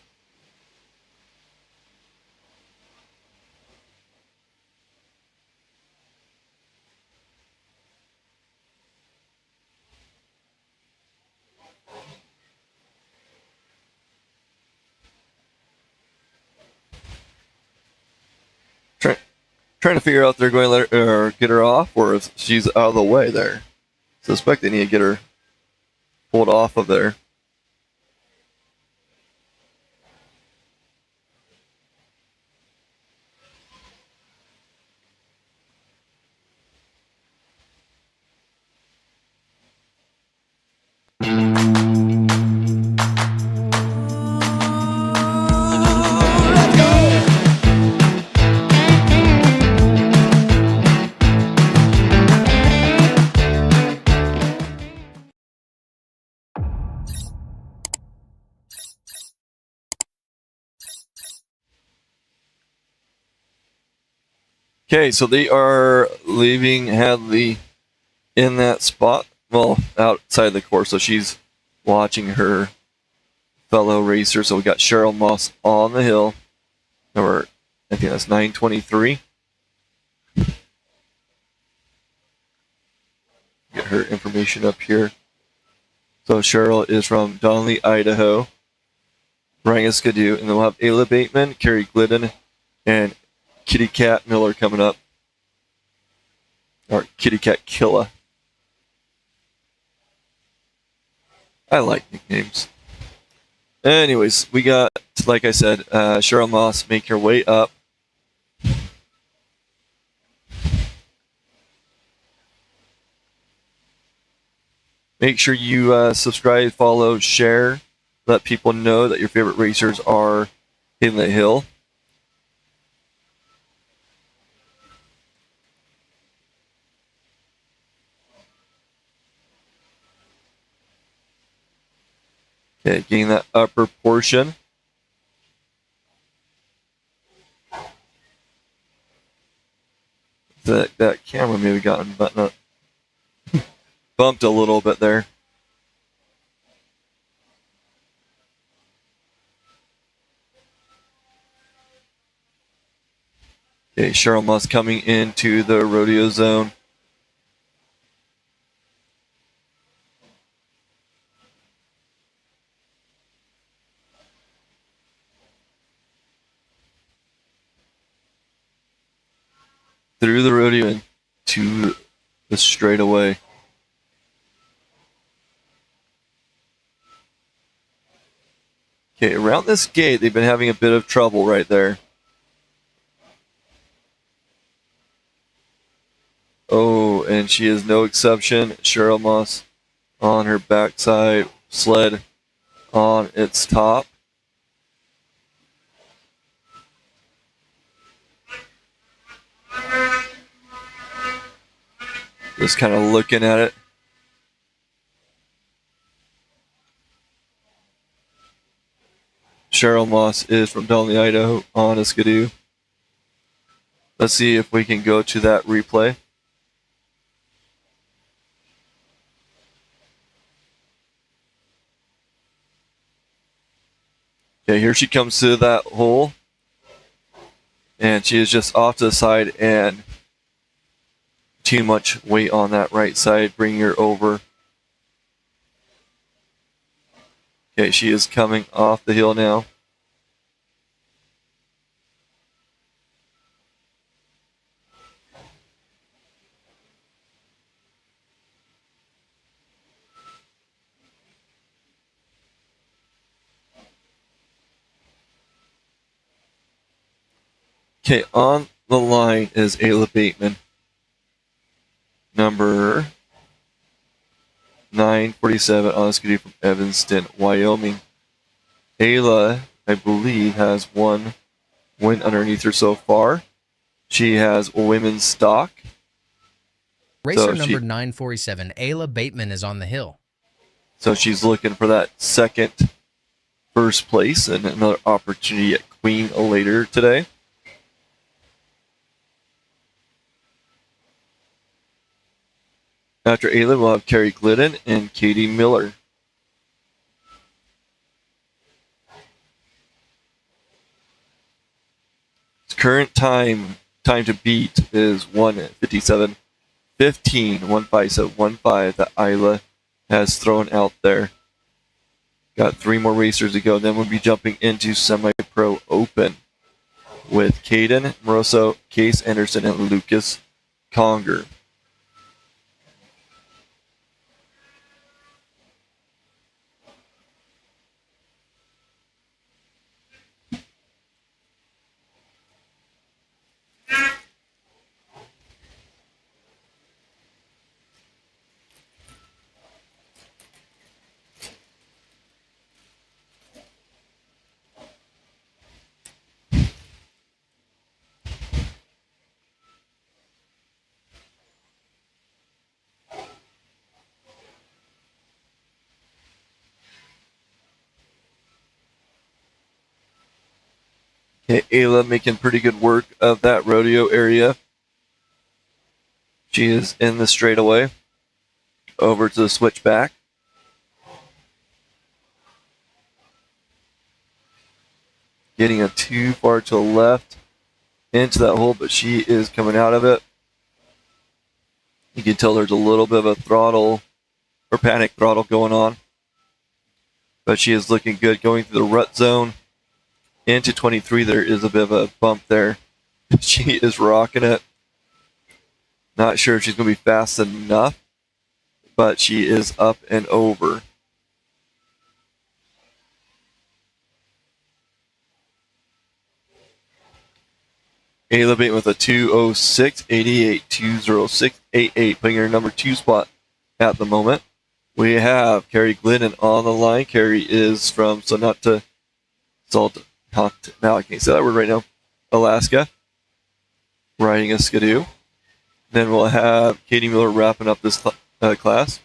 Trying to figure out if they're going to let her, or get her off, or if she's out of the way there. Suspect they need to get her pulled off of there. Okay, so they are leaving Hadley in that spot, well, outside the course. So she's watching her fellow racer. So we got Cheryl Moss on the hill. Number, I think that's 923. Get her information up here. So Cheryl is from Donnelly, Idaho. Ryan Skidoo, and then we'll have Ayla Bateman, Carrie Glidden, and Kitty Cat Miller coming up. Or Kitty Cat Killa. I like nicknames. Anyways, we got, like I said, Cheryl Moss, make your way up. Make sure you subscribe, follow, share. Let people know that your favorite racers are in the hill. Okay, getting that upper portion. That camera maybe gotten bumped a little bit there. Okay, Cheryl Moss coming into the rodeo zone. Through the rodeo and to the straightaway. Okay, around this gate, they've been having a bit of trouble right there. Oh, and she is no exception. Cheryl Moss on her backside, sled on its top. Just kind of looking at it. Cheryl Moss is from Tamarack, Idaho on a skidoo. Let's see if we can go to that replay. Okay, here she comes to that hole. And she is just off to the side and too much weight on that right side, bringing her over. Okay, she is coming off the hill now. Okay, on the line is Ayla Bateman. Number 947 on a skidoo from Evanston, Wyoming. Ayla, I believe, has one win underneath her so far. She has women's stock. Racer number 947, Ayla Bateman, is on the hill. So she's looking for that first place and another opportunity at Queen later today. After Ayla, we'll have Carrie Glidden and Katie Miller. Its current time to beat is 1:57.15, 1:57.15 that Ayla has thrown out there. Got 3 more racers to go. Then we'll be jumping into Semi-Pro Open with Caden Moroso, Case Anderson, and Lucas Conger. Okay, Ayla making pretty good work of that rodeo area. She is in the straightaway. Over to the switchback. Getting it too far to the left into that hole, but she is coming out of it. You can tell there's a little bit of a throttle or panic throttle going on. But she is looking good going through the rut zone. Into 23, there is a bit of a bump there. She is rocking it. Not sure if she's going to be fast enough, but she is up and over. Ayla Bateman with a 2:06.88, 2:06.88, putting her number 2 spot at the moment. We have Carrie Glidden on the line. Carrie is from now I can't say that word right now, Alaska, riding a skidoo. Then we'll have Katie Miller wrapping up this class.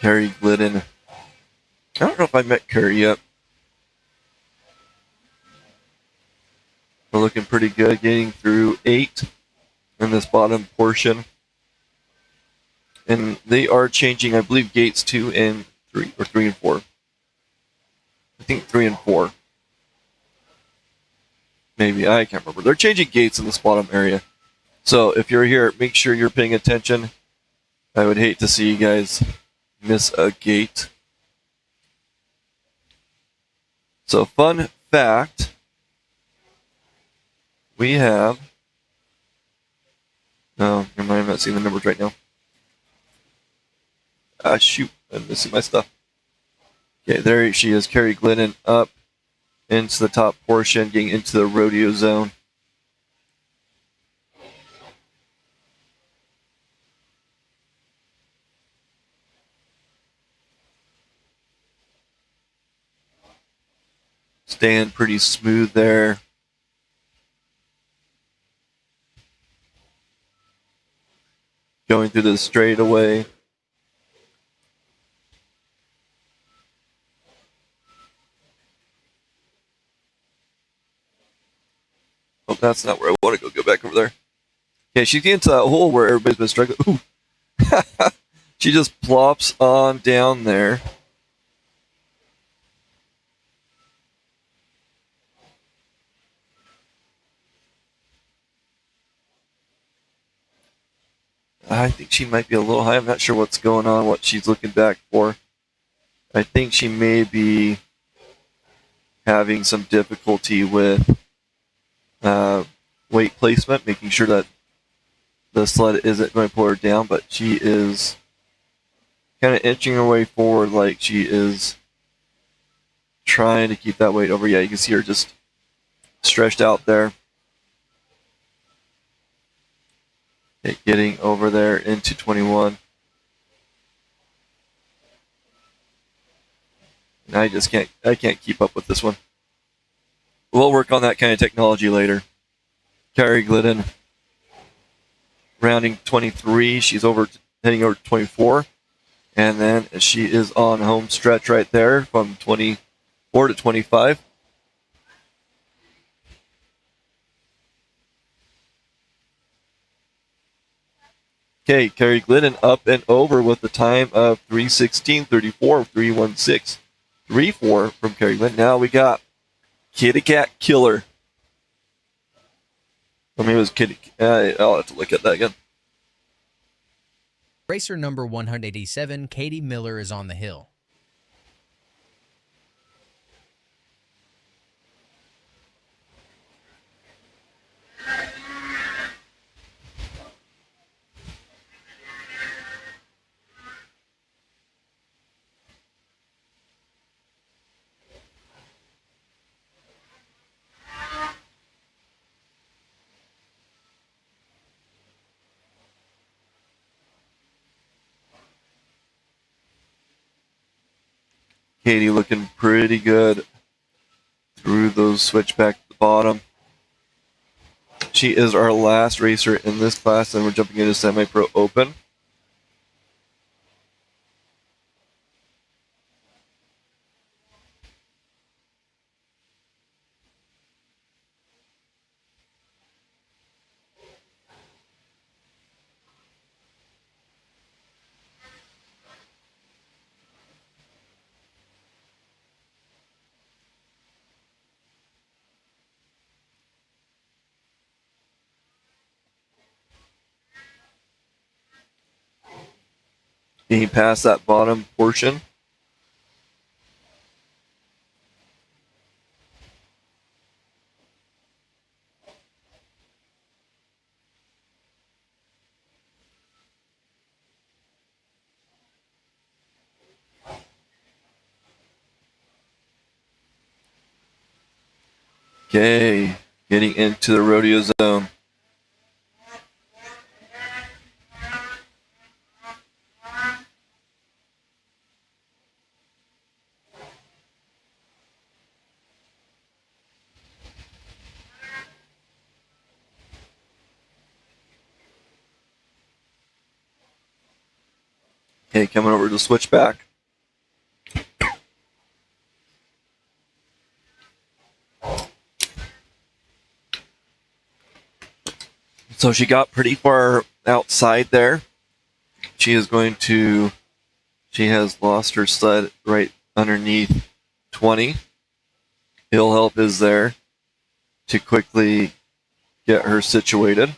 Carrie Glidden. I don't know if I met Carrie yet. We're looking pretty good, getting through 8 in this bottom portion. And they are changing, I believe, gates 2 and 3, or 3 and 4. I think 3 and 4. Maybe, I can't remember. They're changing gates in this bottom area. So if you're here, make sure you're paying attention. I would hate to see you guys miss a gate. So fun fact, we have, no, never mind, I'm not seeing the numbers right now. Shoot, I'm missing my stuff. Okay, there she is, Carrie Glidden up into the top portion, getting into the rodeo zone. Staying pretty smooth there. Going through the straightaway. Oh, that's not where I want to go. Go back over there. Okay, she's getting to that hole where everybody's been struggling. Ooh. She just plops on down there. I think she might be a little high. I'm not sure what's going on, what she's looking back for. I think she may be having some difficulty with weight placement, making sure that the sled isn't going to pull her down, but she is kind of inching her way forward like she is trying to keep that weight over. Yeah, you can see her just stretched out there. Okay, getting over there into 21. And I can't keep up with this one. We'll work on that kind of technology later. Carrie Glidden rounding 23. She's heading over to 24. And then she is on home stretch right there from 24 to 25. Okay, Carrie Glidden up and over with the time of 3:16.34, 3:16.34 from Carrie Glidden. Now we got Kitty Cat Killer. Or maybe it was Kitty. I'll have to look at that again. Racer number 187, Katie Miller, is on the hill. Katie looking pretty good through those switchback at the bottom. She is our last racer in this class, and we're jumping into Semi-Pro Open. getting past that bottom portion. Okay, getting into the rodeo zone. Okay, coming over to the switchback. So she got pretty far outside there. She has lost her sled right underneath 20. Hill help is there to quickly get her situated.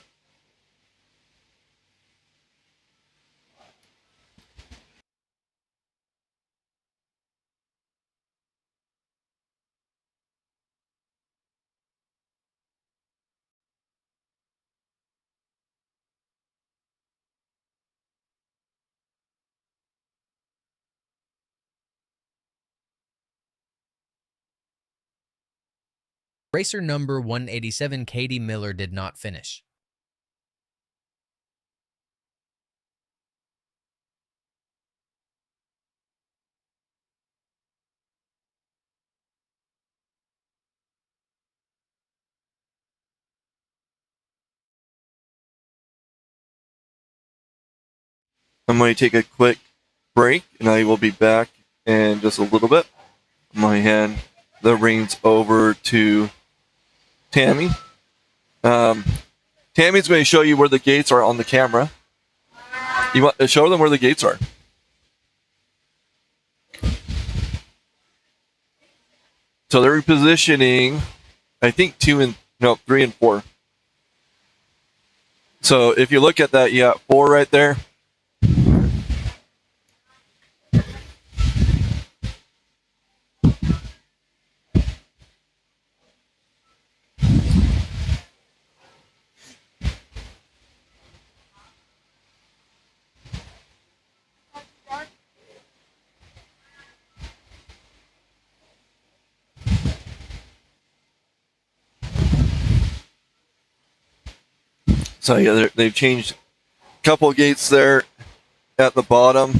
Racer number 187, Katie Miller, did not finish. I'm going to take a quick break, and I will be back in just a little bit. I'm going to hand the reins over to Tammy. Tammy's going to show you where the gates are on the camera. You want to show them where the gates are? So they're repositioning, I think 3 and 4. So if you look at that, you got 4 right there. So yeah, they've changed a couple of gates there at the bottom.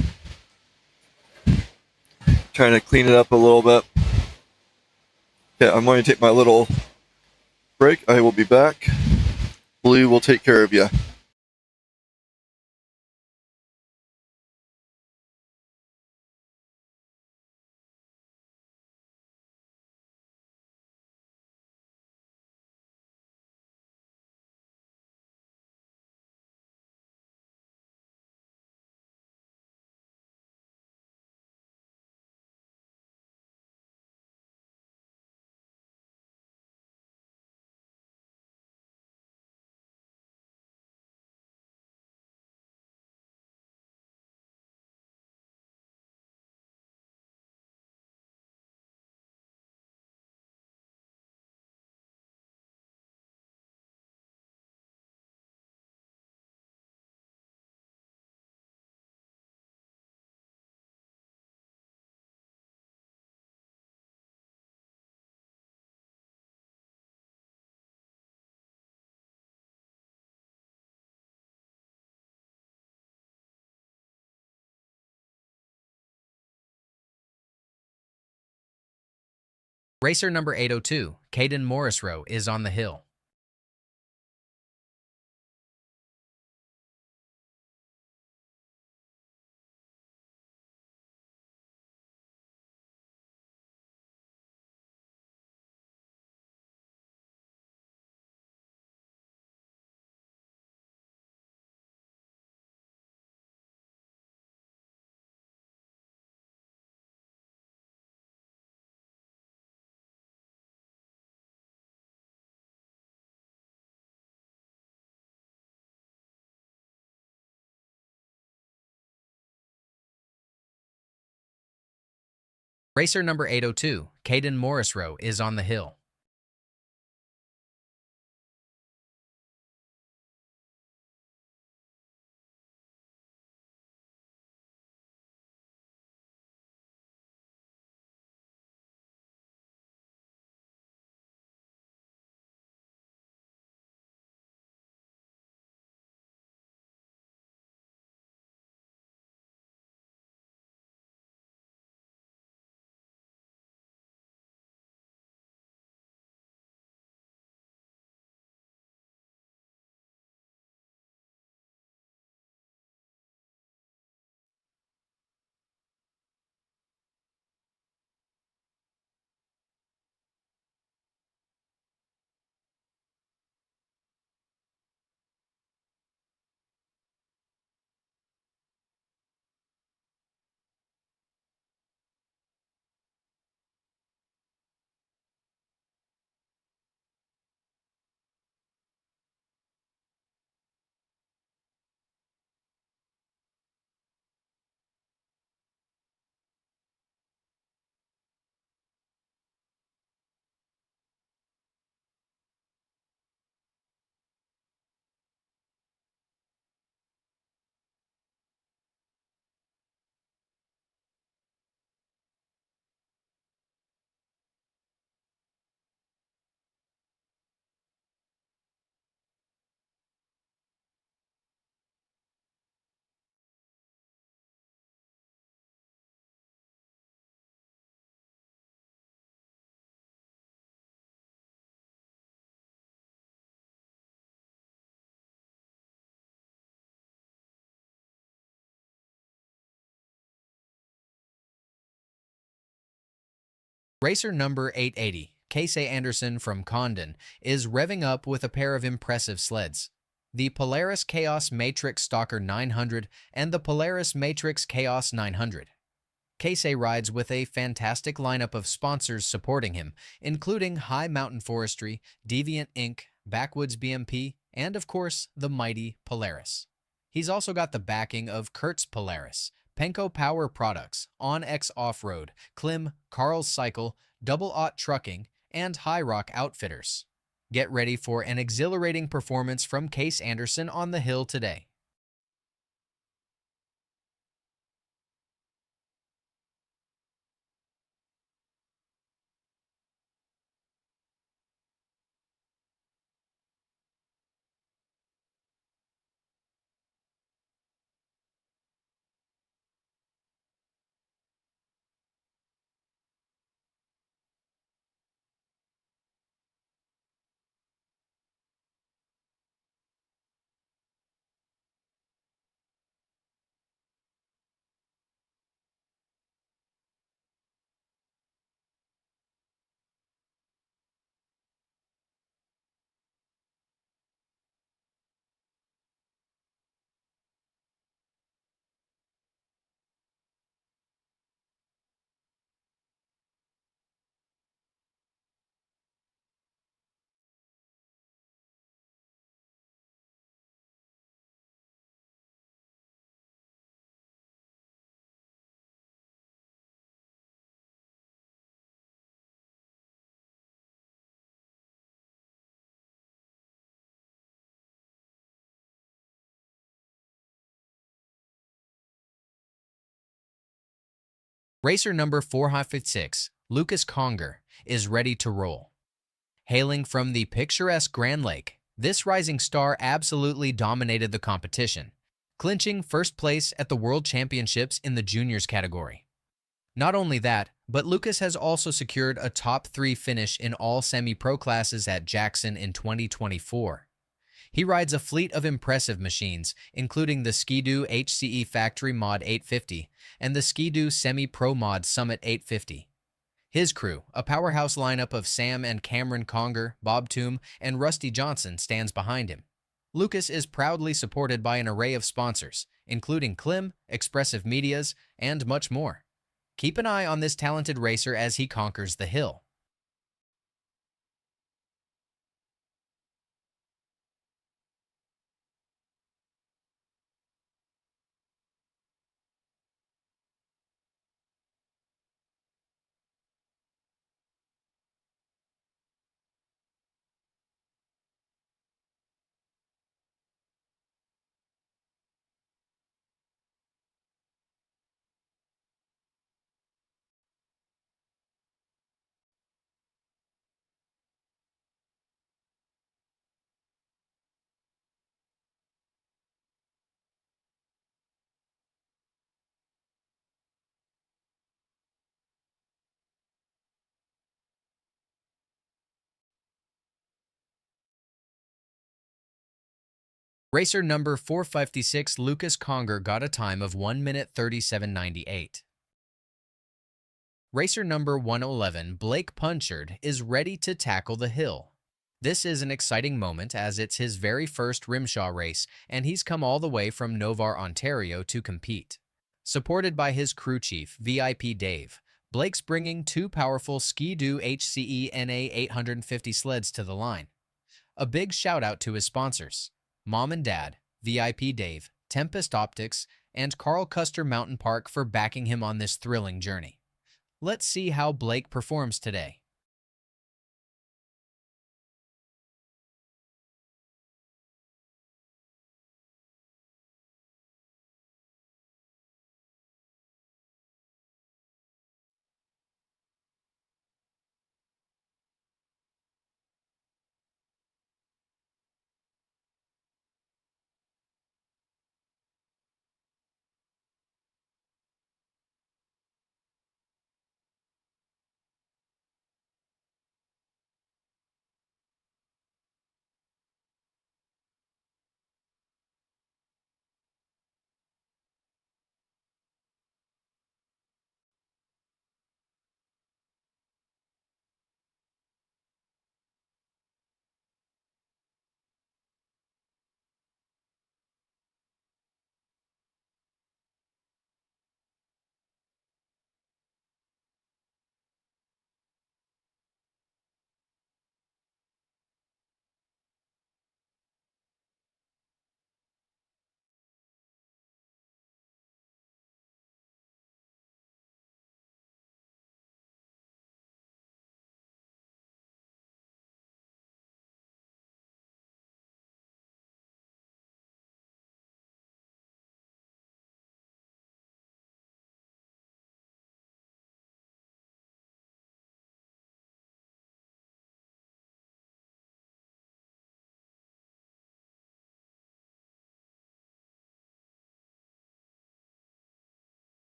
Trying to clean it up a little bit. Okay, I'm going to take my little break. I will be back. Blue will take care of you. Racer number 802, Caden Morrisroe, is on the hill. Racer number 802, Caden Morrisroe, is on the hill. Racer number 880, Casey Anderson from Condon, is revving up with a pair of impressive sleds. The Polaris Chaos Matrix Stalker 900 and the Polaris Matrix Chaos 900. Casey rides with a fantastic lineup of sponsors supporting him, including High Mountain Forestry, Deviant Inc., Backwoods BMP, and of course, the mighty Polaris. He's also got the backing of Kurtz Polaris, Penco Power Products, OnX Off-Road, Klim, Carl's Cycle, Double Aught Trucking, and High Rock Outfitters. Get ready for an exhilarating performance from Case Anderson on the hill today. Racer number 456, Lucas Conger, is ready to roll. Hailing from the picturesque Grand Lake, this rising star absolutely dominated the competition, clinching first place at the World Championships in the juniors category. Not only that, but Lucas has also secured a top 3 finish in all semi-pro classes at Jackson in 2024. He rides a fleet of impressive machines, including the Ski-Doo HCE Factory Mod 850 and the Ski-Doo Semi-Pro Mod Summit 850. His crew, a powerhouse lineup of Sam and Cameron Conger, Bob Toom, and Rusty Johnson, stands behind him. Lucas is proudly supported by an array of sponsors, including Klim, Expressive Medias, and much more. Keep an eye on this talented racer as he conquers the hill. Racer number 456 Lucas Conger got a time of 1 minute 37.98. Racer number 111 Blake Punchard is ready to tackle the hill. This is an exciting moment as it's his very first RMSHA race and he's come all the way from Novar, Ontario to compete. Supported by his crew chief, VIP Dave, Blake's bringing two powerful Ski-Doo HCE NA 850 sleds to the line. A big shout out to his sponsors, Mom and Dad, VIP Dave, Tempest Optics, and Carl Custer Mountain Park for backing him on this thrilling journey. Let's see how Blake performs today.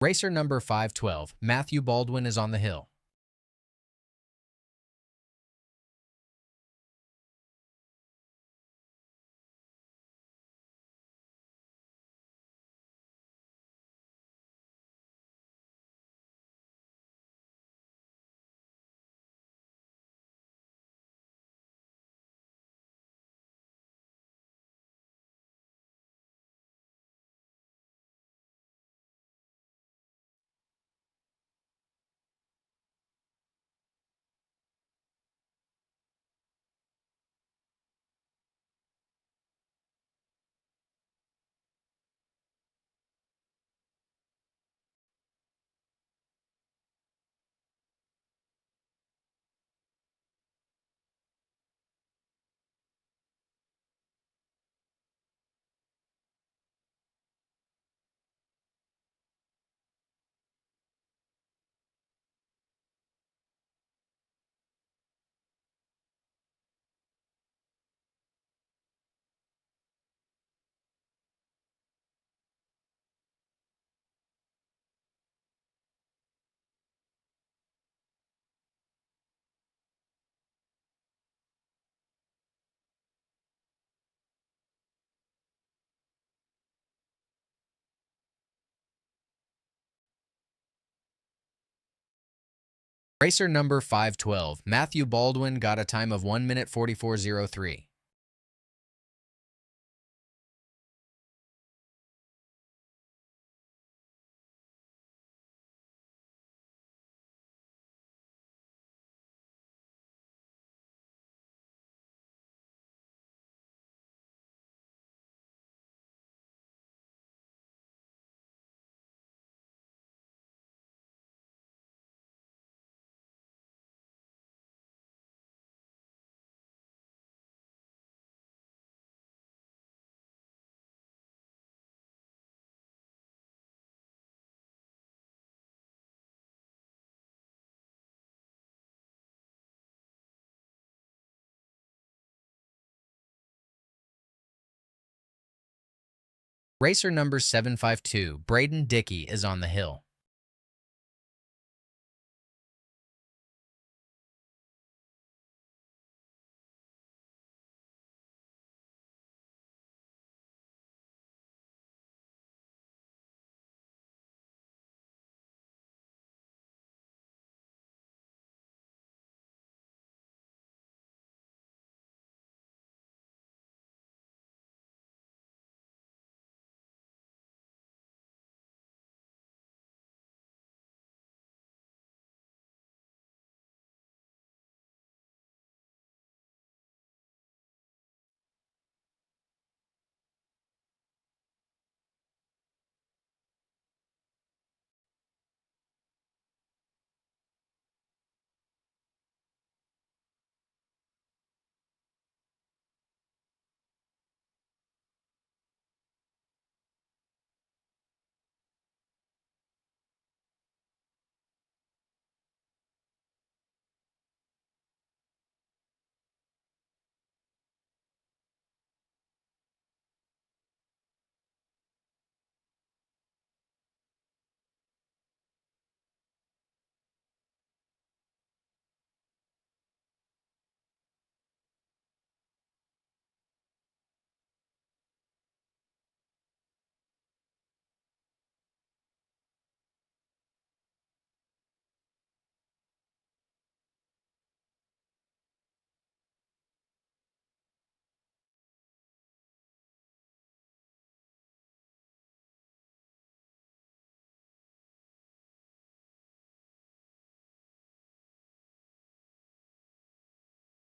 Racer number 512 Matthew Baldwin is on the hill. Racer number 512, Matthew Baldwin, got a time of 1 minute 44:03. Racer number 752, Braden Dickey, is on the hill.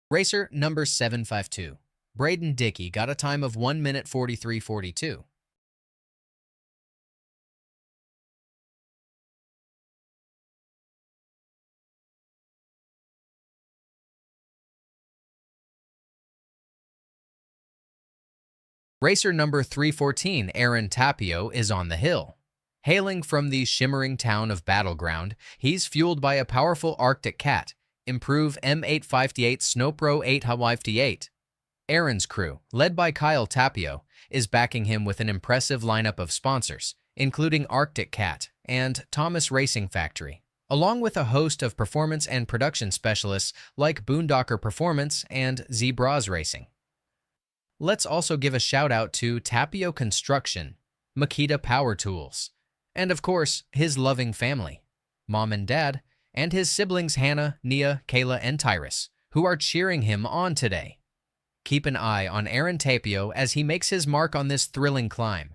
Racer number 752, Braden Dickey, got a time of 1 minute 43:42. Racer number 314, Aaron Tapio, is on the hill. Hailing from the shimmering town of Battleground, he's fueled by a powerful Arctic Cat, Improve M858 Snowpro 858. Aaron's crew, led by Kyle Tapio, is backing him with an impressive lineup of sponsors, including Arctic Cat and Thomas Racing Factory, along with a host of performance and production specialists like Boondocker Performance and Zebras Racing. Let's also give a shout out to Tapio Construction, Makita Power Tools, and of course, his loving family, Mom and Dad, and his siblings Hannah, Nia, Kayla, and Tyrus, who are cheering him on today. Keep an eye on Aaron Tapio as he makes his mark on this thrilling climb.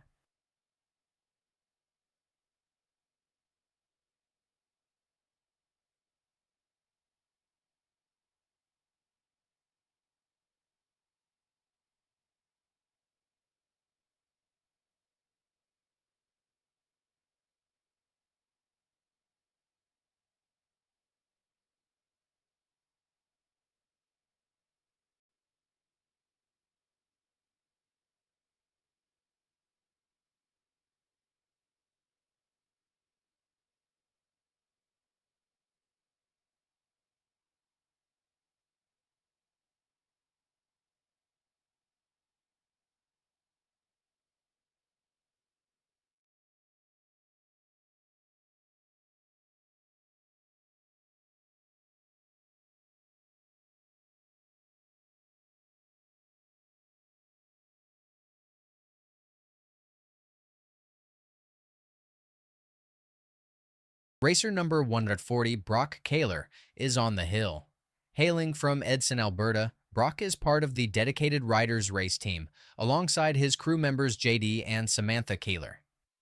Racer number 140, Brock Kaler, is on the hill. Hailing from Edson, Alberta, Brock is part of the dedicated riders race team, alongside his crew members JD and Samantha Kaler.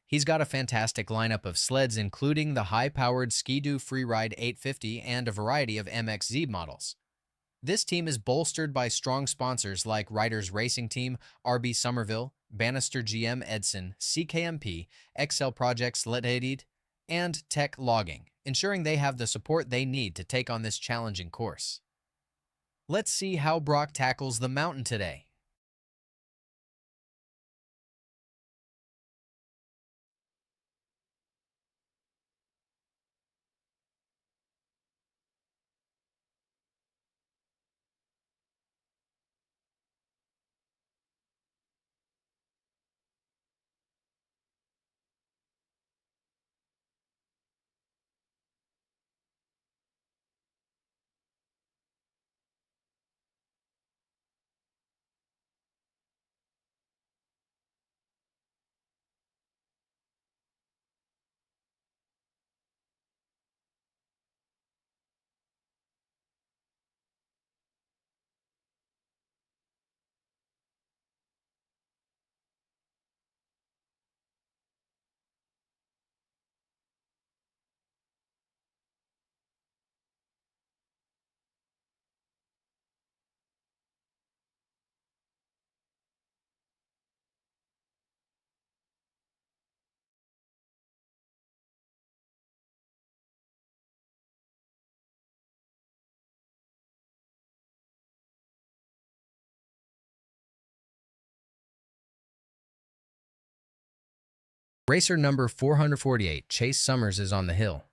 He's got a fantastic lineup of sleds, including the high-powered Ski-Doo Freeride 850 and a variety of MXZ models. This team is bolstered by strong sponsors like Riders Racing Team, RB Somerville, Bannister GM Edson, CKMP, XL Projects Letadid, and Tech Logging, ensuring they have the support they need to take on this challenging course. Let's see how Brock tackles the mountain today. Racer number 448, Chase Summers, is on the hill.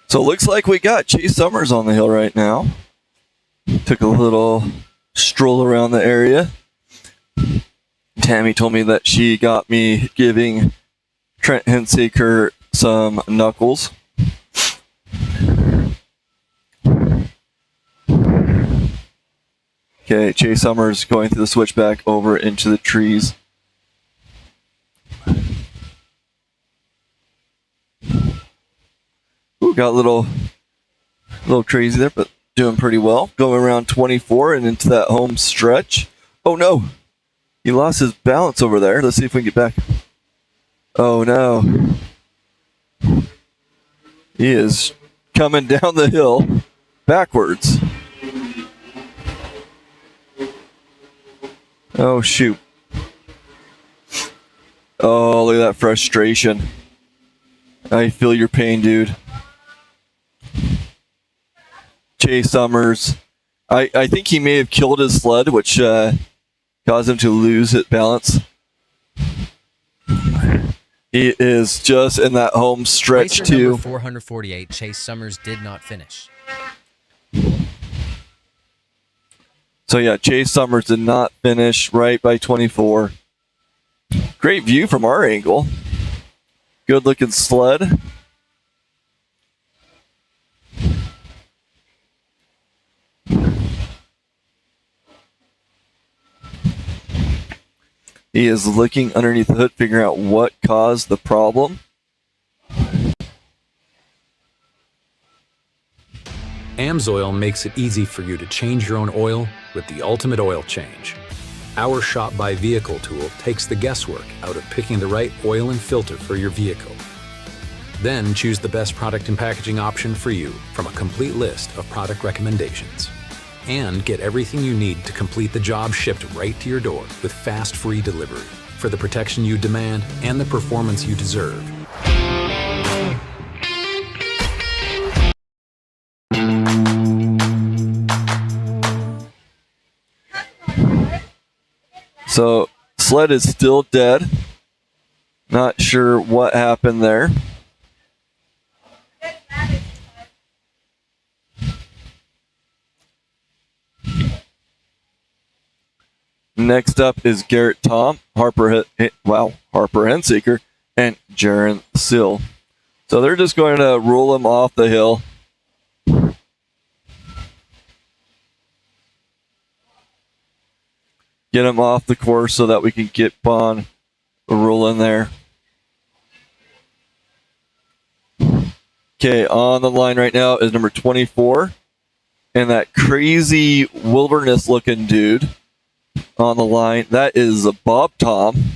So it looks like we got Chase Summers on the hill right now. Took a little stroll around the area. Tammy told me that she got me giving Trent Hensaker some knuckles. Okay, Chase Summers going through the switchback over into the trees. Ooh, got a little crazy there, but doing pretty well. Going around 24 and into that home stretch. Oh no, he lost his balance over there. Let's see if we can get back. Oh no. He is coming down the hill backwards. Oh shoot. Oh, look at that frustration. I feel your pain, dude. Chase Summers. I think he may have killed his sled, which caused him to lose its balance. He is just in that home stretch Racer too. number 448, Chase Summers, did not finish. So yeah, Chase Summers did not finish right by 24. Great view from our angle. Good looking sled. He is looking underneath the hood, figuring out what caused the problem. Amsoil makes it easy for you to change your own oil with the ultimate oil change. Our Shop by Vehicle tool takes the guesswork out of picking the right oil and filter for your vehicle. Then choose the best product and packaging option for you from a complete list of product recommendations. And get everything you need to complete the job shipped right to your door with fast, free delivery for the protection you demand and the performance you deserve. So, sled is still dead. Not sure what happened there. Next up is Garrett Tom, Harper Henseeker, and Jaron Sill. So they're just going to roll him off the hill. Get him off the course so that we can get on rolling there. Okay, on the line right now is number 24. And that crazy wilderness looking dude on the line, that is Bob Tom.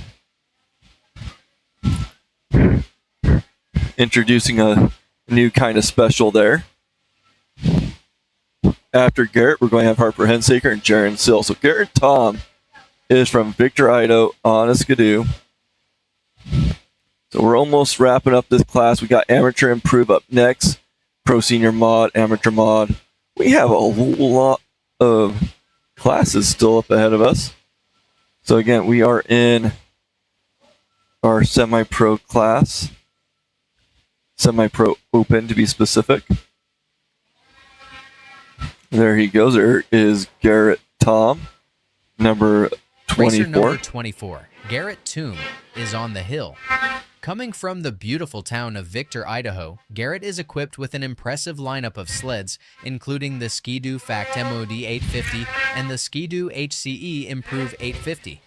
Introducing a new kind of special there. After Garrett, we're going to have Harper Henseeker and Jaron Sill. So Garrett Tom is from Victor, Idaho on a Skidoo. So we're almost wrapping up this class. We got Amateur Improve up next, Pro Senior Mod, Amateur Mod. We have a whole lot of classes still up ahead of us. So again, we are in our semi-pro class, semi-pro open to be specific. There he goes. There is Garrett Tom, number 24. Racer number 24, Garrett Toom, is on the hill. Coming from the beautiful town of Victor, Idaho, Garrett is equipped with an impressive lineup of sleds, including the Ski-Doo Fact MOD 850 and the Ski-Doo HCE Improve 850.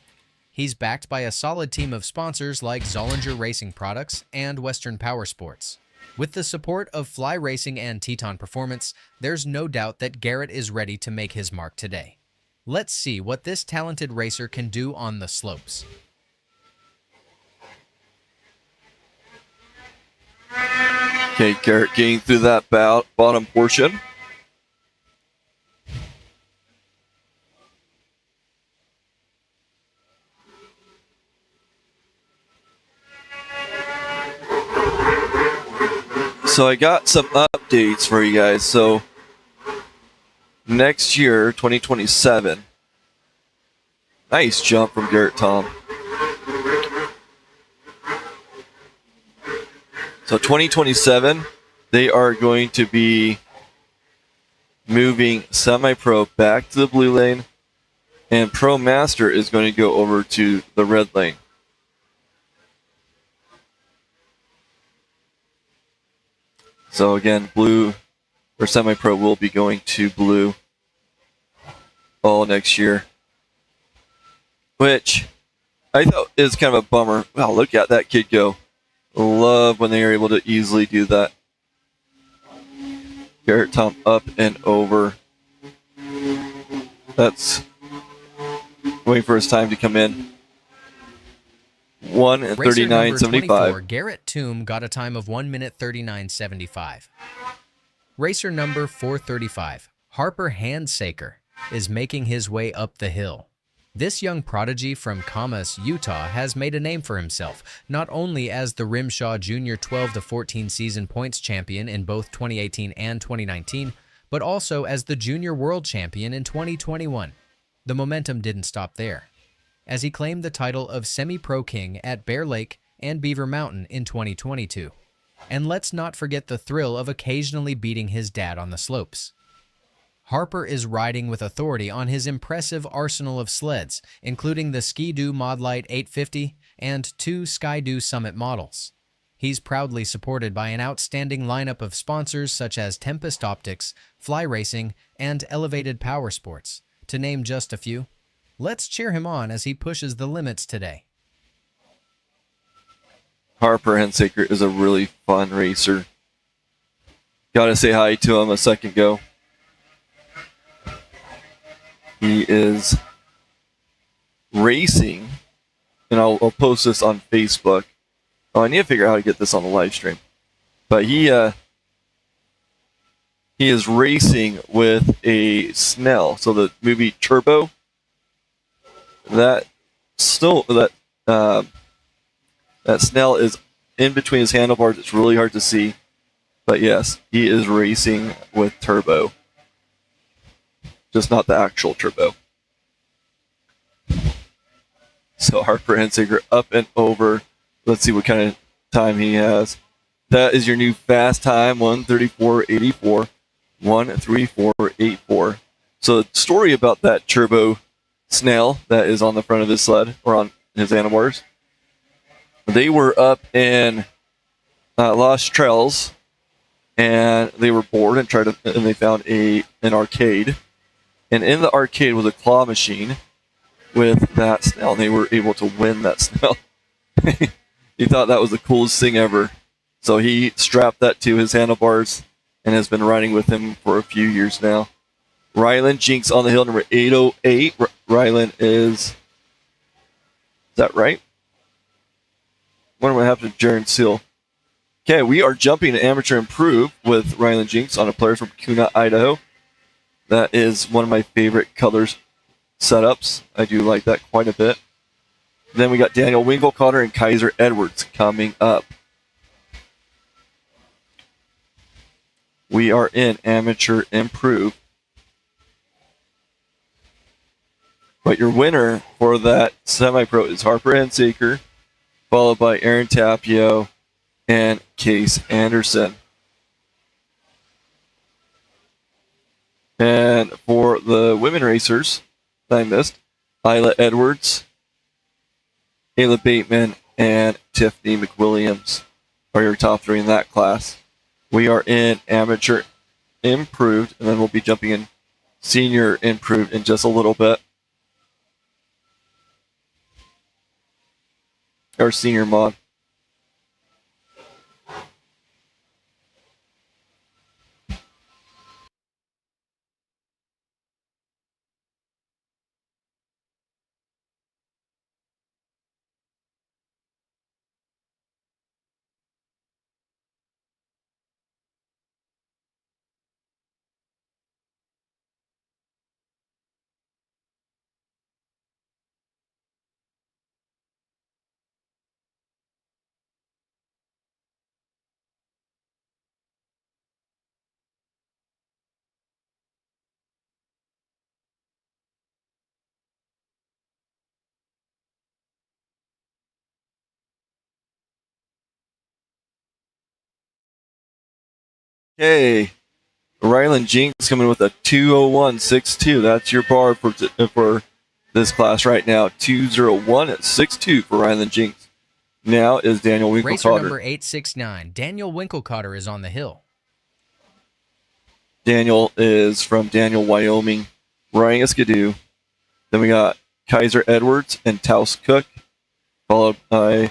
He's backed by a solid team of sponsors like Zollinger Racing Products and Western Power Sports. With the support of Fly Racing and Teton Performance, there's no doubt that Garrett is ready to make his mark today. Let's see what this talented racer can do on the slopes. Okay, Garrett getting through that bottom portion. So I got some updates for you guys. So next year, 2027, nice jump from Garrett Tom. So 2027, they are going to be moving semi-pro back to the blue lane, and Pro Master is going to go over to the red lane. So again, blue or semi-pro will be going to blue all next year, which I thought is kind of a bummer. Wow, look at that kid go. Love when they are able to easily do that. Garrett Tom up and over. That's waiting for his time to come in. 1:39.75. Garrett Toom got a time of 1:39.75. Racer number 435, Harper Henseeker, is making his way up the hill. This young prodigy from Kamas, Utah, has made a name for himself, not only as the RMSHA Junior 12-14 season points champion in both 2018 and 2019, but also as the Junior World Champion in 2021. The momentum didn't stop there, as he claimed the title of Semi-Pro King at Bear Lake and Beaver Mountain in 2022. And let's not forget the thrill of occasionally beating his dad on the slopes. Harper is riding with authority on his impressive arsenal of sleds, including the Ski-Doo Modlite 850 and 2 Sky-Doo Summit models. He's proudly supported by an outstanding lineup of sponsors such as Tempest Optics, Fly Racing, and Elevated Power Sports, to name just a few. Let's cheer him on as he pushes the limits today. Harper Henseeker is a really fun racer. Gotta say hi to him a second ago. He is racing, and I'll post this on Facebook. Oh, I need to figure out how to get this on the live stream. But he is racing with a Snell. So the movie Turbo, that Snell is in between his handlebars. It's really hard to see. But yes, he is racing with Turbo. Just not the actual Turbo. So Harper Hensiger up and over. Let's see what kind of time he has. That is your new fast time, 1:34.84. 1:34.84. So the story about that Turbo Snell that is on the front of his sled, or on his handlebars, they were up in Lost Trails, and they were bored and they found an arcade, and in the arcade was a claw machine with that Snell, and they were able to win that Snell. He thought that was the coolest thing ever, so he strapped that to his handlebars and has been riding with him for a few years now. Rylan Jinks on the hill, number 808. Rylan is that right? Wonder what happened to Jaron Seal. Okay, we are jumping to Amateur Improve with Rylan Jinks on a player from Kuna, Idaho. That is one of my favorite colors setups. I do like that quite a bit. Then we got Daniel Winkelcotter and Kaiser Edwards coming up. We are in Amateur Improve. But your winner for that semi-pro is Harper Hensaker, followed by Aaron Tapio and Case Anderson. And for the women racers that I missed, Isla Edwards, Ayla Bateman, and Tiffany McWilliams are your top three in that class. We are in Amateur Improved, and then we'll be jumping in Senior Improved in just a little bit. Or Senior Mod. Okay, Rylan Jinks coming with a 201.62. That's your bar for this class right now. 201.62 for Rylan Jinks. Now is Daniel Winkelcotter. Racer number 869, Daniel Winkelcotter, is on the hill. Daniel is from Daniel, Wyoming, riding a Skidoo. Then we got Kaiser Edwards and Taus Cook, following, I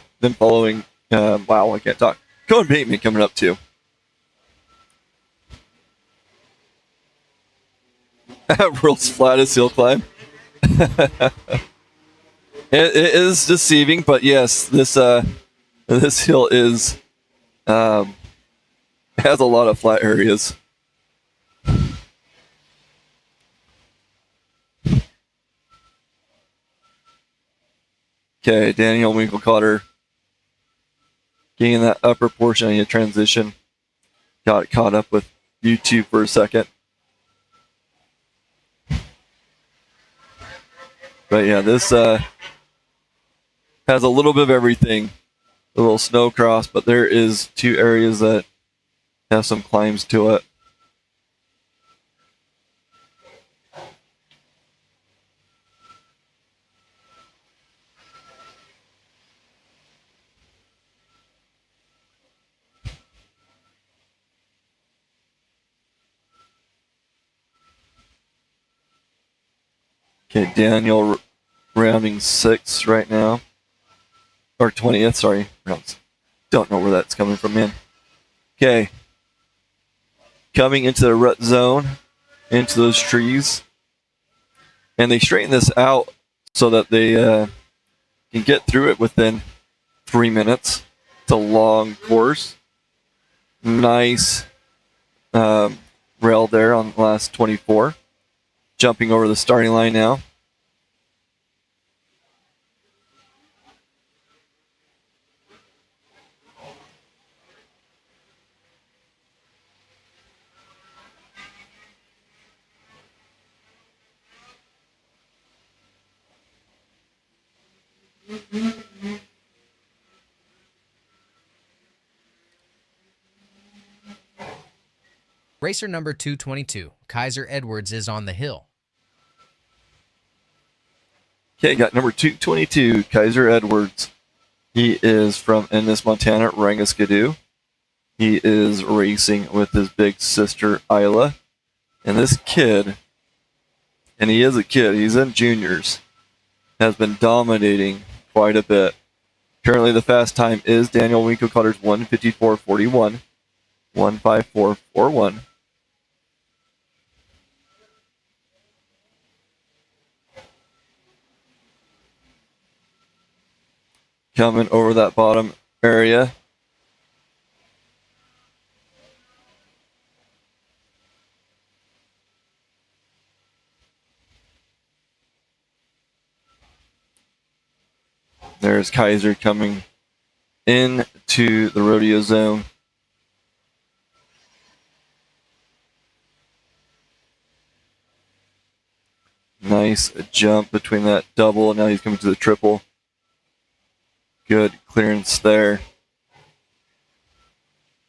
can't talk. Cohen Bateman coming up too. World's flattest hill climb. It is deceiving, but yes, this hill is has a lot of flat areas. Okay, Daniel Winkelcotter getting that upper portion of your transition. Got caught up with YouTube for a second. But yeah, this has a little bit of everything. A little snow cross, but there is two areas that have some climbs to it. Okay, Daniel rounding 6th right now. Or 20th, sorry. Rounds. Don't know where that's coming from, man. Okay. Coming into the rut zone, into those trees. And they straighten this out so that they can get through it within 3 minutes. It's a long course. Nice rail there on the last 24. Jumping over the starting line now. Racer number 222, Kaiser Edwards, is on the hill. Okay, got number 222, Kaiser Edwards. He is from Ennis, Montana, Rangiskadoo. He is racing with his big sister, Isla. And this kid, and he is a kid, he's in juniors, has been dominating quite a bit. Currently, the fast time is Daniel Winkelcotter's 1:54.41, 1:54.41. Coming over that bottom area. There's Kaiser coming into the rodeo zone. Nice jump between that double, and now he's coming to the triple. Good clearance there.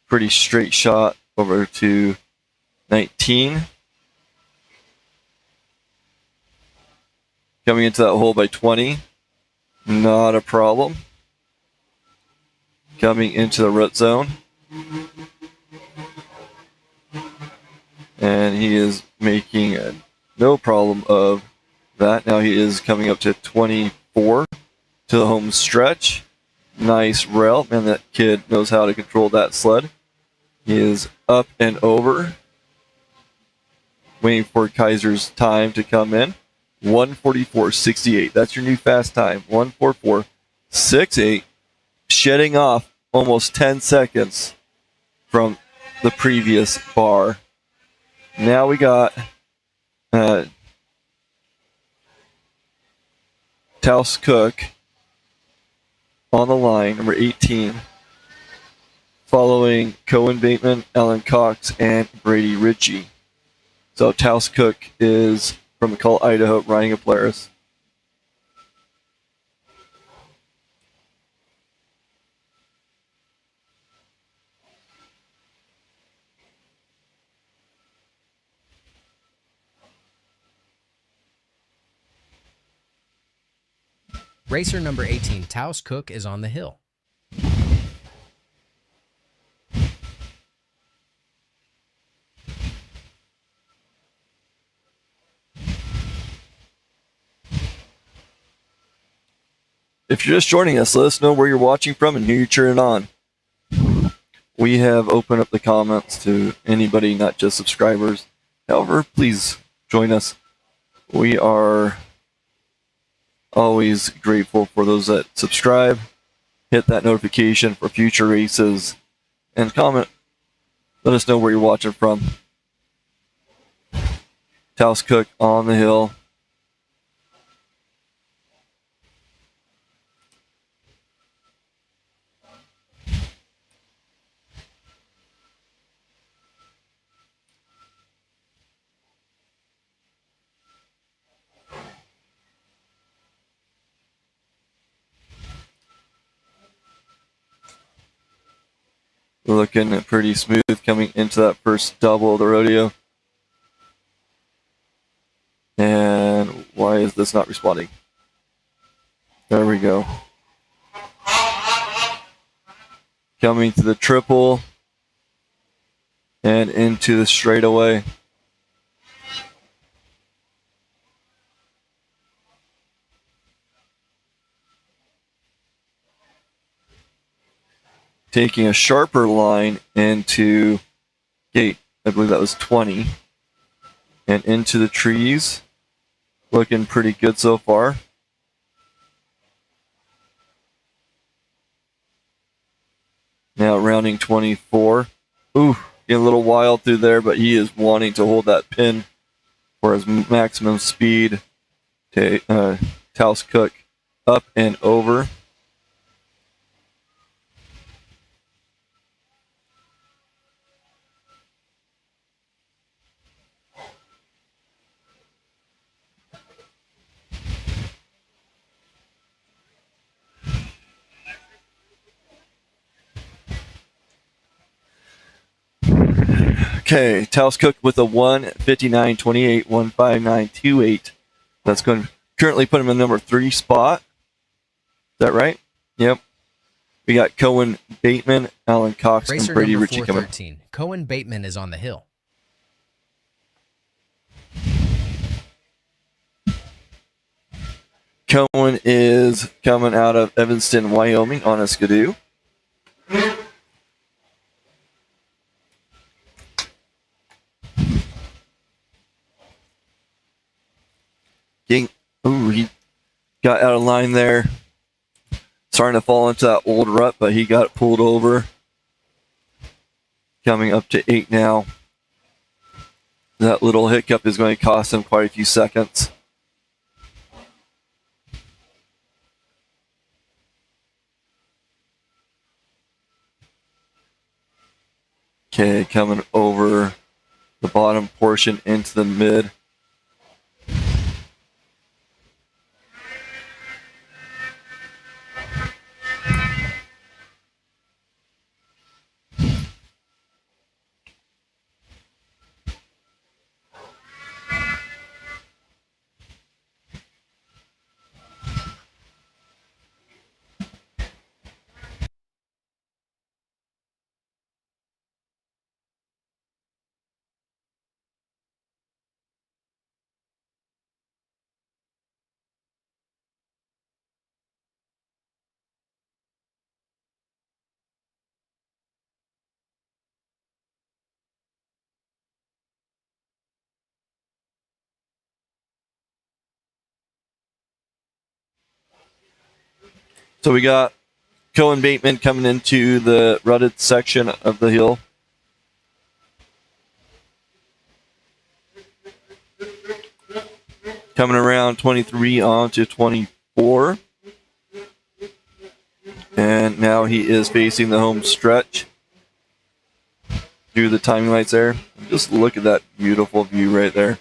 Pretty straight shot over to 19. Coming into that hole by 20. Not a problem. Coming into the rut zone. And he is making no problem of that. Now he is coming up to 24 to the home stretch. Nice rail. Man, that kid knows how to control that sled. He is up and over. Waiting for Kaiser's time to come in. 1:44.68. That's your new fast time. 1:44.68. Shedding off almost 10 seconds from the previous bar. Now we got Taus Cook on the line, number 18, following Cohen Bateman, Alan Cox, and Brady Ritchie. So Taus Cook is from McCall, Idaho, riding a Polaris. Racer number 18, Taus Cook, is on the hill. If you're just joining us, let us know where you're watching from and who you're cheering on. We have opened up the comments to anybody, not just subscribers. However, please join us. We are always grateful for those that subscribe, hit that notification for future races, and comment. Let us know where you're watching from. Taus Cook on the hill. Looking pretty smooth coming into that first double of the rodeo. And why is this not responding? There we go. Coming to the triple and into the straightaway. Taking a sharper line into gate, I believe that was 20, and into the trees. Looking pretty good so far. Now rounding 24, Ooh, getting a little wild through there, but he is wanting to hold that pin for his maximum speed. Taos Cook up and over. Okay, Taos Cook with a 1:59.28, 1:59.28. That's going to currently put him in number 3 spot. Is that right? Yep. We got Cohen Bateman, Alan Cox, Racer and Brady number Ritchie coming. 413, Cohen Bateman is on the hill. Cohen is coming out of Evanston, Wyoming on a Skidoo. Ooh, he got out of line there. Starting to fall into that old rut, but he got pulled over. Coming up to 8 now. That little hiccup is going to cost him quite a few seconds. Okay, coming over the bottom portion into the mid. So we got Cohen Bateman coming into the rutted section of the hill. Coming around 23 on to 24. And now he is facing the home stretch. Do the timing lights there. Just look at that beautiful view right there.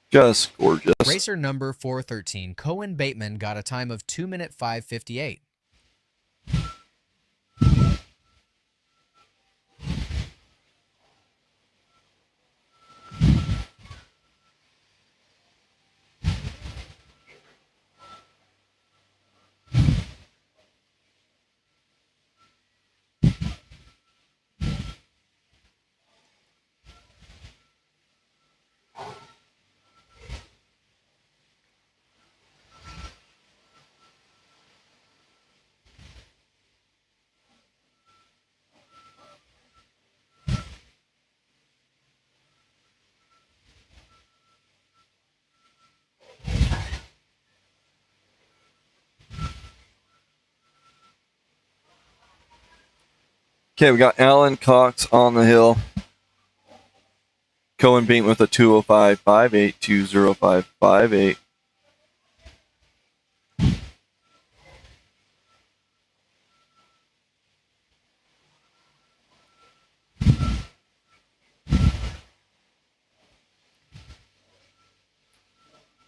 Just gorgeous. Racer number 413, Cohen Bateman got a time of 2 minute 5:58. Okay, we got Alan Cox on the hill. Cohen Bateman with a 2:05.58, 2:05.58.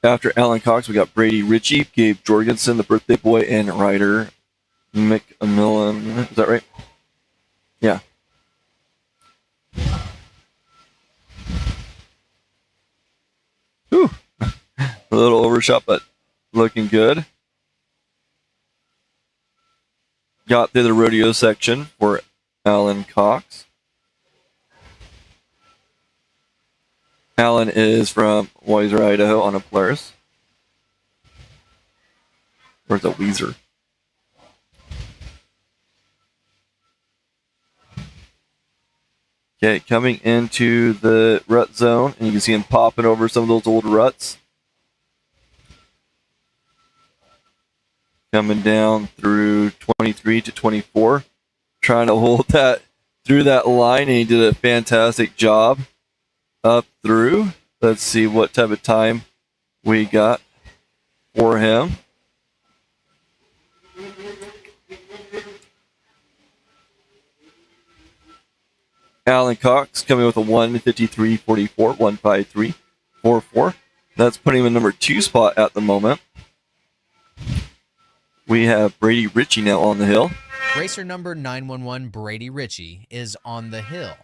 After Alan Cox, we got Brady Ritchie, Gabe Jorgensen, the birthday boy, and Ryder McMillan. Is that right? Yeah. Whew. A little overshot, but looking good. Got through the rodeo section for Alan Cox. Alan is from Weiser, Idaho on a Polaris. Where's a Weezer? Okay, coming into the rut zone, and you can see him popping over some of those old ruts. Coming down through 23 to 24, trying to hold that through that line, and he did a fantastic job up through. Let's see what type of time we got for him. Alan Cox coming with a 1:53.44, 1:53.44. That's putting him in number 2 spot at the moment. We have Brady Ritchie now on the hill. Racer number 911 Brady Ritchie is on the hill.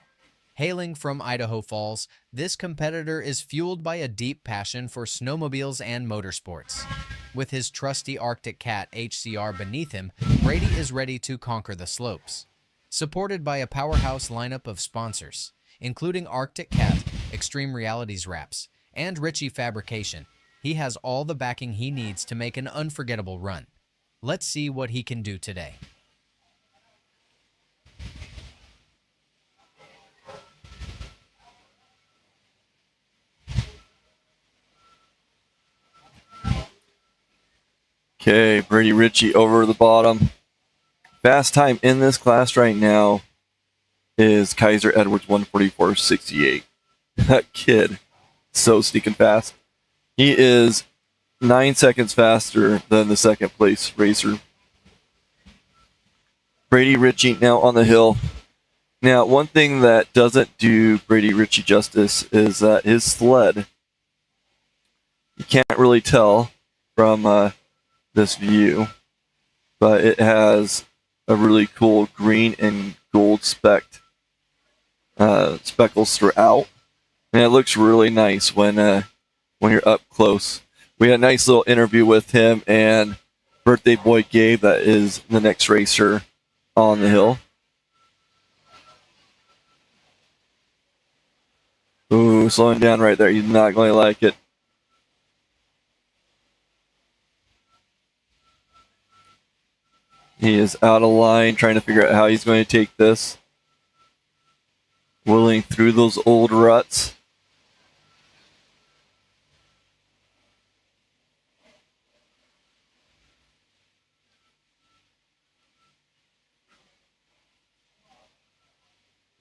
Hailing from Idaho Falls, this competitor is fueled by a deep passion for snowmobiles and motorsports. With his trusty Arctic Cat HCR beneath him, Brady is ready to conquer the slopes. Supported by a powerhouse lineup of sponsors, including Arctic Cat, Extreme Realities Wraps, and Ritchie Fabrication, he has all the backing he needs to make an unforgettable run. Let's see what he can do today. Okay, Brady Ritchie over the bottom. Fast time in this class right now is Kaiser Edwards 1:44.68. That kid, so sneaking fast. He is 9 seconds faster than the second place racer. Brady Ritchie now on the hill. Now, one thing that doesn't do Brady Ritchie justice is that his sled, you can't really tell from this view, but it has a really cool green and gold speckles throughout, and it looks really nice when you're up close. We had a nice little interview with him and birthday boy Gabe, that is the next racer on the hill. Ooh, slowing down right there. He's not going to like it. He is out of line, trying to figure out how he's going to take this. Whirling through those old ruts.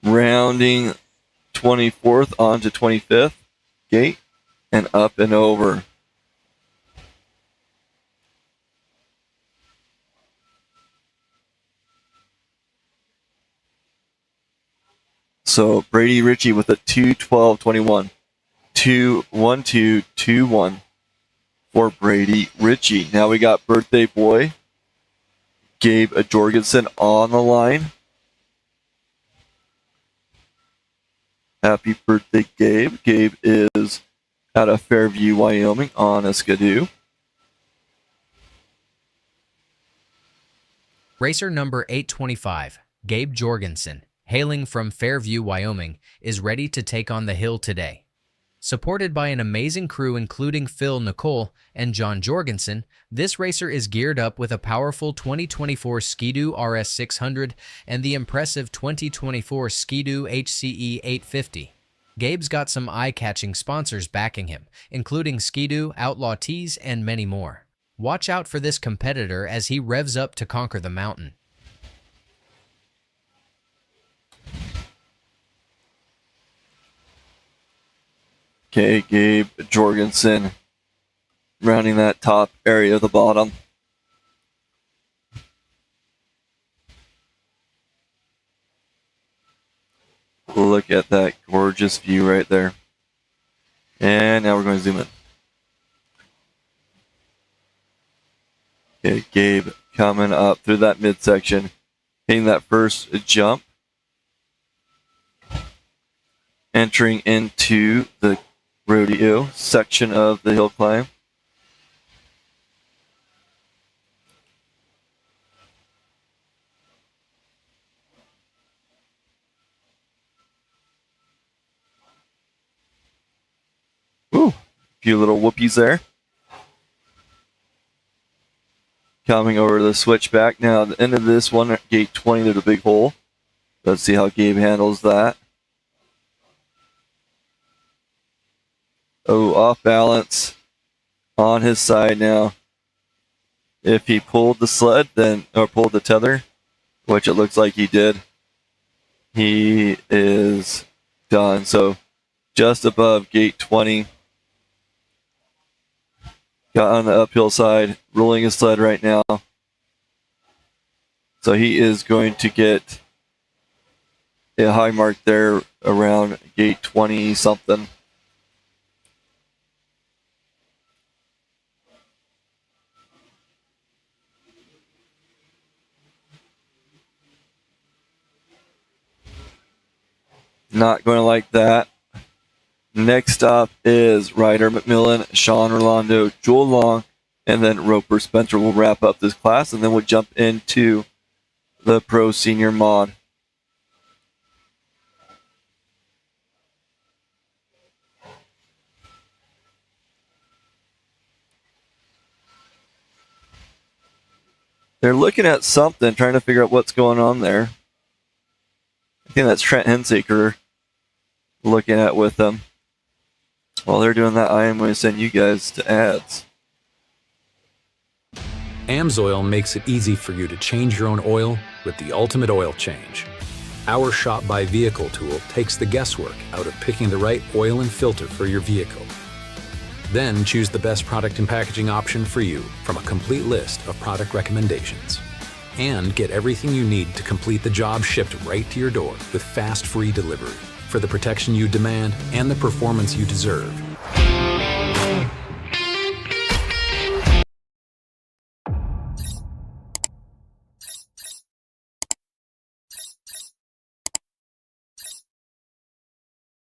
Rounding 24th onto 25th gate and up and over. So Brady Ritchie with a 2:12.21. 2:12.21 for Brady Ritchie. Now we got birthday boy Gabe Jorgensen on the line. Happy birthday, Gabe. Gabe is out of Fairview, Wyoming on a Skidoo. Racer number 825, Gabe Jorgensen, hailing from Fairview, Wyoming, is ready to take on the hill today. Supported by an amazing crew including Phil Nicole and John Jorgensen, this racer is geared up with a powerful 2024 Ski-Doo RS600 and the impressive 2024 Ski-Doo HCE 850. Gabe's got some eye-catching sponsors backing him, including Ski-Doo, Outlaw Tees, and many more. Watch out for this competitor as he revs up to conquer the mountain. Okay, Gabe Jorgensen rounding that top area of the bottom. Look at that gorgeous view right there. And now we're going to zoom in. Okay, Gabe coming up through that midsection, hitting that first jump. Entering into the rodeo section of the hill climb. Ooh, a few little whoopies there. Coming over the switchback. Now, at the end of this one, at gate 20, there's a big hole. Let's see how Gabe handles that. Oh, off balance on his side now. If he pulled the sled, then, or pulled the tether, which it looks like he did, he is done. So just above gate 20. Got on the uphill side, rolling his sled right now. So he is going to get a high mark there around gate 20 something. Not going to like that. Next up is Ryder McMillan, Sean Orlando, Joel Long, and then Roper Spencer will wrap up this class, and then we'll jump into the Pro Senior Mod. They're looking at something, trying to figure out what's going on there. I think that's Trent Hensaker looking at with them. While they're doing that, I am going to send you guys to ads. Amsoil makes it easy for you to change your own oil with the ultimate oil change. Our Shop by Vehicle tool takes the guesswork out of picking the right oil and filter for your vehicle. Then choose the best product and packaging option for you from a complete list of product recommendations. And get everything you need to complete the job shipped right to your door with fast, free delivery for the protection you demand and the performance you deserve.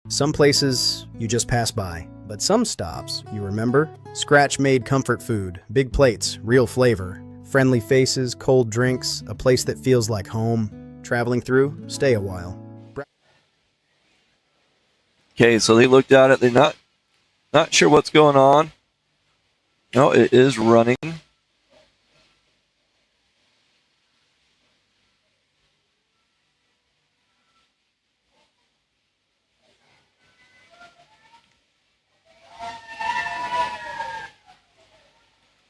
Some places you just pass by, but some stops you remember. Scratch-made comfort food, big plates, real flavor, friendly faces, cold drinks, a place that feels like home. Traveling through, stay a while. Okay, so they looked at it. They're not sure what's going on. No, it is running.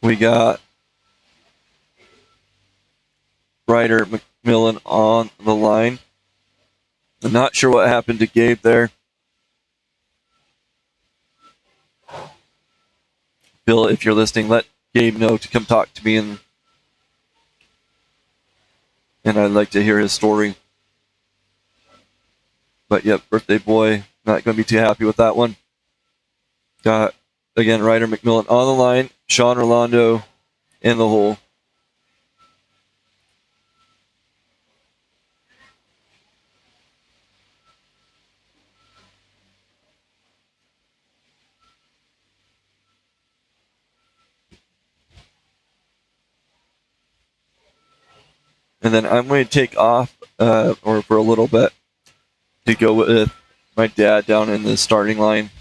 We got Ryder McMillan on the line. I'm not sure what happened to Gabe there. Bill, if you're listening, let Gabe know to come talk to me, and I'd like to hear his story. But yep, birthday boy, not going to be too happy with that one. Got, again, Ryder McMillan on the line, Sean Orlando in the hole. And then I'm going to take off or for a little bit to go with my dad down in the starting line.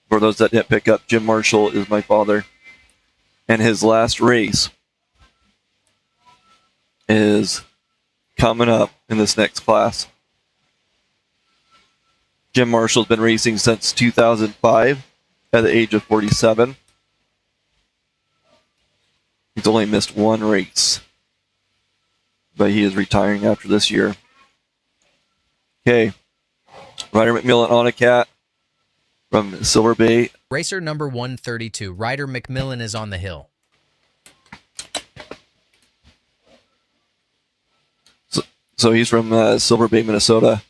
For those that didn't pick up, Jim Marshall is my father. And his last race is coming up in this next class. Jim Marshall's been racing since 2005 at the age of 47. He's only missed one race, but he is retiring after this year. Okay, Ryder McMillan on a cat from Silver Bay. Racer number 132, Ryder McMillan, is on the hill. So he's from Silver Bay, Minnesota.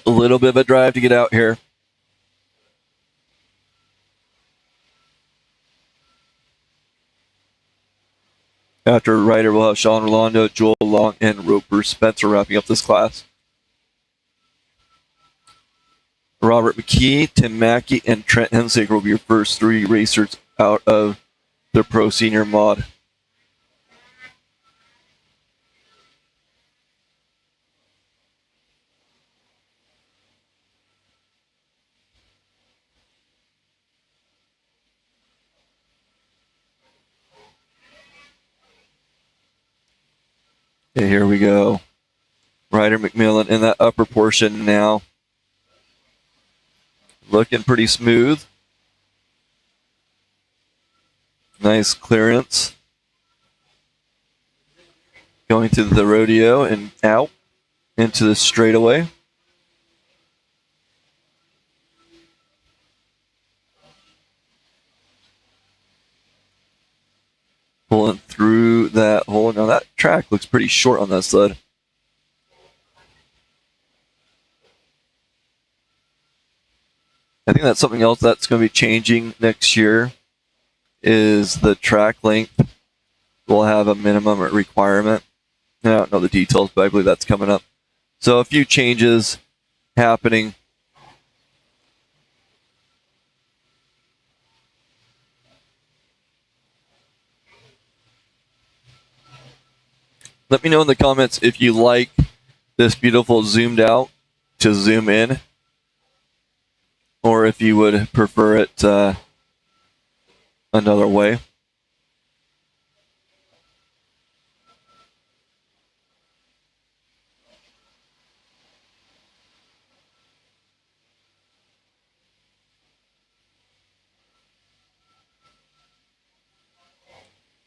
A little bit of a drive to get out here. After Ryder, we'll have Sean Orlando, Joel Long, and Roper Spencer wrapping up this class. Robert McKee, Tim Mackey, and Trent Hensaker will be your first three racers out of the Pro Senior Mod. Okay, here we go. Ryder McMillan in that upper portion now. Looking pretty smooth. Nice clearance. going through the rodeo and out into the straightaway. Pulling through that hole. Now that track looks pretty short on that sled. I think that's something else that's going to be changing next year is the track length will have a minimum requirement. I don't know the details, but I believe that's coming up. So a few changes happening. Let me know in the comments if you like this beautiful zoomed out to zoom in, or if you would prefer it another way.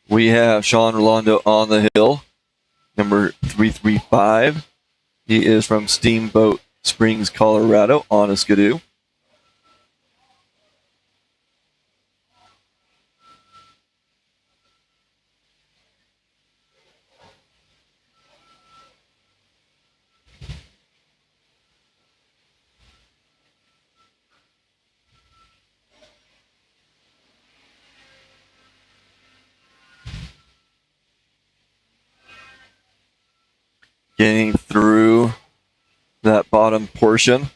We have Sean Rolando on the hill, number 335. He is from Steamboat Springs, Colorado, on a skidoo. Getting through that bottom portion.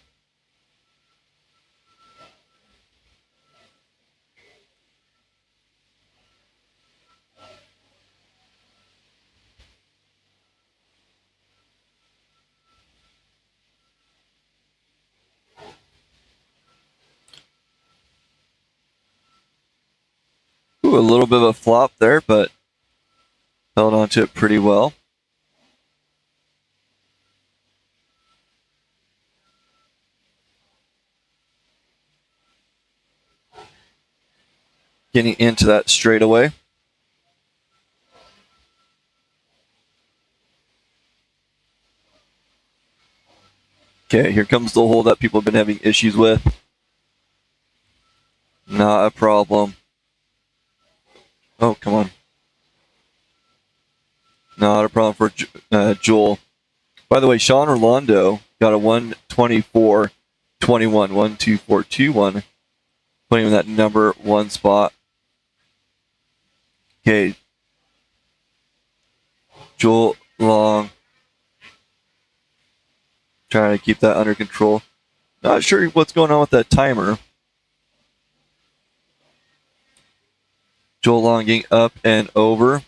Ooh, a little bit of a flop there, but held onto it pretty well. Getting into that straightaway. Okay, here comes the hole that people have been having issues with. Not a problem. Oh, come on. Not a problem for Joel. By the way, Sean Orlando got a 124-21, 124-21, putting him in that number one spot. Okay. Joel Long trying to keep that under control. Not sure what's going on with that timer. Joel Long getting up and over.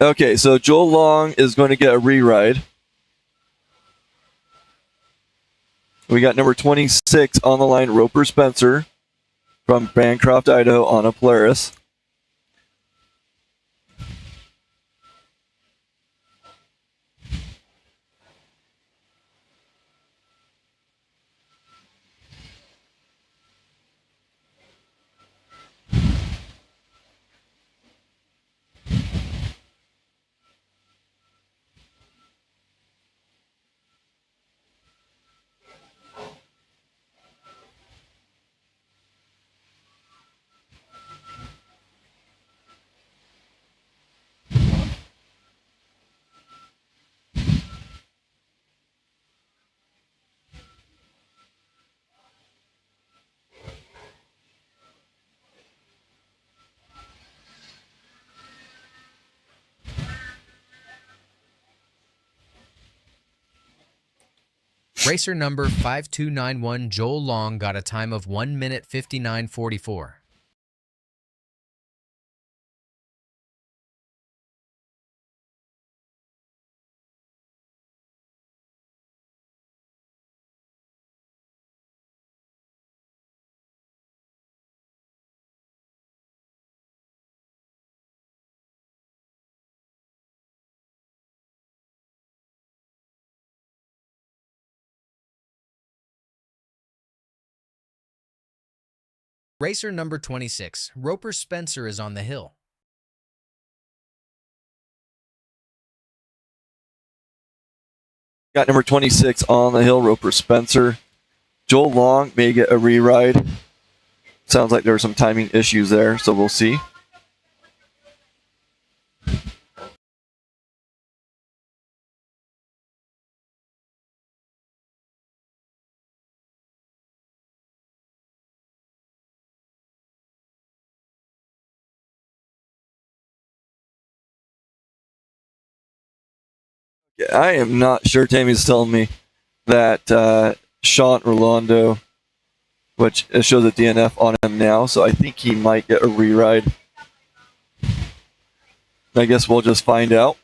Okay, so Joel Long is going to get a re-ride. We got number 26 on the line, Roper Spencer from Bancroft, Idaho, on a Polaris. Racer number 5291 Joel Long got a time of 1 minute 59:44. Racer number 26, Roper Spencer, is on the hill. Got number 26 on the hill, Roper Spencer. Joel Long may get a re-ride. Sounds like there were some timing issues there, so we'll see. I am not sure. Tammy's telling me that Sean Orlando, which it shows a DNF on him now, so I think he might get a re-ride. I guess we'll just find out.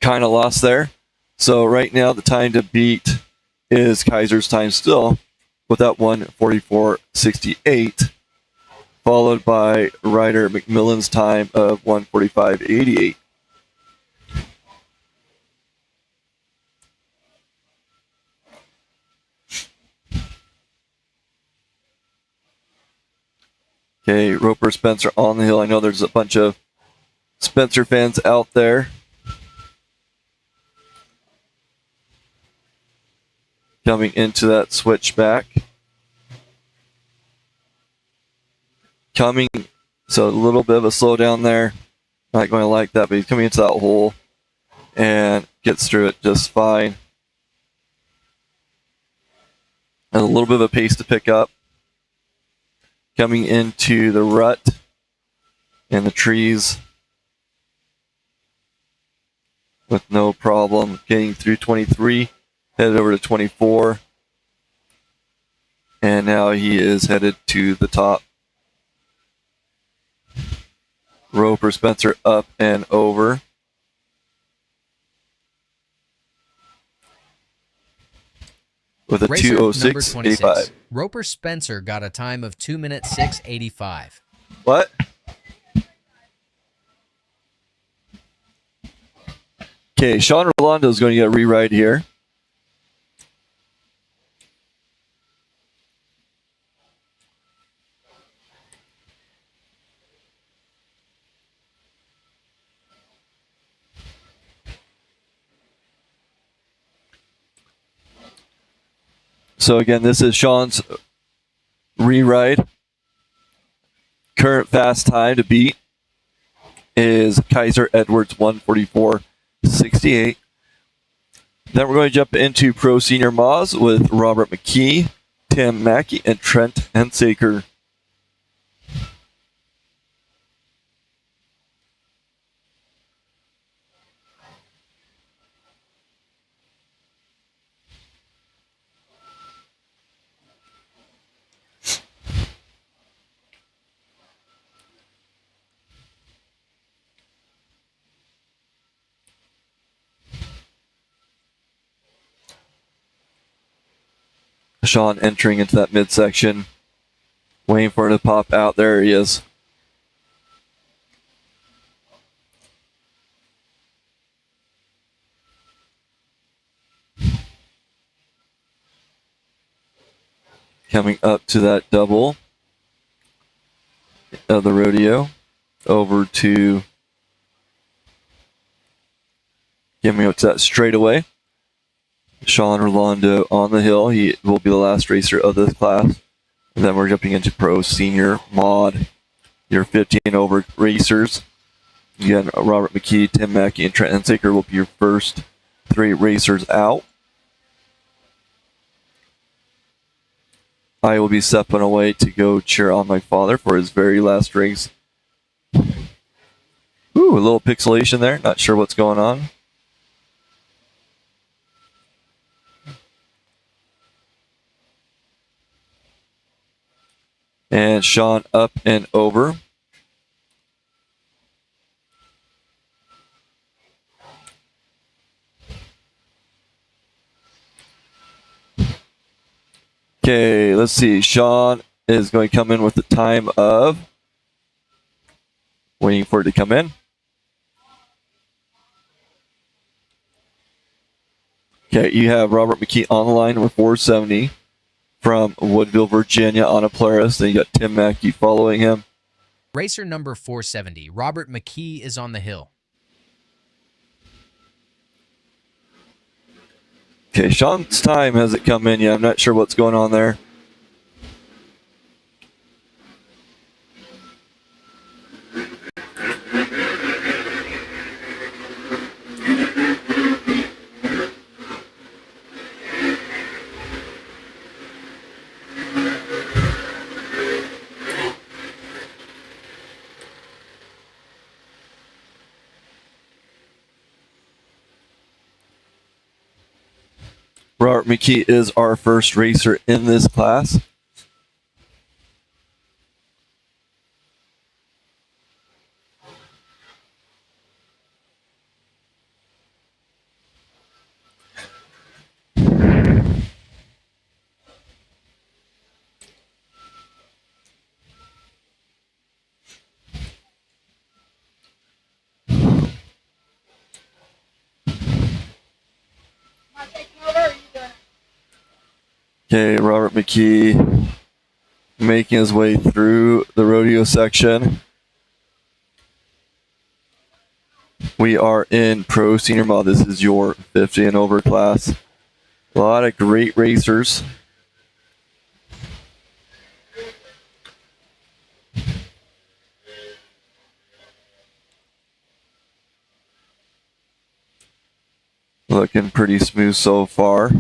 Kind of lost there. So right now the time to beat is Kaiser's time still with that 1:44.68, followed by Ryder McMillan's time of 1:45.88. Okay, Roper Spencer on the hill. I know there's a bunch of Spencer fans out there. Coming into that switchback. So a little bit of a slowdown there. Not going to like that, but he's coming into that hole and gets through it just fine. And a little bit of a pace to pick up. Coming into the rut and the trees with no problem. Getting through 23, headed over to 24. And now he is headed to the top. Roper Spencer up and over. With a 2:06.85. Roper Spencer got a time of 2 minutes 6:85. What? Okay, Sean Rolando is going to get a re-ride here. So again, this is Sean's re-ride. Current fast time to beat is Kaiser Edwards 1:44.68. Then we're going to jump into Pro Senior Moz with Robert McKee, Tim Mackey, and Trent Hensaker. Sean entering into that midsection, waiting for it to pop out. There he is. Coming up to that double of the rodeo, over to getting up to that straightaway. Sean Orlando on the hill. He will be the last racer of this class. And then we're jumping into Pro Senior Mod, your 15 over racers. Again, Robert McKee, Tim Mackey, and Trent Hensaker will be your first three racers out. I will be stepping away to go cheer on my father for his very last race. Ooh, a little pixelation there. Not sure what's going on. And Sean up and over. Okay, let's see. Sean is going to come in with the time of, waiting for it to come in. Okay, you have Robert McKee on the line with 470 from Woodville, Virginia on a Polaris. Then you got Tim Mackey following him. Racer number 470, Robert McKee, is on the hill. Okay, Sean's time hasn't come in yet. I'm not sure what's going on there. Robert McKee is our first racer in this class. Okay, Robert McKee making his way through the rodeo section. We are in Pro Senior Mod. This is your 50 and over class. A lot of great racers. Looking pretty smooth so far.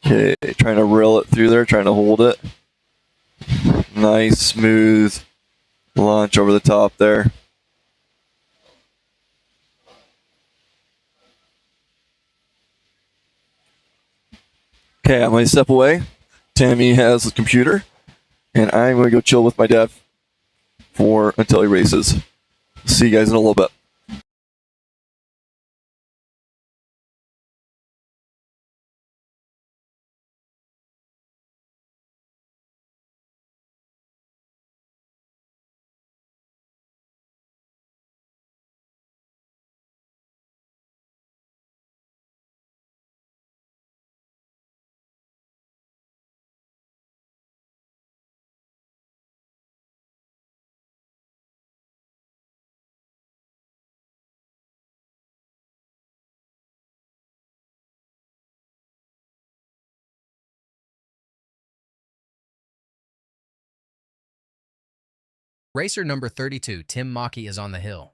Okay, trying to reel it through there, trying to hold it. Nice, smooth launch over the top there. Okay, I'm going to step away. Tammy has the computer, and I'm going to go chill with my dad until he races. See you guys in a little bit. Racer number 32, Tim Mackey, is on the hill.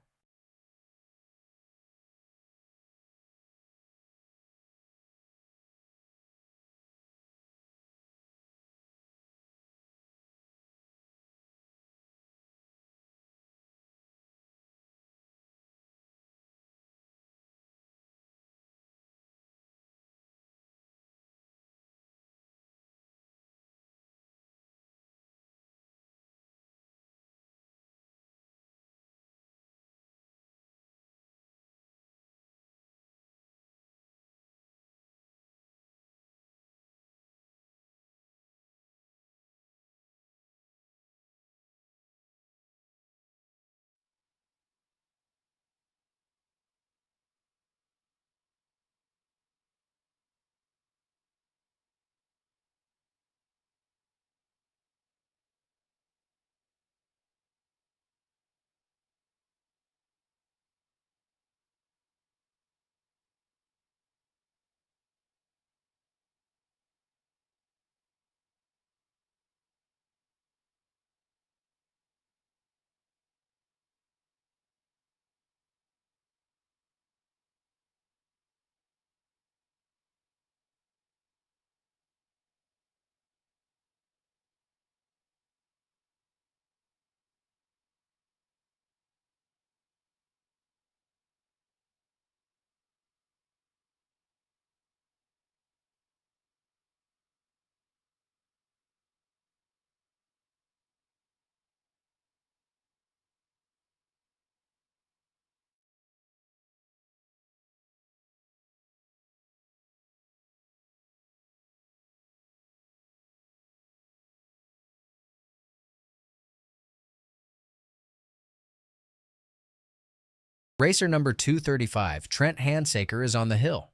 Racer number 235, Trent Handsaker, is on the hill.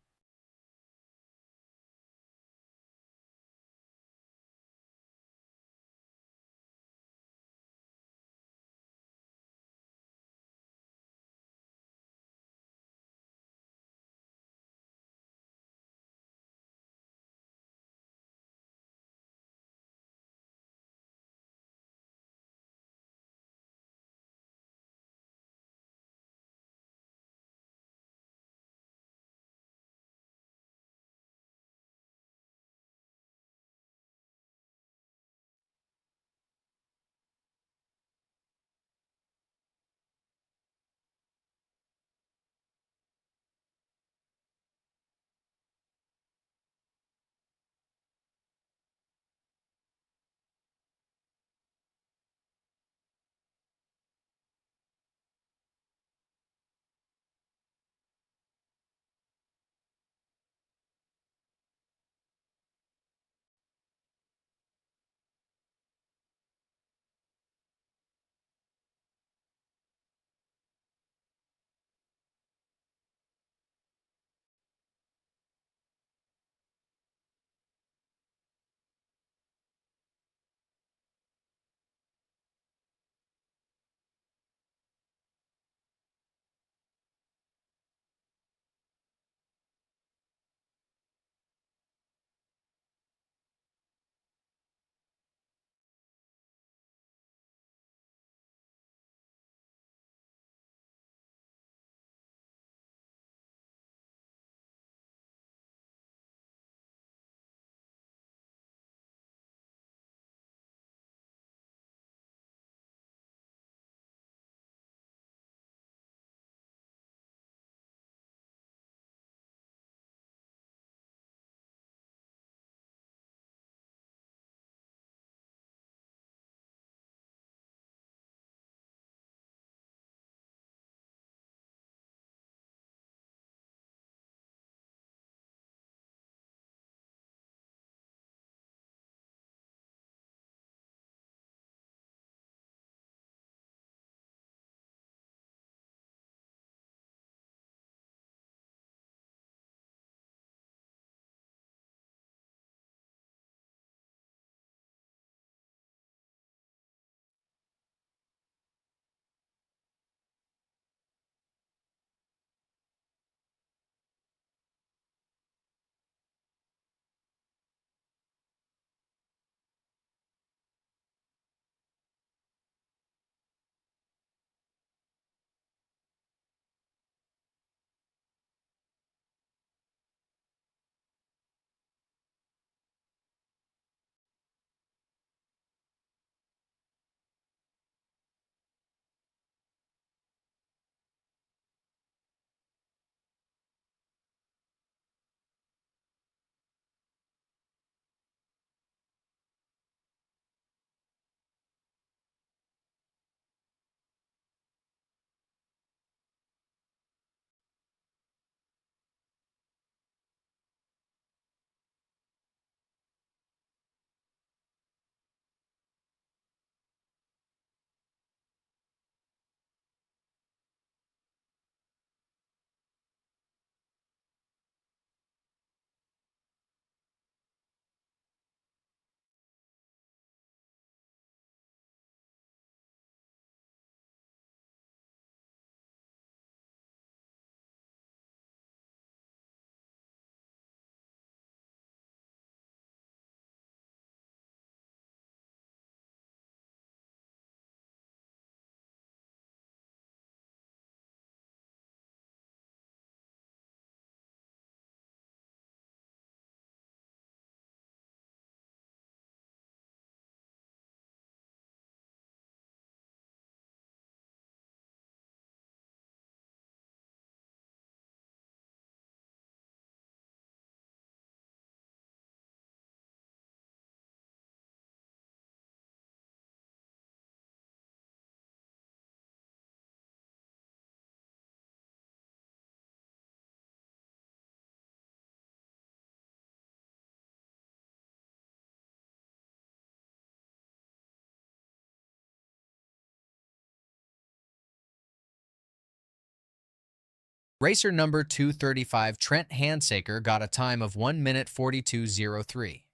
Racer number 235, Trent Handsaker, got a time of 1 minute 42.03.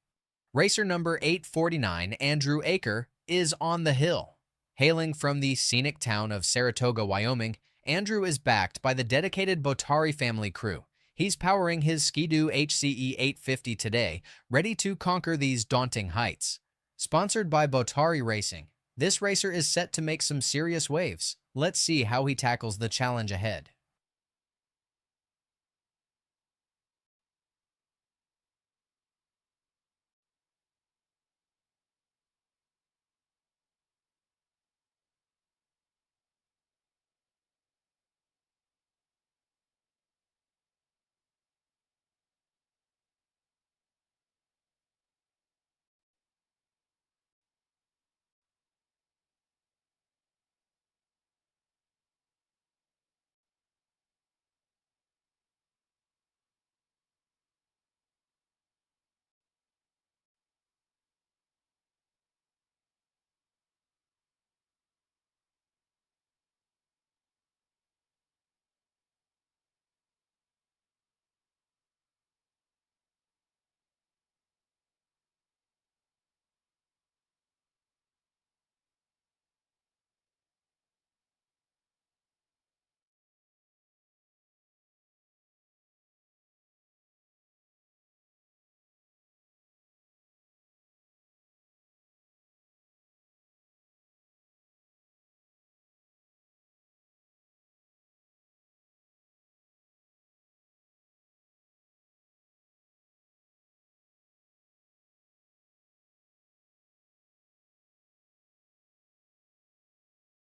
Racer number 849, Andrew Aker, is on the hill. Hailing from the scenic town of Saratoga, Wyoming, Andrew is backed by the dedicated Botari family crew. He's powering his Ski-Doo HCE 850 today, ready to conquer these daunting heights. Sponsored by Botari Racing, this racer is set to make some serious waves. Let's see how he tackles the challenge ahead.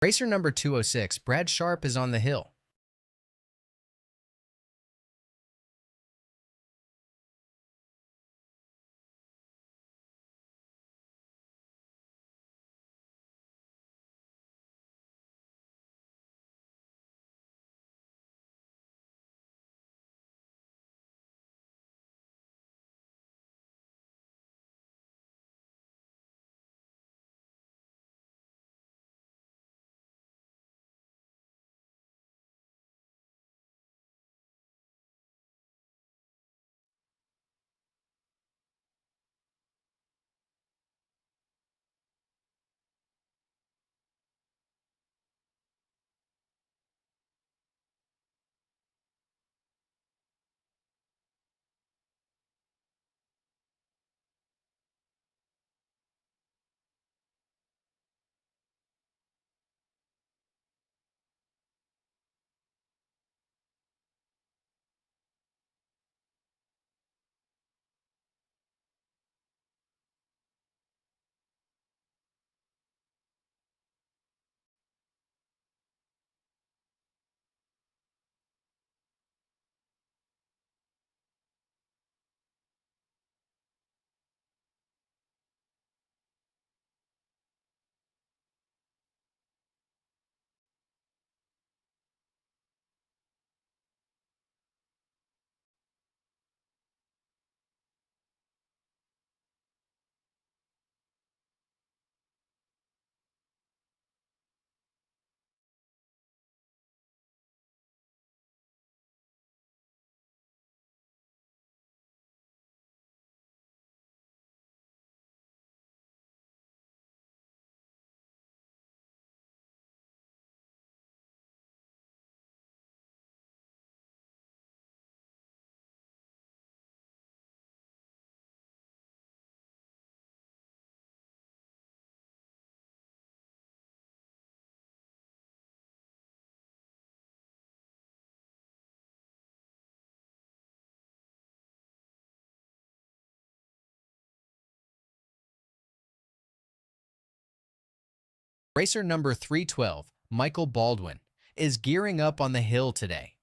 Racer number 206, Brad Sharp, is on the hill. Racer number 312, Michael Baldwin, is gearing up on the hill today.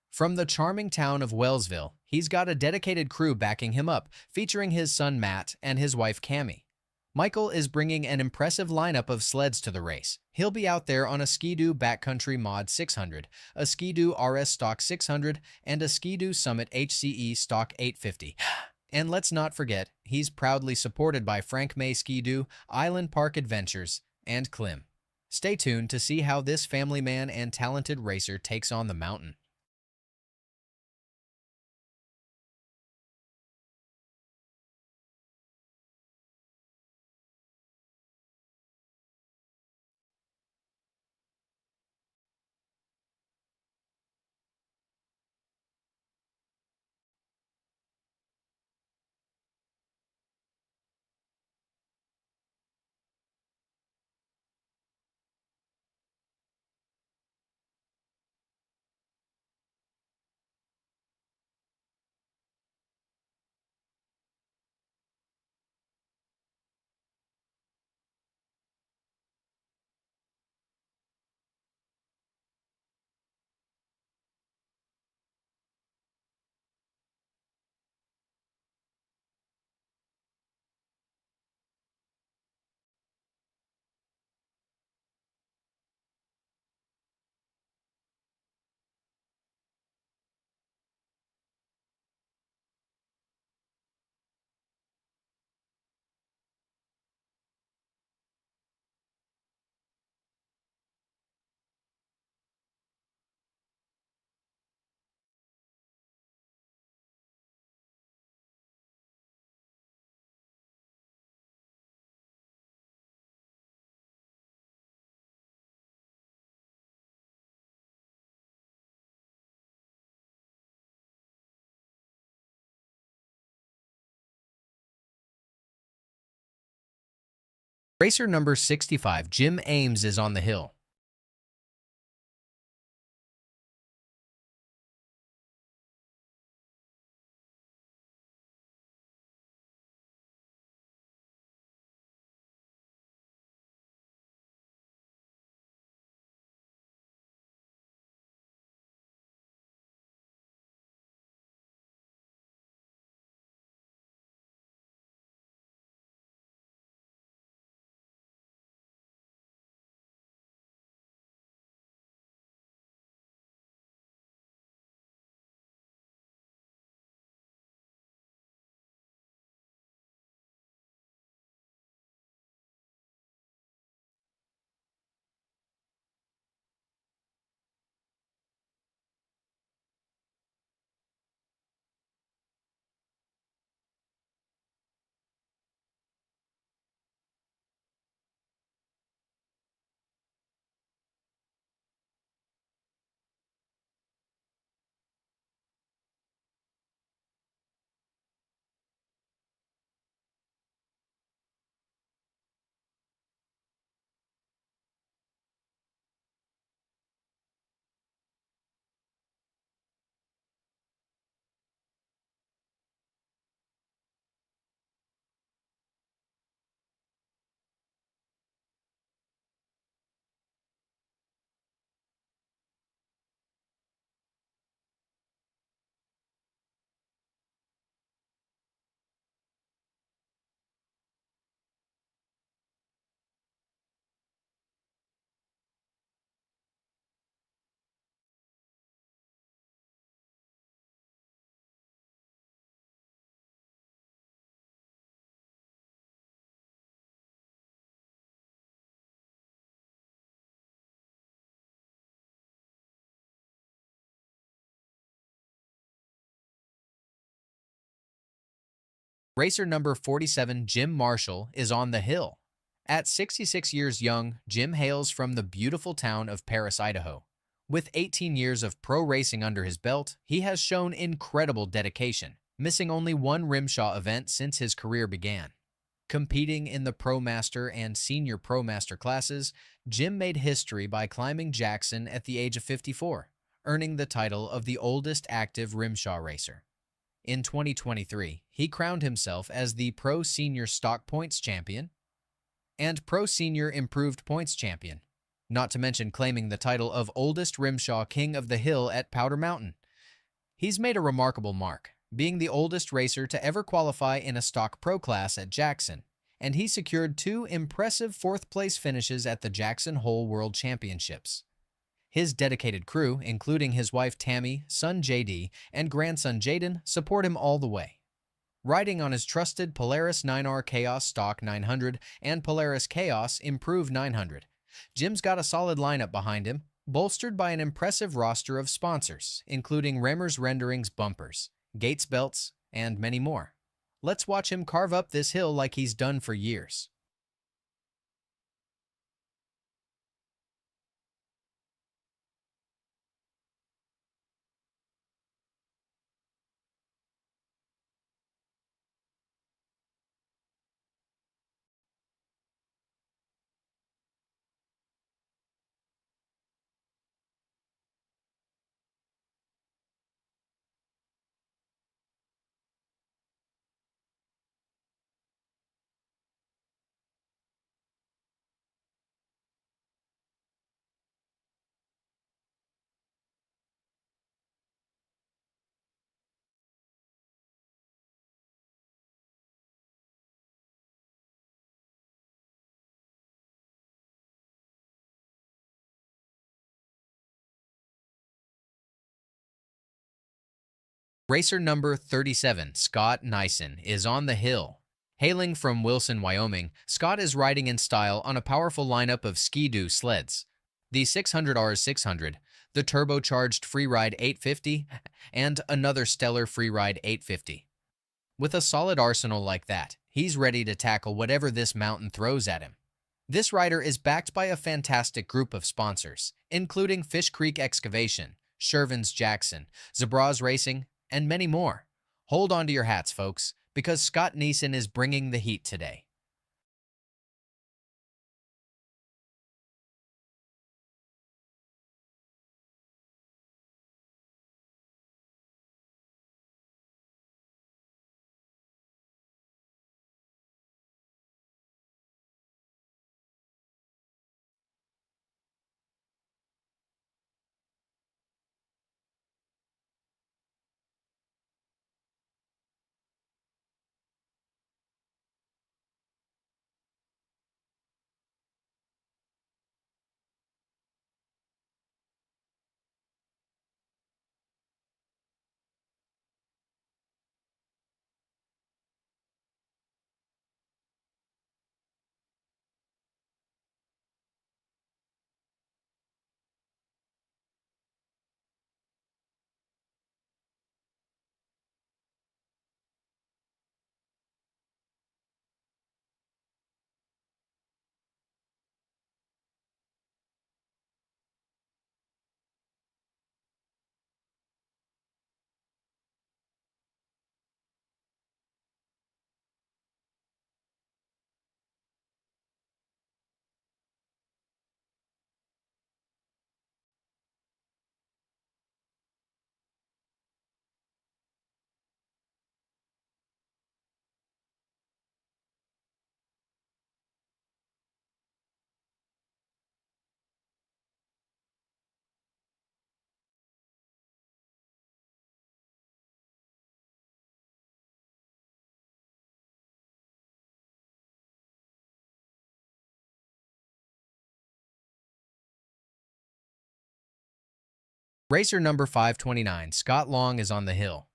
From the charming town of Wellsville, he's got a dedicated crew backing him up, featuring his son Matt and his wife Cammie. Michael is bringing an impressive lineup of sleds to the race. He'll be out there on a Ski-Doo Backcountry Mod 600, a Ski-Doo RS Stock 600, and a Ski-Doo Summit HCE Stock 850. And let's not forget, he's proudly supported by Frank May Ski-Doo, Island Park Adventures, and Klim. Stay tuned to see how this family man and talented racer takes on the mountain. Racer number 65, Jim Ames, is on the hill. Racer number 47, Jim Marshall, is on the hill. At 66 years young, Jim hails from the beautiful town of Paris, Idaho. With 18 years of pro racing under his belt, he has shown incredible dedication, missing only one RMSHA event since his career began. Competing in the Pro Master and Senior Pro Master classes, Jim made history by climbing Jackson at the age of 54, earning the title of the oldest active RMSHA racer. In 2023, he crowned himself as the Pro Senior Stock Points Champion and Pro Senior Improved Points Champion, not to mention claiming the title of oldest RMSHA King of the Hill at Powder Mountain. He's made a remarkable mark, being the oldest racer to ever qualify in a Stock Pro class at Jackson, and he secured 2 impressive fourth-place finishes at the Jackson Hole World Championships. His dedicated crew, including his wife Tammy, son JD, and grandson Jaden, support him all the way. Riding on his trusted Polaris 9R Chaos Stock 900 and Polaris Chaos Improved 900, Jim's got a solid lineup behind him, bolstered by an impressive roster of sponsors, including Remmers Renderings bumpers, Gates belts, and many more. Let's watch him carve up this hill like he's done for years. Racer number 37, Scott Nyson, is on the hill. Hailing from Wilson, Wyoming, Scott is riding in style on a powerful lineup of Ski-Doo sleds. The 600R 600, the turbocharged Freeride 850, and another stellar Freeride 850. With a solid arsenal like that, he's ready to tackle whatever this mountain throws at him. This rider is backed by a fantastic group of sponsors, including Fish Creek Excavation, Shervins Jackson, Zabraz Racing, and many more. Hold on to your hats, folks, because Scott Nyson is bringing the heat today. Racer number 529, Scott Long, is on the hill.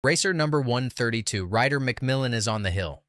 Racer number 132, Ryder McMillan, is on the hill.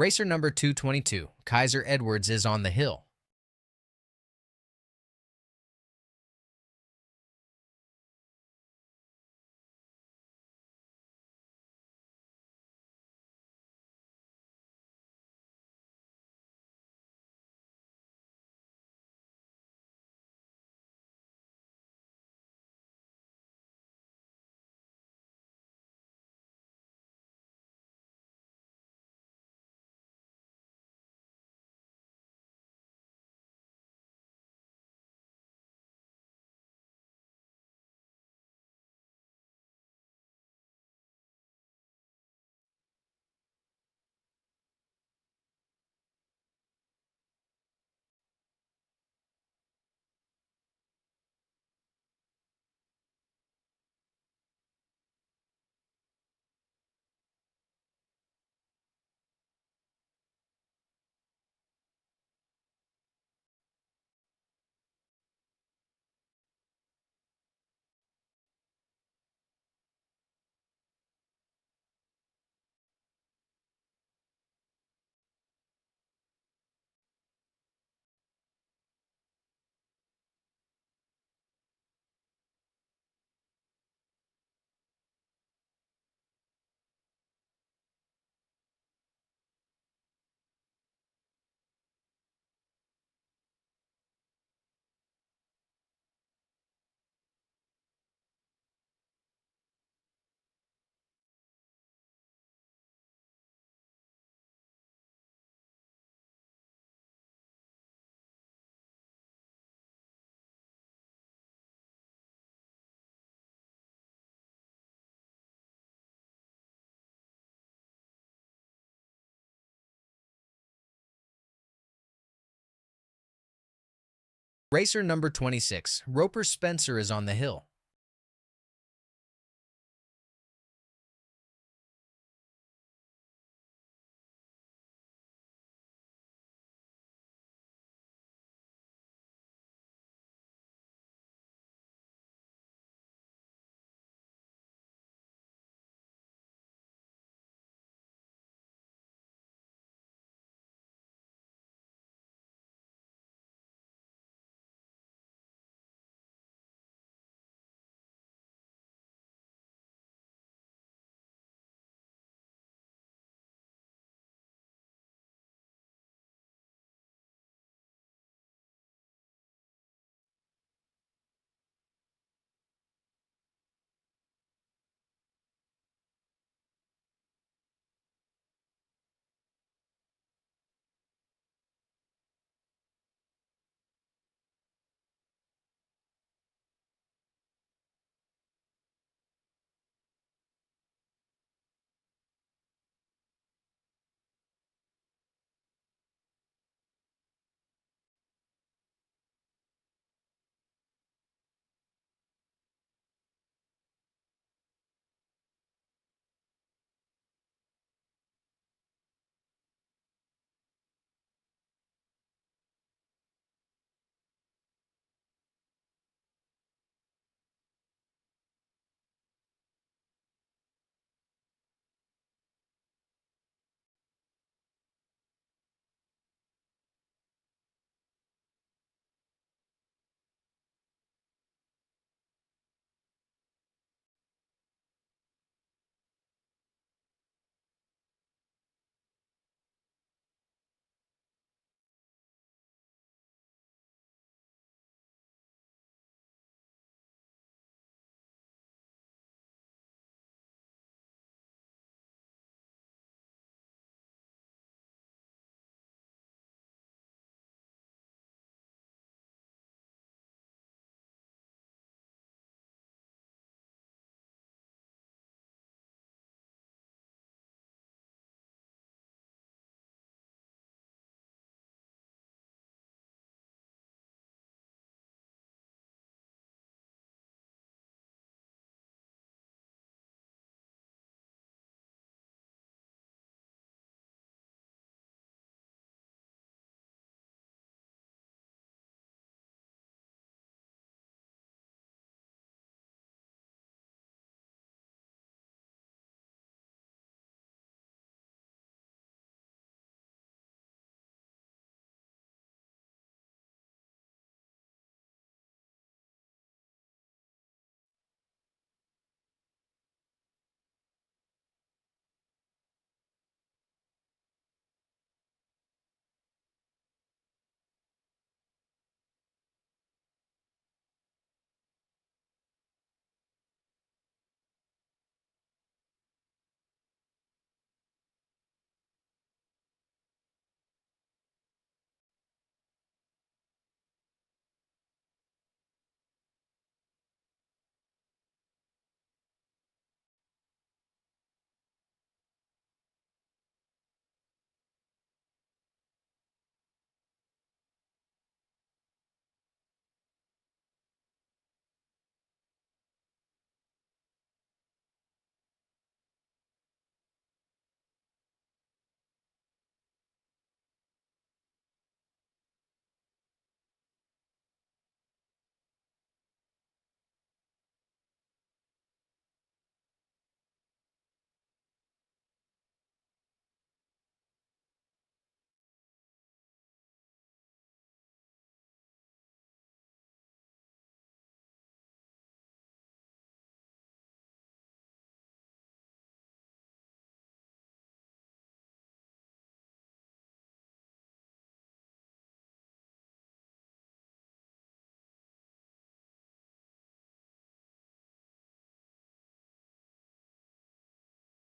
Racer number 222, Kaiser Edwards, is on the hill. Racer number 26, Roper Spencer, is on the hill.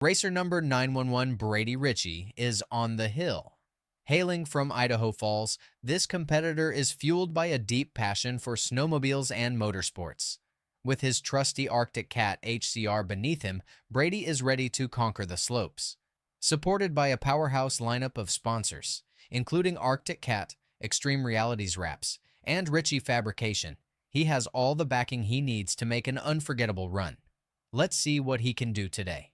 Racer number 911 Brady Ritchie is on the hill. Hailing from Idaho Falls, this competitor is fueled by a deep passion for snowmobiles and motorsports. With his trusty Arctic Cat HCR beneath him, Brady is ready to conquer the slopes. Supported by a powerhouse lineup of sponsors, including Arctic Cat, Extreme Realities Wraps, and Ritchie Fabrication, he has all the backing he needs to make an unforgettable run. Let's see what he can do today.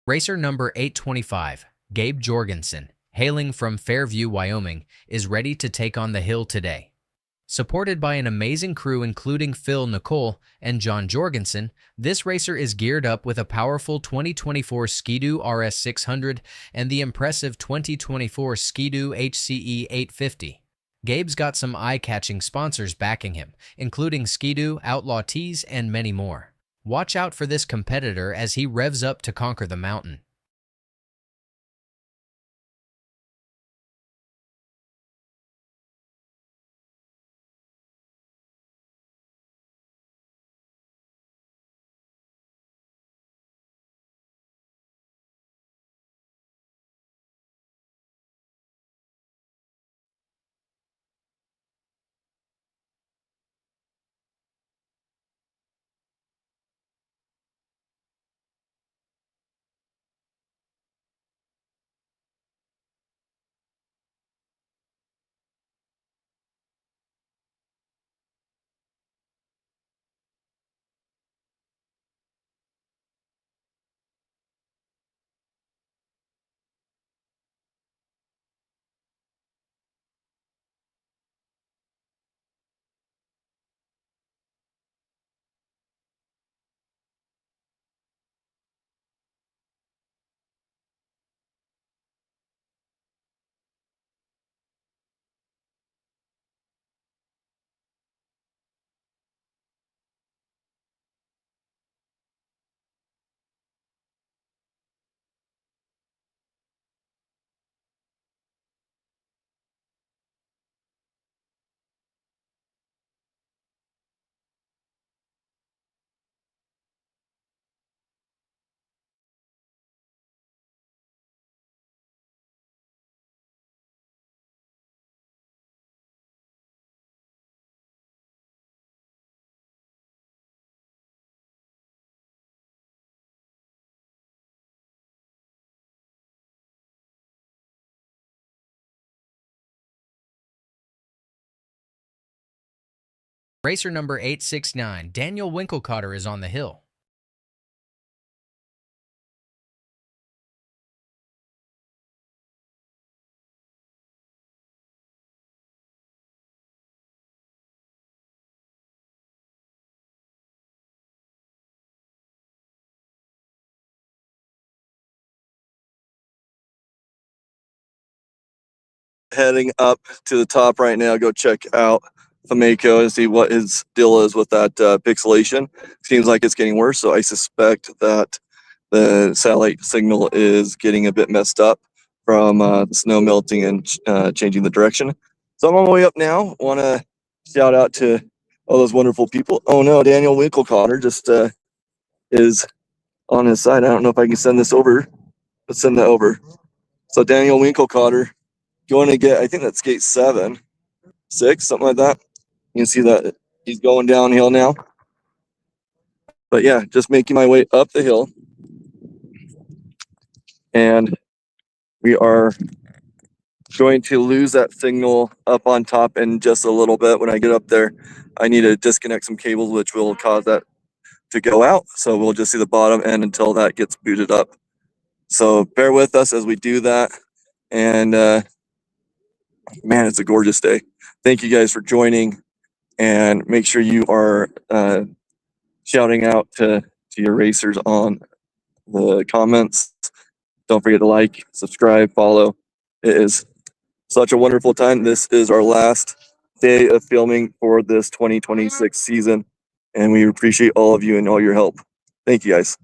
Racer number 825, Gabe Jorgensen, hailing from Fairview, Wyoming, is ready to take on the hill today. Supported by an amazing crew including Phil Nicole and John Jorgensen, this racer is geared up with a powerful 2024 Ski-Doo RS600 and the impressive 2024 Ski-Doo HCE 850. Gabe's got some eye-catching sponsors backing him, including Ski-Doo, Outlaw Tees, and many more. Watch out for this competitor as he revs up to conquer the mountain. Racer number 869, Daniel Winkelcotter, is on the hill. heading up to the top right now. Go check out Fameko and see what his deal is with that pixelation. Seems like it's getting worse, so I suspect that the satellite signal is getting a bit messed up from the snow melting and changing the direction. So I'm on my way up now. Want to shout out to all those wonderful people. Oh no, Daniel Winklecotter just is on his side. I don't know if I can send this over. Let's send that over. So Daniel Winklecotter going to get, I think that's gate 7, 6, something like that. You can see that he's going downhill now. But yeah, just making my way up the hill. And we are going to lose that signal up on top in just a little bit. When I get up there, I need to disconnect some cables, which will cause that to go out. So we'll just see the bottom end until that gets booted up. So bear with us as we do that. And man, it's a gorgeous day. Thank you guys for joining. And make sure you are shouting out to your racers on the comments. Don't forget to like, subscribe, follow. It is such a wonderful time. This is our last day of filming for this 2026 season, and we appreciate all of you and all your help. Thank you, guys.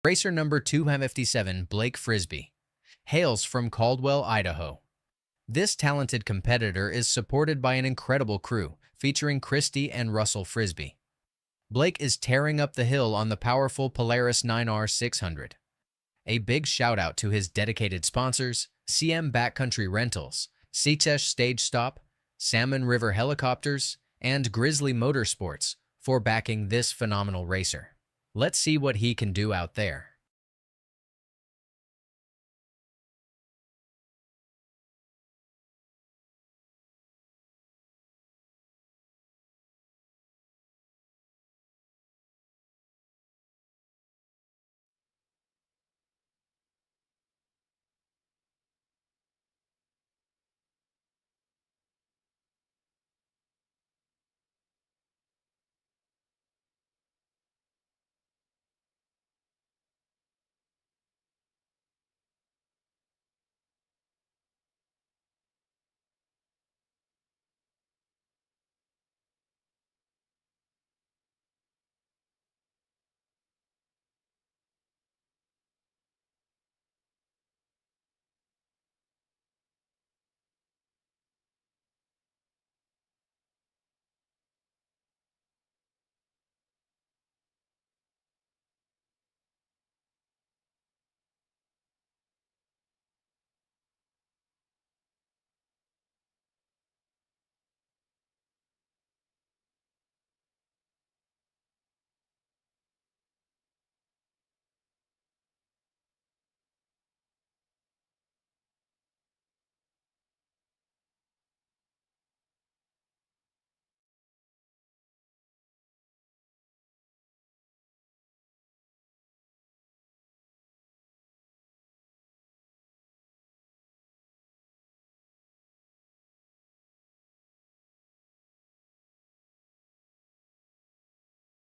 Racer number 257, Blake Frisbee, hails from Caldwell, Idaho. This talented competitor is supported by an incredible crew featuring Christy and Russell Frisbee. Blake is tearing up the hill on the powerful Polaris 9R 600. A big shout out to his dedicated sponsors, CM Backcountry Rentals, Sitesh Stage Stop, Salmon River Helicopters, and Grizzly Motorsports for backing this phenomenal racer. Let's see what he can do out there.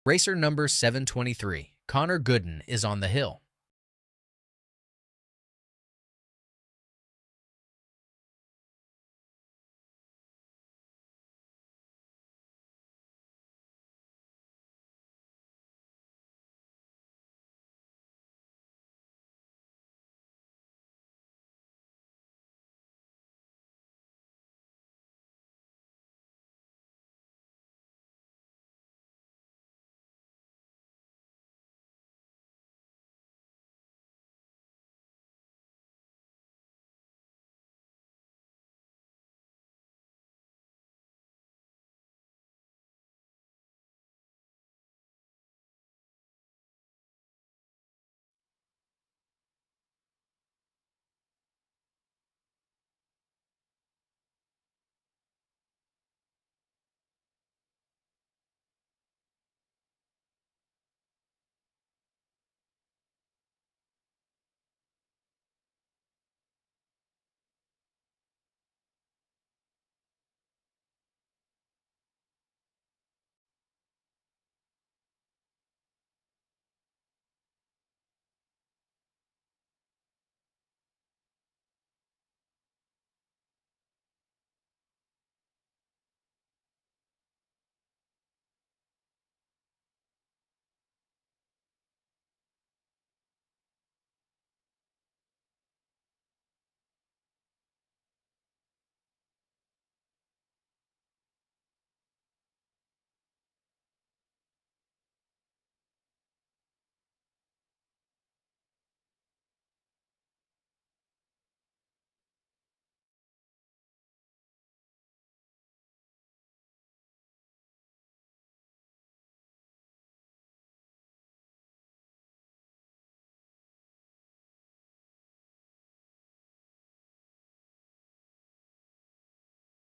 Racer number 723, Connor Gooden, is on the hill.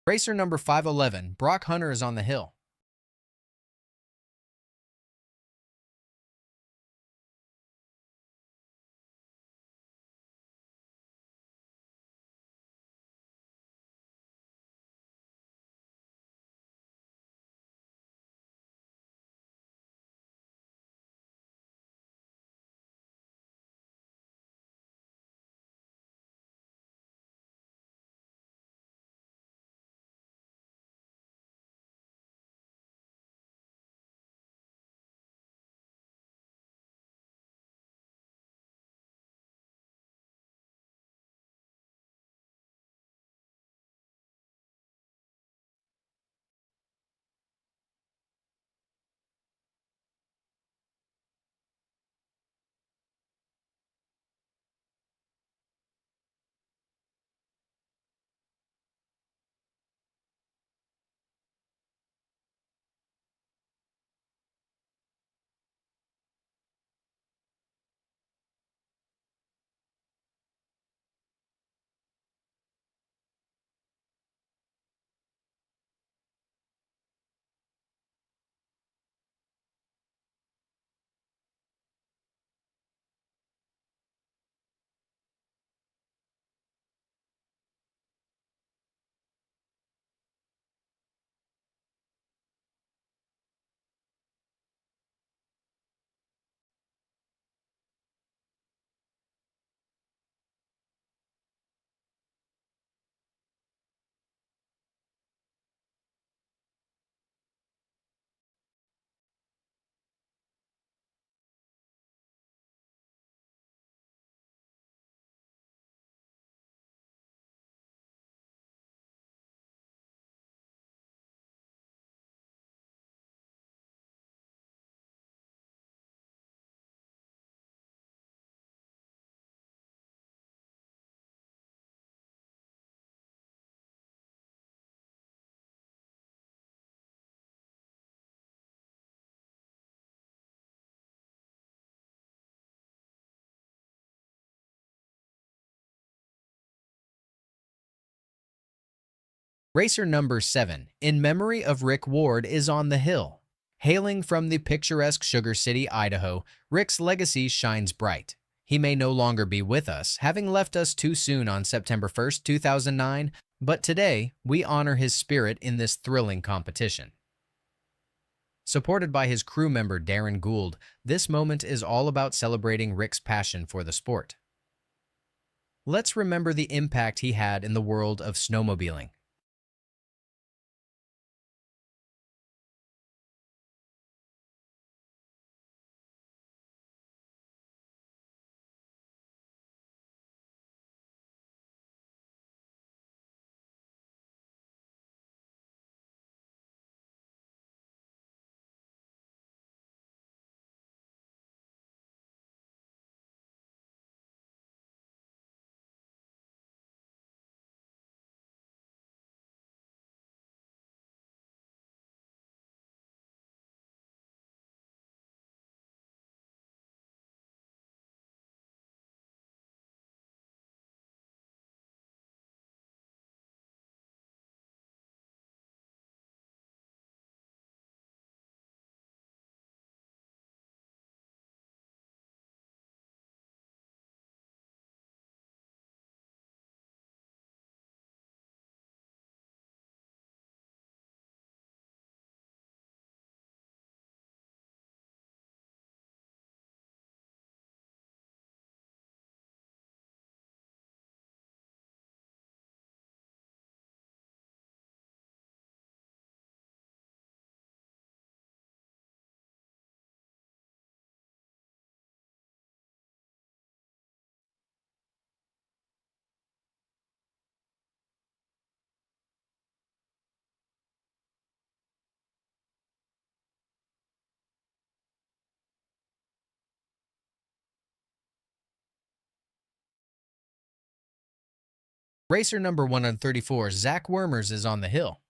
Racer number 511, Brock Hunter, is on the hill. Racer number 7, in memory of Rick Ward, is on the hill. Hailing from the picturesque Sugar City, Idaho, Rick's legacy shines bright. He may no longer be with us, having left us too soon on September 1st, 2009, but today we honor his spirit in this thrilling competition. Supported by his crew member Darren Gould, this moment is all about celebrating Rick's passion for the sport. Let's remember the impact he had in the world of snowmobiling. Racer number 134, Zach Wormers, is on the hill.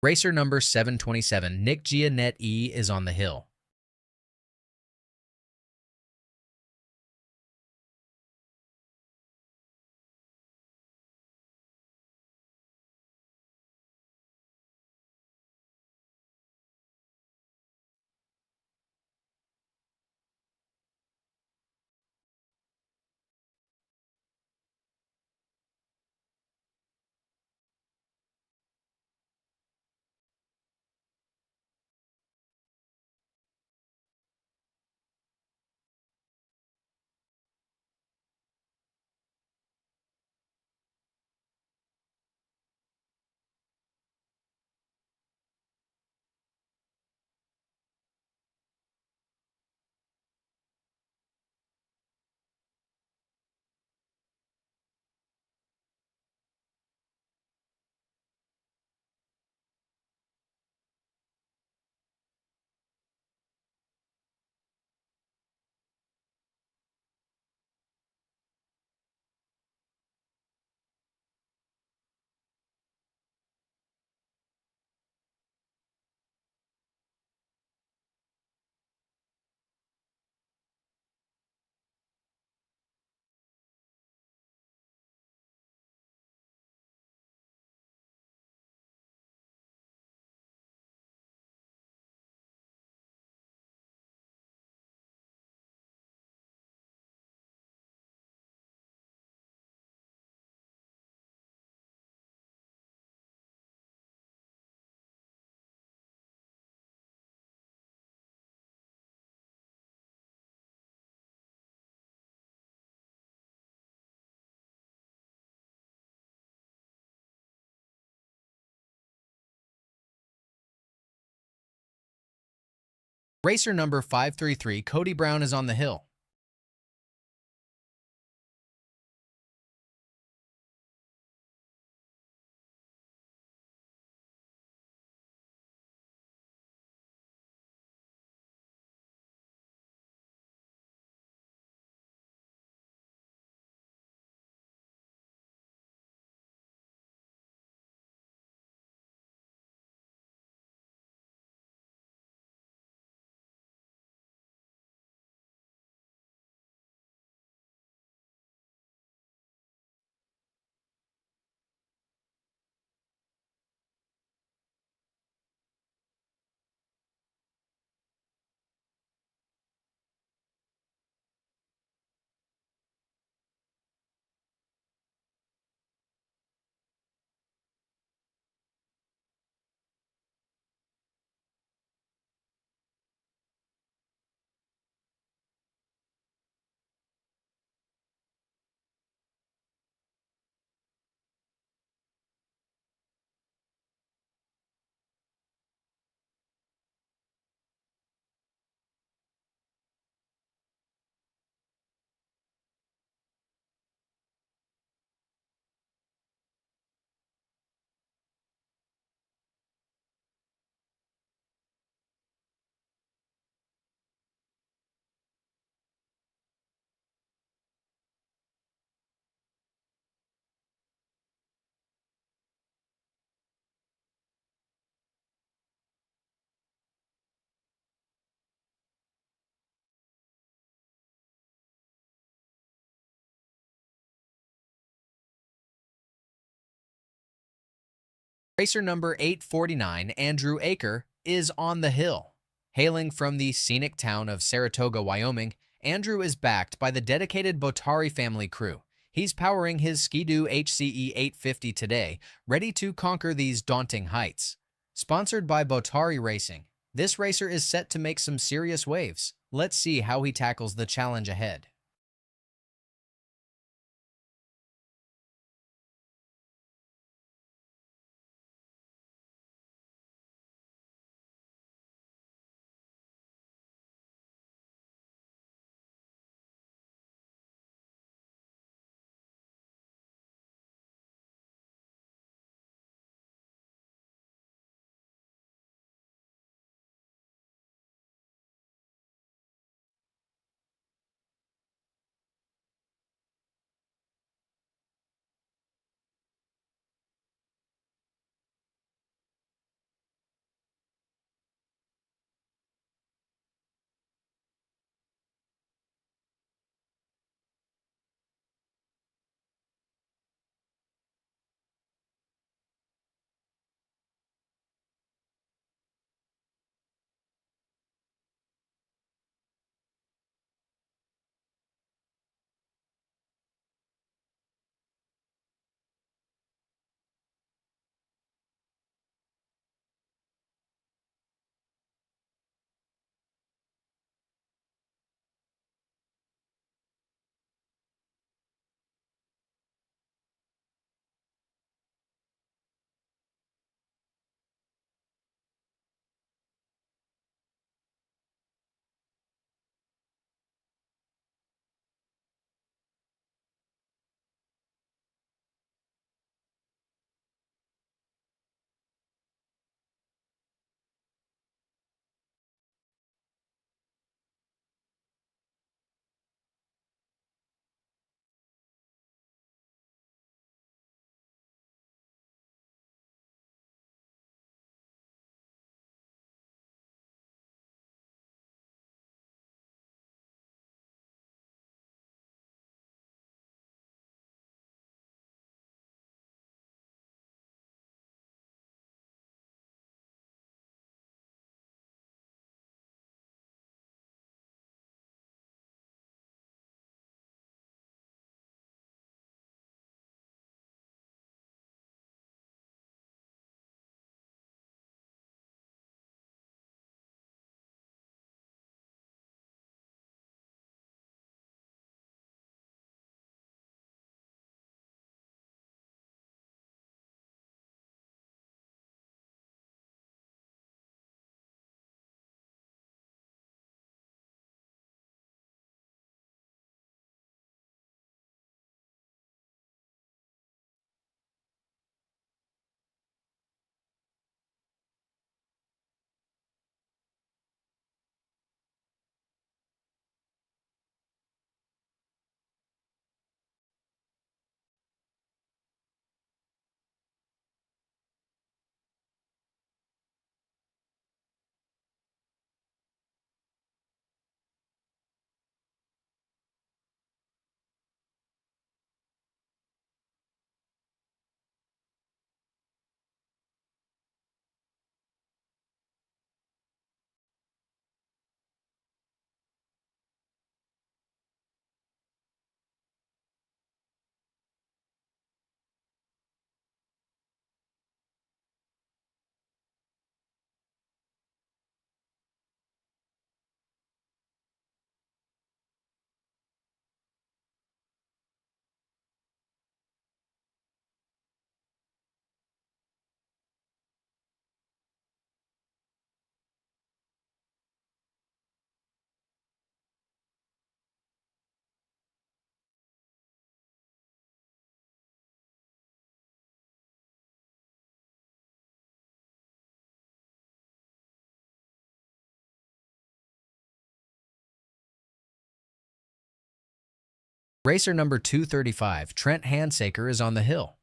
Racer number 727, Nick Gianet E, is on the hill. Racer number 533, Cody Brown, is on the hill. Racer number 849, Andrew Aker, is on the hill. Hailing from the scenic town of Saratoga, Wyoming, Andrew is backed by the dedicated Botari family crew. He's powering his Ski-Doo HCE 850 today, ready to conquer these daunting heights. Sponsored by Botari Racing, this racer is set to make some serious waves. Let's see how he tackles the challenge ahead. Racer number 235, Trent Handsaker, is on the hill.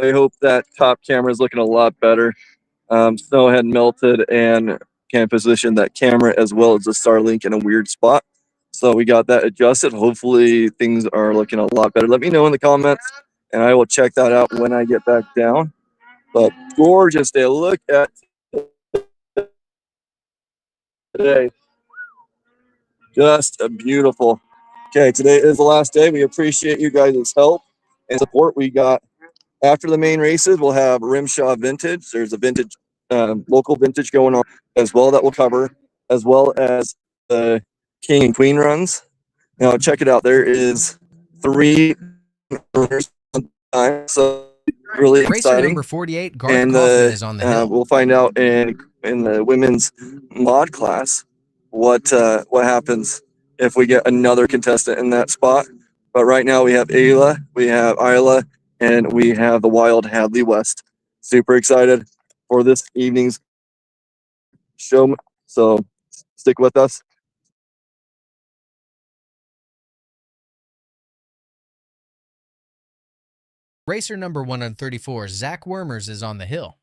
I hope that top camera is looking a lot better. Snow had melted and can't position that camera as well as the Starlink in a weird spot. So we got that adjusted. Hopefully things are looking a lot better. Let me know in the comments and I will check that out when I get back down. But gorgeous day. Look at today. Just a beautiful. Okay, today is the last day. We appreciate you guys' help and support. We got after the main races, we'll have RMSHA Vintage. There's a vintage, local vintage going on as well that we'll cover, as well as the King and Queen runs. Now check it out. There is 3 runners on time, so really Racer exciting. number 48, Garth And Kaufman, is on the hill. we'll find out in the women's mod class what happens if we get another contestant in that spot. But right now we have Ayla, we have Isla, and we have the Wild Hadley West. Super excited for this evening's show. So stick with us. Racer number 134, Zach Wormers, is on the hill.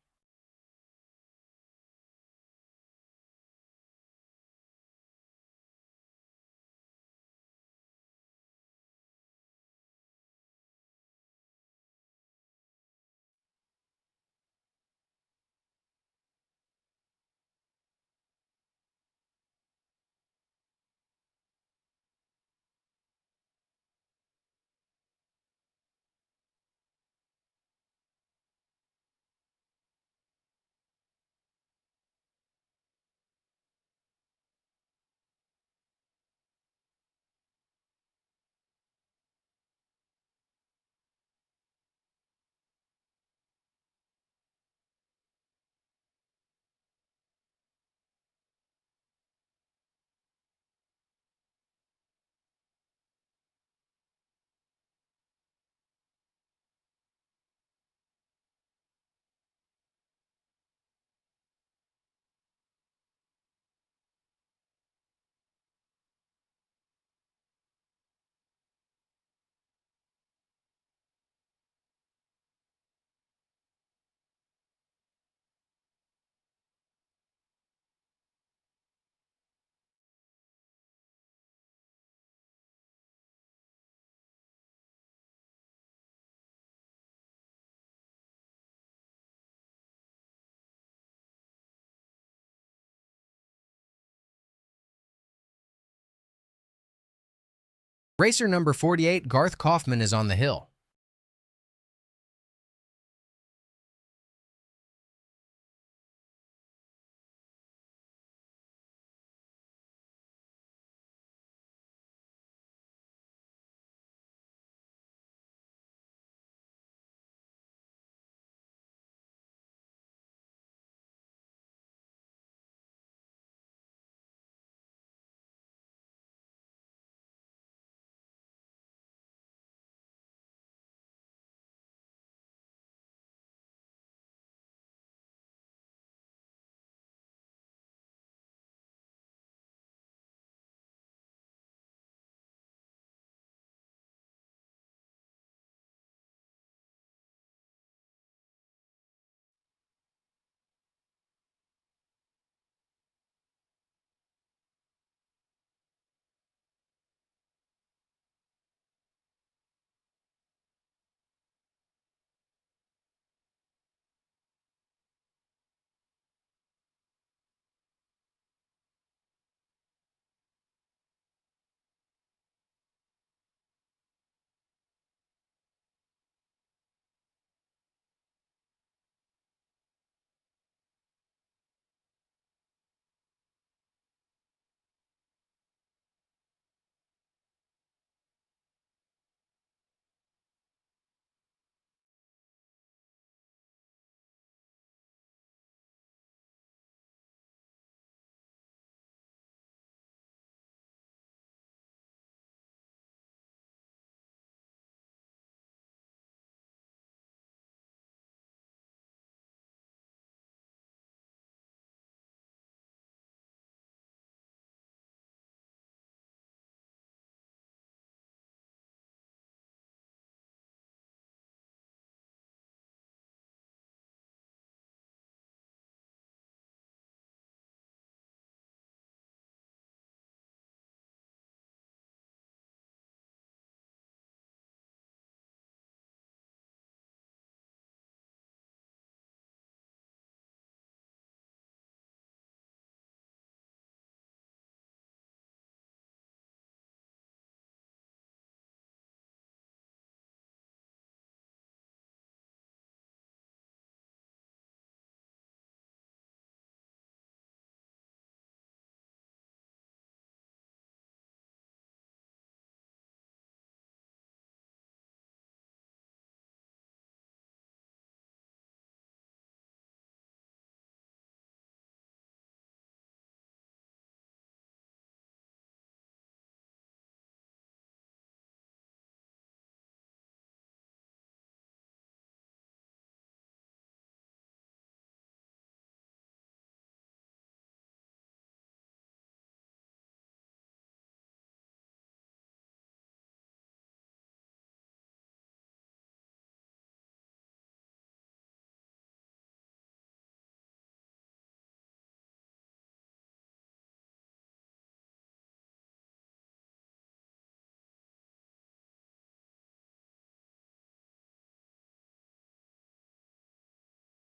Racer number 48, Garth Kaufman, is on the hill.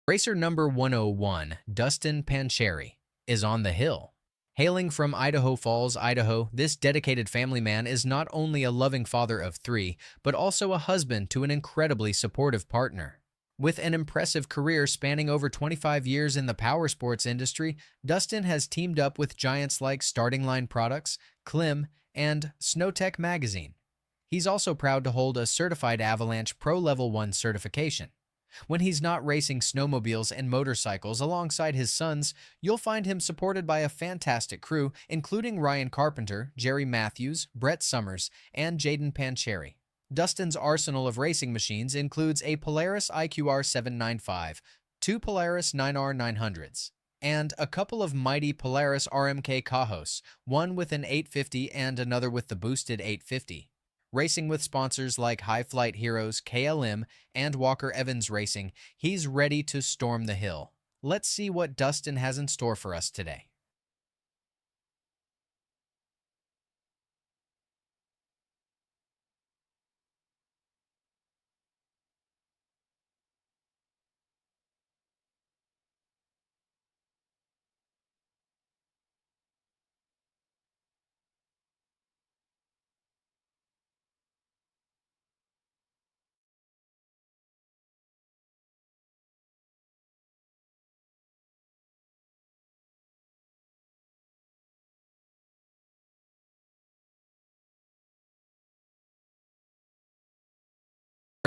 Racer number 101, Dustin Pancheri, is on the hill. Hailing from Idaho Falls, Idaho, this dedicated family man is not only a loving father of 3, but also a husband to an incredibly supportive partner. With an impressive career spanning over 25 years in the power sports industry, Dustin has teamed up with giants like Starting Line Products, Klim, and Snowtech Magazine. He's also proud to hold a certified Avalanche Pro Level 1 certification. When he's not racing snowmobiles and motorcycles alongside his sons, you'll find him supported by a fantastic crew, including Ryan Carpenter, Jerry Matthews, Brett Summers, and Jaden Pancheri. Dustin's arsenal of racing machines includes a Polaris IQR 795, 2 Polaris 9R 900s, and a couple of mighty Polaris RMK Cajos, one with an 850 and another with the boosted 850. Racing with sponsors like High Flight Heroes, KLM, and Walker Evans Racing, he's ready to storm the hill. Let's see what Dustin has in store for us today.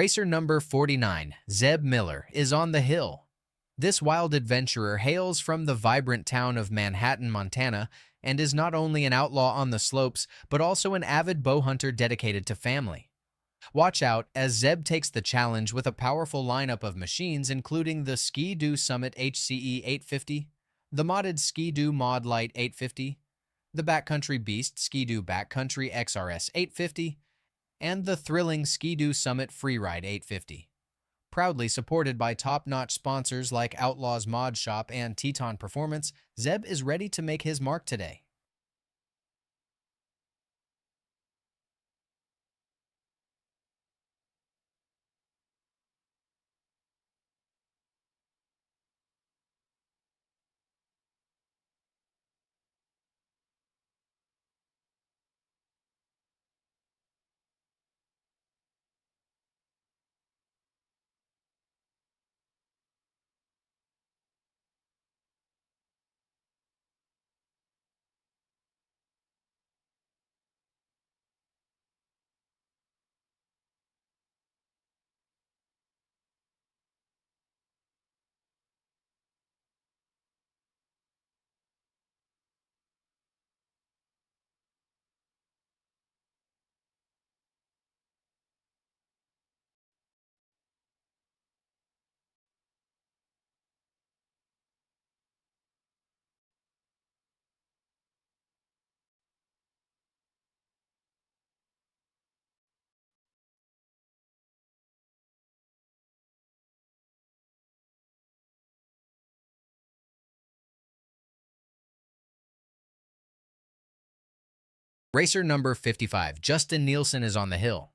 Racer number 49, Zeb Miller, is on the hill. This wild adventurer hails from the vibrant town of Manhattan, Montana, and is not only an outlaw on the slopes, but also an avid bow hunter dedicated to family. Watch out as Zeb takes the challenge with a powerful lineup of machines including the Ski-Doo Summit HCE 850, the modded Ski-Doo Mod Light 850, the Backcountry Beast Ski-Doo Backcountry XRS 850, and the thrilling Ski-Doo Summit Freeride 850. Proudly supported by top-notch sponsors like Outlaws Mod Shop and Teton Performance, Zeb is ready to make his mark today. Racer number 55, Justin Nielsen, is on the hill.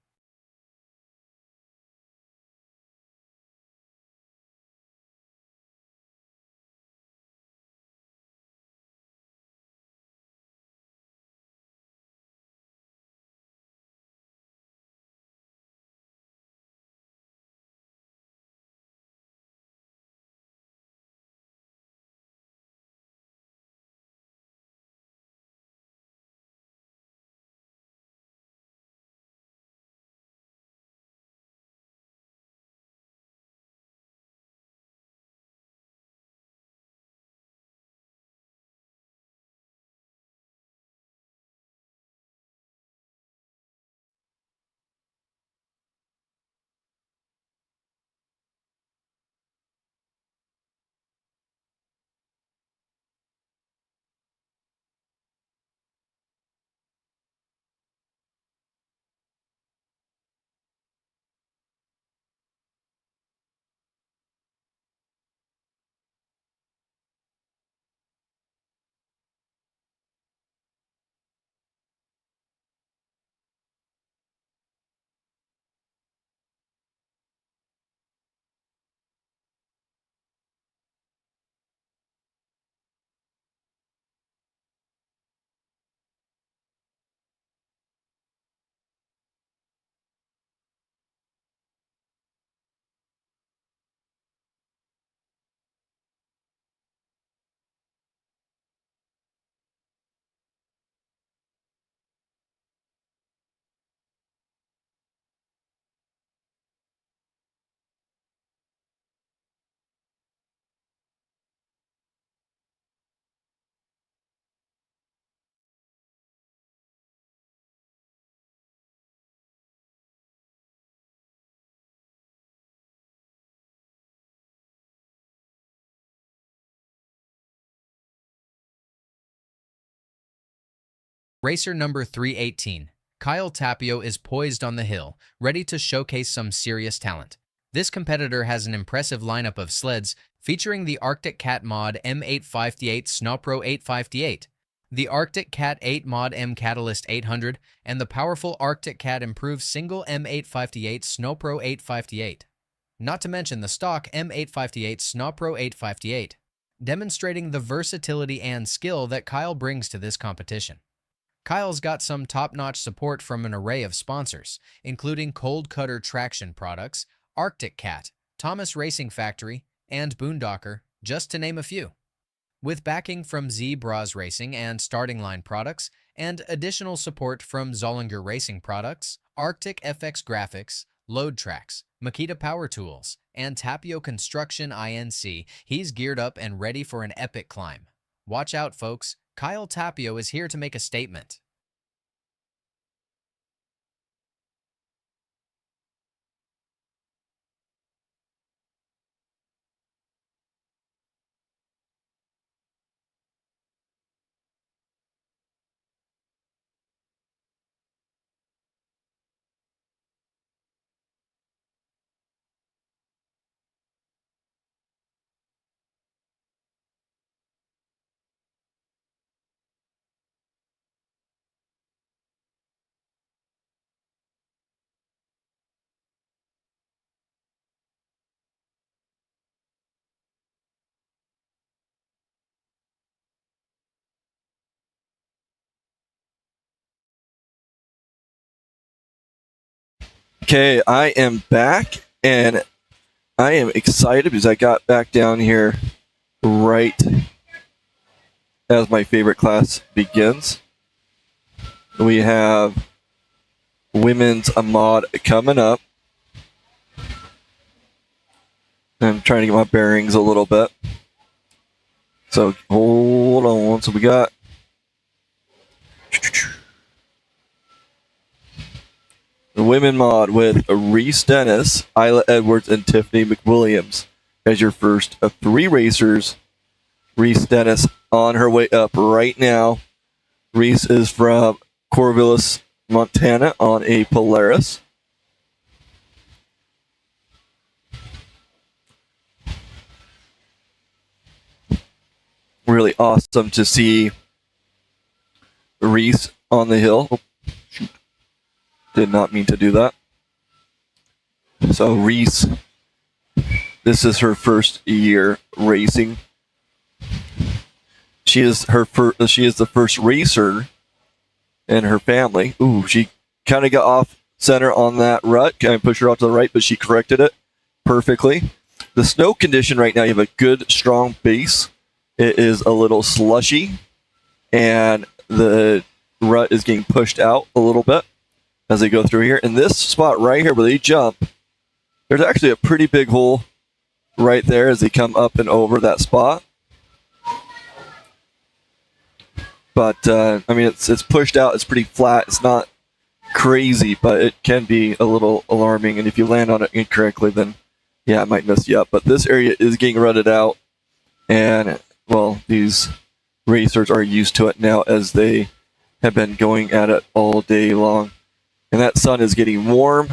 Racer number 318, Kyle Tapio, is poised on the hill, ready to showcase some serious talent. This competitor has an impressive lineup of sleds featuring the Arctic Cat Mod M858 Snowpro 858, the Arctic Cat 8 Mod M Catalyst 800, and the powerful Arctic Cat Improved Single M858 Snowpro 858. Not to mention the stock M858 Snowpro 858, demonstrating the versatility and skill that Kyle brings to this competition. Kyle's got some top-notch support from an array of sponsors, including Cold Cutter Traction Products, Arctic Cat, Thomas Racing Factory, and Boondocker, just to name a few. With backing from Z-Bras Racing and Starting Line Products, and additional support from Zollinger Racing Products, Arctic FX Graphics, Load Tracks, Makita Power Tools, and Tapio Construction Inc., he's geared up and ready for an epic climb. Watch out, folks. Kyle Tapio is here to make a statement. Okay, I am back, and I am excited because I got back down here right as my favorite class begins. We have women's mod coming up. I'm trying to get my bearings a little bit. So hold on. So we got the women mod with Reese Dennis, Isla Edwards, and Tiffany McWilliams as your first of three racers. Reese Dennis on her way up right now. Reese is from Corvallis, Montana on a Polaris. Really awesome to see Reese on the hill. Oh, shoot. Did not mean to do that. So Reese, this is her first year racing. She is the first racer in her family. Ooh, she kind of got off center on that rut. Kind of pushed her out to the right, but she corrected it perfectly. The snow condition right now, you have a good, strong base. It is a little slushy, and the rut is getting pushed out a little bit as they go through here. In this spot right here where they jump, there's actually a pretty big hole right there as they come up and over that spot. But, I mean, it's pushed out. It's pretty flat. It's not crazy, but it can be a little alarming. And if you land on it incorrectly, then, yeah, it might mess you up. But this area is getting rutted out. And, well, these racers are used to it now as they have been going at it all day long. And that sun is getting warm.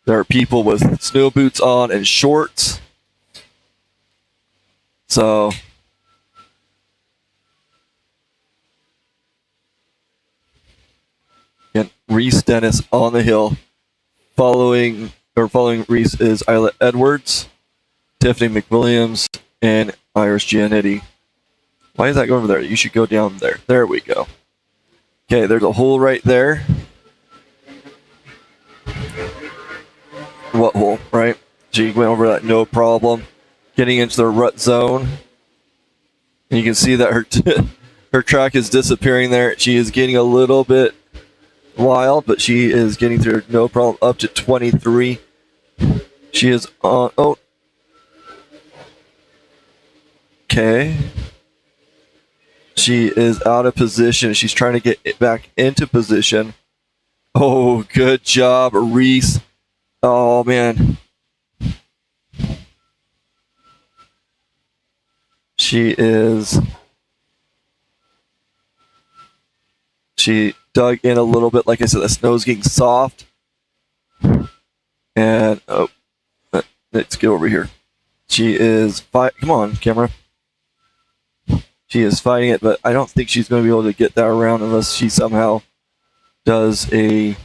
There are people with snow boots on and shorts. So again, Reese Dennis on the hill. Following Reese is Isla Edwards, Tiffany McWilliams, and Iris Giannetti. Why is that going over there? You should go down there. There we go. Okay, there's a hole right there. What hole, right? She went over that no problem. Getting into the rut zone. And you can see that her track is disappearing there. She is getting a little bit wild, but she is getting through no problem up to 23. She is on. Oh. Okay. She is out of position. She's trying to get it back into position. Oh, good job, Reese. Oh, man. She She dug in a little bit. Like I said, the snow's getting soft. And, let's get over here. She is come on, camera. She is fighting it, but I don't think she's going to be able to get that around unless she somehow does a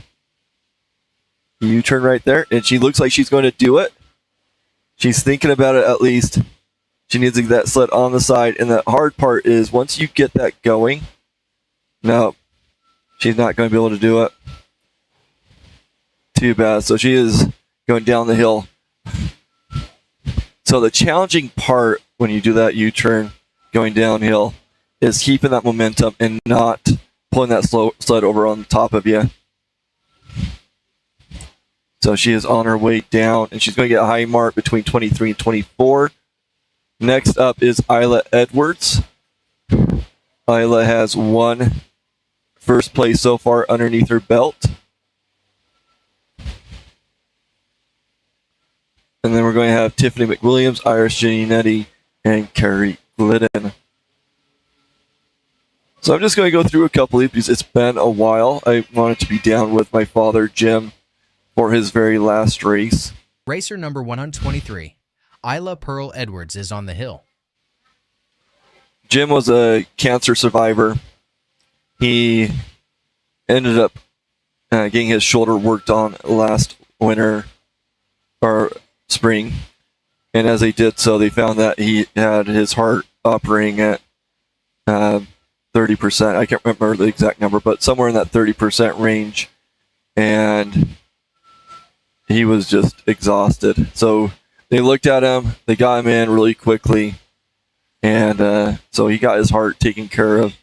U-turn right there. And she looks like she's going to do it. She's thinking about it at least. She needs to get that sled on the side. And the hard part is once you get that going, no, she's not going to be able to do it. Too bad. So she is going down the hill. So the challenging part when you do that U-turn going downhill is keeping that momentum and not pulling that sled over on top of you. So she is on her way down, and she's going to get a high mark between 23 and 24. Next up is Isla Edwards. Isla has one first place so far underneath her belt. And then we're going to have Tiffany McWilliams, Iris Giannetti, and Carrie Glidden. So I'm just going to go through a couple of these. It's been a while. I wanted to be down with my father, Jim, for his very last race. Racer number 123, Isla Pearl Edwards, is on the hill. Jim was a cancer survivor. He ended up getting his shoulder worked on last winter or spring. And as they did so, they found that he had his heart operating at 30%. I can't remember the exact number, but somewhere in that 30% range. And he was just exhausted. So they looked at him, they got him in really quickly. And so he got his heart taken care of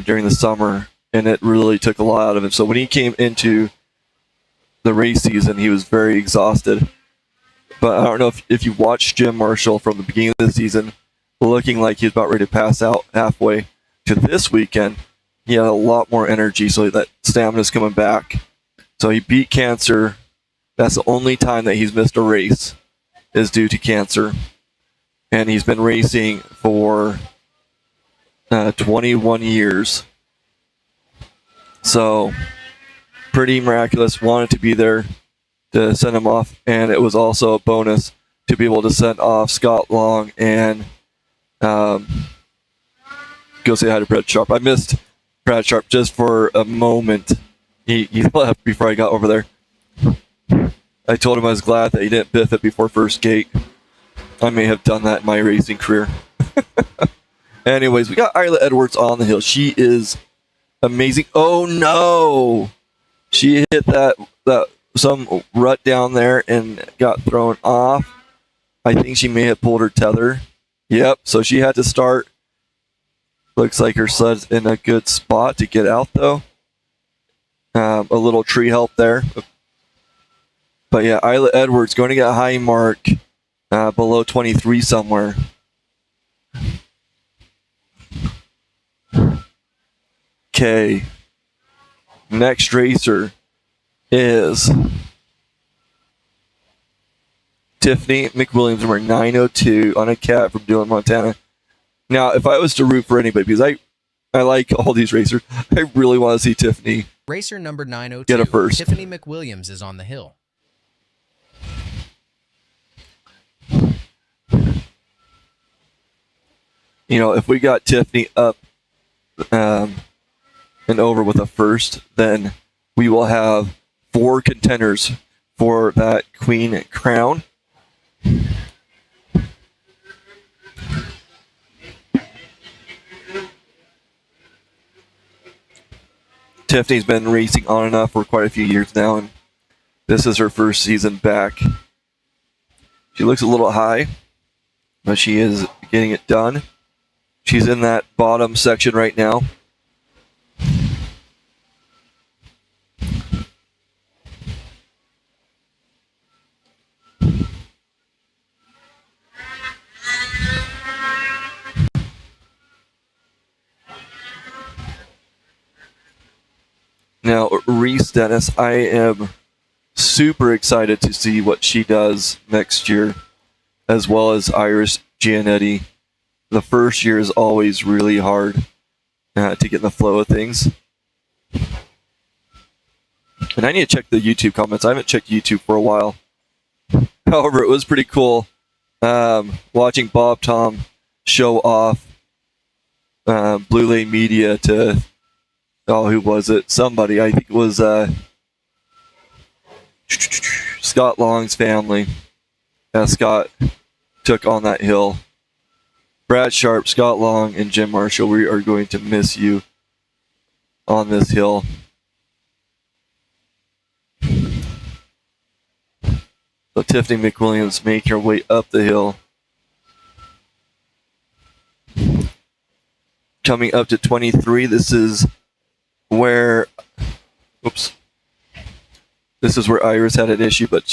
during the summer. And it really took a lot out of him. So when he came into the race season, he was very exhausted. But I don't know if you watched Jim Marshall from the beginning of the season, looking like he was about ready to pass out halfway to this weekend. He had a lot more energy, so that stamina's coming back. So he beat cancer. That's the only time that he's missed a race is due to cancer. And he's been racing for 21 years. So pretty miraculous. Wanted to be there to send him off, and it was also a bonus to be able to send off Scott Long and go say hi to Brad Sharp. I missed Brad Sharp just for a moment. He left before I got over there. I told him I was glad that he didn't biff it before first gate. I may have done that in my racing career. Anyways, we got Isla Edwards on the hill. She is amazing. Oh no! She hit that some rut down there and got thrown off. I think she may have pulled her tether. Yep, so she had to start. Looks like her sled's in a good spot to get out, though. A little tree help there. But yeah, Isla Edwards going to get a high mark below 23 somewhere. Okay. Next racer is Tiffany McWilliams, number 902, on a cat from Dillon, Montana. Now, if I was to root for anybody, because I like all these racers, I really want to see Tiffany Racer number 902, get a first. Tiffany McWilliams, is on the hill. You know, if we got Tiffany up and over with a first, then we will have 4 contenders for that Queen crown. Tiffany's been racing on and off for quite a few years now, and this is her first season back. She looks a little high, but she is getting it done. She's in that bottom section right now. Now, Reese Dennis, I am super excited to see what she does next year, as well as Iris Giannetti. The first year is always really hard to get in the flow of things. And I need to check the YouTube comments. I haven't checked YouTube for a while. However, it was pretty cool watching Bob Tom show off Blue Lane Media to, oh, who was it? Somebody. I think it was Scott Long's family. Scott took on that hill. Brad Sharp, Scott Long, and Jim Marshall, we are going to miss you on this hill. So Tiffany McWilliams make her way up the hill. Coming up to 23, this is where, oops. This is where Iris had an issue, but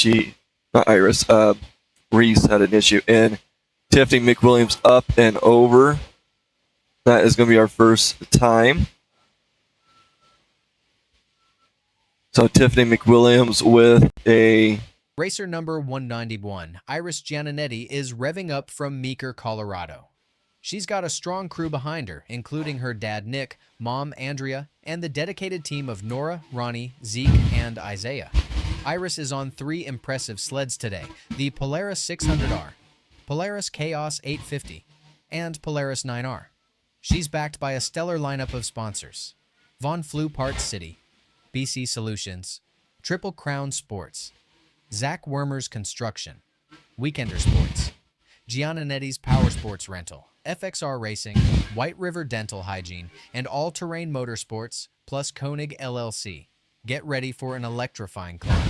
Reese had an issue. And Tiffany McWilliams up and over. That is going to be our first time. So Tiffany McWilliams with a... Racer number 191, Iris Gianninetti, is revving up from Meeker, Colorado. She's got a strong crew behind her, including her dad Nick, mom Andrea, and the dedicated team of Nora, Ronnie, Zeke, and Isaiah. Iris is on 3 impressive sleds today, the Polaris 600R, Polaris Chaos 850, and Polaris 9R. She's backed by a stellar lineup of sponsors: Von Flew Parts City, BC Solutions, Triple Crown Sports, Zach Wormer's Construction, Weekender Sports, Gianninetti's Power Sports Rental, FXR Racing, White River Dental Hygiene, and All Terrain Motorsports, plus Koenig LLC. Get ready for an electrifying climb.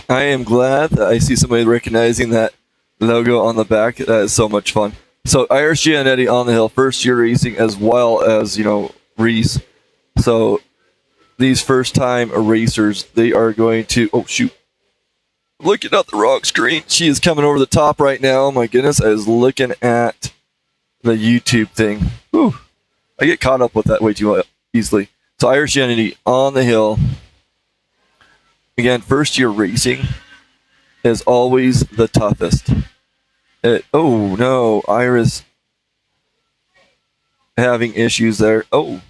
I am glad that I see somebody recognizing that logo on the back. That is so much fun. So Iris Giannetti on the hill, first year racing, as well as, Reese. So these first time racers, they are going to, oh shoot, looking at the wrong screen. She is coming over the top right now. Oh my goodness, I was looking at the YouTube thing. Whew. I get caught up with that way too easily. So Iris Giannetti on the hill. Again, first year racing is always the toughest. Oh no, Iris having issues there. Oh,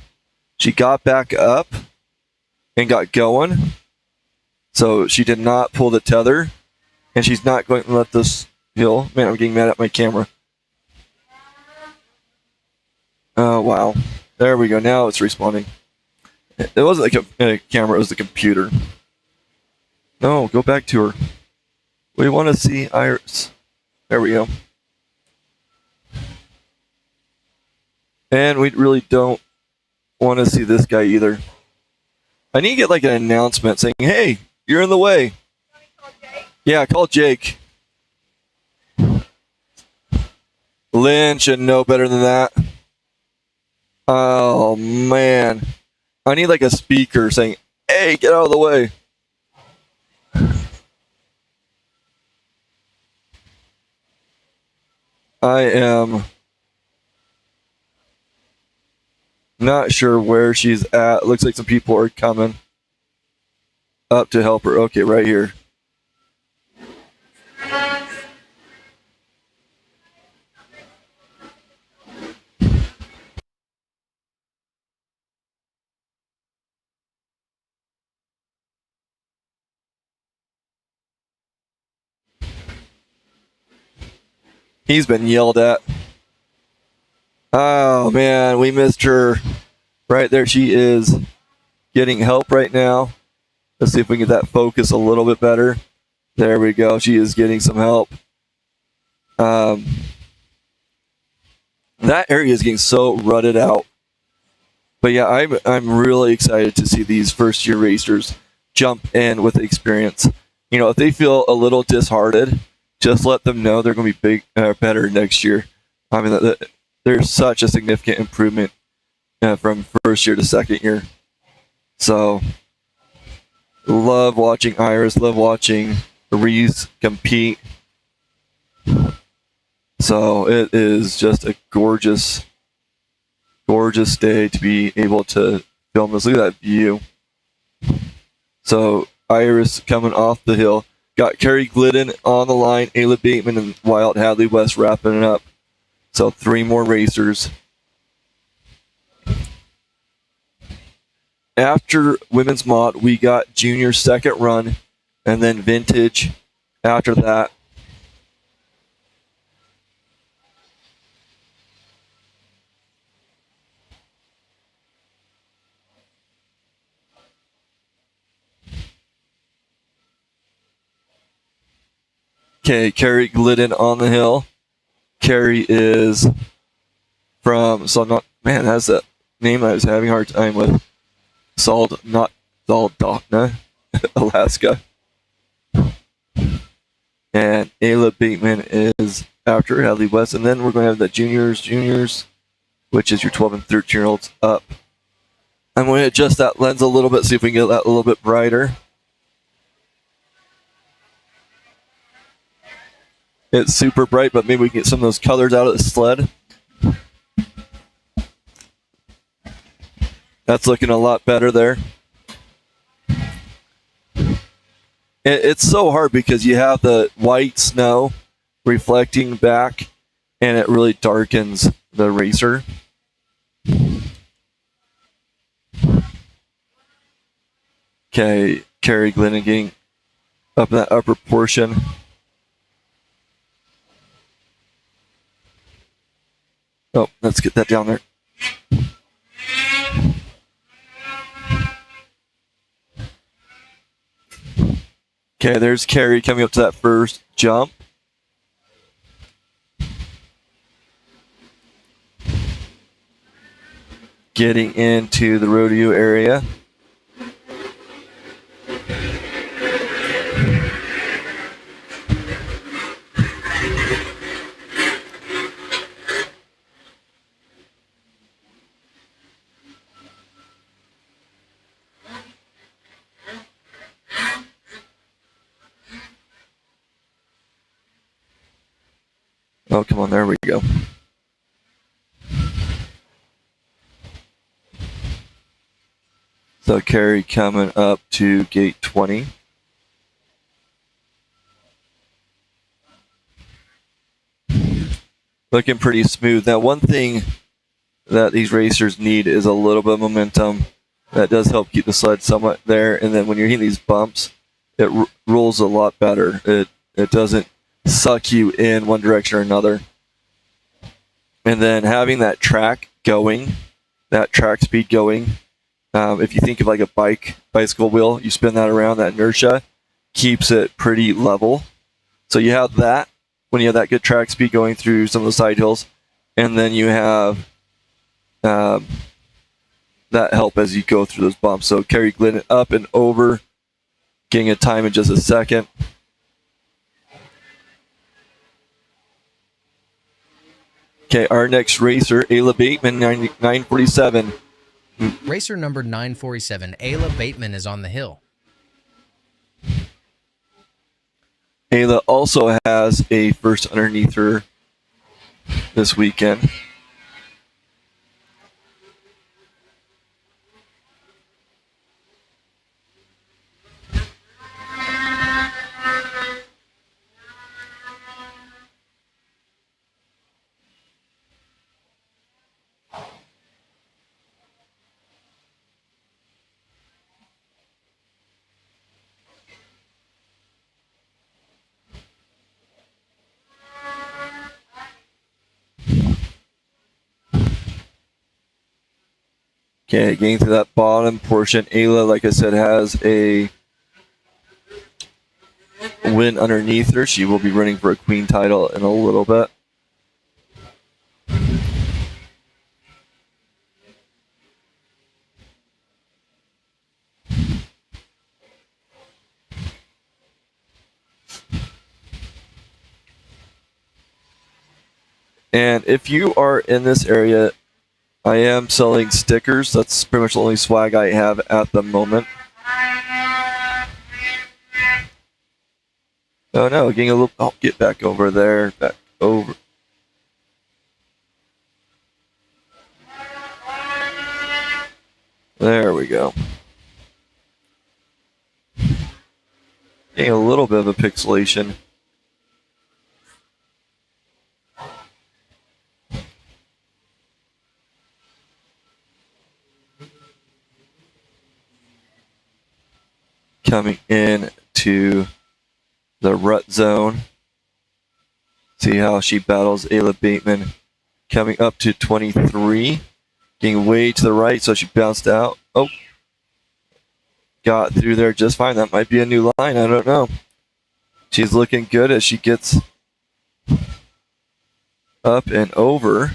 she got back up and got going. So she did not pull the tether, and she's not going to let this hill. Man, I'm getting mad at my camera. Oh wow, there we go. Now it's responding. It wasn't like a camera; it was the computer. No, go back to her. We want to see Iris. There we go. And we really don't want to see this guy either. I need to get like an announcement saying, hey, you're in the way. Yeah, call Jake. Lynn should know better than that. Oh, man. I need like a speaker saying, hey, get out of the way. I am not sure where she's at. Looks like some people are coming up to help her. Okay, right here. He's been yelled at. Oh, man, we missed her. Right there, she is getting help right now. Let's see if we can get that focus a little bit better. There we go. She is getting some help. That area is getting so rutted out. But yeah, I'm really excited to see these first-year racers jump in with experience. If they feel a little disheartened, just let them know they're going to be better next year. I mean, there's such a significant improvement from first year to second year. So, love watching Iris, love watching Reese compete. So, it is just a gorgeous gorgeous day to be able to film this. Look at that view. So Iris coming off the hill. Got Carrie Glidden on the line, Ayla Bateman, and Wyatt Hadley West wrapping it up. So 3 more racers. After women's mod, we got junior second run, and then vintage after that. Okay, Carrie Glidden on the hill. Carrie is from that's that name I was having a hard time with. Soldotna, Alaska. And Ayla Bateman is after Hadley West. And then we're going to have the juniors, which is your 12 and 13-year-olds up. I'm going to adjust that lens a little bit, see if we can get that a little bit brighter. It's super bright, but maybe we can get some of those colors out of the sled. That's looking a lot better there. It's so hard because you have the white snow reflecting back, and it really darkens the racer. Okay, Carrie Glidden getting up in that upper portion. Oh, let's get that down there. Okay, there's Carrie coming up to that first jump. Getting into the rodeo area. Oh, come on, there we go. So Carrie coming up to gate 20. Looking pretty smooth. Now, one thing that these racers need is a little bit of momentum. That does help keep the sled somewhat there. And then when you're hitting these bumps, it rolls a lot better. It doesn't suck you in one direction or another. And then having that track going, that track speed going, if you think of like a bicycle wheel, you spin that around, that inertia keeps it pretty level. So you have that when you have that good track speed going through some of the side hills, and then you have that help as you go through those bumps. So Carrie Glidden up and over, getting a time in just a second. Okay, our next racer, Ayla Bateman, 947. Racer number 947, Ayla Bateman, is on the hill. Ayla also has a first underneath her this weekend. Okay, getting to that bottom portion. Ayla, like I said, has a win underneath her. She will be running for a queen title in a little bit. And if you are in this area, I am selling stickers. That's pretty much the only swag I have at the moment. Oh no, getting a little. Oh, get back over there. Back over. There we go. Getting a little bit of a pixelation. Coming in to the rut zone. See how she battles Ayla Bateman. Coming up to 23. Getting way to the right, so she bounced out. Oh. Got through there just fine. That might be a new line. I don't know. She's looking good as she gets up and over.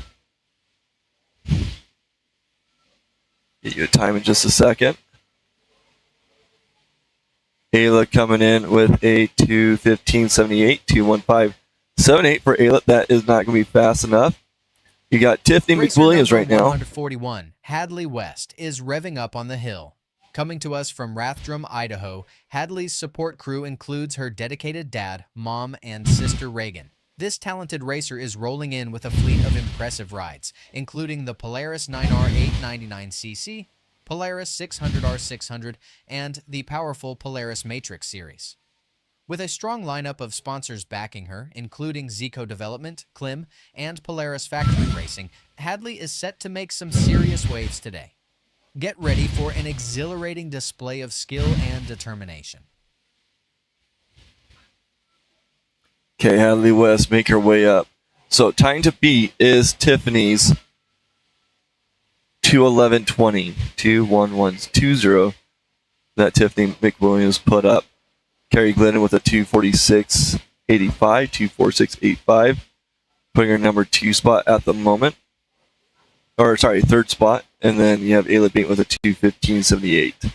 Get you a time in just a second. Ayla coming in with a 2:15.78, 2:15.78 for Ayla. That is not going to be fast enough. You got Tiffany Racer McWilliams right number now. 141, Hadley West, is revving up on the hill. Coming to us from Rathdrum, Idaho, Hadley's support crew includes her dedicated dad, mom, and sister Reagan. This talented racer is rolling in with a fleet of impressive rides, including the Polaris 9R 899cc, Polaris 600R 600, and the powerful Polaris Matrix series. With a strong lineup of sponsors backing her, including Zico Development, Klim, and Polaris Factory Racing, Hadley is set to make some serious waves today. Get ready for an exhilarating display of skill and determination. Okay, Hadley West make her way up. So time to beat is Tiffany's 2:11.20, 2:11.20 that Tiffany McWilliams put up. Carrie Glennon with a 2:46.85, 2:46.85, putting her number 2 spot at the moment. Or, sorry, 3rd spot. And then you have Ayla Bateman with a 2:15.78.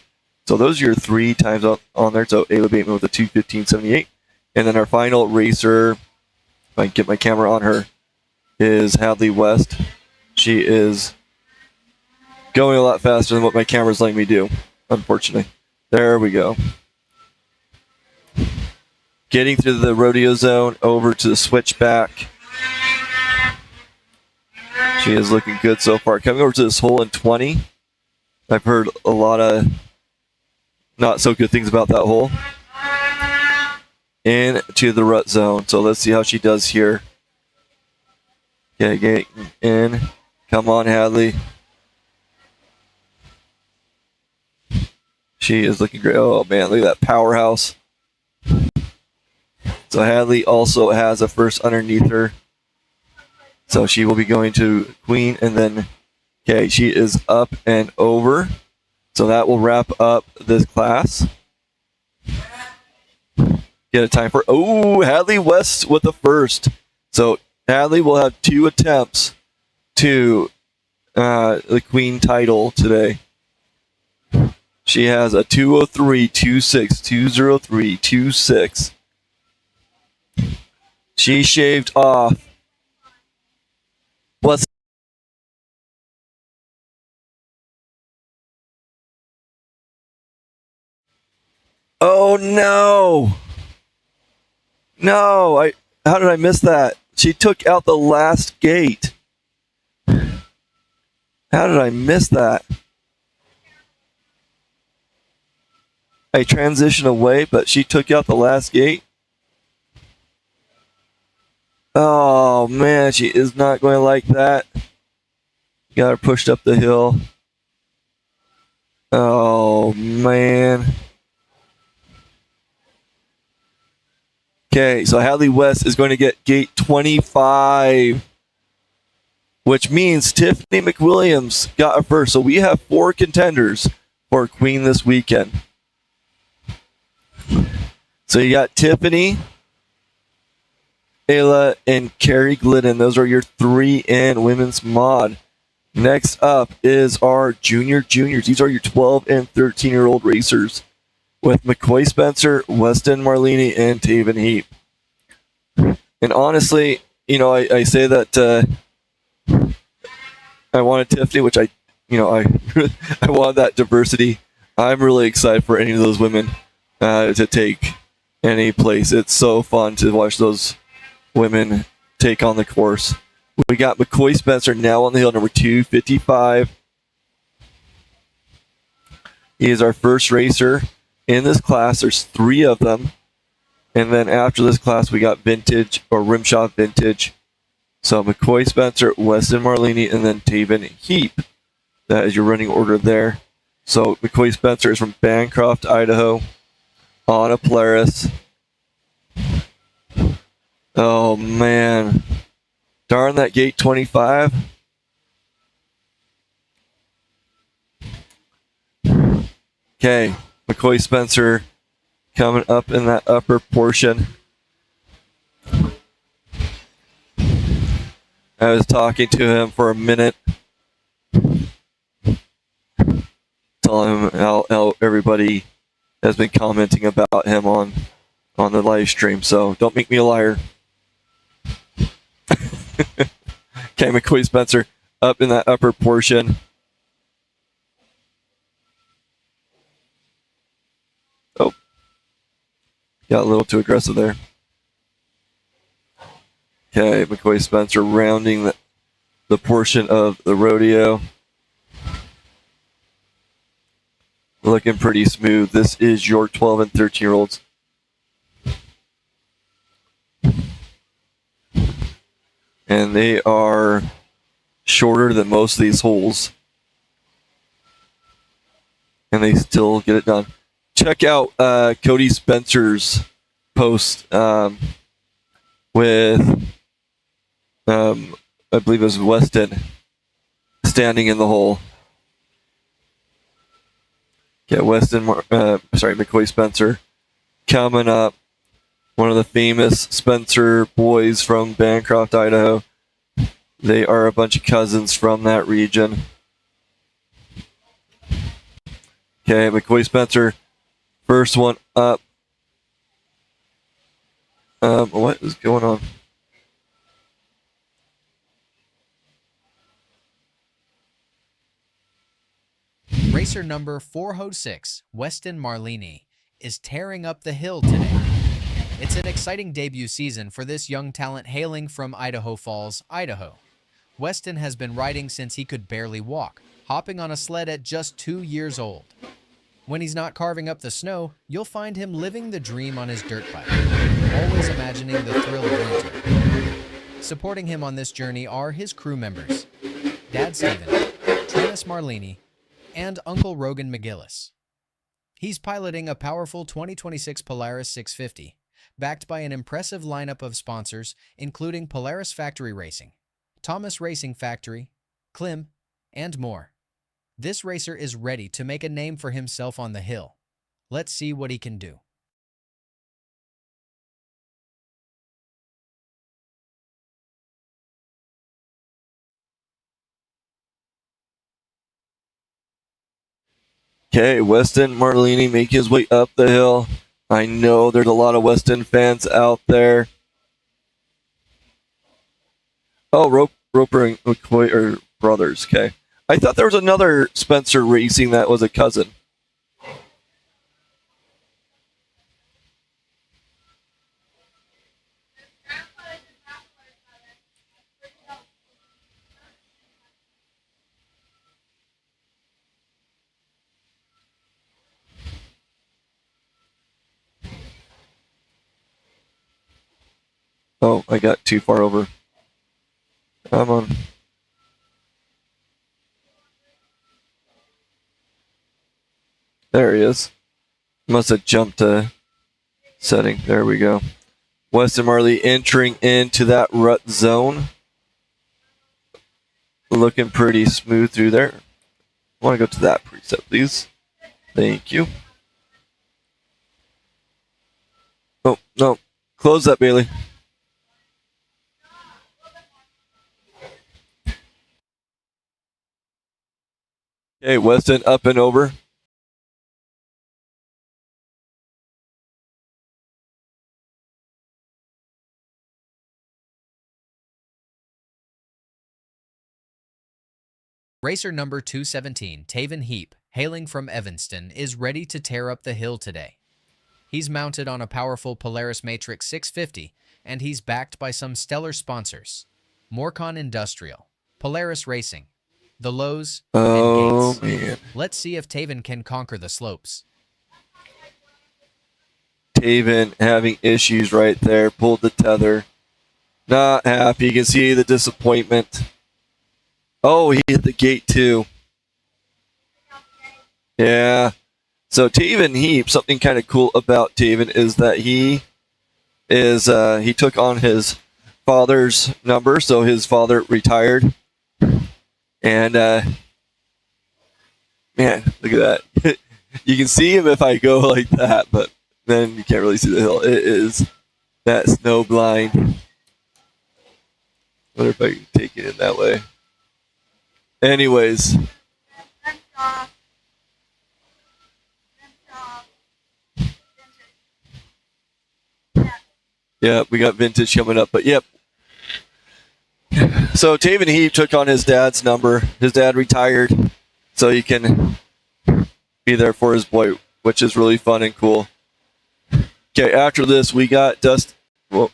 So those are your 3 times up on there. So Ayla Bateman with a 2:15.78. And then our final racer, if I can get my camera on her, is Hadley West. She is going a lot faster than what my camera's letting me do, unfortunately. There we go. Getting through the rodeo zone over to the switchback. She is looking good so far. Coming over to this hole in 20. I've heard a lot of not so good things about that hole. Into the rut zone. So let's see how she does here. Okay, getting in. Come on, Hadley. She is looking great. Oh, man, look at that powerhouse. So Hadley also has a first underneath her. So she will be going to Queen, and then, okay, she is up and over. So that will wrap up this class. Get a time for, oh, Hadley West with the first. So Hadley will have 2 attempts to the Queen title today. She has a 2:03.26, 2:03.26. She shaved off. What's Oh no! No, how did I miss that? She took out the last gate. How did I miss that? I transitioned away, but she took out the last gate. Oh man, she is not going to like that. Got her pushed up the hill. Oh man. Okay, so Hadley West is going to get gate 25, which means Tiffany McWilliams got a first. So we have 4 contenders for Queen this weekend. So you got Tiffany, Ayla, and Carrie Glidden. Those are your 3 in women's mod. Next up is our juniors. These are your 12 and 13-year-old racers with McCoy Spencer, Weston Marlini, and Taven Heap. And honestly, you know, I say that I wanted Tiffany, which I wanted that diversity. I'm really excited for any of those women to take any place. It's so fun to watch those women take on the course. We got McCoy Spencer now on the hill, number 255. He is our first racer in this class. There's 3 of them. And then after this class, we got Vintage or Rimshot Vintage. So McCoy Spencer, Weston Marlini, and then Taven Heap. That is your running order there. So McCoy Spencer is from Bancroft, Idaho, on a Polaris. Oh, man. Darn that gate 25. Okay, McCoy Spencer coming up in that upper portion. I was talking to him for a minute, telling him how everybody has been commenting about him on the live stream. So don't make me a liar. Okay, McCoy Spencer up in that upper portion. Oh, got a little too aggressive there. Okay, McCoy Spencer rounding the portion of the rodeo. Looking pretty smooth. This is your 12 and 13-year-olds. And they are shorter than most of these holes. And they still get it done. Check out Cody Spencer's post with, I believe it was Weston, standing in the hole. Yeah, McCoy Spencer coming up. One of the famous Spencer boys from Bancroft, Idaho. They are a bunch of cousins from that region. Okay, McCoy Spencer, first one up. What is going on? Racer number 406, Weston Marlini, is tearing up the hill today. It's an exciting debut season for this young talent hailing from Idaho Falls, Idaho. Weston has been riding since he could barely walk, hopping on a sled at just 2 years old. When he's not carving up the snow, you'll find him living the dream on his dirt bike, always imagining the thrill of winter. Supporting him on this journey are his crew members, Dad Steven, Travis Marlini, and Uncle Rogan McGillis. He's piloting a powerful 2026 Polaris 650, backed by an impressive lineup of sponsors, including Polaris Factory Racing, Thomas Racing Factory, Klim, and more. This racer is ready to make a name for himself on the hill. Let's see what he can do. Okay, Weston Marlini making his way up the hill. I know there's a lot of Weston fans out there. Oh, Roper and McCoy are brothers. Okay. I thought there was another Spencer Racing that was a cousin. Oh, I got too far over. Come on. There he is. Must have jumped a setting. There we go. Weston Marley entering into that rut zone. Looking pretty smooth through there. I want to go to that preset, please. Thank you. Oh, no. Close that, Bailey. Okay, Weston up and over. Racer number 217, Taven Heap, hailing from Evanston, is ready to tear up the hill today. He's mounted on a powerful Polaris Matrix 650, and he's backed by some stellar sponsors: Morcon Industrial, Polaris Racing, the lows, Oh, and gates. man. Let's see if Taven can conquer the slopes. Taven having issues right there. Pulled the tether. Not happy. You can see the disappointment. Oh, he hit the gate too. Yeah. So Taven Heap, something kind of cool about Taven is that he took on his father's number. So his father retired. And man, look at that. You can see him if I go like that, but then you can't really see the hill. It is that snow blind. Wonder if I can take it in that way. Anyways. Yeah, we got vintage coming up, but yep. So Taven Heap took on his dad's number. His dad retired, so he can be there for his boy, which is really fun and cool. Okay, after this, we got Dust. Well,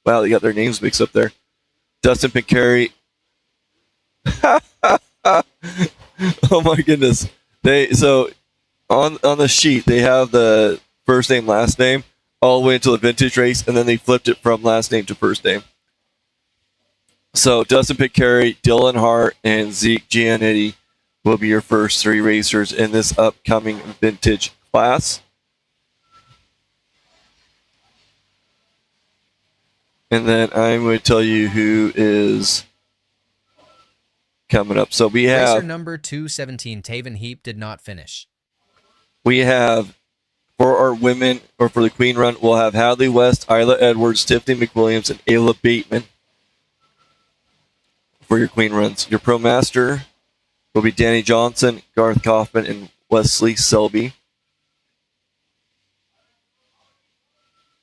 wow, they got their names mixed up there. Dustin Pincari. Oh my goodness! So on the sheet they have the first name, last name, all the way until the vintage race, and then they flipped it from last name to first name. So Dustin Pincari, Dylan Hart, and Zeke Giannetti will be your first three racers in this upcoming vintage class. And then I'm going to tell you who is coming up. So we have Racer number 217, Taven Heap, did not finish. We have, for our women, or for the Queen Run, we'll have Hadley West, Isla Edwards, Tiffany McWilliams, and Ayla Bateman for your Queen Runs. Your Pro Master will be Danny Johnson, Garth Kaufman, and Wesley Selby.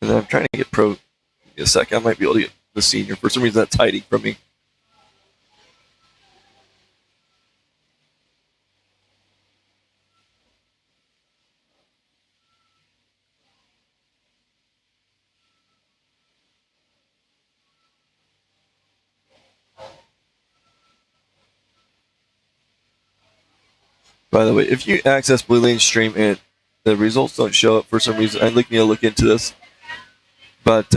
And then I'm trying to get Pro. Give me a second. I might be able to get the senior. For some reason, that's hiding from me. By the way, if you access Blue Lane Stream and the results don't show up for some reason, I'd like to look into this. But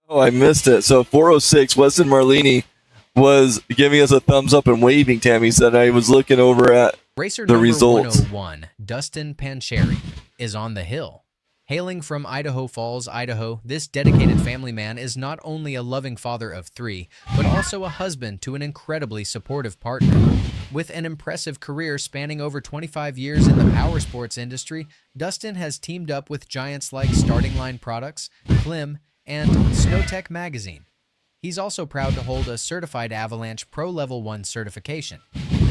oh, I missed it. So 406, Weston Marlini was giving us a thumbs up and waving. Tammy said I was looking over at Racer the number results. 101, Dustin Pancheri, is on the hill. Hailing from Idaho Falls, Idaho, this dedicated family man is not only a loving father of three, but also a husband to an incredibly supportive partner. With an impressive career spanning over 25 years in the power sports industry, Dustin has teamed up with giants like Starting Line Products, Klim, and Snowtech Magazine. He's also proud to hold a certified Avalanche Pro Level 1 certification.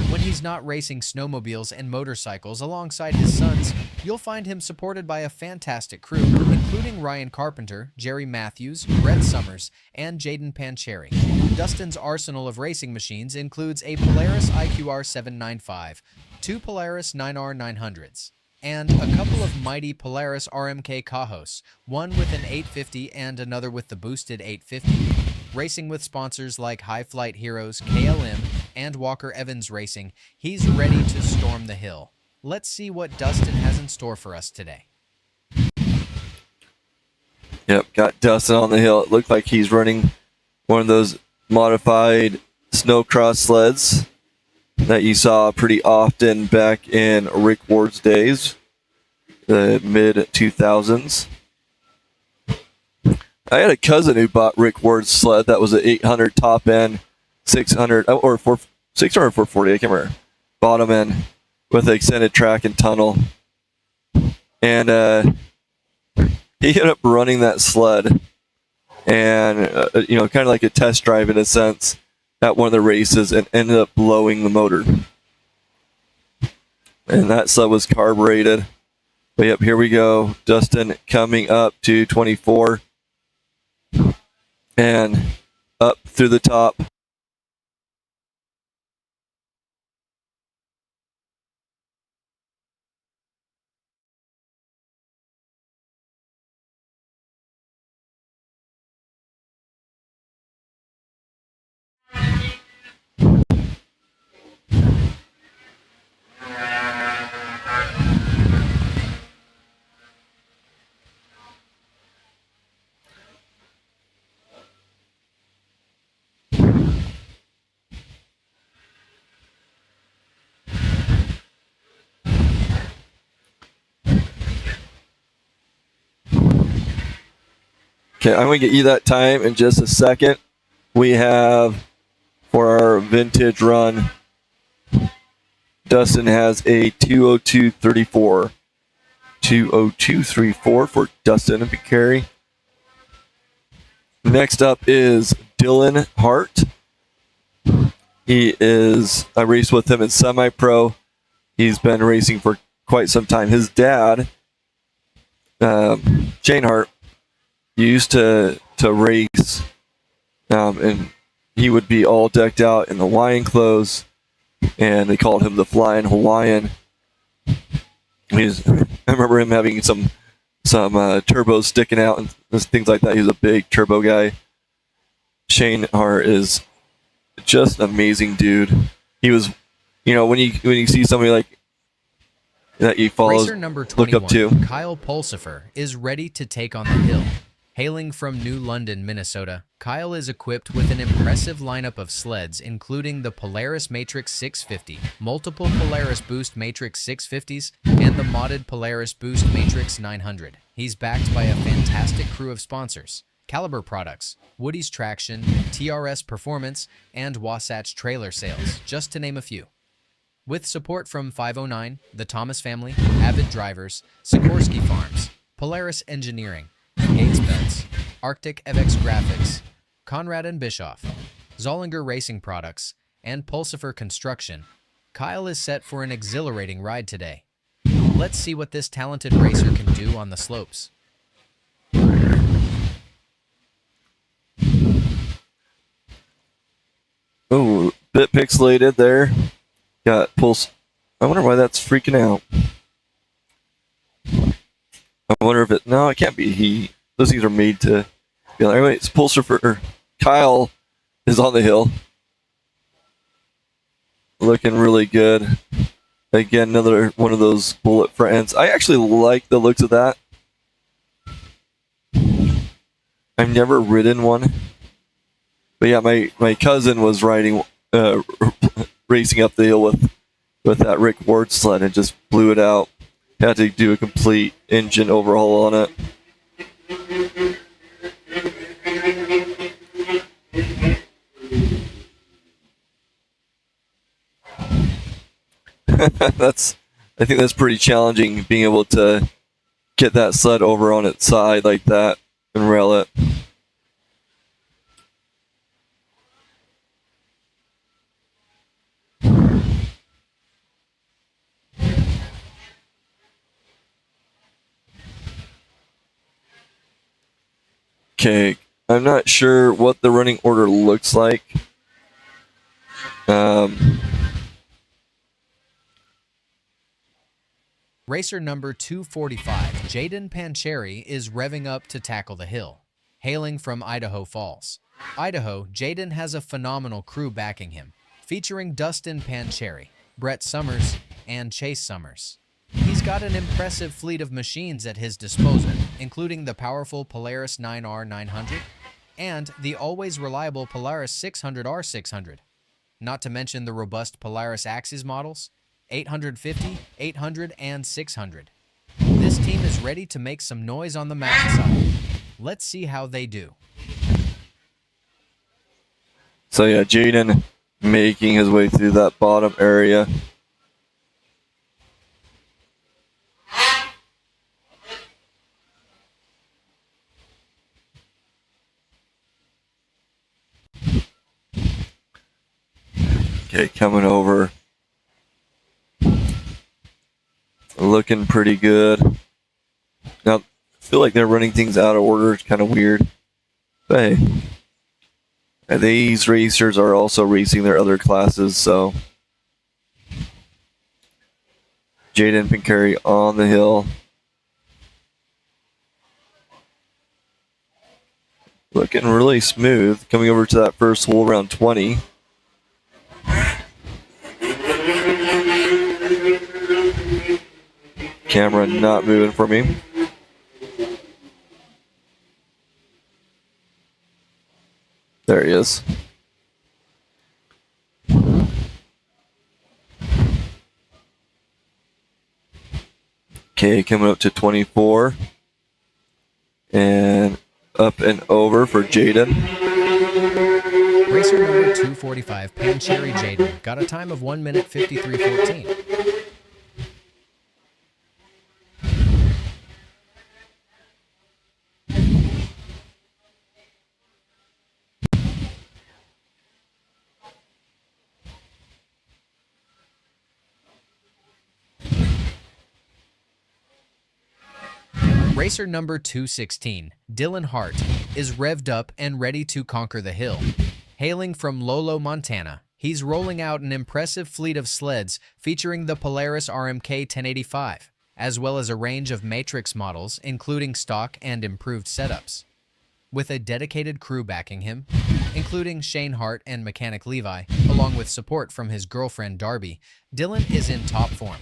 When he's not racing snowmobiles and motorcycles alongside his sons, you'll find him supported by a fantastic crew, including Ryan Carpenter, Jerry Matthews, Brett Summers, and Jaden Pancheri. Dustin's arsenal of racing machines includes a Polaris IQR 795, two Polaris 9R 900s, and a couple of mighty Polaris RMK Cajos, one with an 850 and another with the boosted 850. Racing with sponsors like High Flight Heroes, KLM, and Walker Evans Racing, he's ready to storm the hill. Let's see what Dustin has in store for us today. Yep, got Dustin on the hill. It looked like he's running one of those modified snowcross sleds that you saw pretty often back in Rick Ward's days, the mid-2000s. I had a cousin who bought Rick Ward's sled that was an 800 top end, 600 or 600 or 440, I can't remember. Bottom end with extended track and tunnel. And he ended up running that sled and, kind of like a test drive in a sense at one of the races and ended up blowing the motor. And that sled was carbureted. But yep, here we go. Dustin coming up to 24. And up through the top. Okay, I'm going to get you that time in just a second. We have, for our vintage run, Dustin has a 2:02:34. 2:02:34 for Dustin and Carey. Next up is Dylan Hart. I raced with him in semi-pro. He's been racing for quite some time. His dad, Shane Hart, used to race, and he would be all decked out in Hawaiian clothes, and they called him the Flying Hawaiian. I remember him having some turbos sticking out and things like that. He was a big turbo guy. Shane Hart is just an amazing dude. He was, when you see somebody like that you follow, Racer number 21, look up to. Kyle Pulsifer is ready to take on the hill. Hailing from New London, Minnesota, Kyle is equipped with an impressive lineup of sleds, including the Polaris Matrix 650, multiple Polaris Boost Matrix 650s, and the modded Polaris Boost Matrix 900. He's backed by a fantastic crew of sponsors: Caliber Products, Woody's Traction, TRS Performance, and Wasatch Trailer Sales, just to name a few. With support from 509, the Thomas family, Avid Drivers, Sikorsky Farms, Polaris Engineering, Gates Belts, Arctic FX Graphics, Conrad and Bischoff, Zollinger Racing Products, and Pulsifer Construction, Kyle is set for an exhilarating ride today. Let's see what this talented racer can do on the slopes. Oh, bit pixelated there. Got pulse. I wonder why that's freaking out. I wonder if it. No, it can't be. Those things are made to be like. Anyway, it's Pulsifer. Kyle is on the hill, looking really good. Again, another one of those bullet front ends. I actually like the looks of that. I've never ridden one, but yeah, my cousin was riding, racing up the hill with that Rick Ward sled and just blew it out. Had to do a complete engine overhaul on it. I think that's pretty challenging, being able to get that sled over on its side like that and rail it. Okay, I'm not sure what the running order looks like. Racer number 245, Jaden Pancheri, is revving up to tackle the hill. Hailing from Idaho Falls, Idaho, Jaden has a phenomenal crew backing him, featuring Dustin Pancheri, Brett Summers, and Chase Summers. He's got an impressive fleet of machines at his disposal, including the powerful Polaris 9R 900 and the always reliable Polaris 600R 600, not to mention the robust Polaris Axis models, 850, 800, and 600. This team is ready to make some noise on the mountainside. Let's see how they do. So yeah, Jaden making his way through that bottom area. Okay, coming over. looking pretty good. Now, I feel like they're running things out of order. It's kind of weird. But hey, and these racers are also racing their other classes, so Jaden Pincari on the hill. Looking really smooth. Coming over to that first hole around 20. Camera not moving for me. There he is. Okay, coming up to 24. And up and over for Jaden. Racer number 245, Pancheri Jaden, got a time of 1 minute 53:14. Racer number 216, Dylan Hart, is revved up and ready to conquer the hill. Hailing from Lolo, Montana, he's rolling out an impressive fleet of sleds featuring the Polaris RMK 1085, as well as a range of Matrix models, including stock and improved setups. With a dedicated crew backing him, including Shane Hart and mechanic Levi, along with support from his girlfriend Darby, Dylan is in top form.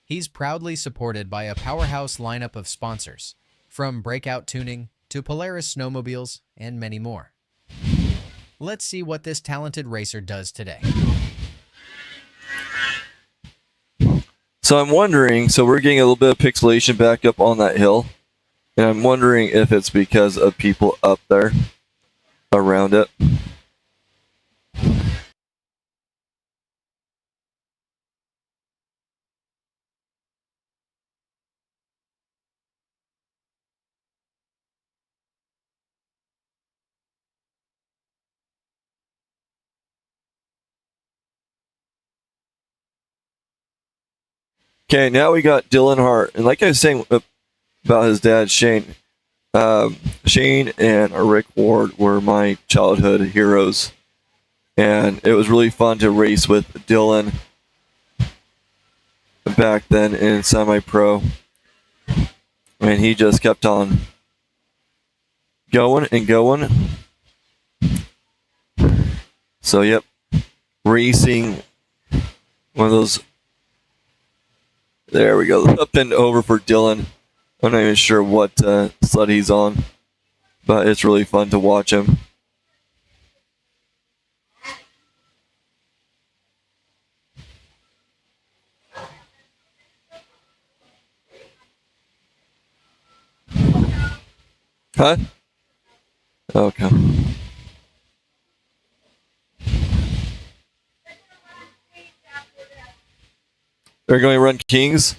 He's proudly supported by a powerhouse lineup of sponsors, from Breakout Tuning to Polaris Snowmobiles and many more. Let's see what this talented racer does today. So I'm wondering, so we're getting a little bit of pixelation back up on that hill, and I'm wondering if it's because of people up there around it. Okay, now we got Dylan Hart, and like I was saying about his dad, Shane. Shane and Rick Ward were my childhood heroes, and it was really fun to race with Dylan back then in semi-pro, and he just kept on going and going. So, yep, racing one of those. There we go. Up and over for Dylan. I'm not even sure what sled he's on, but it's really fun to watch him. Huh? Okay. They're going to run Kings.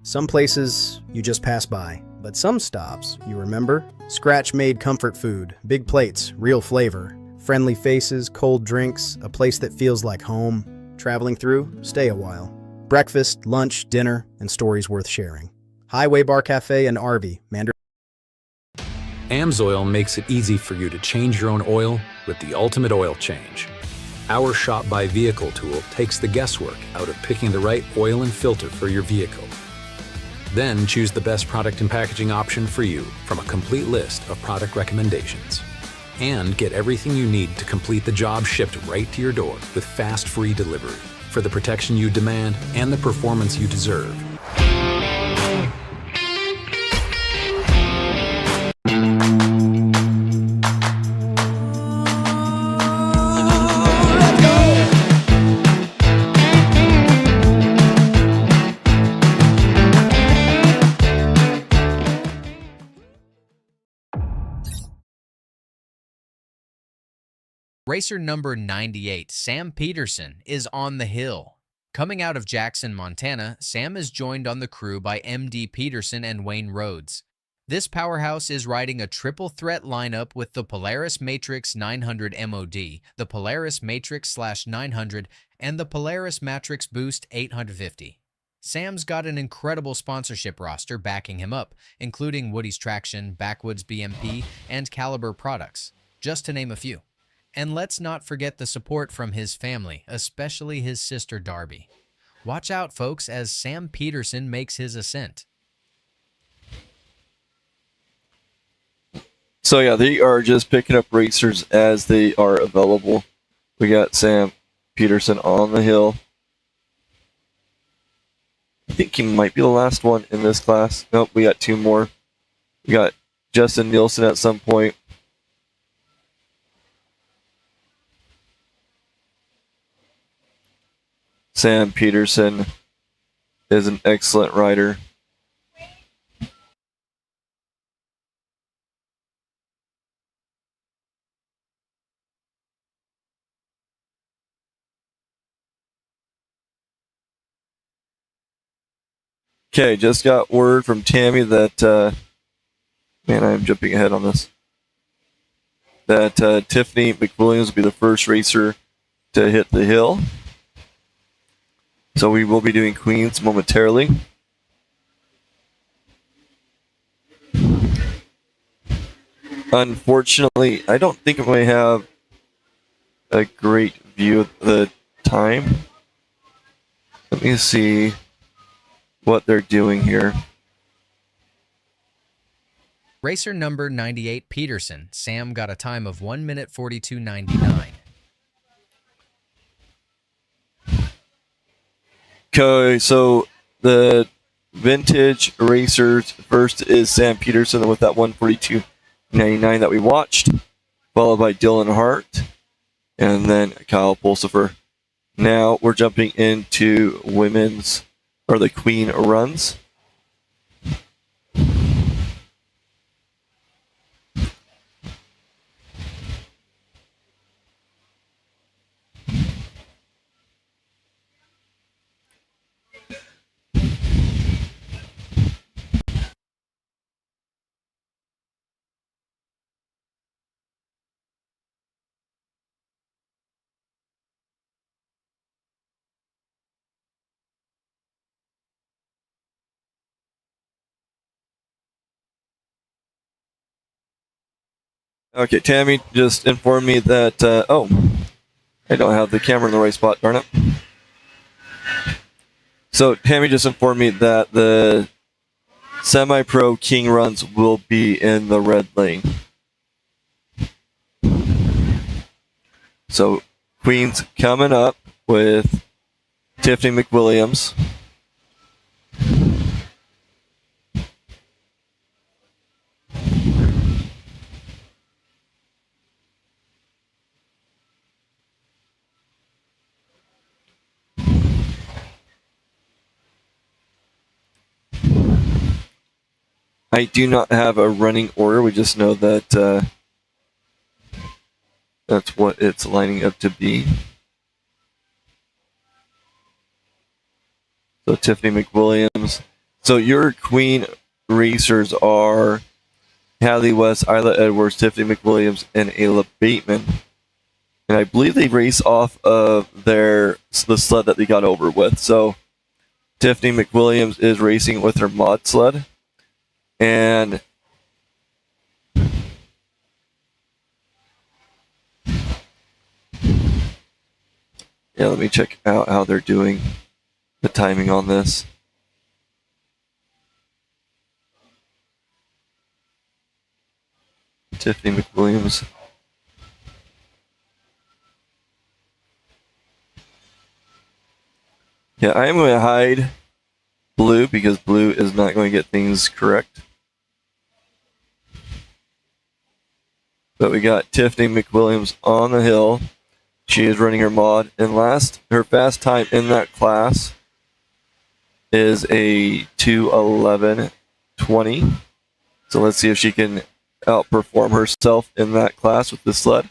Some places you just pass by, but some stops you remember. Scratch-made comfort food, big plates, real flavor, friendly faces, cold drinks, a place that feels like home. Traveling through, stay a while. Breakfast, lunch, dinner, and stories worth sharing. Highway Bar Cafe and RV, Mandarin. Amsoil makes it easy for you to change your own oil with the ultimate oil change. Our Shop by Vehicle tool takes the guesswork out of picking the right oil and filter for your vehicle. Then choose the best product and packaging option for you from a complete list of product recommendations. And get everything you need to complete the job shipped right to your door with fast, free delivery for the protection you demand and the performance you deserve. Racer number 98, Sam Peterson, is on the hill. Coming out of Jackson, Montana, Sam is joined on the crew by MD Peterson and Wayne Rhodes. This powerhouse is riding a triple threat lineup with the Polaris Matrix 900 MOD, the Polaris Matrix /900, and the Polaris Matrix Boost 850. Sam's got an incredible sponsorship roster backing him up, including Woody's Traction, Backwoods BMP, and Caliber Products, just to name a few. And let's not forget the support from his family, especially his sister Darby. Watch out, folks, as Sam Peterson makes his ascent. So yeah, they are just picking up racers as they are available. We got Sam Peterson on the hill. I think he might be the last one in this class. Nope, we got two more. We got Justin Nielsen at some point. Sam Peterson is an excellent rider. Okay, just got word from Tammy that, man, I'm jumping ahead on this, that Tiffany McWilliams will be the first racer to hit the hill. So we will be doing Queens momentarily. Unfortunately, I don't think I have a great view of the time. Let me see what they're doing here. Racer number 98, Peterson. Sam got a time of 1 minute 42.99. Okay, so the vintage racers first is Sam Peterson with that 142.99 that we watched, followed by Dylan Hart, and then Kyle Pulsifer. Now we're jumping into women's, or the Queen runs. Okay, Tammy just informed me that, oh, I don't have the camera in the right spot, darn it. So Tammy just informed me that the semi-pro King runs will be in the red lane. So Queen's coming up with Tiffany McWilliams. I do not have a running order. We just know that that's what it's lining up to be. So Tiffany McWilliams. So your Queen racers are Hadley West, Isla Edwards, Tiffany McWilliams, and Ayla Bateman. And I believe they race off of the sled that they got over with. So Tiffany McWilliams is racing with her mod sled. And yeah, let me check out how they're doing the timing on this. Tiffany McWilliams. Yeah, I am going to hide Blue because Blue is not going to get things correct. But we got Tiffany McWilliams on the hill. She is running her mod. And her fast time in that class is a 2:11:20. So let's see if she can outperform herself in that class with this sled.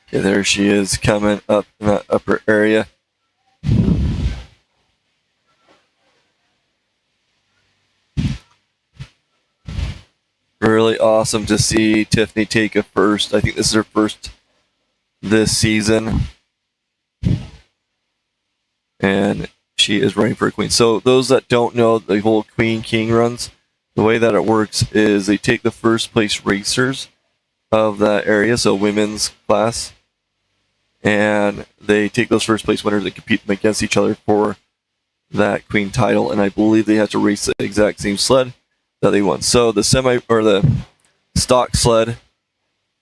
Okay, there she is coming up in that upper area. Really awesome to see Tiffany take a first. I think this is her first this season. And she is running for a queen. So those that don't know the whole Queen King runs, the way that it works is they take the first place racers of that area, so women's class, and they take those first place winners and compete them against each other for that queen title. And I believe they have to race the exact same sled that they won. So the the stock sled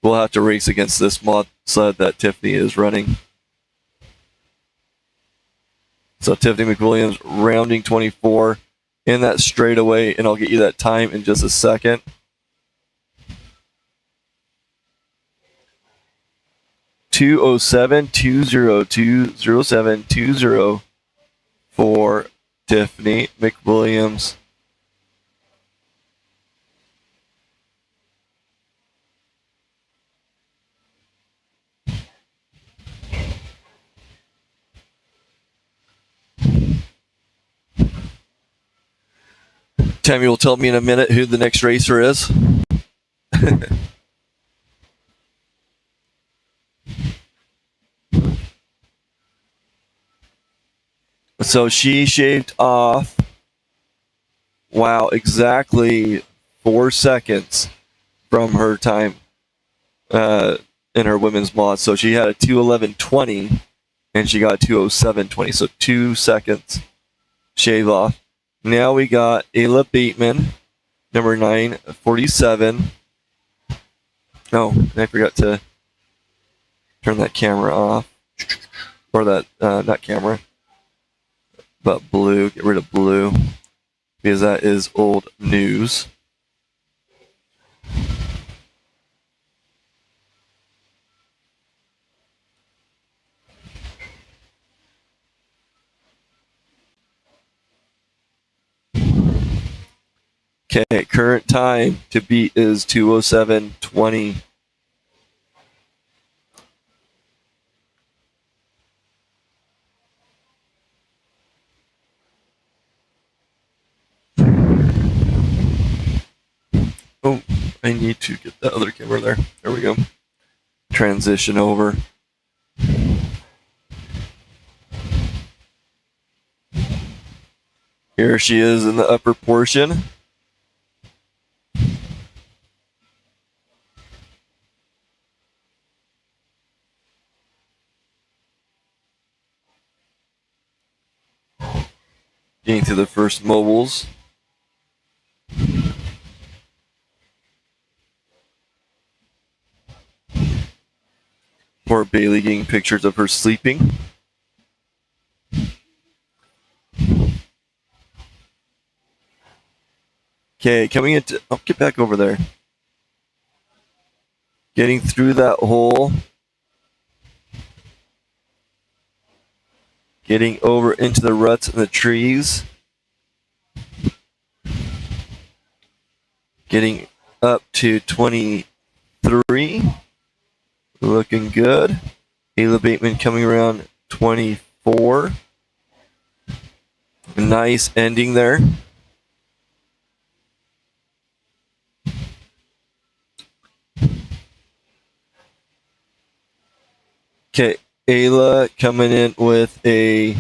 will have to race against this mod sled that Tiffany is running. So Tiffany McWilliams rounding 24 in that straightaway, and I'll get you that time in just a second. (2:07.202:07.20) for Tiffany McWilliams. Tammy will tell me in a minute who the next racer is. So she shaved off, wow, exactly 4 seconds from her time in her women's mod. So she had a 2:11:20 and she got a 2:07:20. So 2 seconds shave off. Now we got Ayla Bateman, number 947. Oh, I forgot to turn that camera off. Or that, not camera, but blue. Get rid of blue because that is old news. Okay, current time to beat is 2:07:20. Oh, I need to get that other camera there. There we go. Transition over. Here she is in the upper portion. Getting to the first mobiles. Poor Bailey getting pictures of her sleeping. Okay, coming into... Oh, get back over there. Getting through that hole. Getting over into the ruts and the trees. Getting up to 23. Looking good. Ayla Bateman coming around 24. Nice ending there. Okay, Ayla coming in with a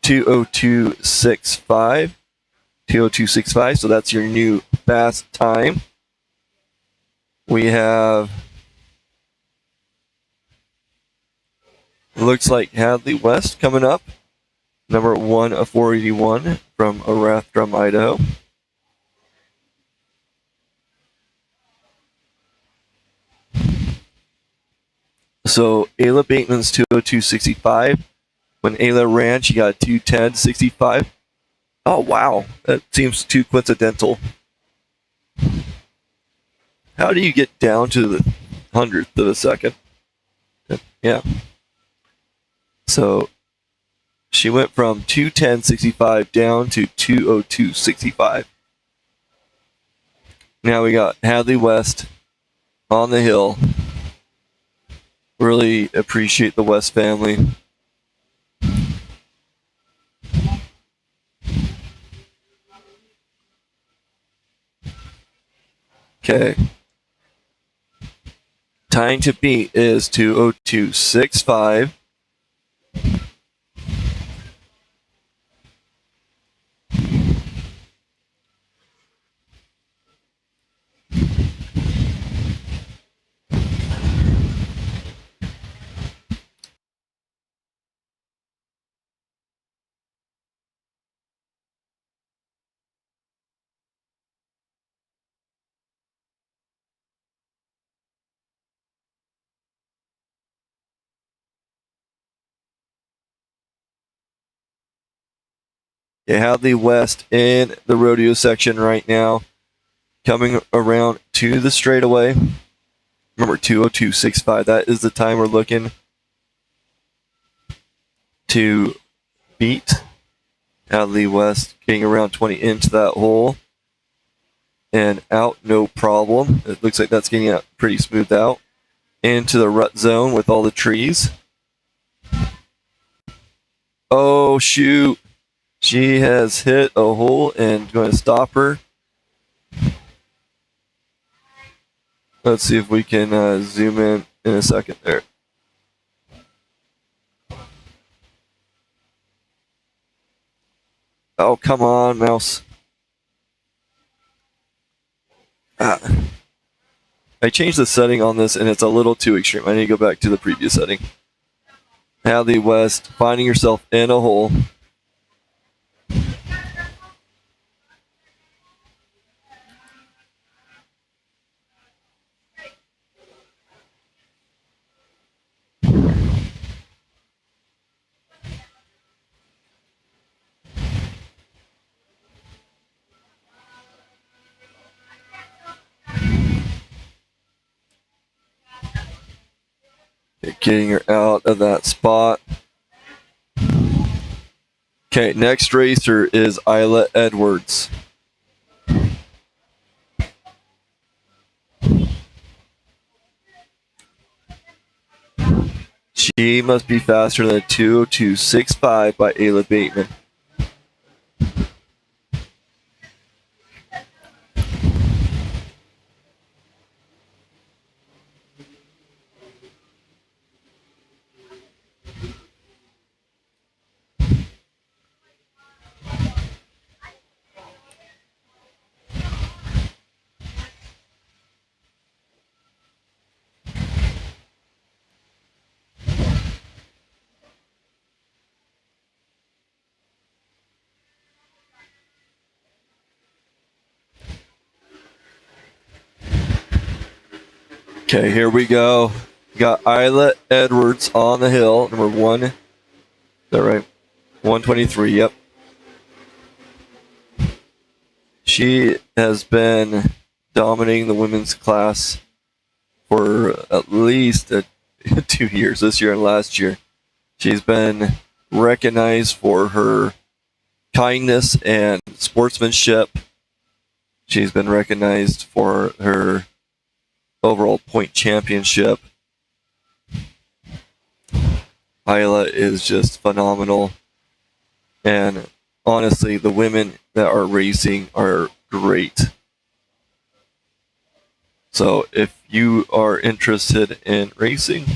2:02.65. 2:02.65, so that's your new fast time. We have, looks like Hadley West coming up. Number 1 of 481 from Afton, Idaho. So Ayla Bateman's 202.65. When Ayla ran, she got a 210.65. Oh, wow. That seems too coincidental. How do you get down to the 100th of a second? Yeah. So she went from 210.65 down to 202.65. Now we got Hadley West on the hill. Really appreciate the West family. Okay. Time to beat is 202.65. You have the West in the rodeo section right now, coming around to the straightaway. Remember, 202.65. That is the time we're looking to beat. Hadley West getting around 20 into that hole and out, no problem. It looks like that's getting out pretty smooth out into the rut zone with all the trees. Oh, shoot. She has hit a hole and going to stop her. Let's see if we can zoom in a second there. Oh, come on, mouse. I changed the setting on this and it's a little too extreme. I need to go back to the previous setting. Hadley West finding herself in a hole. Getting her out of that spot. Okay, next racer is Isla Edwards. She must be faster than 202.65 by Ayla Bateman. Okay, here we go. We got Isla Edwards on the hill, number 1. Is that right? 123, yep. She has been dominating the women's class for at least 2 years, this year and last year. She's been recognized for her kindness and sportsmanship. She's been recognized for her overall point championship. Isla is just phenomenal. And honestly, the women that are racing are great. So if you are interested in racing,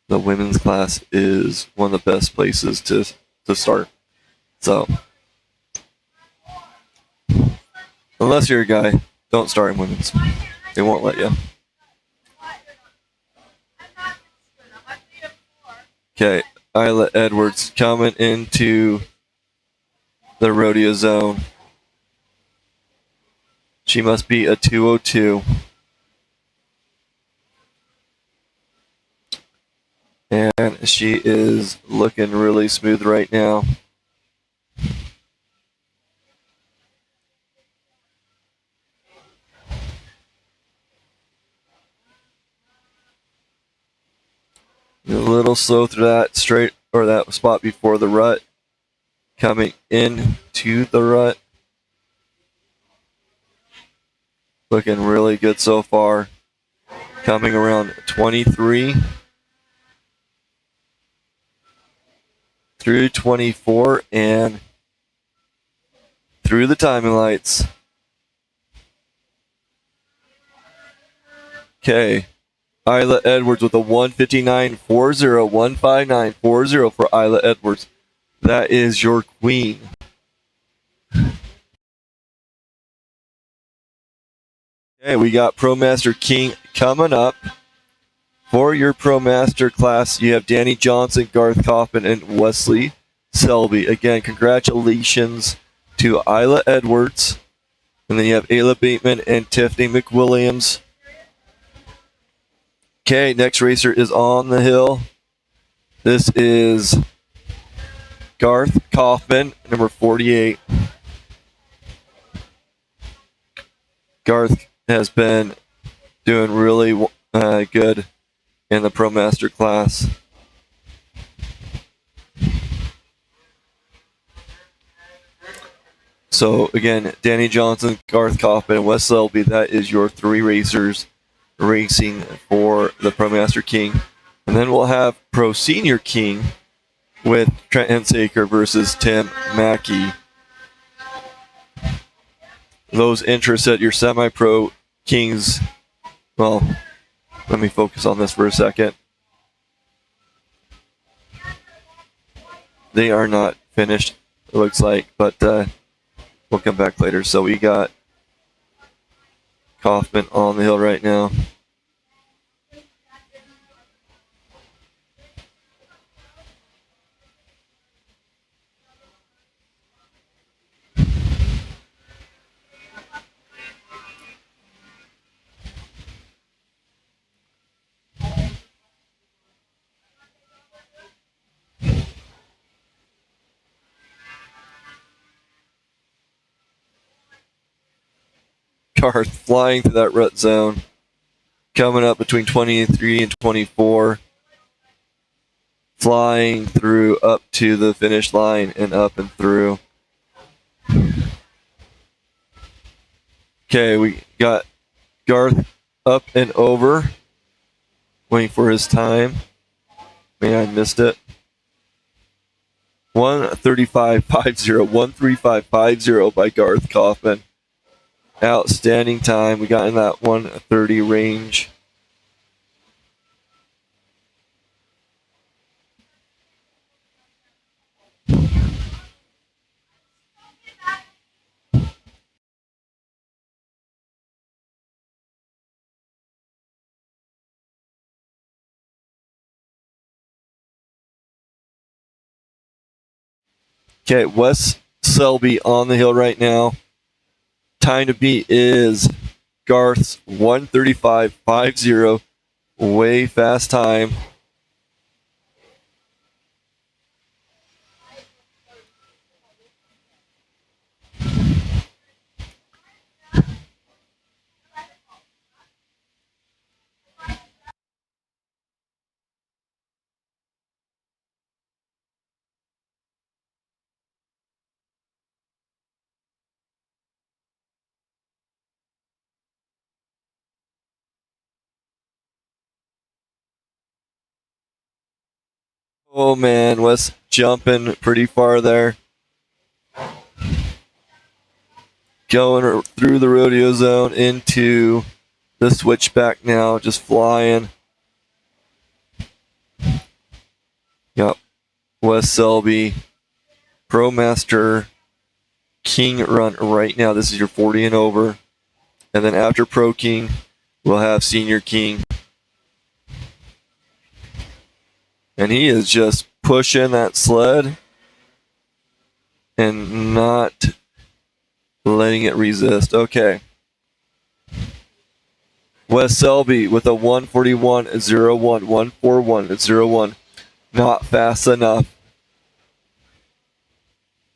the women's class is one of the best places to start. So Unless you're a guy, don't start in women's. They won't let you. Okay, Isla Edwards coming into the rodeo zone. She must be a 202. And she is looking really smooth right now. A little slow through that straight or that spot before the rut. Coming into the rut. Looking really good so far. Coming around 23 through 24 and through the timing lights. Okay. Isla Edwards with a 159.40, 159.40 for Isla Edwards. That is your queen. Okay, we got ProMaster King coming up. For your ProMaster class, you have Danny Johnson, Garth Kaufman, and Wesley Selby. Again, congratulations to Isla Edwards. And then you have Ayla Bateman and Tiffany McWilliams. Okay, next racer is on the hill. This is Garth Kaufman, number 48. Garth has been doing really good in the ProMaster class. So again, Danny Johnson, Garth Kaufman, and Wes Selby, that is your three racers racing for the ProMaster King. And then we'll have Pro Senior King with Trent Hensaker versus Tim Mackey. Those interests at your semi-pro Kings, well, let me focus on this for a second. They are not finished, it looks like, but we'll come back later. So we got Kaufman on the hill right now. Garth flying through that rut zone. Coming up between 23 and 24. Flying through up to the finish line and up and through. Okay, we got Garth up and over. Waiting for his time. Man, I missed it. 1:35.50. 1:35.50 by Garth Kaufman. Outstanding time. We got in that 1:30 range. Okay, Wes Selby on the hill right now. Time to beat is Garth's 1:35.50. Way fast time. Oh man, Wes jumping pretty far there. Going through the rodeo zone into the switchback now, just flying. Yep. Wes Selby, ProMaster King run right now. This is your 40 and over. And then after Pro King, we'll have Senior King. And he is just pushing that sled and not letting it resist. Okay. Wes Selby with a 141.01, 141.01. Not fast enough.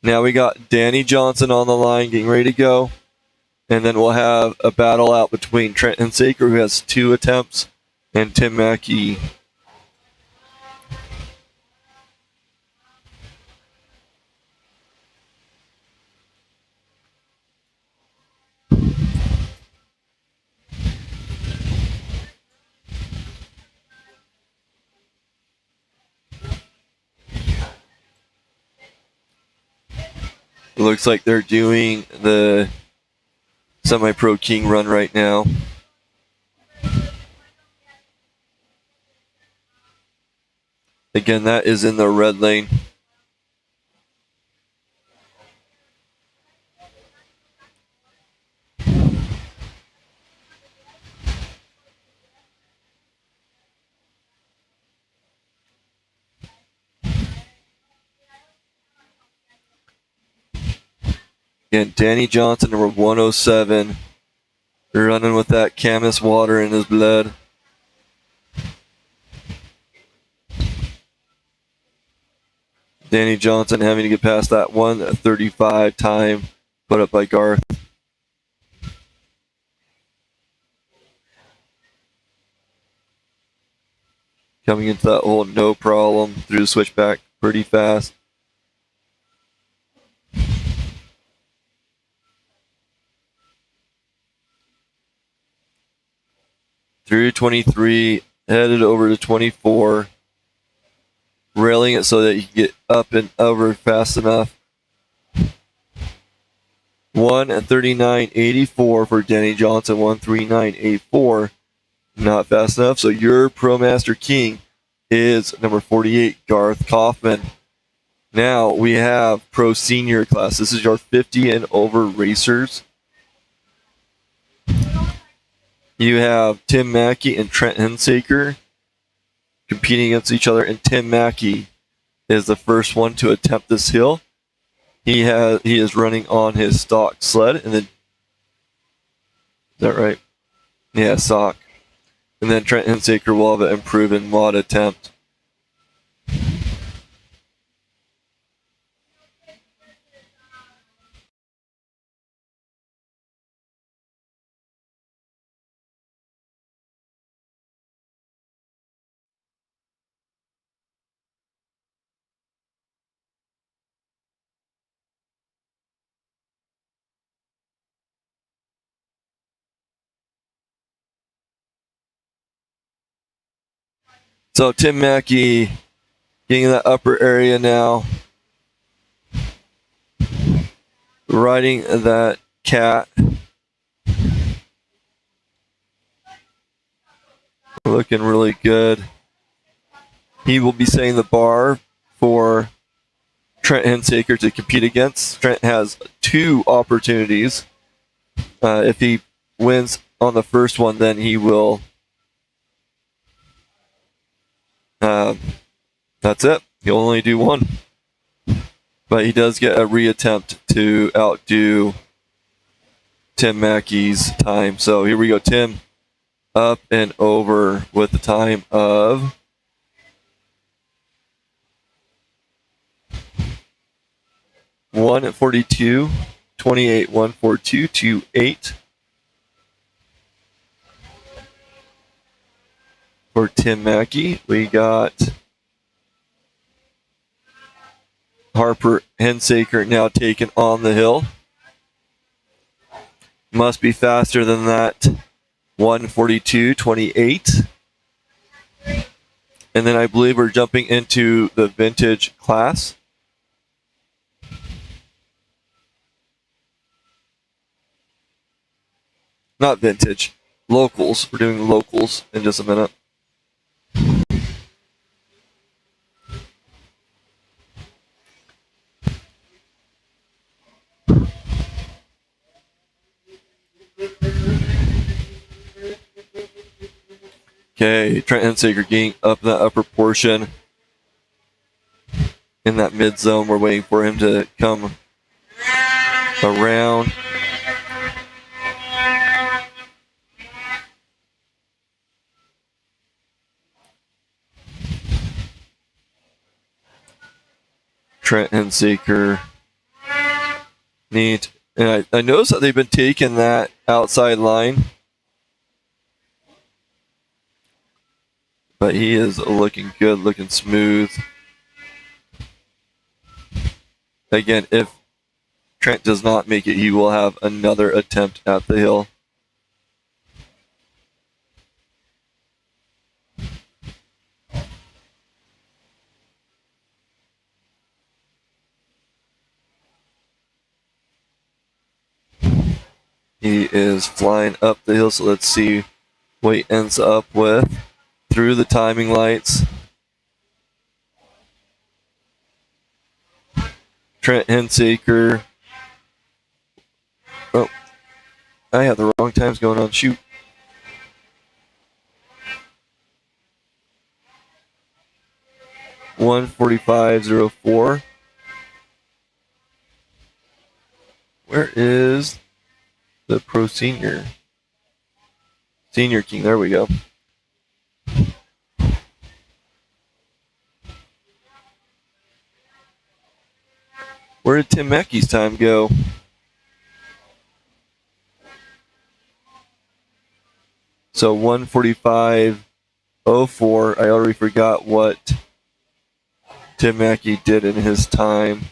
Now we got Danny Johnson on the line getting ready to go. And then we'll have a battle out between Trent Hensaker, who has 2 attempts, and Tim Mackey. It looks like they're doing the Semi-Pro King run right now. Again, that is in the red lane. Again, Danny Johnson, number 107. Running with that Camus water in his blood. Danny Johnson having to get past that 1:35 time put up by Garth. Coming into that hole, no problem. Through the switchback pretty fast. Through 23, headed over to 24. Railing it so that you can get up and over fast enough. 1:39.84 for Danny Johnson, 1:39.84. Not fast enough. So your ProMaster King is number 48, Garth Kaufman. Now we have Pro Senior class. This is your 50 and over racers. You have Tim Mackey and Trent Hensaker competing against each other, and Tim Mackey is the first one to attempt this hill. He is running on his stock sled, and then is that right? Yeah, stock. And then Trent Hensaker will have an improved mod attempt. So Tim Mackey getting in that upper area now. Riding that cat. Looking really good. He will be setting the bar for Trent Hensaker to compete against. Trent has 2 opportunities. If he wins on the first one, then he will... that's it. He'll only do 1. But he does get a reattempt to outdo Tim Mackey's time. So here we go. Tim up and over with the time of 1:42.28, 1:42.28 for Tim Mackey. We got Harper Hensaker now taken on the hill. Must be faster than that. 1:42.28. And then I believe we're jumping into the vintage class. Not vintage, locals. We're doing locals in just a minute. Okay, Trent Hensaker getting up in the upper portion. In that mid zone, we're waiting for him to come around. Trent Hensaker neat. And I noticed that they've been taking that outside line. But he is looking good, looking smooth. Again, if Trent does not make it, he will have another attempt at the hill. He is flying up the hill, so let's see what he ends up with through the timing lights. Trent Hensaker. Oh, I had the wrong times going on. Shoot. .145.04. Where is the pro senior? Senior King, there we go. Where did Tim Mackey's time go? So 145.04. I already forgot what Tim Mackey did in his time.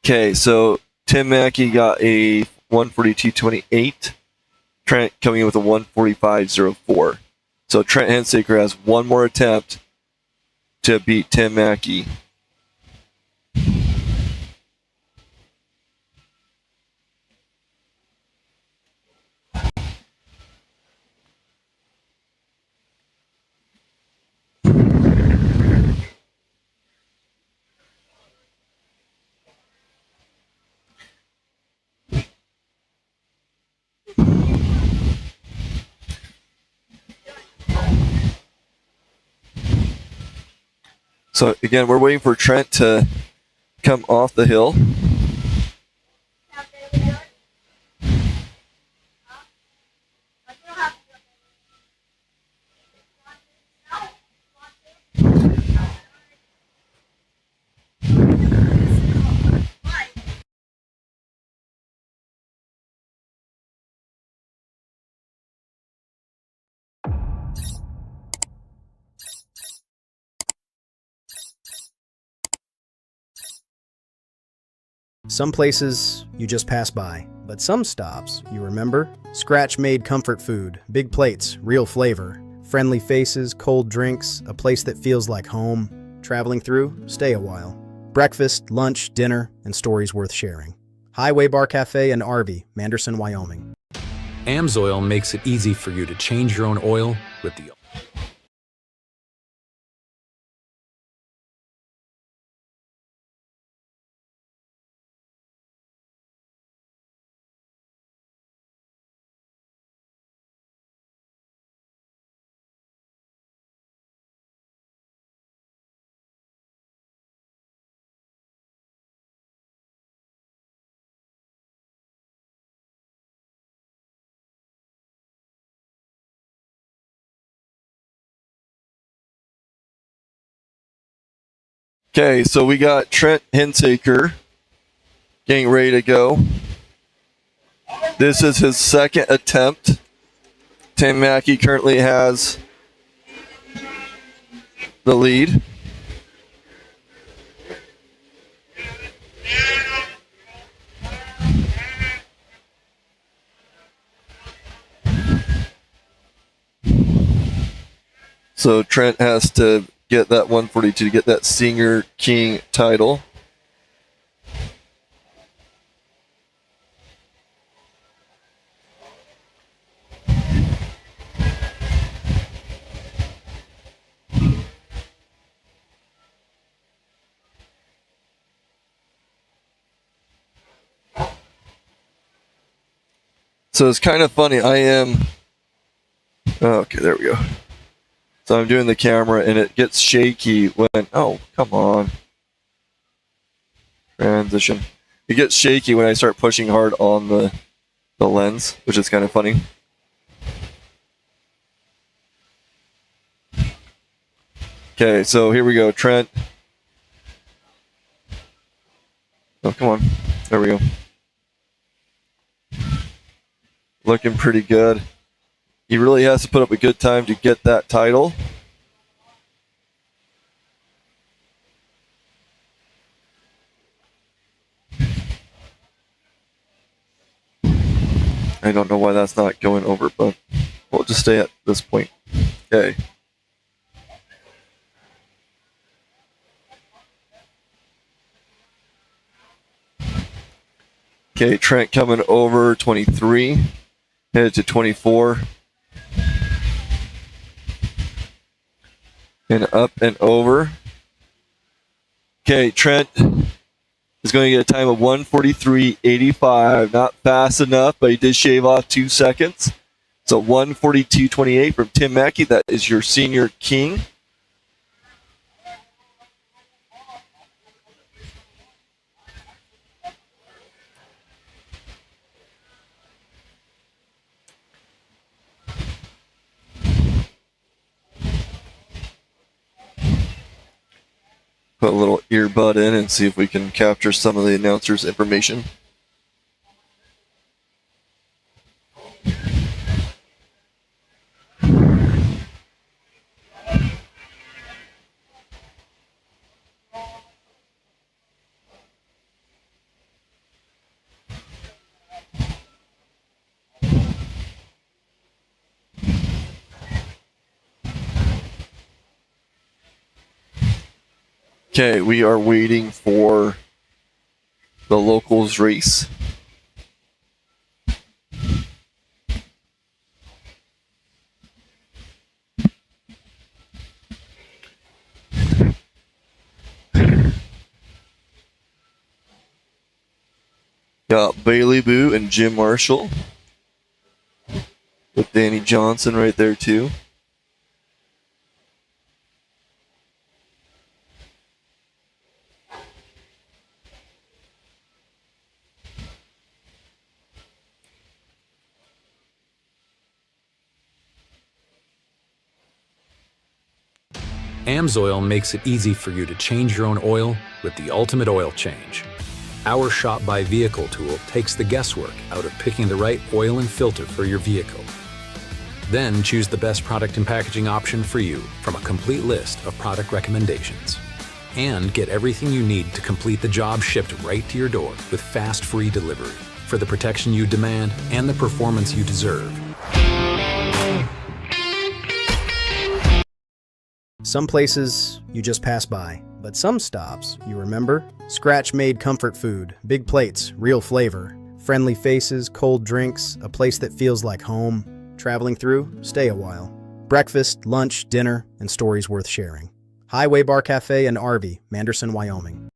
Okay, so Tim Mackey got a 142.28. Trent coming in with a 145.04. So Trent Hensaker has one more attempt to beat Tim Mackey. So again, we're waiting for Trent to come off the hill. Some places you just pass by, but some stops you remember. Scratch-made comfort food, big plates, real flavor, friendly faces, cold drinks, a place that feels like home. Traveling through, stay a while. Breakfast, lunch, dinner, and stories worth sharing. Highway Bar Cafe and RV, Manderson, Wyoming. Amsoil makes it easy for you to change your own oil with the Okay, so we got Trent Hensaker getting ready to go. This is his second attempt. Tim Mackey currently has the lead. So Trent has to get that 142 to get that Senior King title. So it's kind of funny. Okay, there we go. So I'm doing the camera and it gets shaky when, oh, come on. Transition. It gets shaky when I start pushing hard on the lens, which is kind of funny. Okay, so here we go. Trent. Oh, come on. There we go. Looking pretty good. He really has to put up a good time to get that title. I don't know why that's not going over, but we'll just stay at this point. Okay. Okay, Trent coming over 23, headed to 24. And up and over. Okay, Trent is going to get a time of 1:43.85. Not fast enough, but he did shave off 2 seconds. So 1:42.28 from Tim Mackey. That is your senior king. Put a little earbud in and see if we can capture some of the announcer's information. Okay, we are waiting for the locals race. Got Bailey Boo and Jim Marshall with Danny Johnson right there too. Amsoil makes it easy for you to change your own oil with the ultimate oil change. Our Shop by Vehicle tool takes the guesswork out of picking the right oil and filter for your vehicle. Then choose the best product and packaging option for you from a complete list of product recommendations. And get everything you need to complete the job shipped right to your door with fast, free delivery for the protection you demand and the performance you deserve. Some places you just pass by, but some stops you remember. Scratch-made comfort food, big plates, real flavor, friendly faces, cold drinks, a place that feels like home. Traveling through, stay a while. Breakfast, lunch, dinner, and stories worth sharing. Highway Bar Cafe and RV, Manderson, Wyoming.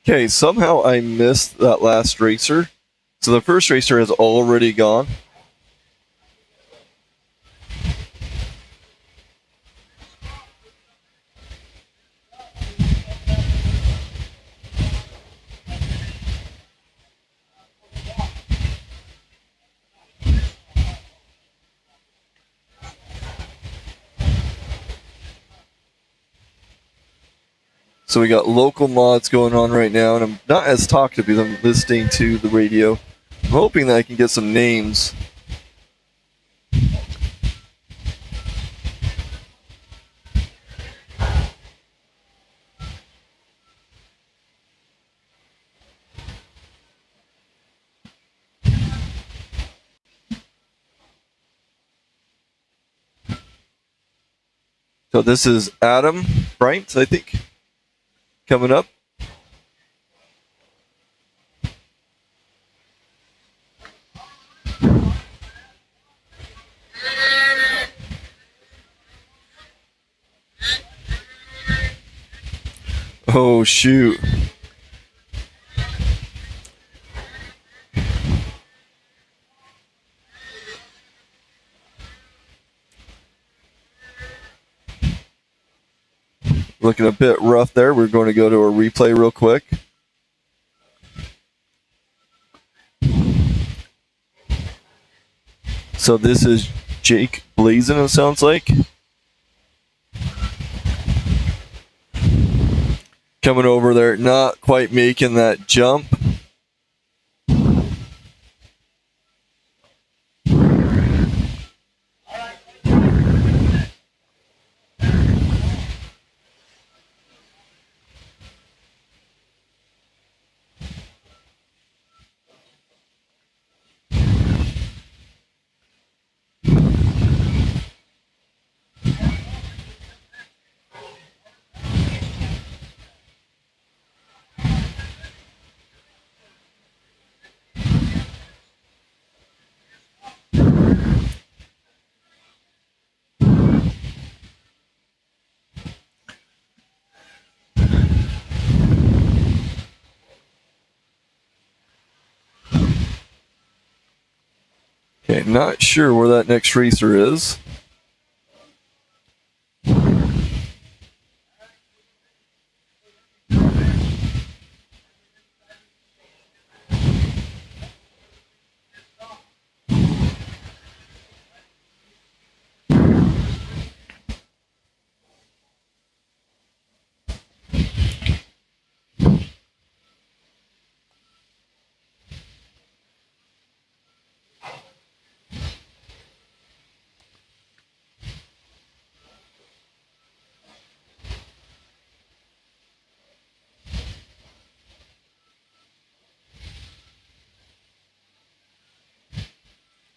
Okay, somehow I missed that last racer. So the first racer has already gone. So we got local mods going on right now, and I'm not as talkative because I'm listening to the radio. I'm hoping that I can get some names. So this is Adam Bryant, I think, coming up. Oh, shoot. Looking a bit rough there. We're going to go to a replay real quick. So this is Jake Blazin, it sounds like. Coming over there, not quite making that jump. Okay, not sure where that next racer is.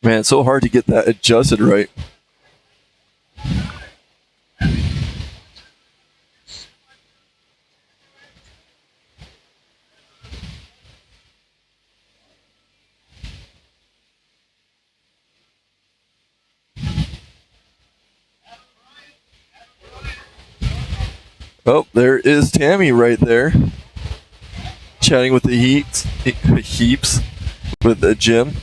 Man, it's so hard to get that adjusted right. Oh, there is Tammy right there, chatting with the heaps with Jim.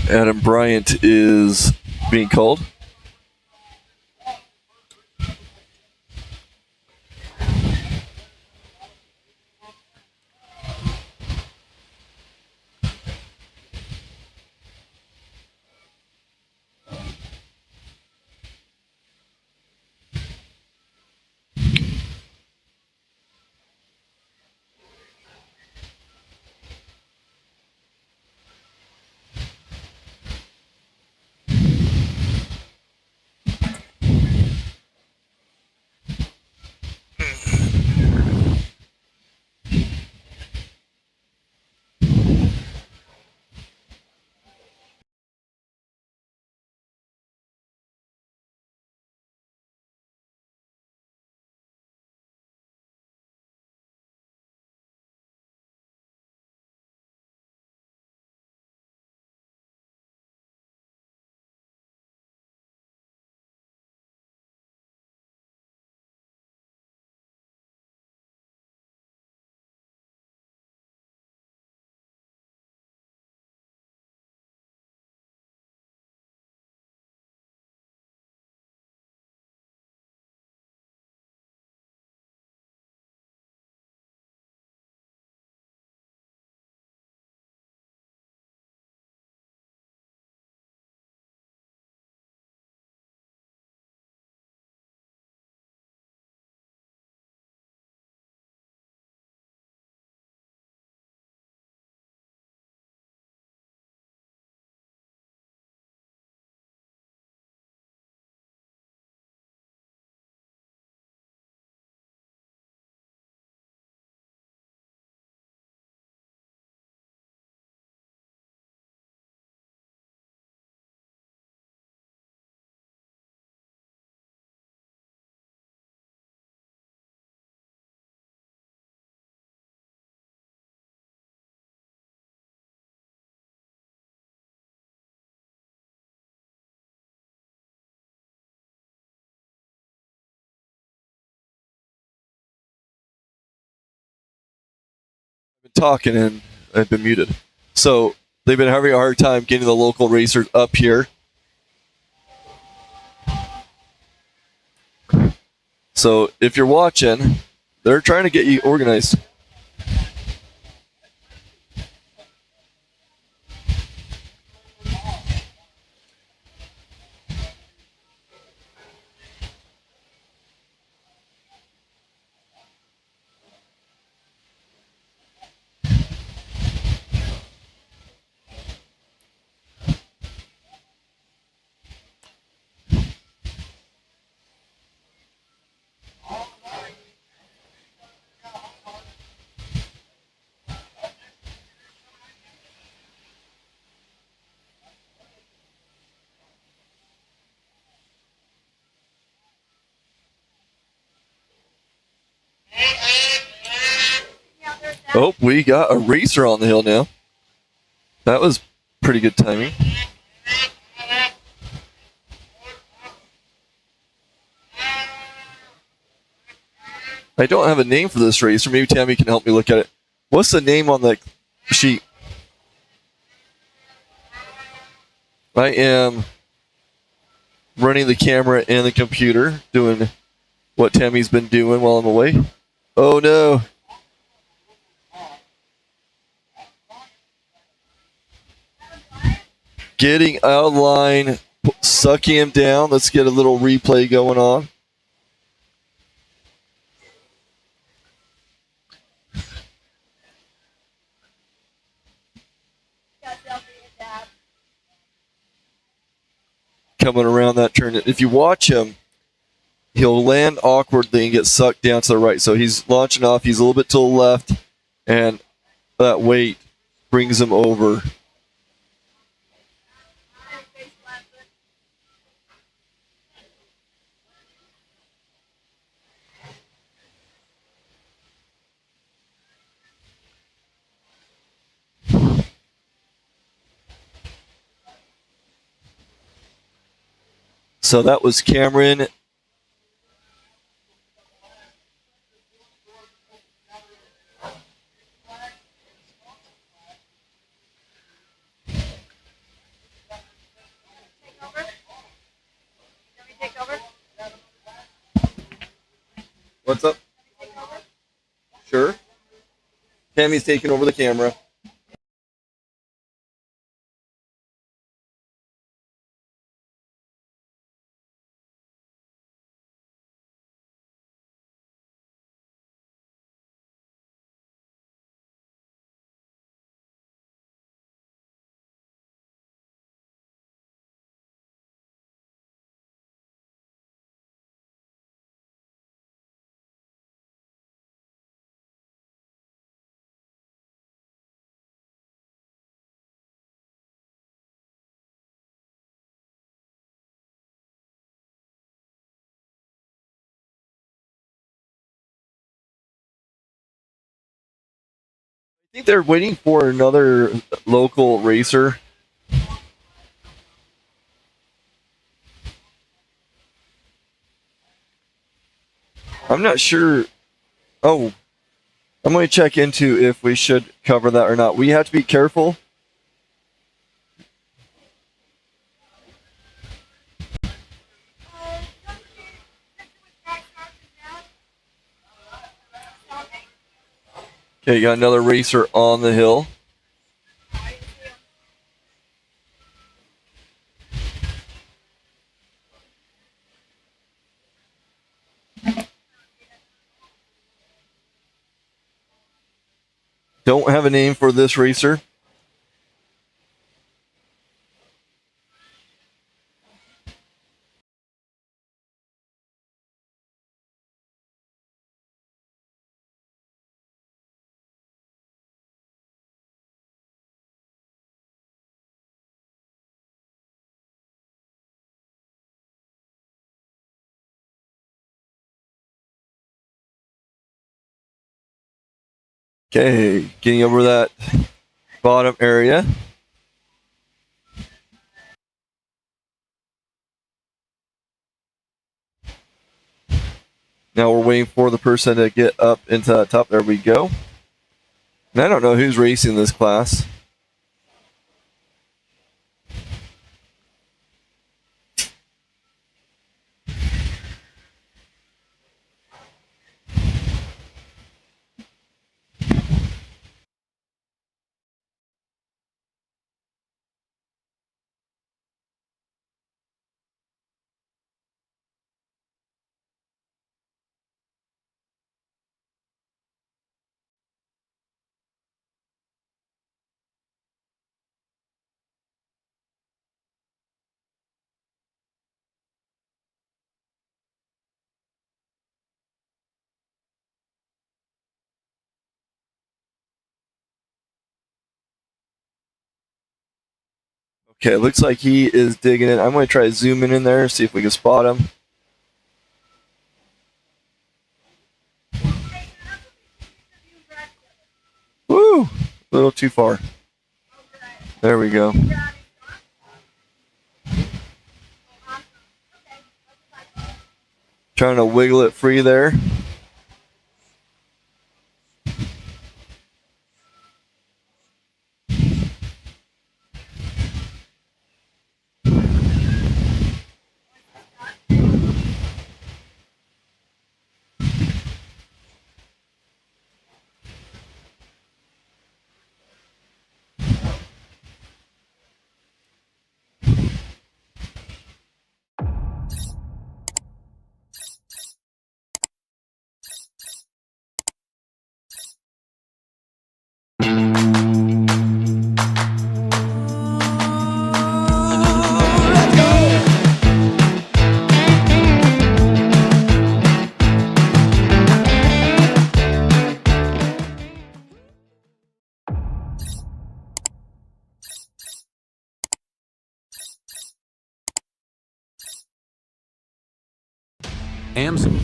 Adam Bryant is being called. talking and I've been muted. So they've been having a hard time getting the local racers up here. So if you're watching, they're trying to get you organized. Oh, we got a racer on the hill now. That was pretty good timing. I don't have a name for this racer. Maybe Tammy can help me look at it. What's the name on the sheet? I am running the camera and the computer, doing what Tammy's been doing while I'm away. Oh no. Getting out of line, sucking him down. Let's get a little replay going on. Coming around that turn. If you watch him, he'll land awkwardly and get sucked down to the right. So he's launching off. He's a little bit to the left, and that weight brings him over. So that was Cameron. What's up? Sure. Tammy's taking over the camera. I think they're waiting for another local racer. I'm not sure. Oh, I'm going to check into if we should cover that or not. We have to be careful. Okay, you got another racer on the hill. Don't have a name for this racer. Okay, getting over that bottom area. Now we're waiting for the person to get up into the top. There we go. And I don't know who's racing this class. Okay, it looks like he is digging in. I'm going to try zooming in there, see if we can spot him. Woo! A little too far. There we go. Trying to wiggle it free there. Amsoil.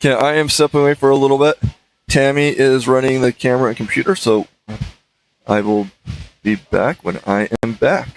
Okay, I am stepping away for a little bit. Tammy is running the camera and computer, so I will be back when I am back.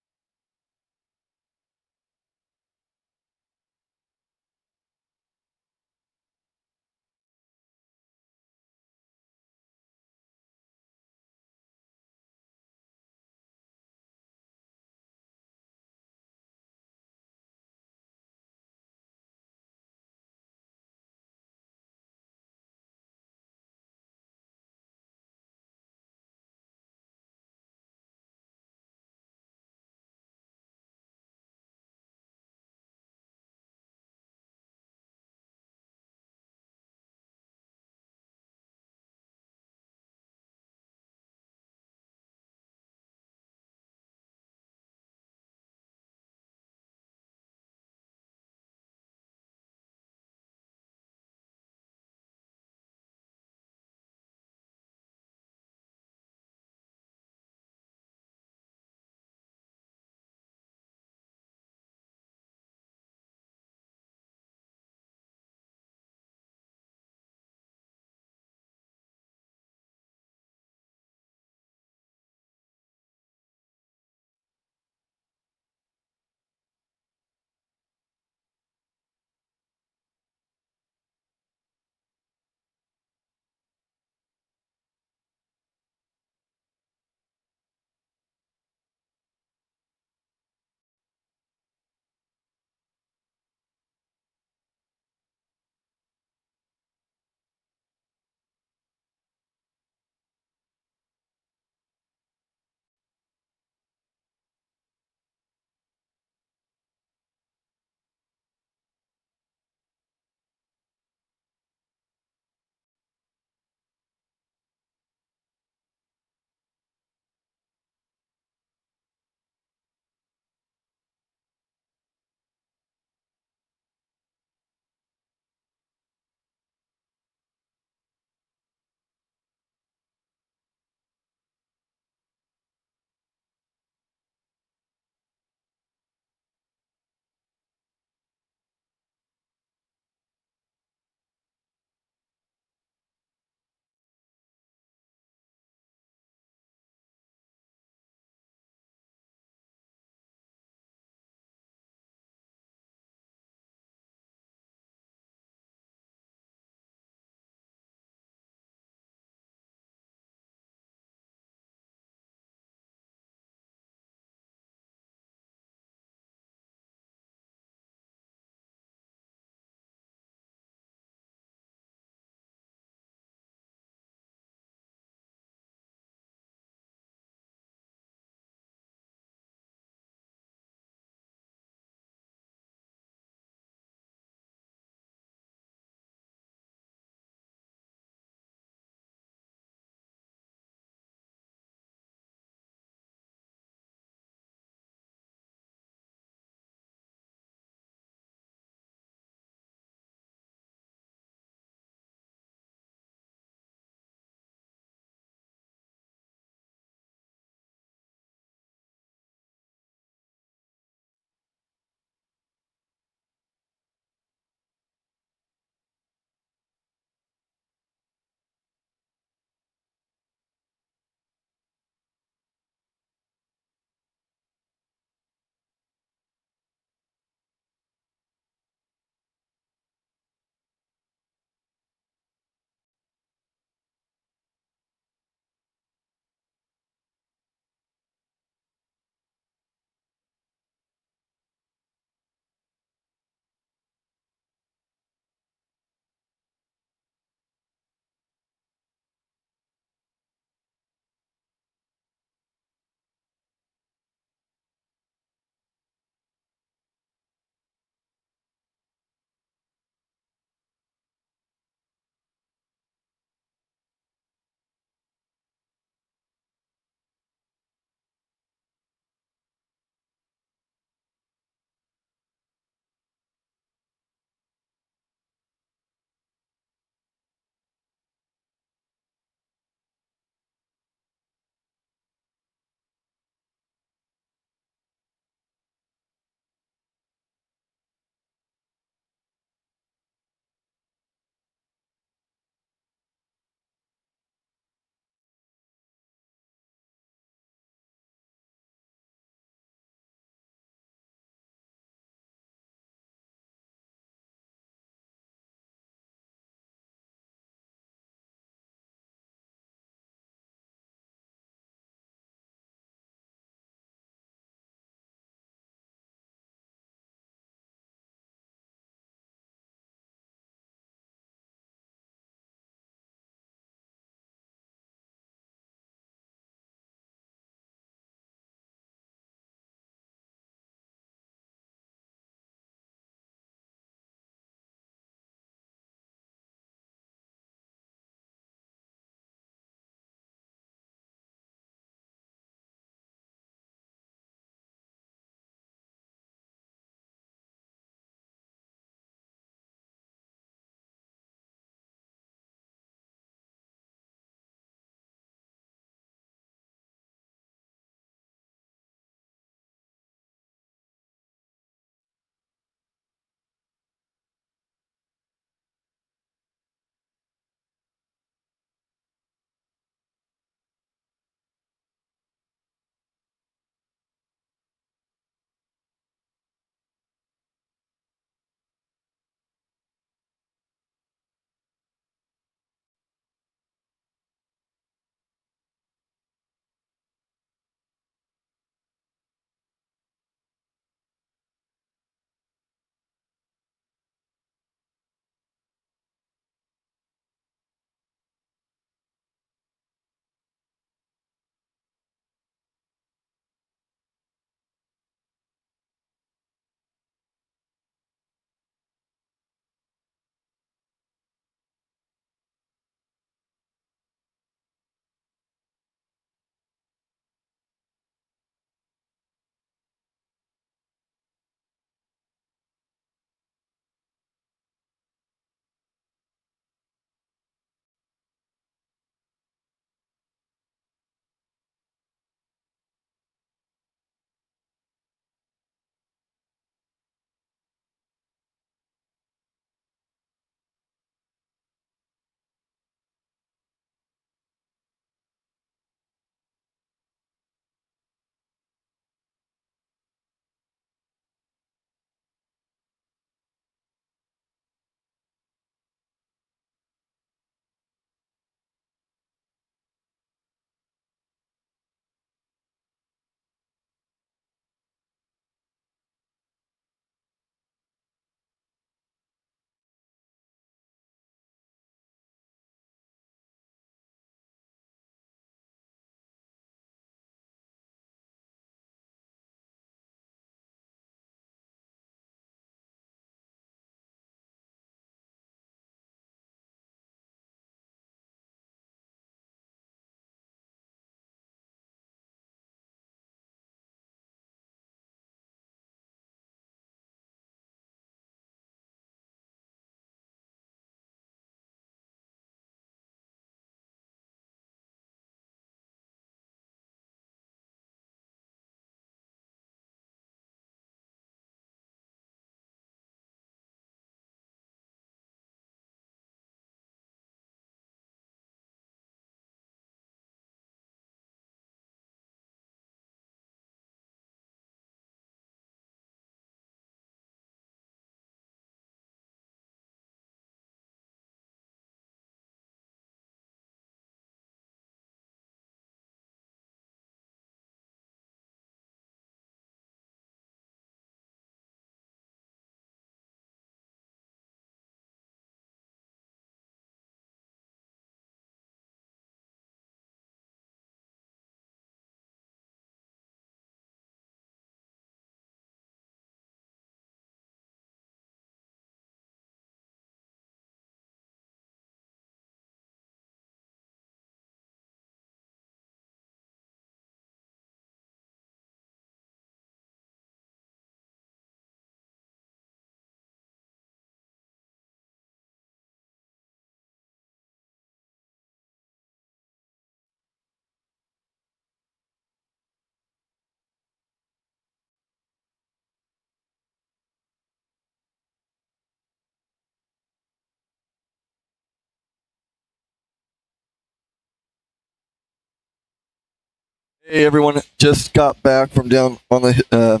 Hey everyone, just got back from down on the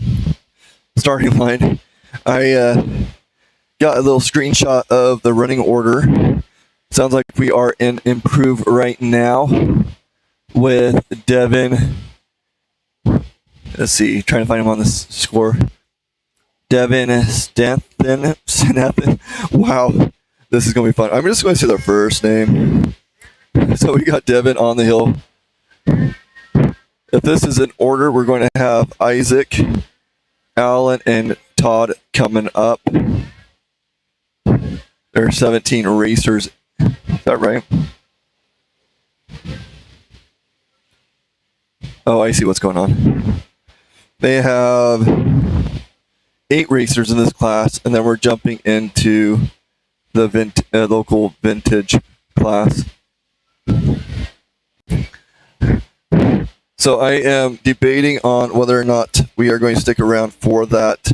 starting line. I got a little screenshot of the running order. Sounds like we are in improve right now with Devin. Let's see, trying to find him on this score. Devin Stanathan. Wow, this is going to be fun. I'm just going to say their first name. So we got Devin on the hill. If this is in order, we're going to have Isaac, Alan, and Todd coming up. There are 17 racers. Is that right? Oh, I see what's going on. They have 8 racers in this class, and then we're jumping into the local vintage class. So I am debating on whether or not we are going to stick around for that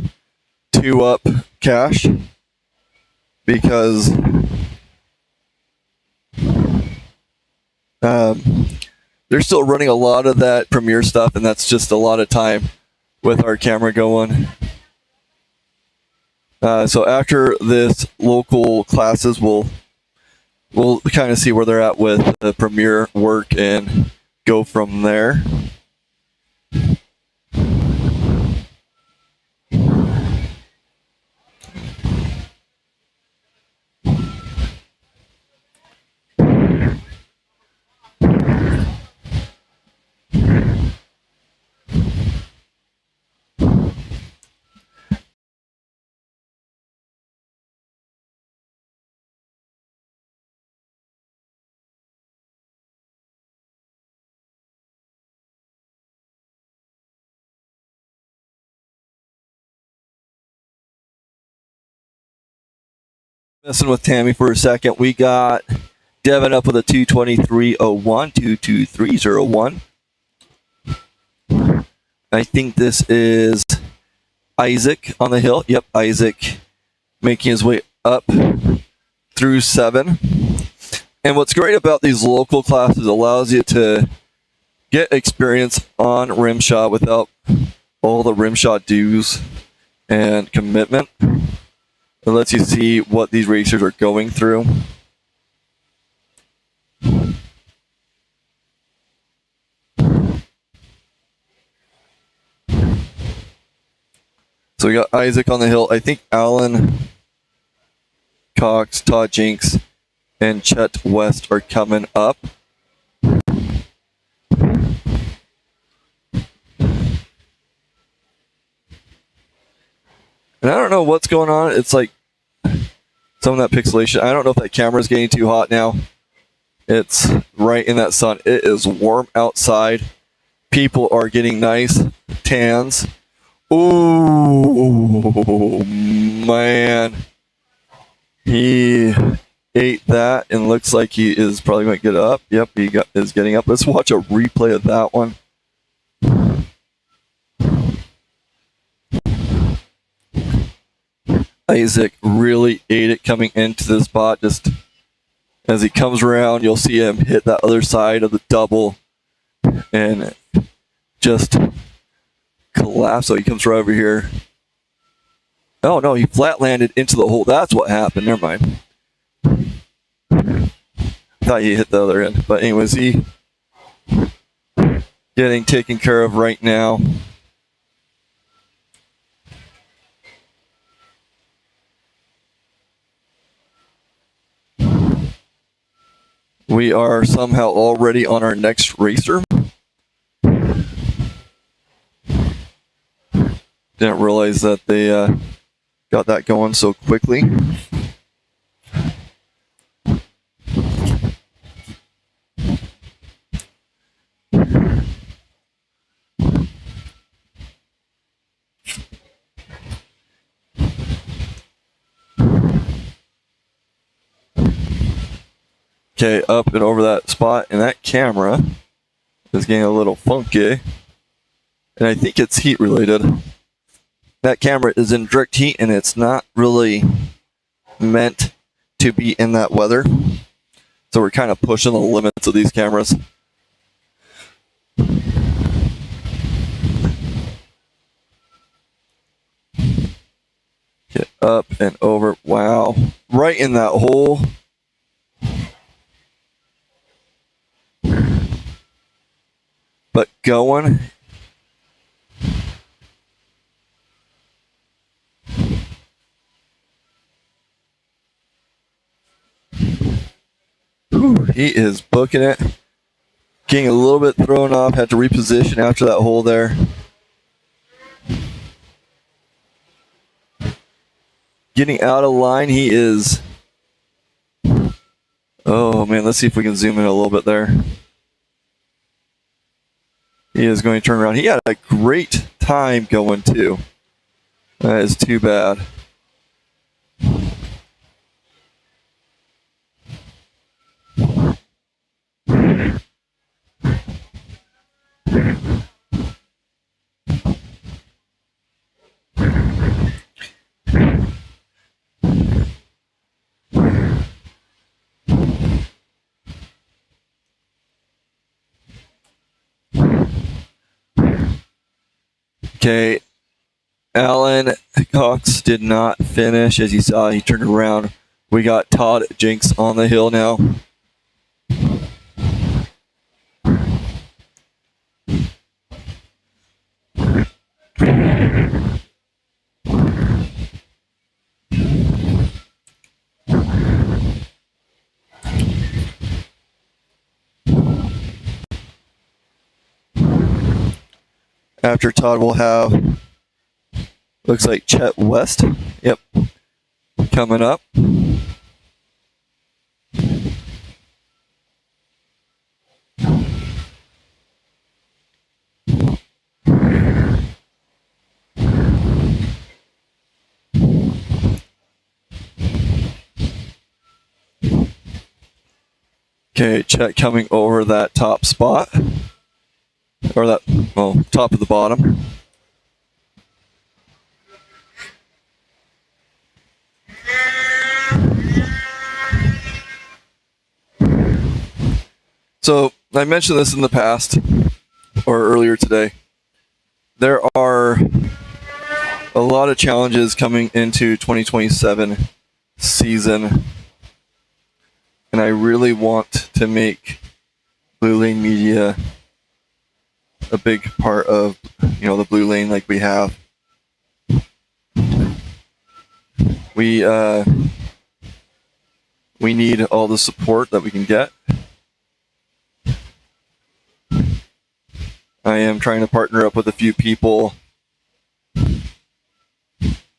2-up cash, because they're still running a lot of that Premiere stuff, and that's just a lot of time with our camera going. So after this local classes, we'll kind of see where they're at with the Premiere work and go from there. Messing with Tammy for a second. We got Devin up with a 223.01, 223.01. I think this is Isaac on the hill. Yep, Isaac making his way up through 7. And what's great about these local classes allows you to get experience on RMSHA without all the RMSHA dues and commitment. It lets you see what these racers are going through. So we got Isaac on the hill. I think Alan Cox, Todd Jinks, and Chet West are coming up. And I don't know what's going on. It's like some of that pixelation. I don't know if that camera's getting too hot now. It's right in that sun. It is warm outside. People are getting nice tans. Oh, man. He ate that and looks like he is probably going to get up. Yep, he is getting up. Let's watch a replay of that one. Isaac really ate it coming into the spot. Just as he comes around, you'll see him hit that other side of the double and just collapse. So he comes right over here. Oh no, he flat landed into the hole. That's what happened. Never mind. Thought he hit the other end. But anyways, he getting taken care of right now. We are somehow already on our next racer. Didn't realize that they got that going so quickly. Okay, up and over that spot, and that camera is getting a little funky. And I think it's heat related. That camera is in direct heat, and it's not really meant to be in that weather. So we're kind of pushing the limits of these cameras. Up and over. Wow. Right in that hole. But going. Whew, he is booking it. Getting a little bit thrown off. Had to reposition after that hole there. Getting out of line. He is. Oh, man. Let's see if we can zoom in a little bit there. He is going to turn around. He had a great time going, too. That is too bad. Okay, Alan Cox did not finish. As you saw, he turned around. We got Todd Jinks on the hill now. After Todd, we'll have, looks like Chet West. Yep, coming up. Okay, Chet coming over that top spot. Or that, well, top of the bottom. So, I mentioned this in the past, or earlier today. There are a lot of challenges coming into 2027 season. And I really want to make Blue Lane Media a big part of, the Blue Lane like we have. We need all the support that we can get. I am trying to partner up with a few people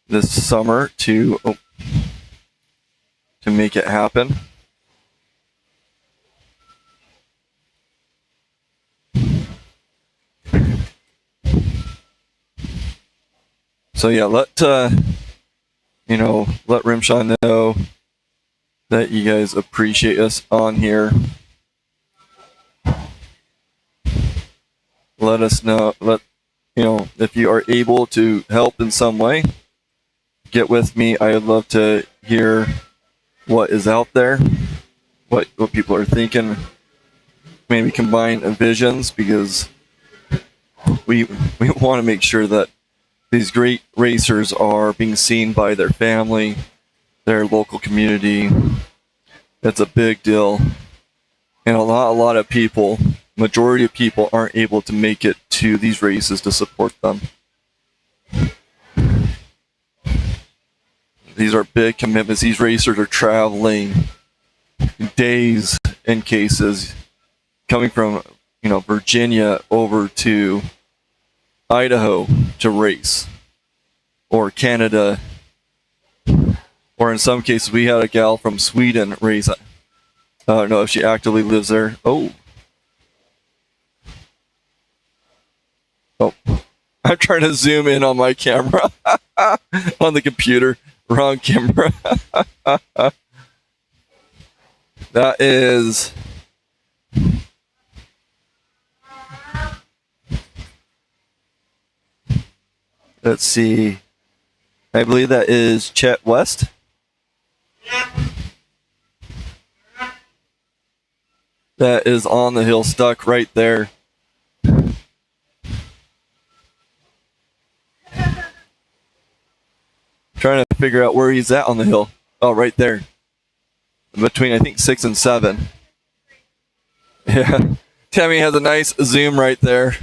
this summer to make it happen. So yeah, let RMSHA know that you guys appreciate us on here. Let us know, if you are able to help in some way, get with me. I would love to hear what is out there, what people are thinking. Maybe combine visions, because we want to make sure that these great racers are being seen by their family, their local community. That's a big deal. And a lot of people, majority of people, aren't able to make it to these races to support them. These are big commitments. These racers are traveling days in cases, coming from, Virginia over to Idaho to race, or Canada, or in some cases we had a gal from Sweden race. I don't know if she actively lives there. Oh, I'm trying to zoom in on my camera on the computer. Wrong camera. That is. Let's see. I believe that is Chet West. That is on the hill, stuck right there. Trying to figure out where he's at on the hill. Oh, right there. Between, I think, 6 and 7. Yeah. Tammy has a nice zoom right there.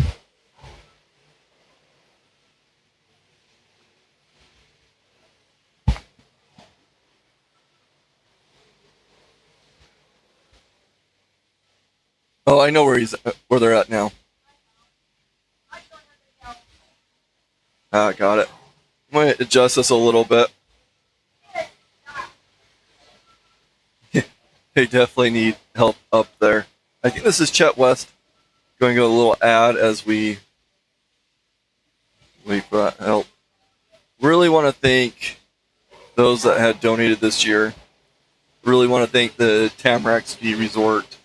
Oh, I know where they're at now. Ah, got it. I'm going to adjust this a little bit. They definitely need help up there. I think this is Chet West going to go a little ad as we wait for that help. Really want to thank those that had donated this year. Really want to thank the Tamarack Ski Resort.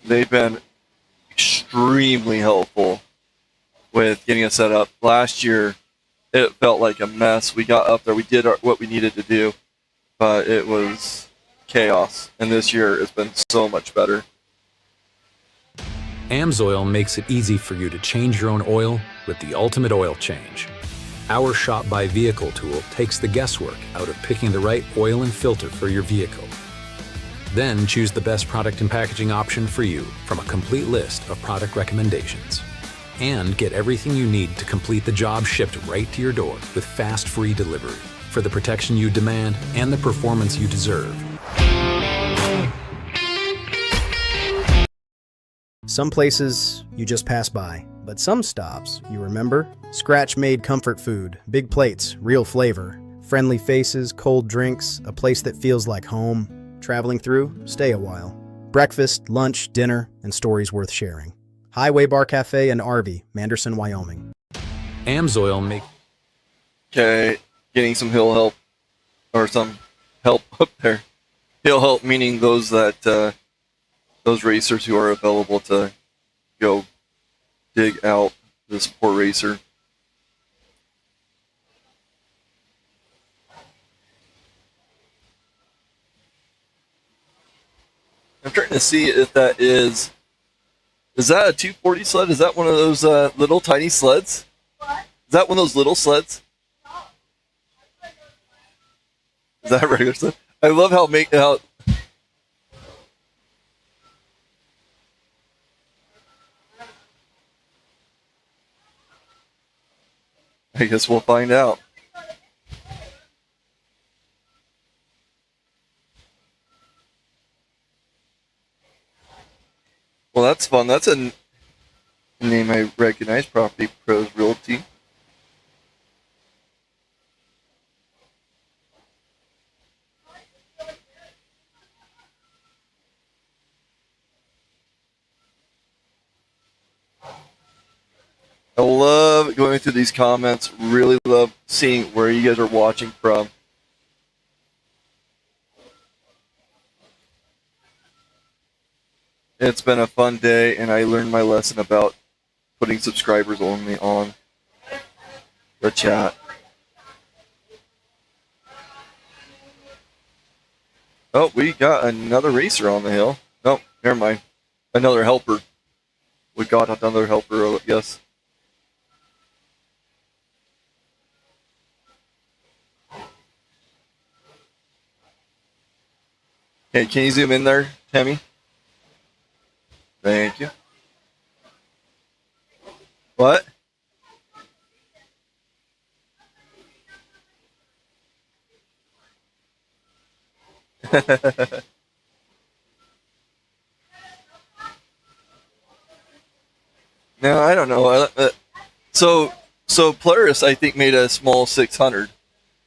They've been extremely helpful with getting us set up. Last year, it felt like a mess. We got up there, we did what we needed to do, but it was chaos. And this year, it's been so much better. Amsoil makes it easy for you to change your own oil with the ultimate oil change. Our Shop by Vehicle tool takes the guesswork out of picking the right oil and filter for your vehicle. Then choose the best product and packaging option for you from a complete list of product recommendations. And get everything you need to complete the job shipped right to your door with fast, free delivery for the protection you demand and the performance you deserve. Some places you just pass by, but some stops you remember. Scratch-made comfort food, big plates, real flavor, friendly faces, cold drinks, a place that feels like home. Traveling through, stay a while. Breakfast, lunch, dinner, and stories worth sharing. Highway Bar Cafe and RV, Manderson, Wyoming. Amsoil make. Okay, getting some hill help, or some help up there. Hill help meaning those that those racers who are available to go dig out this poor racer. I'm trying to see if that is that a 240 sled? Is that one of those little tiny sleds? What? Is that one of those little sleds? No. Is that a regular sled? I love how I guess we'll find out. Well, that's fun. That's a name I recognize, Property Pros Realty. I love going through these comments. Really love seeing where you guys are watching from. It's been a fun day, and I learned my lesson about putting subscribers only on the chat. Oh, we got another racer on the hill. No, never mind. Another helper. We got another helper, yes. Okay, can you zoom in there, Tammy? Thank you. What? No, I don't know. So Polaris, I think, made a small 600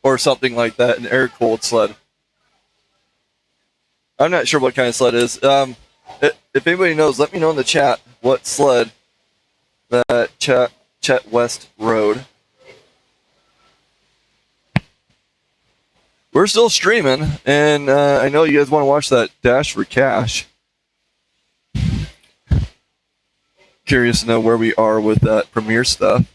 or something like that, an air-cooled sled. I'm not sure what kind of sled it is. If anybody knows, let me know in the chat what sled that Chet West rode. We're still streaming, and I know you guys want to watch that Dash for Cash. Curious to know where we are with that premiere stuff.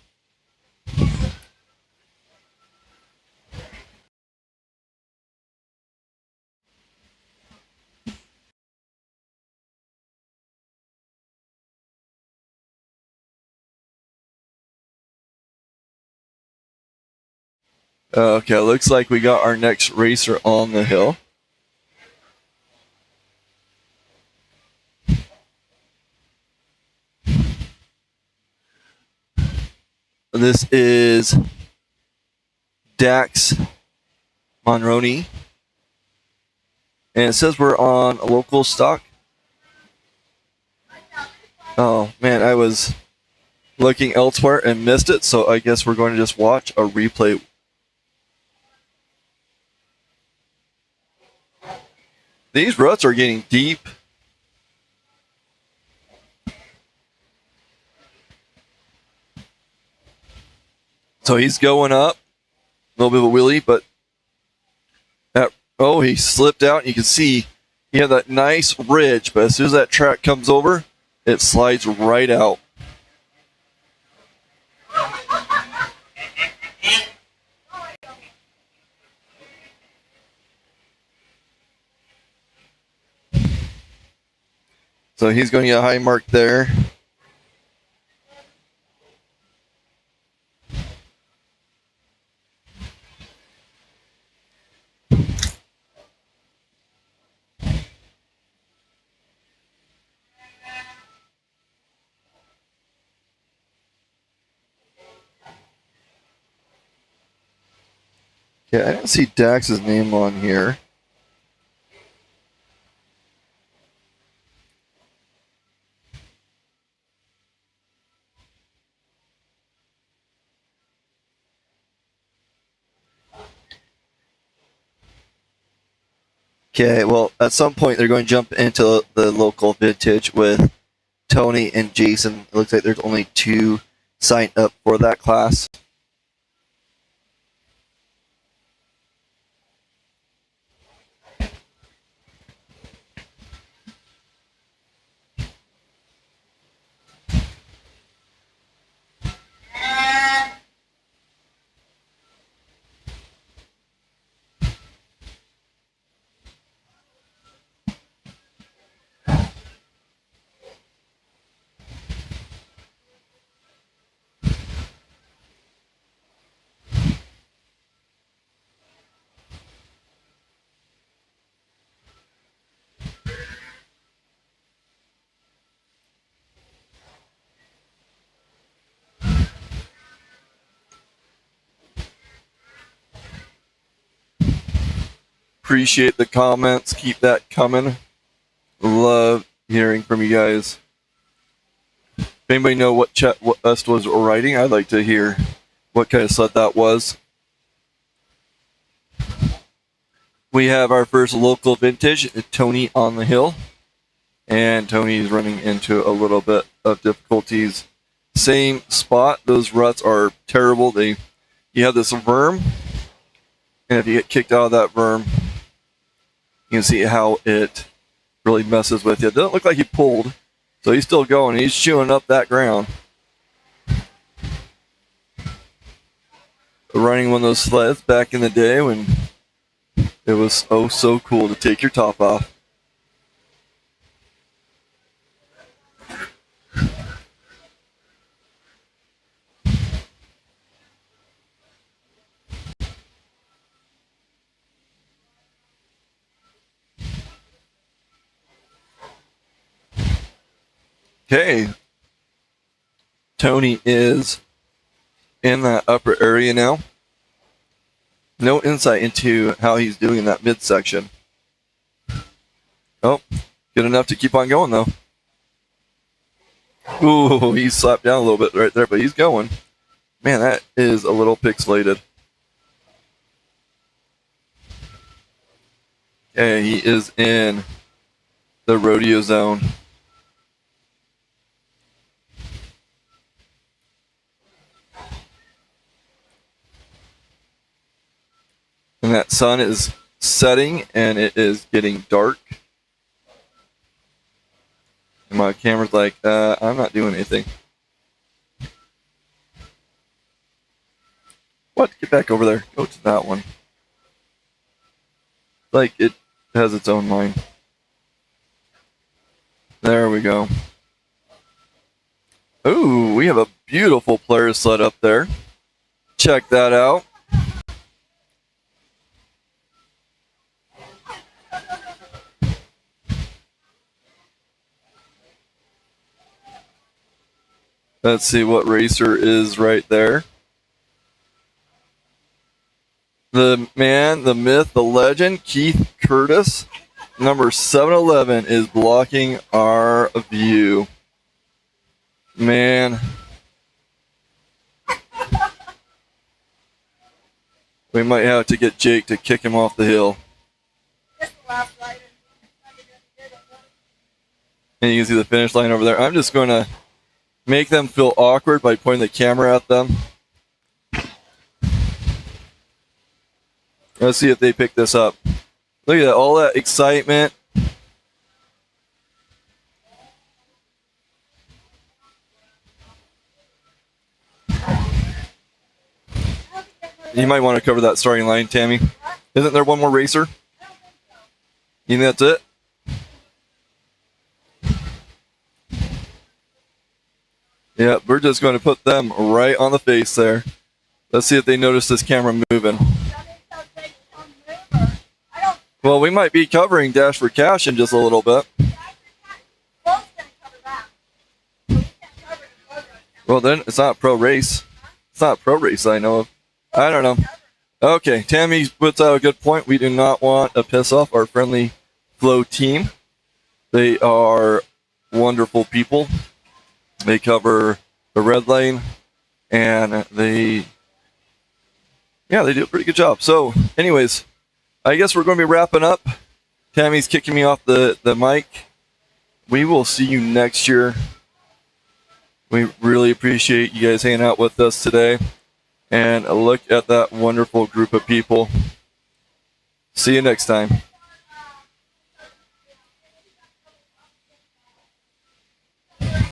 Okay, looks like we got our next racer on the hill. This is Dax Monroney. And it says we're on a local stock. Oh, man, I was looking elsewhere and missed it, so I guess we're going to just watch a replay. These ruts are getting deep. So he's going up. A little bit of a wheelie, but oh, he slipped out. You can see he had that nice ridge, but as soon as that track comes over, it slides right out. So he's going to get a high mark there. Yeah, I don't see Dax's name on here. Okay, well, at some point they're going to jump into the local vintage with Tony and Jason. It looks like there's only 2 signed up for that class. Appreciate the comments. Keep that coming. Love hearing from you guys. If anybody know what Est was writing, I'd like to hear what kind of sled that was. We have our first local vintage, Tony on the hill. And Tony's running into a little bit of difficulties. Same spot. Those ruts are terrible. You have this worm, and if you get kicked out of that worm, you can see how it really messes with you. It doesn't look like he pulled, so he's still going. He's chewing up that ground. Running one of those sleds back in the day when it was oh so cool to take your top off. Okay, Tony is in that upper area now. No insight into how he's doing in that midsection. Oh, good enough to keep on going though. Ooh, he slapped down a little bit right there, but he's going. Man, that is a little pixelated. Okay, he is in the rodeo zone. And that sun is setting and it is getting dark. And my camera's like, I'm not doing anything. What? Get back over there. Go to that one. Like it has its own line. There we go. Ooh, we have a beautiful player sled up there. Check that out. Let's see what racer is right there. The man, the myth, the legend, Keith Curtis, number 711, is blocking our view. Man. We might have to get Jake to kick him off the hill. And you can see the finish line over there. I'm just going to make them feel awkward by pointing the camera at them. Let's see if they pick this up. Look at that, all that excitement. You might want to cover that starting line, Tammy. Isn't there one more racer? You think that's it? Yeah, we're just going to put them right on the face there. Let's see if they notice this camera moving. Well, we might be covering Dash for Cash in just a little bit. Well, then it's not pro race. It's not pro race I know of. I don't know. Okay, Tammy puts out a good point. We do not want to piss off our friendly flow team. They are wonderful people. They cover the red lane, and they do a pretty good job. So, anyways, I guess we're going to be wrapping up. Tammy's kicking me off the mic. We will see you next year. We really appreciate you guys hanging out with us today. And look at that wonderful group of people. See you next time.